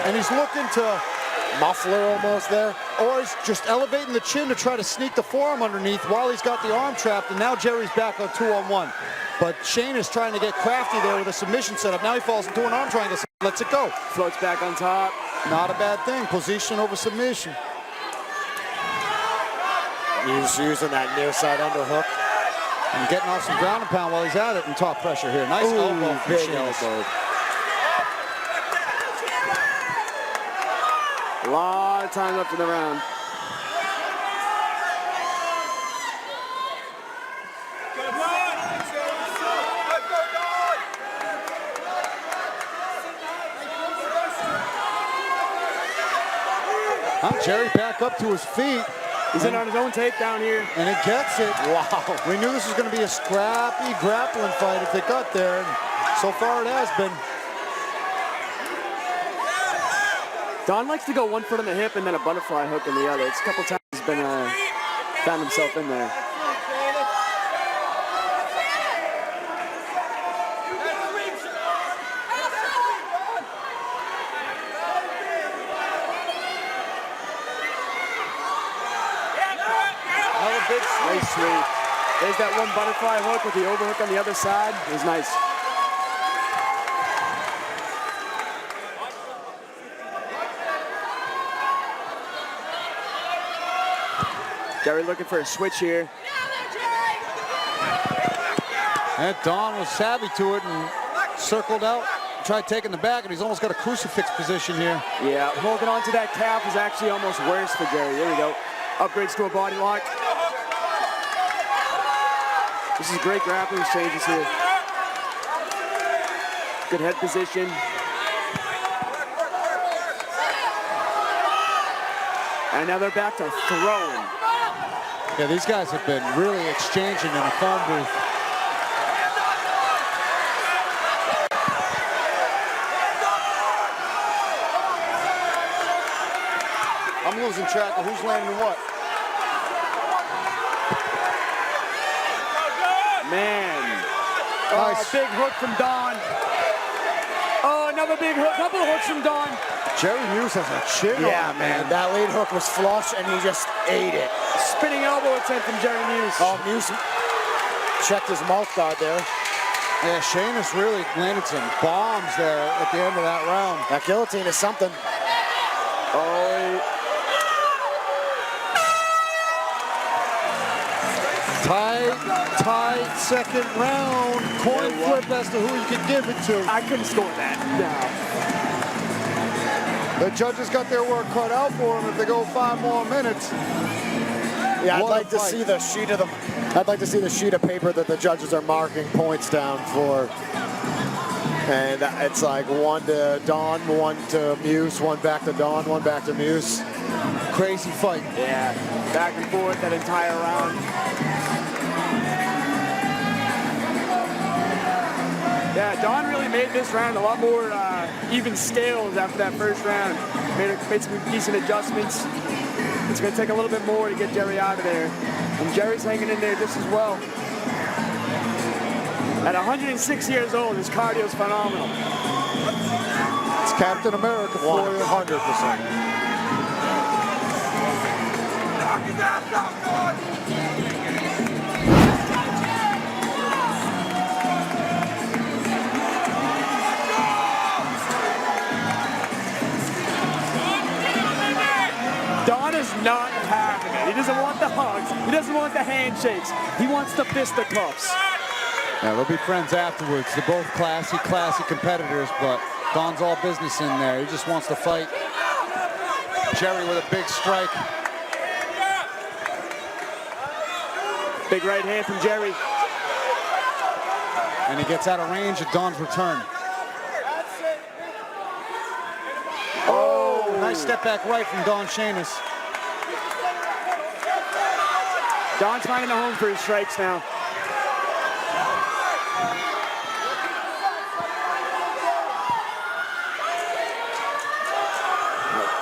And he's looking to Muffler almost there. Or he's just elevating the chin to try to sneak the forearm underneath while he's got the arm trapped. And now Jerry's back on 2-on-1. But Shane is trying to get crafty there with a submission setup. Now he falls into an arm triangle. Lets it go. Floats back on top. Not a bad thing. Position over submission. He's using that near side underhook. And getting off some ground and pound while he's at it in top pressure here. Nice elbow from big Sheamus. elbow. A lot of time left in the round. Jerry back up to his feet. He's in on his own takedown here. And he gets it. Wow. We knew this was going to be a scrappy grappling fight if they got there. And so far it has been. Don likes to go one foot on the hip and then a butterfly hook in the other. It's a couple times he's been found himself in there. Nice sweep. There's that one butterfly hook with the overhook on the other side. It was nice. Jerry looking for a switch here. And Don was savvy to it and circled out. Tried taking the back, and he's almost got a crucifix position here. Yeah, holding on to that calf is actually almost worse for Jerry. There we go. Upgrades to a body lock. This is great grappling exchanges here. Good head position. And now they're back to throwing. Yeah, these guys have been really exchanging in a phone booth. I'm losing track of who's landing what. Man. Nice. Oh, big hook from Don. Oh, another big hook. Couple of hooks from Don. Jerry Muse has a chin on, man. That lead hook was flush, and he just ate it. Spinning elbow attempt from Jerry Muse. Oh, Muse checked his mouth guard there. Yeah, Sheamus really landed some bombs there at the end of that round. That guillotine is something. Oh, Tight second round. Coin flip as to who you can give it to. I couldn't score that. No. The judges got their work cut out for them if they go 5 more minutes. Yeah, I'd like to see the sheet of I'd like to see the sheet of paper that the judges are marking points down for. And it's like 1 to Don, 1 to Muse, 1 back to Don, 1 back to Muse. Crazy fight. Yeah, back and forth that entire round. Yeah, Don really made this round a lot more even scales after that first round. Made some decent adjustments. It's going to take a little bit more to get Jerry out of there. And Jerry's hanging in there just as well. At 106 years old, his cardio is phenomenal. It's Captain America for you. 100%. Don is not having it. He doesn't want the hugs. He doesn't want the handshakes. He wants the fisticuffs. Yeah, they'll be friends afterwards. They're both classy competitors, but Don's all business in there. He just wants to fight. Jerry with a big strike. Big right hand from Jerry. And he gets out of range of Don's return. Oh, nice step back right from Don Shainis. Don's finding a home for his strikes now.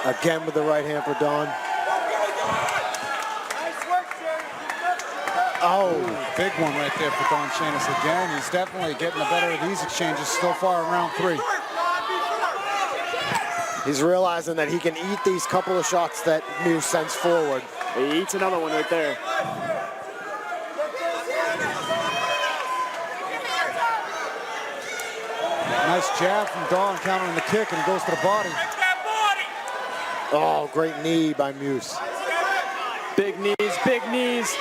Again with the right hand for Don. Oh, big one right there for Don Shainis again. He's definitely getting the better of these exchanges so far in round 3. He's realizing that he can eat these couple of shots that Muse sends forward. He eats another one right there. Nice jab from Don countering the kick, and he goes to the body. Oh, great knee by Muse. Big knees, big knees.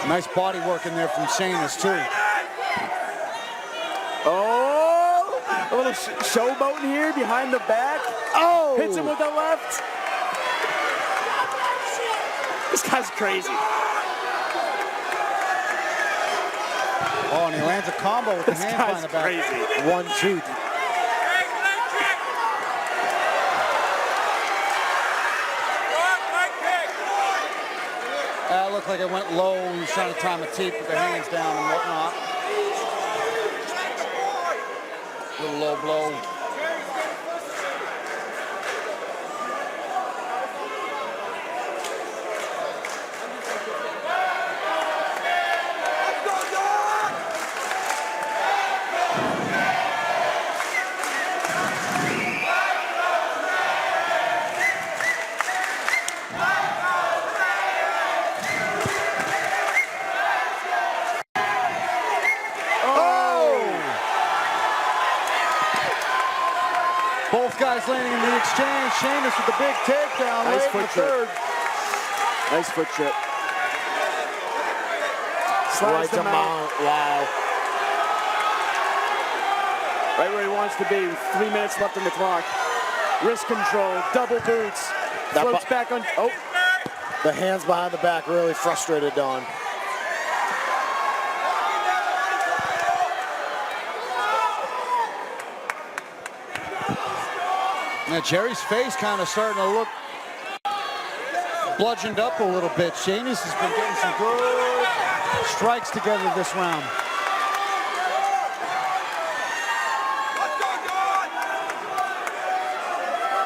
Nice body work in there from Shainis, too. Oh, a little showboating here behind the back. Oh! Hits him with the left. This guy's crazy. Oh, and he lands a combo with the hand behind the back. Crazy. 1-2. Looked like it went low. He was trying to time a teep with the hands down and whatnot. Little low blow. Both guys landing in the exchange. Shainis with the big takedown. Nice late in foot the trip. third. Nice foot trip. Right to mount. Wow. Right where he wants to be. 3 minutes left on the clock. Wrist control, double boots. Floats back on. Oh. The hands behind the back really frustrated Don. Now Jerry's face kind of starting to look bludgeoned up a little bit. Shainis has been getting some good strikes together this round.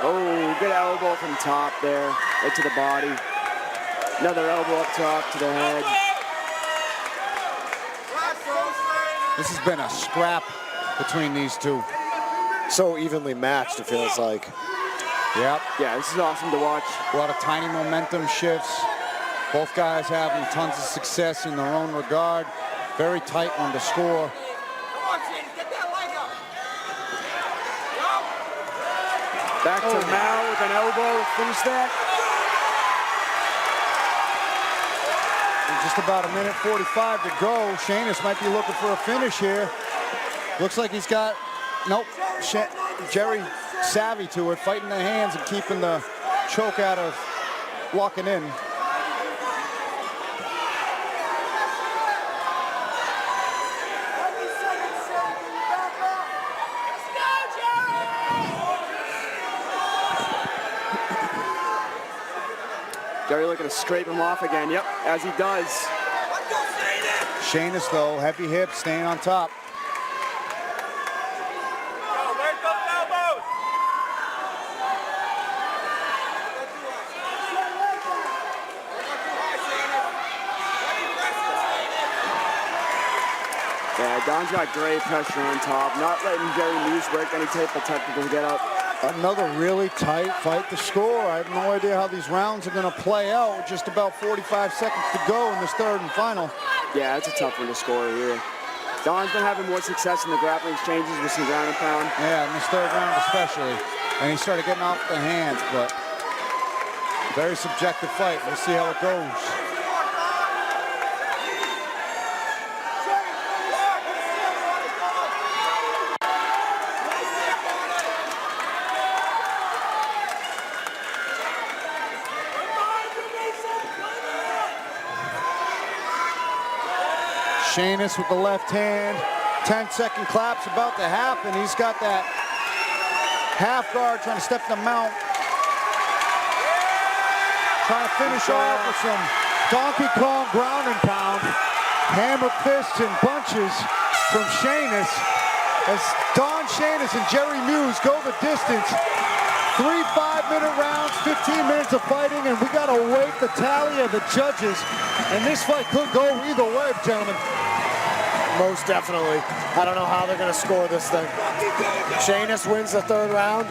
Oh, good elbow from top there, right to the body. Another elbow up top to the head. This has been a scrap between these two. So evenly matched, it feels like. Yep. Yeah, this is awesome to watch. A lot of tiny momentum shifts. Both guys having tons of success in their own regard. Very tight one to score. Back to Mao with an elbow. Finish that. And just about 1:45 to go. Shainis might be looking for a finish here. Looks like he's got, nope, Jerry savvy to it, fighting the hands and keeping the choke out of locking in. Jerry looking to scrape him off again. Yep, as he does. Shanus, though, heavy hips, staying on top. Yeah, Don's got great pressure on top, not letting Jerry Muse work any type of technical get up. Another really tight fight to score. I have no idea how these rounds are going to play out with just about 45 seconds to go in this third and final. Yeah, it's a tough one to score here. Don's been having more success in the grappling exchanges with some ground and pound. Yeah, in this third round especially. And he started getting off the hands, but very subjective fight. We'll see how it goes. Shanus with the left hand. 10-second clap's about to happen. He's got that half guard trying to step the mount. Trying to finish off with some Donkey Kong ground and pound. Hammer fists and bunches from Shanus as Don Shanus and Jerry Muse go the distance. 3 5-minute rounds, 15 minutes of fighting, and we got to wait the tally of the judges. And this fight could go either way, gentlemen. Most definitely. I don't know how they're going to score this thing. Shanus wins the third round,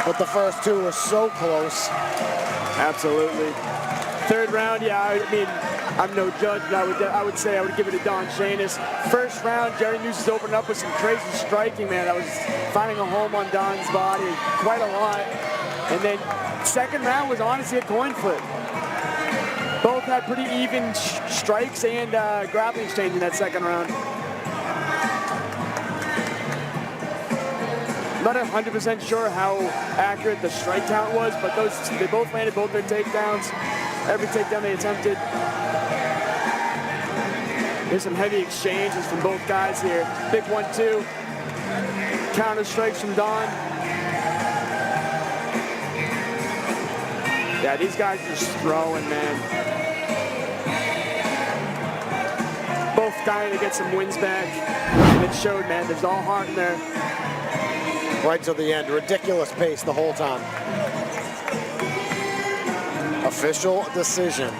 but the first two were so close. Absolutely. Third round, yeah, I mean, I'm no judge, but I would say I would give it to Don Shanus. First round, Jerry Muse is opening up with some crazy striking, man. That was finding a home on Don's body quite a lot. And then second round was honestly a coin flip. Both had pretty even strikes and grappling exchange in that second round. I'm not 100% sure how accurate the strike count was, but they both landed both their takedowns. Every takedown they attempted. There's some heavy exchanges from both guys here. Big 1-2. Counter strikes from Don. Yeah, these guys are just throwing, man. Both dying to get some wins back. And it showed, man. There's all heart in there. Right to the end. Ridiculous pace the whole time. Official decision.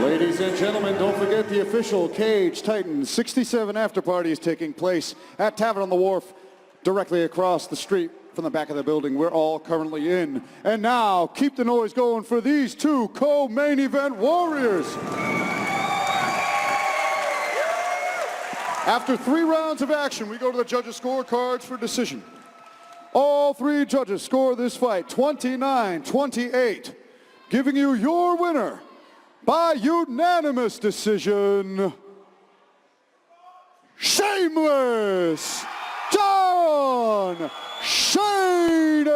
Ladies and gentlemen, don't forget the official Cage Titans 67 after party is taking place at Tavern on the Wharf, directly across the street from the back of the building we're all currently in. And now, keep the noise going for these two co-main event warriors. After 3 rounds of action, we go to the judges' scorecards for decision. All 3 judges score this fight 29-28, giving you your winner by unanimous decision, Shameless Don Shanus.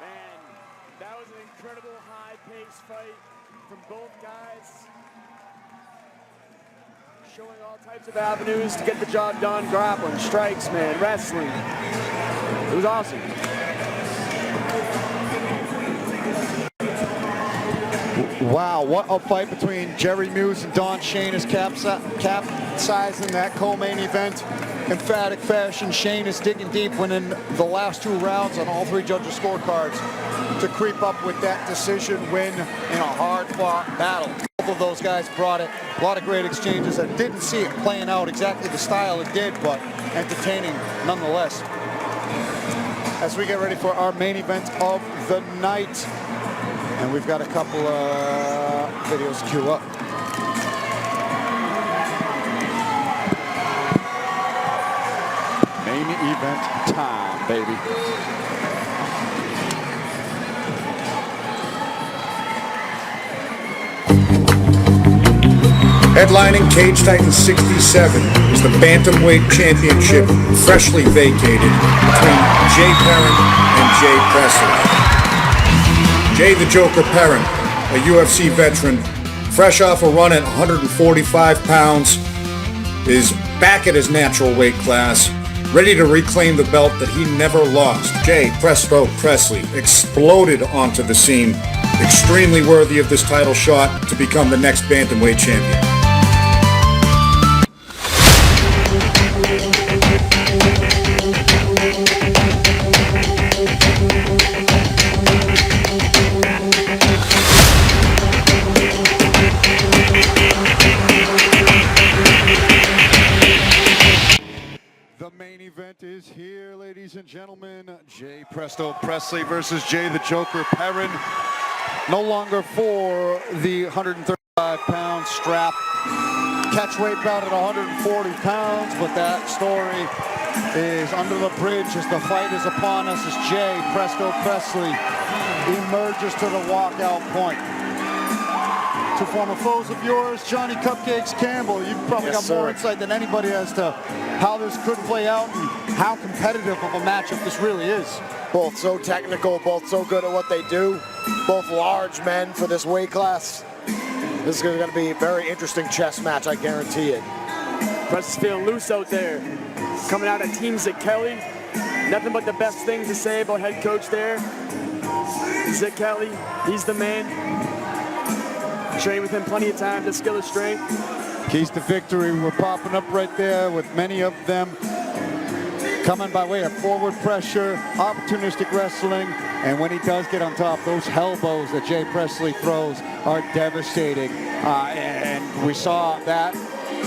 Man, that was an incredible high-paced fight from both guys. Showing all types of avenues to get the job done. Grappling, strikes, man, wrestling. It was awesome. Wow, what a fight between Jerry Muse and Don Shanus, capsizing that co-main event. Emphatic fashion, Shanus digging deep, winning the last 2 rounds on all 3 judges' scorecards to creep up with that decision win in a hard-fought battle. Both of those guys brought it. A lot of great exchanges. I didn't see it playing out exactly the style it did, but entertaining nonetheless. As we get ready for our main event of the night, and we've got a couple of videos queue up. Main event time, baby. Headlining Cage Titans 67 is the Bantamweight Championship, freshly vacated between Jay Perrin and Jay Presley. Jay the Joker Perrin, a UFC veteran, fresh off a run at 145 pounds, is back at his natural weight class ready to reclaim the belt that he never lost. Jay Presto Presley exploded onto the scene, extremely worthy of this title shot to become the next bantamweight champion. The main event is here, ladies and gentlemen. Jay Presto Presley versus Jay the Joker Perrin. No longer for the 135-pound strap catchweight bout at 140 pounds, but that story is under the bridge as the fight is upon us as Jay Presto Presley emerges to the walkout point. Two former foes of yours, Johnny Cupcakes Campbell. You've probably got more insight than anybody as to how this could play out and how competitive of a matchup this really is. Both so technical, both so good at what they do. Both large men for this weight class. This is going to be a very interesting chess match, I guarantee it. Press is feeling loose out there. Coming out of Team Zick Kelly. Nothing but the best things to say about head coach there. Zick Kelly, he's the man. Train with him plenty of time to skill his strength. Keys to victory were popping up right there with many of them coming by way of forward pressure, opportunistic wrestling, and when he does get on top, those elbows that Jay Presley throws are devastating. And we saw that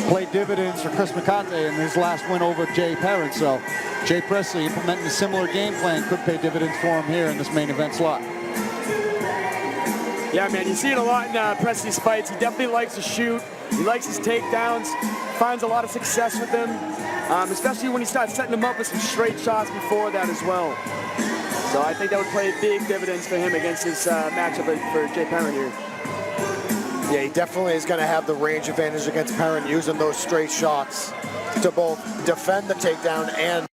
play dividends for Chris McConaughey in his last win over Jay Perrin. So Jay Presley implementing a similar game plan could pay dividends for him here in this main event slot. Yeah, man, you see it a lot in Presley's fights. He definitely likes to shoot. He likes his takedowns, finds a lot of success with them, especially when he starts setting them up with some straight shots before that as well. So I think that would play big dividends for him against his matchup for Jay Perrin here. Yeah, he definitely is going to have the range advantage against Perrin using those straight shots to both defend the takedown and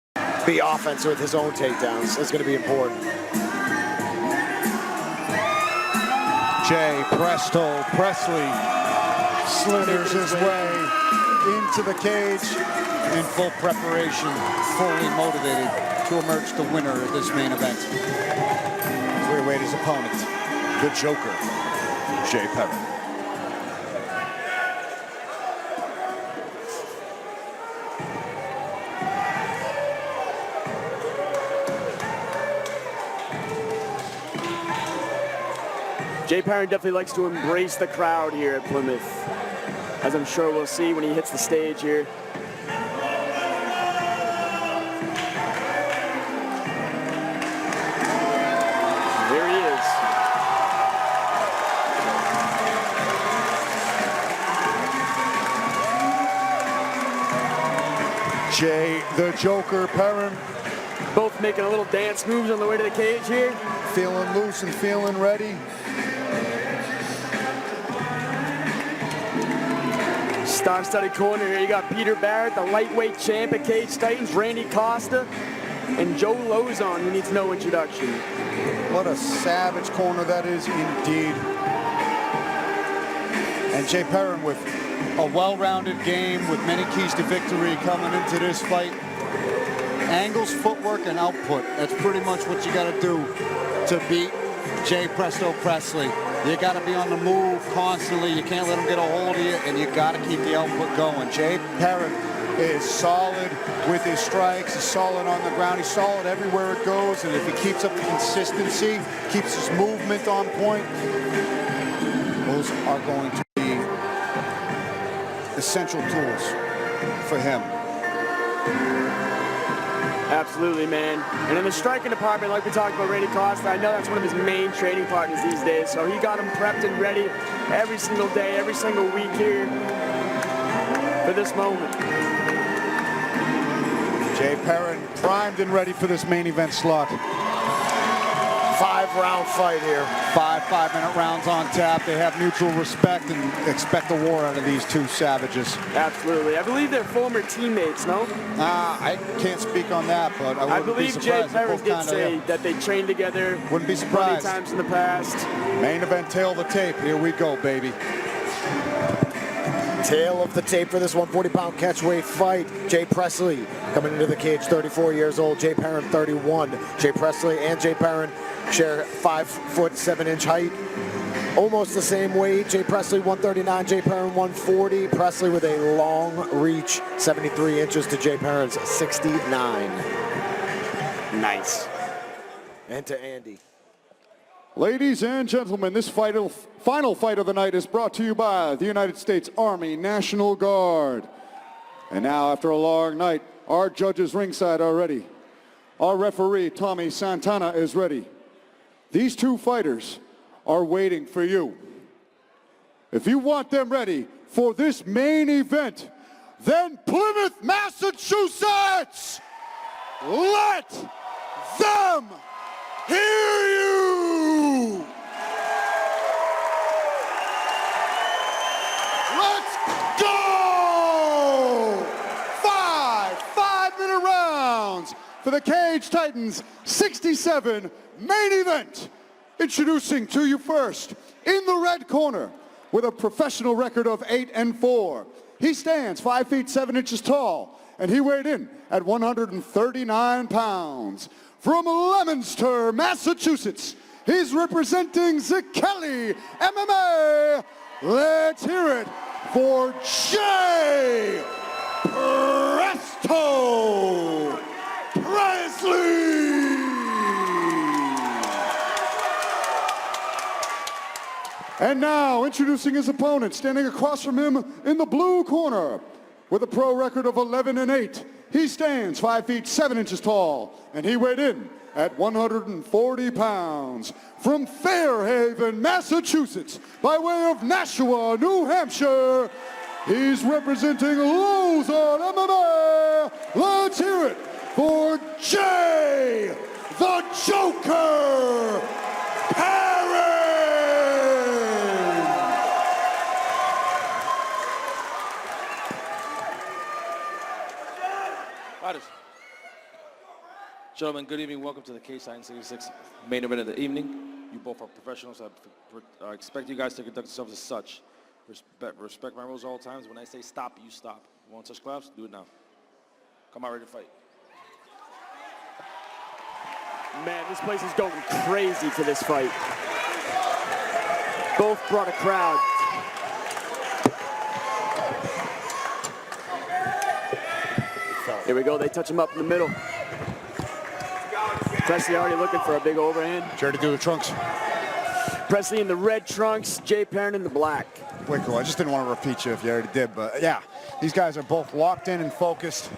be offensive with his own takedowns. It's going to be important. Jay Presto Presley slithers his way into the cage in full preparation, fully motivated to emerge the winner of this main event. As we await his opponent, the Joker, Jay Perrin. Jay Perrin definitely likes to embrace the crowd here at Plymouth, as I'm sure we'll see when he hits the stage here. There he is. Jay the Joker Perrin. Both making a little dance moves on the way to the cage here. Feeling loose and feeling ready. Star-studded corner here. You got Peter Barrett, the lightweight champ at Cage Titans, Randy Costa, and Joe Lozon, who needs no introduction. What a savage corner that is indeed. And Jay Perrin with a well-rounded game with many keys to victory coming into this fight. Angles, footwork, and output. That's pretty much what you got to do to beat Jay Presto Presley. You got to be on the move constantly. You can't let him get a hold of you, and you got to keep the output going. Jay Perrin is solid with his strikes. He's solid on the ground. He's solid everywhere it goes, and if he keeps up the consistency, keeps his movement on point, those are going to be essential tools for him. Absolutely, man. And in the striking department, like we talked about Randy Costa, I know that's one of his main training partners these days. So he got him prepped and ready every single day, every single week here for this moment. Jay Perrin primed and ready for this main event slot. 5-round fight here. 5-minute rounds on tap. They have mutual respect and expect a war out of these two savages. Absolutely. I believe they're former teammates, no? I can't speak on that, but I wouldn't be surprised. I believe Jay Perrin did say that they trained together. Wouldn't be surprised. Many times in the past. Main event tail the tape. Here we go, baby. Tail of the tape for this 140-pound catchweight fight. Jay Presley coming into the cage, 34 years old. Jay Perrin, 31. Jay Presley and Jay Perrin share 5'7" height. Almost the same weight. Jay Presley 139, Jay Perrin 140. Presley with a long reach, 73 inches to Jay Perrin's 69. Nice. And to Andy. Ladies and gentlemen, this final fight of the night is brought to you by the United States Army National Guard. And now, after a long night, our judges ringside are ready. Our referee, Tommy Santana, is ready. These two fighters are waiting for you. If you want them ready for this main event, then Plymouth, Massachusetts, let them hear you! Let's go! 5-minute rounds for the Cage Titans 67 main event. Introducing to you first, in the red corner, with a professional record of 8-4. He stands 5 feet 7 inches tall, and he weighed in at 139 pounds. From Leominster, Massachusetts, he's representing Zekeli MMA. Let's hear it for Jay Presto Presley. And now, introducing his opponent, standing across from him in the blue corner, with a pro record of 11-8. He stands 5 feet 7 inches tall, and he weighed in at 140 pounds. From Fairhaven, Massachusetts, by way of Nashua, New Hampshire, he's representing Lozon MMA. Let's hear it for Jay the Joker Perrin. Gentlemen, good evening. Welcome to the Cage Titans 66 main event of the evening. You both are professionals. I expect you guys to conduct yourselves as such. Respect my rules at all times. When I say stop, you stop. You want to touch gloves? Do it now. Come out ready to fight. Man, this place is going crazy for this fight. Both brought a crowd. Here we go. They touch him up in the middle. Presley already looking for a big overhand. Sure to do the trunks. Presley in the red trunks, Jay Perrin in the black. Way cool. I just didn't want to repeat you if you already did, but yeah, these guys are both locked in and focused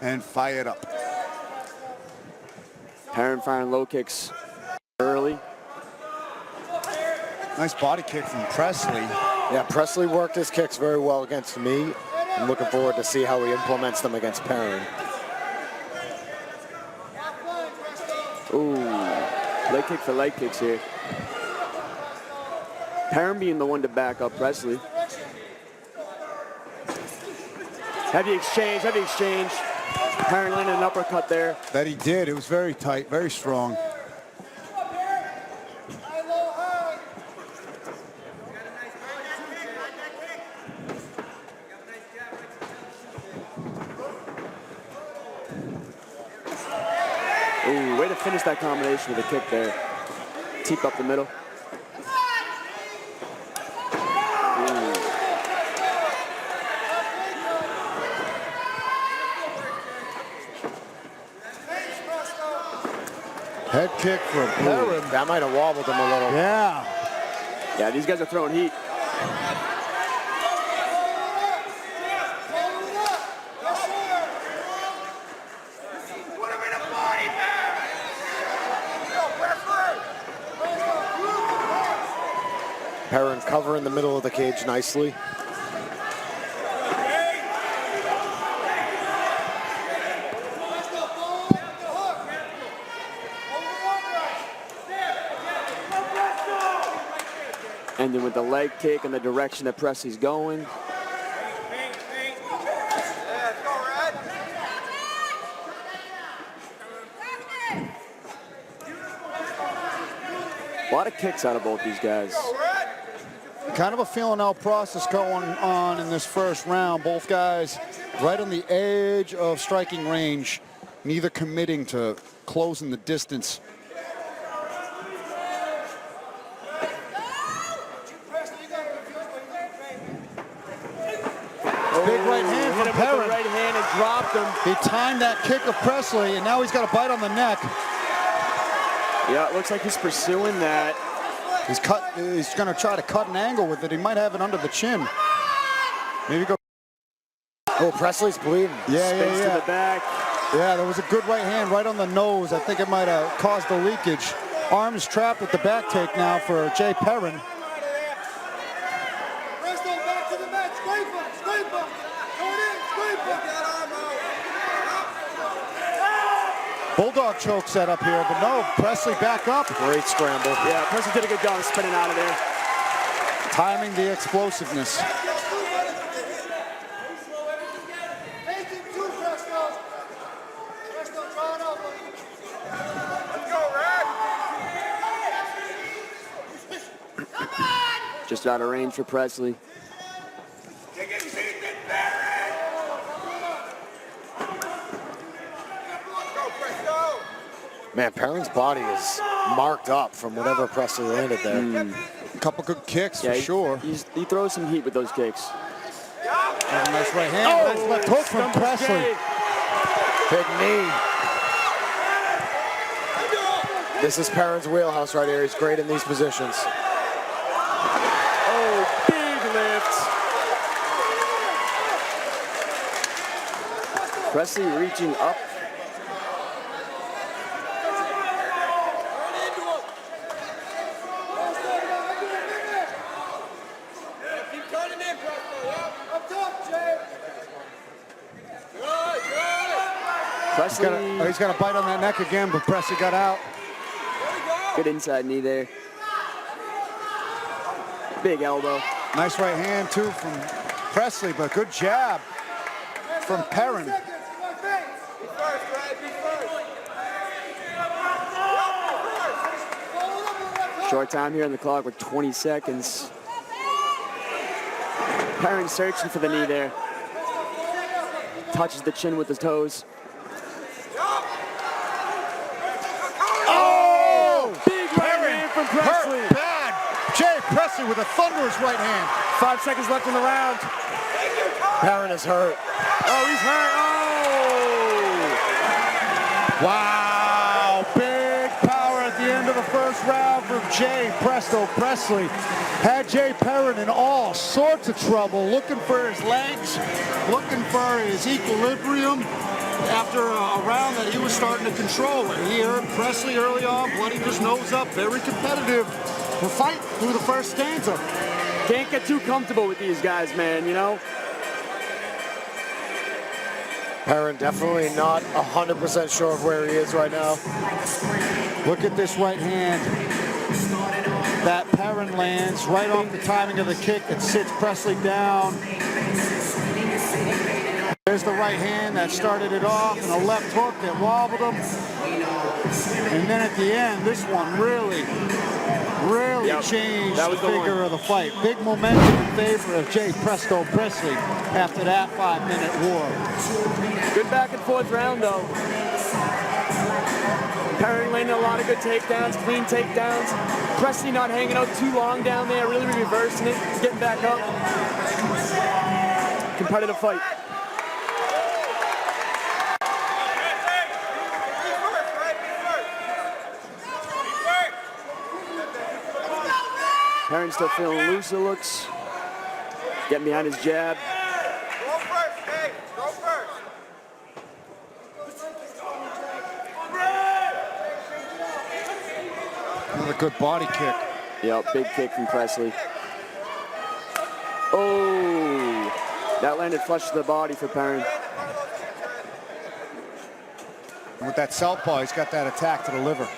and fired up. Perrin firing low kicks early. Nice body kick from Presley. Yeah, Presley worked his kicks very well against me. I'm looking forward to see how he implements them against Perrin. Ooh, leg kick for leg kicks here. Perrin being the one to back up Presley. Heavy exchange, heavy exchange. Perrin landed an uppercut there. That he did. It was very tight, very strong. Ooh, way to finish that combination with a kick there. Teep up the middle. Head kick from Perrin. That might have wobbled him a little. Yeah. Yeah, these guys are throwing heat. Perrin covering the middle of the cage nicely. Ending with the leg kick in the direction that Presley's going. A lot of kicks out of both these guys. Kind of a feeling out process going on in this first round. Both guys right on the edge of striking range, neither committing to closing the distance. Big right hand from Perrin. Right hand and dropped him. He timed that kick of Presley, and now he's got a bite on the neck. Yeah, it looks like he's pursuing that. He's going to try to cut an angle with it. He might have it under the chin. Maybe go. Oh, Presley's bleeding. Spins to the back. Yeah, there was a good right hand right on the nose. I think it might have caused the leakage. Arms trapped with the back take now for Jay Perrin. Bulldog choke set up here, but no, Presley back up. Great scramble. Yeah, Presley did a good job spinning out of there. Timing the explosiveness. Just out of range for Presley. Man, Perrin's body is marked up from whatever Presley landed there. A couple good kicks for sure. He throws some heat with those kicks. Nice right hand, nice left hook from Presley. Big knee. This is Perrin's wheelhouse right here. He's great in these positions. Oh, big lift. Presley reaching up. He's got a bite on that neck again, but Presley got out. Good inside knee there. Big elbow. Nice right hand, too, from Presley, but good jab from Perrin. Short time here on the clock with 20 seconds. Perrin searching for the knee there. Touches the chin with his toes. From Presley. Hurt bad. Jay Presley with a thunderous right hand. 5 seconds left in the round. Perrin is hurt. Oh, he's hurt. Oh! Wow. Big power at the end of the first round from Jay Presley. Had Jay Perrin in all sorts of trouble, looking for his legs, looking for his equilibrium. After a round that he was starting to control. He heard Presley early on, blooding his nose up, very competitive. The fight through the first stanza. Can't get too comfortable with these guys, man, you know? Perrin definitely not 100% sure of where he is right now. Look at this right hand. That Perrin lands right off the timing of the kick. It sits Presley down. There's the right hand that started it off, and a left hook that wobbled him. And then at the end, this one really changed the figure of the fight. Big momentum in favor of Jay Presley after that 5-minute war. Good back and forth round, though. Perrin landing a lot of good takedowns, clean takedowns. Presley not hanging out too long down there, really reversing it, getting back up. Competitive fight. Perrin still feeling loose, it looks. Getting behind his jab. Go first, Dave. Go first. Another good body kick. Yep, big kick from Presley. Oh, that landed flush to the body for Perrin. With that southpaw, he's got that attack to the liver.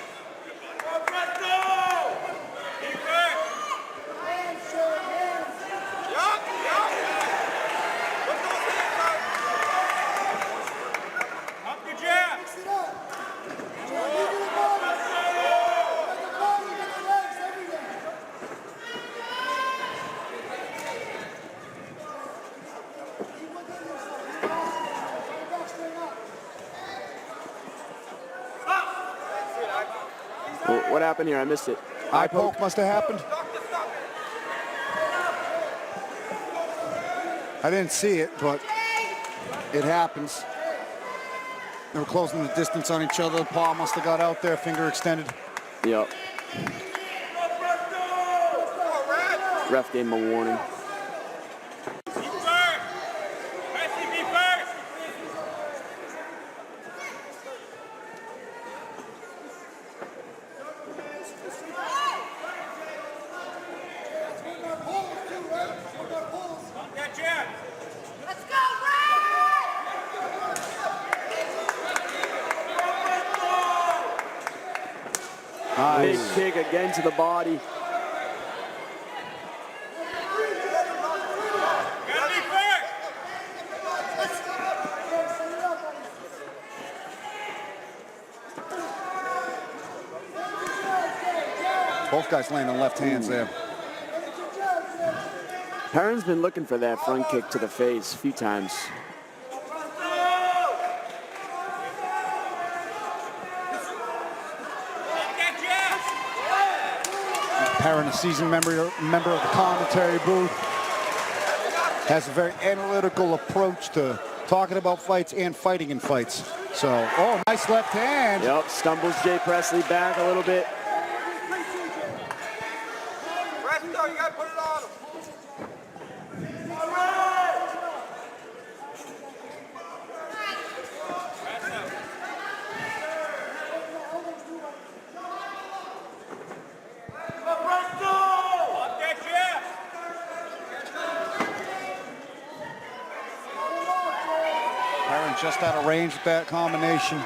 What happened here? I missed it. Eye poke must have happened. I didn't see it, but it happens. They were closing the distance on each other. Paw must have got out there, finger extended. Yep. Ref gave him a warning. Big kick again to the body. Both guys landing left hands there. Perrin's been looking for that front kick to the face a few times. Perrin, a seasoned member of the commentary booth, has a very analytical approach to talking about fights and fighting in fights. So, oh, nice left hand. Yep, stumbles Jay Presley back a little bit. Presto, you gotta put it on him. Perrin just out of range with that combination.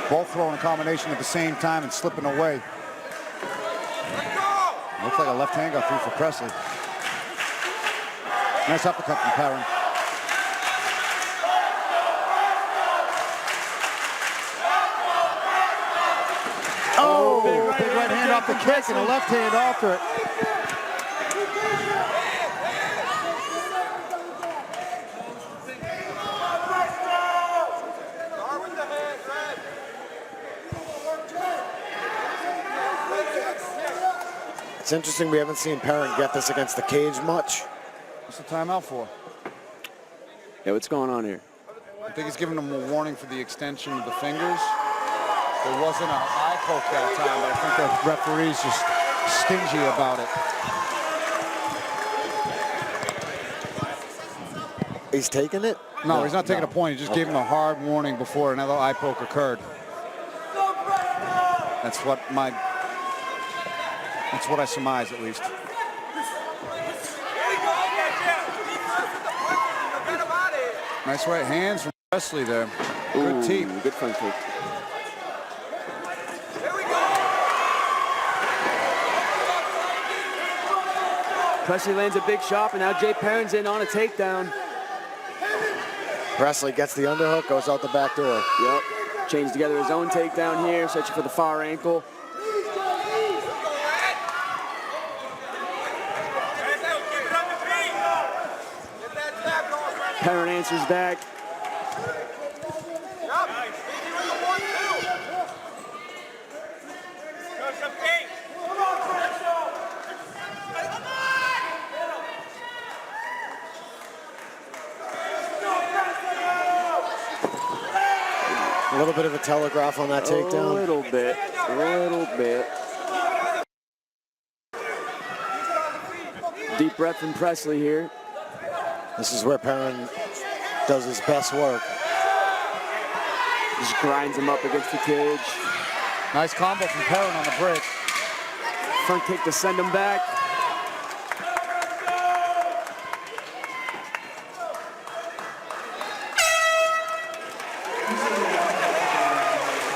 Both throwing a combination at the same time and slipping away. Looks like a left hand got through for Presley. Nice uppercut from Perrin. Oh, big right hand off the kick and a left hand after it. It's interesting we haven't seen Perrin get this against the cage much. What's the timeout for? Yeah, what's going on here? I think he's giving him a warning for the extension of the fingers. There wasn't an eye poke that time, but I think the referee's just stingy about it. He's taking it? No, he's not taking a point. He just gave him a hard warning before another eye poke occurred. That's what I surmise, at least. Nice right hands from Presley there. Good team. Good front kick. Presley lands a big shot, and now Jay Perrin's in on a takedown. Presley gets the underhook, goes out the back door. Yep. Chains together his own takedown here, searching for the far ankle. Perrin answers back. A little bit of a telegraph on that takedown. A little bit. Deep breath from Presley here. This is where Perrin does his best work. Just grinds him up against the cage. Nice combo from Perrin on the break. Front kick to send him back.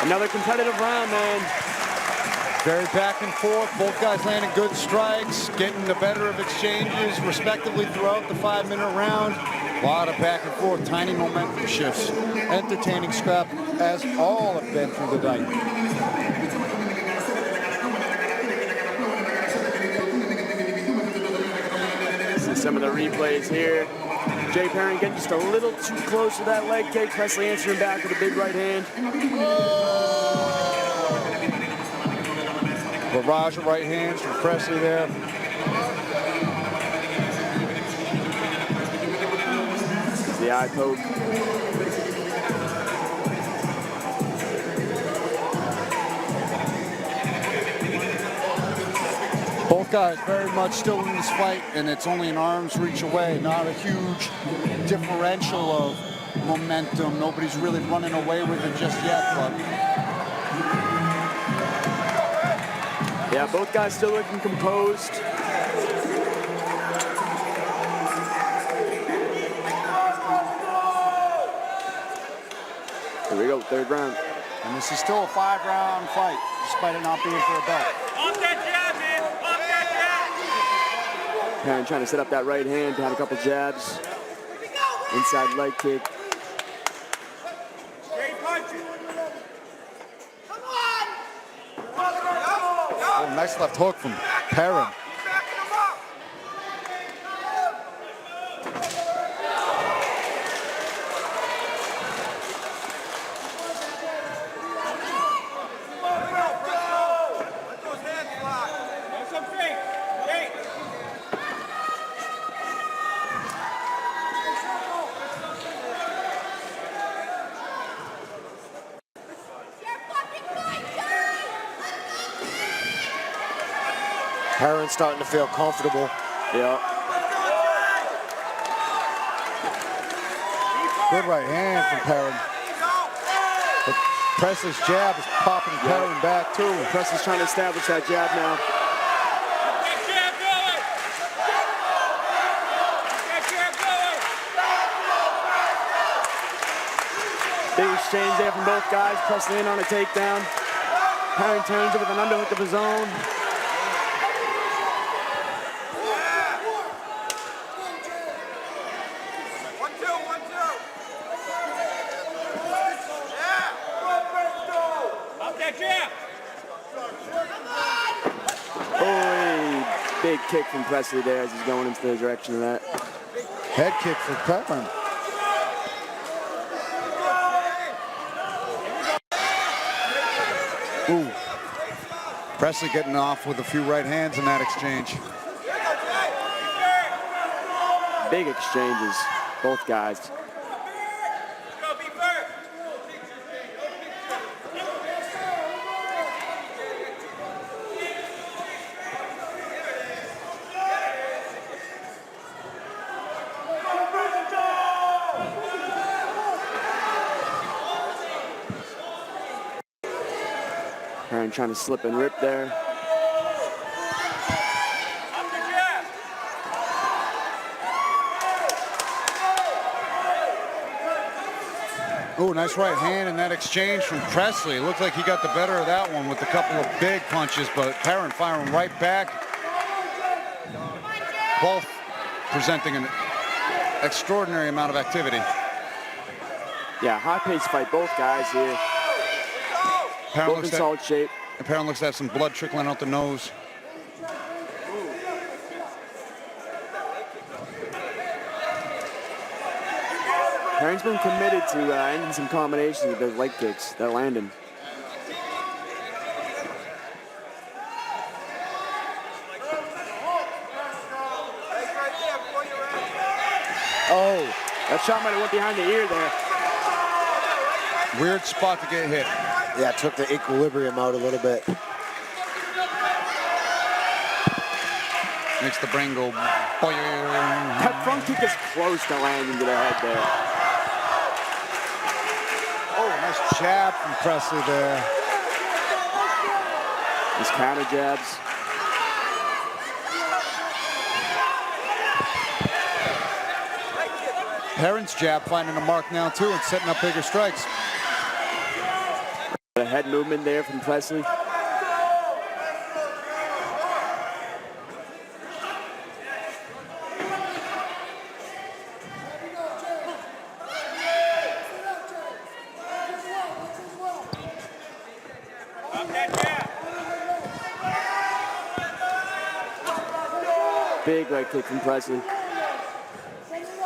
Another competitive round, man. Very back and forth. Both guys landing good strikes, getting the better of exchanges respectively throughout the 5-minute round. A lot of back and forth, tiny momentum shifts. Entertaining scrap as all have been through the night. See some of the replays here. Jay Perrin getting just a little too close to that leg kick. Presley answering back with a big right hand. Barrage of right hands from Presley there. The eye poke. Both guys very much still in this fight, and it's only an arm's reach away. Not a huge differential of momentum. Nobody's really running away with it just yet, but yeah, both guys still looking composed. Here we go, third round. And this is still a 5-round fight, despite it not being for a belt. Off that jab, man. Off that jab. Perrin trying to set up that right hand, had a couple jabs. Inside leg kick. Straight punch. Oh, nice left hook from Perrin. Perrin's starting to feel comfortable. Yeah. Good right hand from Perrin. But Presley's jab is popping Perrin back too. Presley's trying to establish that jab now. Big exchange there from both guys. Presley in on a takedown. Perrin turns it with an underhook of his own. Big kick from Presley there as he's going into the direction of that. Head kick for Perrin. Ooh. Presley getting off with a few right hands in that exchange. Big exchanges, both guys. Perrin trying to slip and rip there. Oh, nice right hand in that exchange from Presley. It looked like he got the better of that one with a couple of big punches, but Perrin firing right back. Both presenting an extraordinary amount of activity. Yeah, high-paced fight, both guys here. Both in solid shape. Perrin looks to have some blood trickling out the nose. Perrin's been committed to ending some combinations with those leg kicks that land him. Oh, that shot might have went behind the ear there. Weird spot to get hit. Yeah, took the equilibrium out a little bit. Makes the brain go. That front kick is close to landing to the head there. Oh, nice jab from Presley there. His counter jabs. Perrin's jab finding a mark now too and setting up bigger strikes. The head movement there from Presley. Big right kick from Presley.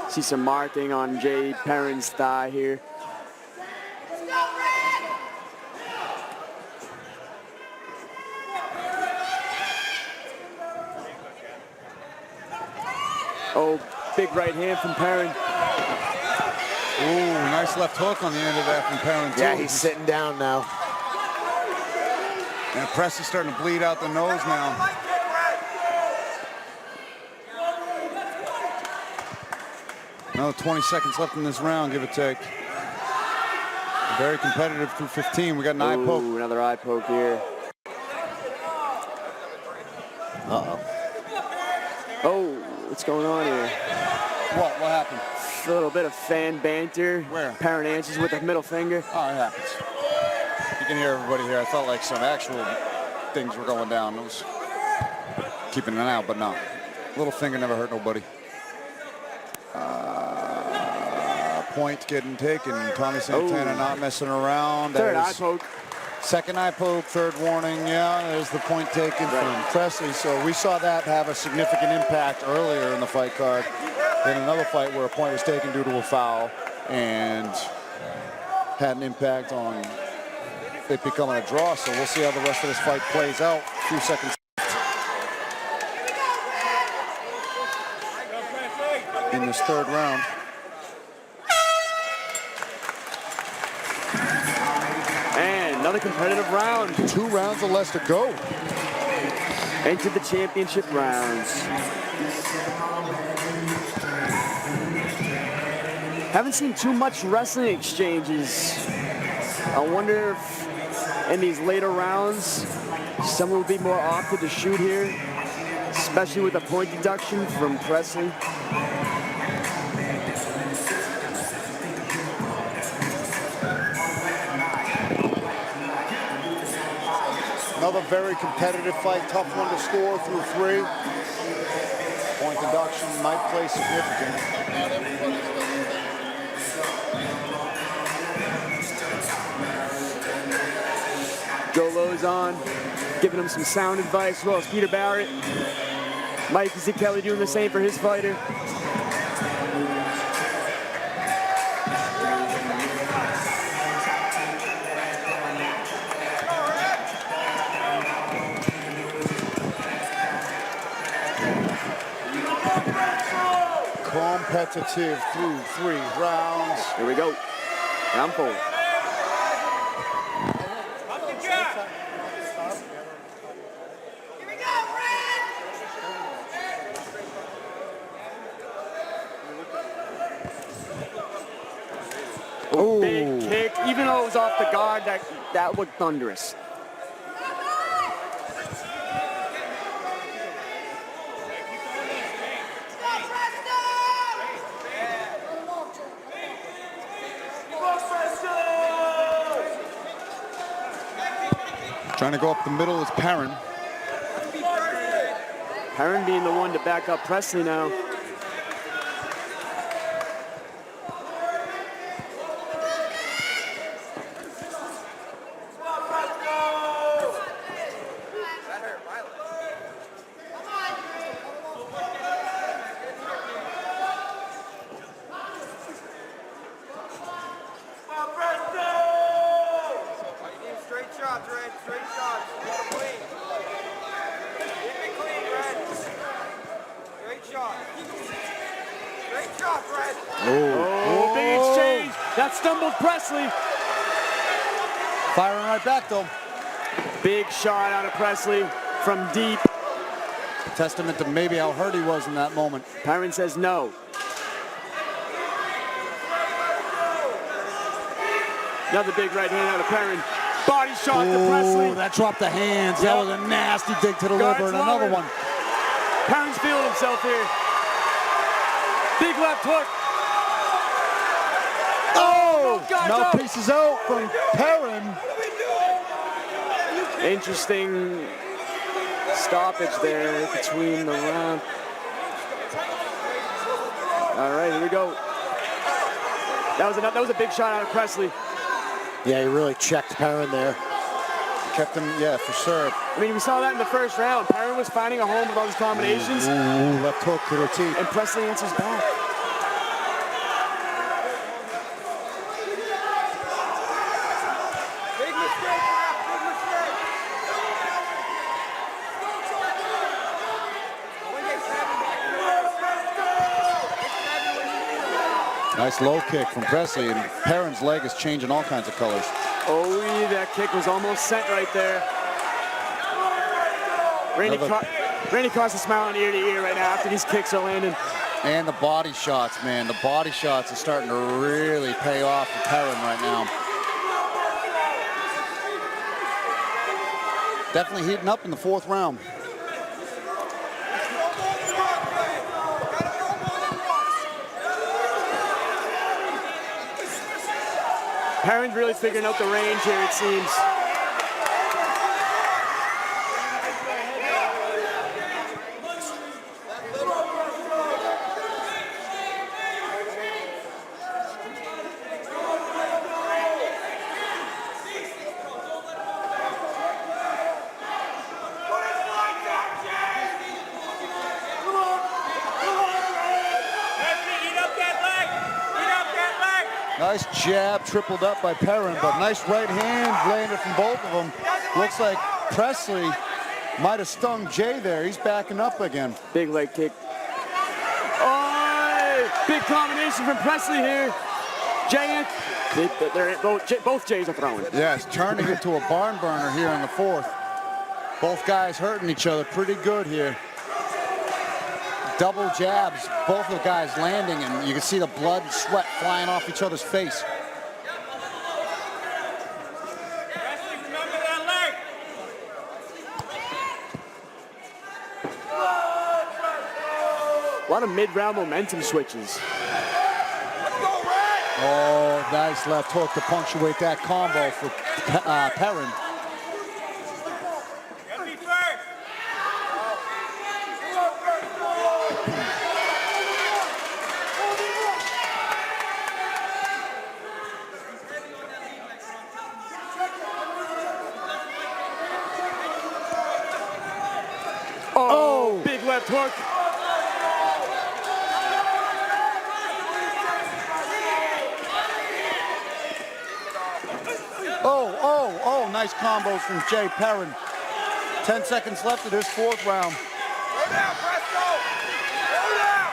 See some marking on Jay Perrin's thigh here. Big right hand from Perrin. Ooh, nice left hook on the end of that from Perrin, too. Yeah, he's sitting down now. And Presley's starting to bleed out the nose now. Another 20 seconds left in this round, give or take. Very competitive through 15. We got an eye poke. Another eye poke here. Uh-oh. Oh, what's going on here? What happened? A little bit of fan banter. Where? Perrin answers with a middle finger. Oh, it happens. You can hear everybody here. I felt like some actual things were going down. It was keeping an eye out, but no. Little finger never hurt nobody. Point getting taken. Tommy Santana not messing around. Third eye poke. Second eye poke, third warning. Yeah, there's the point taken from Presley. So we saw that have a significant impact earlier in the fight card. Then another fight where a point was taken due to a foul and had an impact on it becoming a draw. So we'll see how the rest of this fight plays out. A few seconds in this third round. And another competitive round. 2 rounds or less to go. Into the championship rounds. Haven't seen too much wrestling exchanges. I wonder if in these later rounds, someone will be more opted to shoot here, especially with a point deduction from Presley. Another very competitive fight, tough one to score through 3. Point deduction might play significant. Joe Lowe's on, giving him some sound advice, as well as Peter Barrett. Mike Kelly doing the same for his fighter. Competitive through 3 rounds. Here we go. Round 4. Ooh. Big kick, even though it was off the guard, that looked thunderous. Trying to go up the middle is Perrin. Perrin being the one to back up Presley now. Oh, big exchange. That stumbled Presley. Firing right back, though. Big shot out of Presley from deep. Testament to maybe how hurt he was in that moment. Perrin says no. Another big right hand out of Perrin. Body shot to Presley. That dropped the hands. That was a nasty dig to the Guards liver. And another lowered. one. Perrin's feeling himself here. Big left hook. Oh! God, Now no. pieces out from Perrin. Interesting stoppage there between the round. All right, here we go. That was a big shot out of Presley. Yeah, he really checked Perrin there. Kept him, yeah, for sure. I mean, we saw that in the first round. Perrin was finding a home with all his combinations. Ooh, left hook to the teeth. And Presley answers back. Nice low kick from Presley, and Perrin's leg is changing all kinds of colors. Oh, that kick was almost sent right there. Randy Cross is smiling ear to ear right now after these kicks are landing. And the body shots, man. The body shots are starting to really pay off for Perrin right now. Definitely heating up in the 4th round. Perrin's really figuring out the range here, it seems. Nice jab tripled up by Perrin, but nice right hand landed from both of them. Looks like Presley might have stung Jay there. He's backing up again. Big leg kick. Oh, big combination from Presley here. Jay, both Jays are throwing. Yes, turning into a barn burner here in the 4th. Both guys hurting each other pretty good here. Double jabs, both of the guys landing, and you can see the blood and sweat flying off each other's face. A lot of mid-round momentum switches. Oh, nice left hook to punctuate that combo for Perrin. Oh, big left hook. Oh, nice combos from Jay Perrin. 10 seconds left of this 4th round. Go down, Presto! Go down!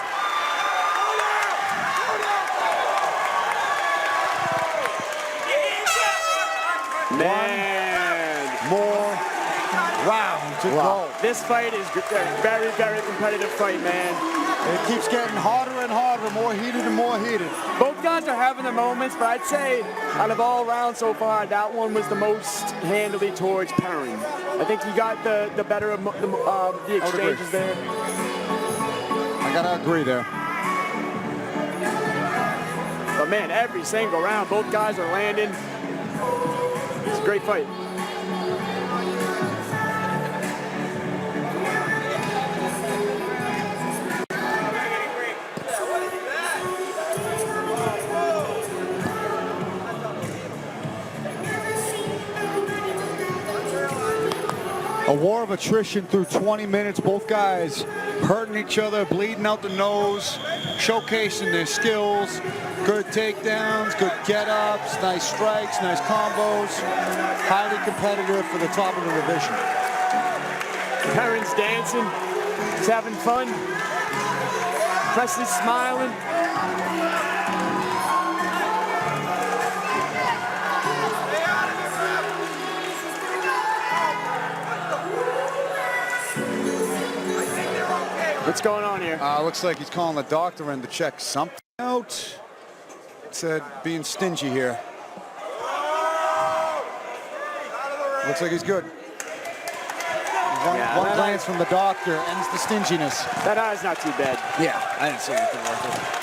Go down! Man. More round to go. This fight is a very, very competitive fight, man. It keeps getting harder and harder, more heated and more heated. Both guys are having their moments, but I'd say out of all rounds so far, that one was the most handily towards Perrin. I think he got the better of the exchanges there. I gotta agree there. But man, every single round, both guys are landing. It's a great fight. A war of attrition through 20 minutes. Both guys hurting each other, bleeding out the nose, showcasing their skills. Good takedowns, good get-ups, nice strikes, nice combos. Highly competitive for the top of the division. Perrin's dancing. He's having fun. Presley's smiling. What's going on here? Looks like he's calling the doctor in to check something out. Said being stingy here. Looks like he's good. One glance from the doctor ends the stinginess. That eye's not too bad. Yeah, I didn't see anything like it.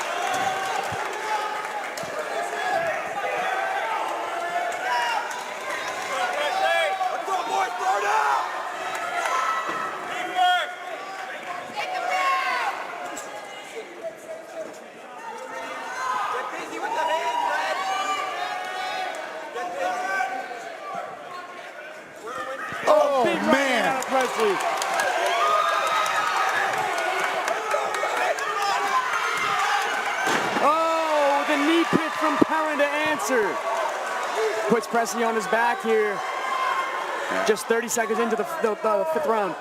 Oh, the knee pick from Perrin to answer. Puts Presley on his back here. Just 30 seconds into the 5th round.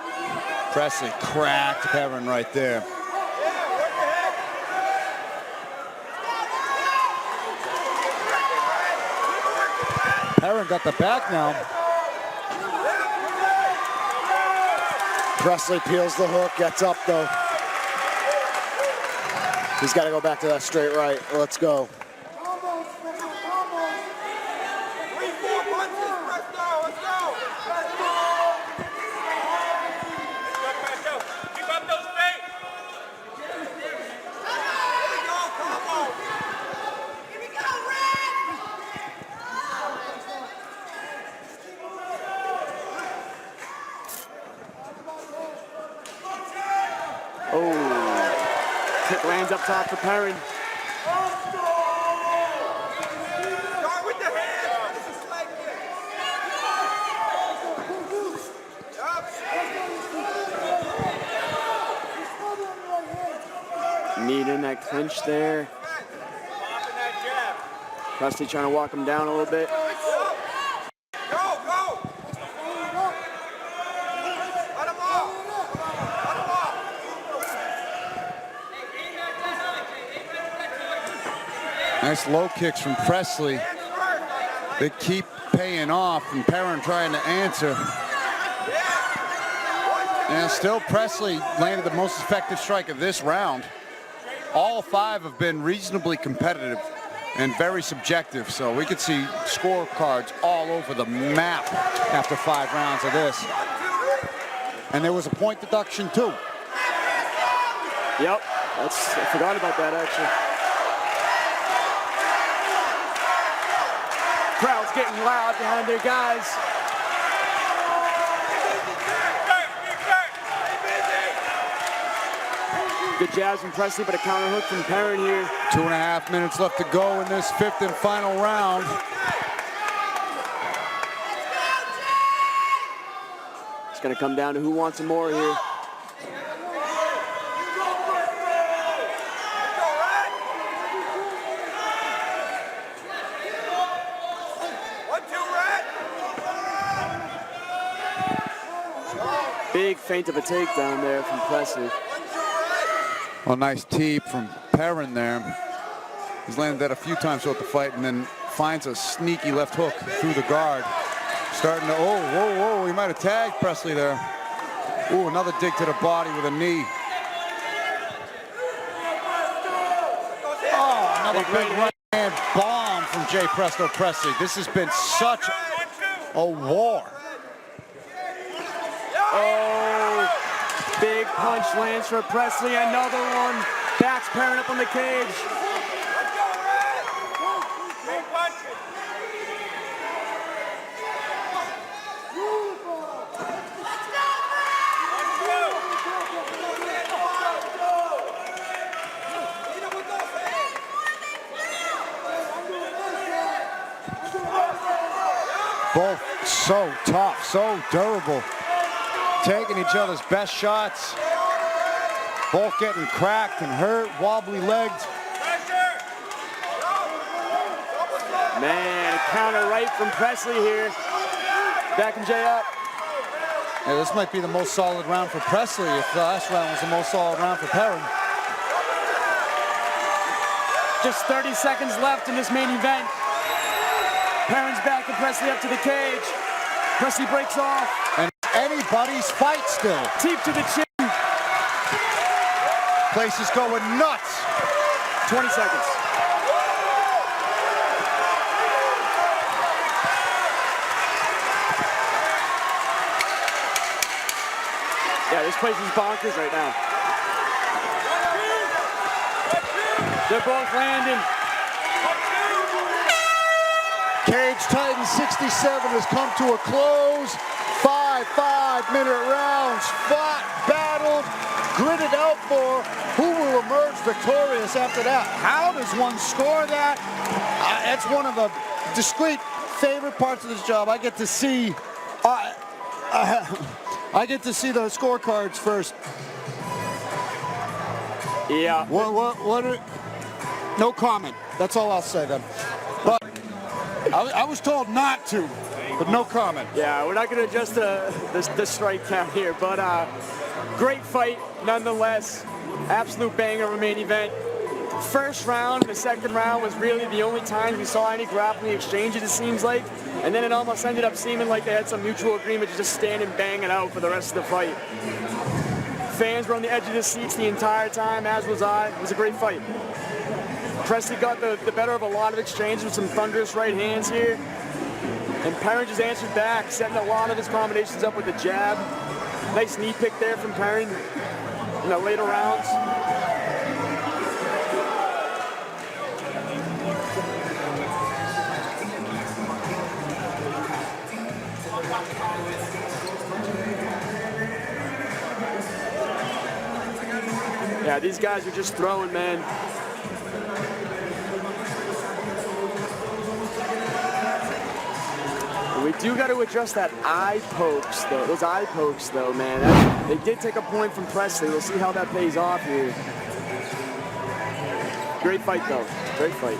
Presley cracked Perrin right there. Perrin got the back now. Presley peels the hook, gets up though. He's got to go back to that straight right. Let's go. Kick lands up top for Perrin. Knee in that clinch there. Presley trying to walk him down a little bit. Nice low kicks from Presley. They keep paying off, and Perrin trying to answer. And still Presley landed the most effective strike of this round. All 5 have been reasonably competitive and very subjective, so we could see scorecards all over the map after 5 rounds of this. And there was a point deduction too. Yep, I forgot about that actually. Crowd's getting loud behind their guys. Good jabs from Presley, but a counter hook from Perrin here. 2.5 minutes left to go in this 5th and final round. It's going to come down to who wants some more here. Big feint of a takedown there from Presley. Well, nice teep from Perrin there. He's landed that a few times throughout the fight and then finds a sneaky left hook through the guard. Starting to, whoa, he might have tagged Presley there. Ooh, another dig to the body with a knee. Oh, another big right-hand bomb from Jay Presto Presley. This has been such a war. Oh, big punch lands for Presley. Another one. Backs Perrin up on the cage. Both so tough, so durable. Taking each other's best shots. Both getting cracked and hurt, wobbly legged. Man, a counter right from Presley here. Backing Jay up. Yeah, this might be the most solid round for Presley if the last round was the most solid round for Perrin. Just 30 seconds left in this main event. Perrin's backing Presley up to the cage. Presley breaks off. And anybody's fight still. Teep to the chin. Place is going nuts. 20 seconds. Yeah, this place is bonkers right now. They're both landing. Cage Titan 67 has come to a close. 5 5-minute rounds, fought, battled, gritted out for who will emerge victorious after that. How does one score that? That's one of the discrete favorite parts of this job. I get to see I get to see the scorecards first. Yeah. No comment. That's all I'll say then. But I was told not to, but no comment. Yeah, we're not going to adjust the strike count here, but great fight nonetheless. Absolute banger of a main event. First round and the second round was really the only time we saw any grappling exchanges, it seems like. And then it almost ended up seeming like they had some mutual agreement to just stand and bang it out for the rest of the fight. Fans were on the edge of their seats the entire time, as was I. It was a great fight. Presley got the better of a lot of exchanges with some thunderous right hands here. And Perrin just answered back, setting a lot of his combinations up with the jab. Nice knee pick there from Perrin in the later rounds. Yeah, these guys are just throwing, man. We do got to adjust that eye pokes, though. Those eye pokes, though, man. They did take a point from Presley. We'll see how that pays off here. Great fight, though. Great fight.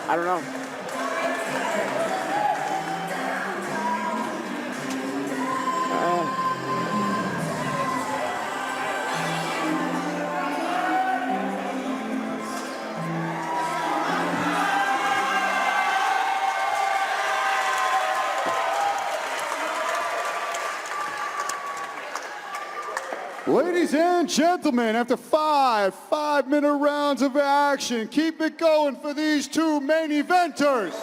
I don't know. Ladies and gentlemen, after five-minute rounds of action, keep it going for these two main eventers.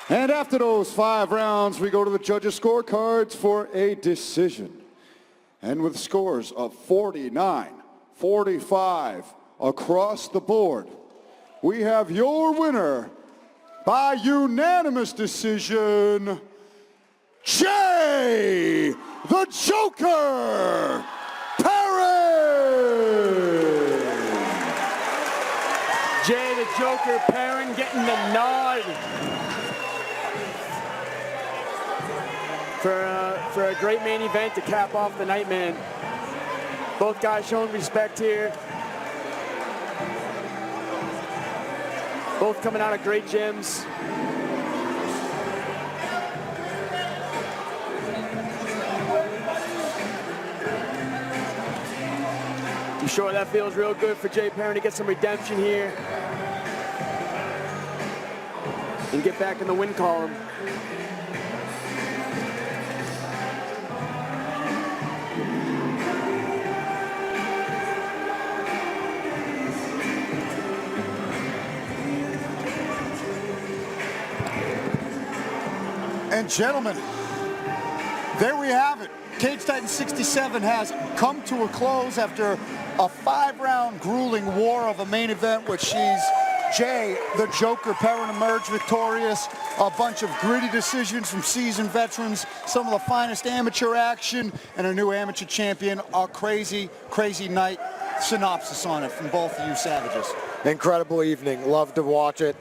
And after those 5 rounds, we go to the judges' scorecards for a decision. And with scores of 49-45 across the board, we have your winner by unanimous decision, Jay the Joker Perrin! Jay the Joker Perrin getting the nod for a great main event to cap off the night, man. Both guys showing respect here. Both coming out of great gyms. I'm sure that feels real good for Jay Perrin to get some redemption here and get back in the win column. And gentlemen, there we have it. Cage Titan 67 has come to a close after a 5-round grueling war of a main event, which sees Jay the Joker Perrin emerge victorious. A bunch of gritty decisions from seasoned veterans, some of the finest amateur action, and a new amateur champion. A crazy, crazy night. Synopsis on it from both of you savages. Incredible evening. Love to watch it.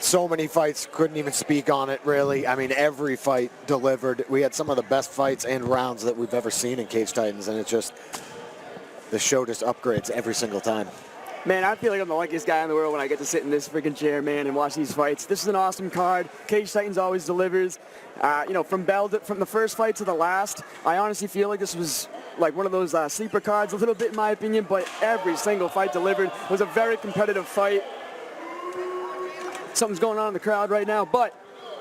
So many fights, couldn't even speak on it, really. I mean, every fight delivered. We had some of the best fights and rounds that we've ever seen in Cage Titans, and it's just, the show just upgrades every single time. Man, I feel like I'm the luckiest guy in the world when I get to sit in this freaking chair, man, and watch these fights. This is an awesome card. Cage Titans always delivers. You know, from the first fight to the last, I honestly feel like this was like one of those sleeper cards, a little bit in my opinion, but every single fight delivered. It was a very competitive fight. Something's going on in the crowd right now, but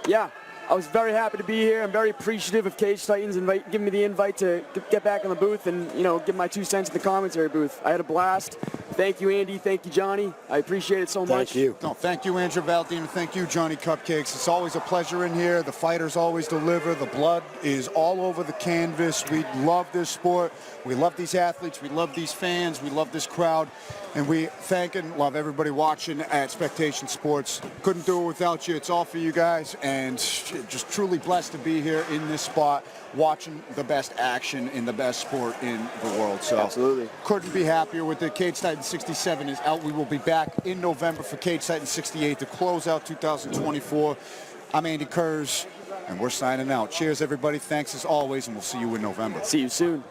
yeah, I was very happy to be here. I'm very appreciative of Cage Titans giving me the invite to get back in the booth and, you know, give my 2 cents in the commentary booth. I had a blast. Thank you, Andy. Thank you, Johnny. I appreciate it so much. Thank you. No, thank you, Andrew Valdine. Thank you, Johnny Cupcakes. It's always a pleasure in here. The fighters always deliver. The blood is all over the canvas. We love this sport. We love these athletes. We love these fans. We love this crowd. And we thank and love everybody watching at Spectation Sports. Couldn't do it without you. It's all for you guys. And just truly blessed to be here in this spot, watching the best action in the best sport in the world. So absolutely. Couldn't be happier with it. Cage Titan 67 is out. We will be back in November for Cage Titan 68 to close out 2024. I'm Andy Kurz, and we're signing out. Cheers, everybody. Thanks as always, and we'll see you in November. See you soon.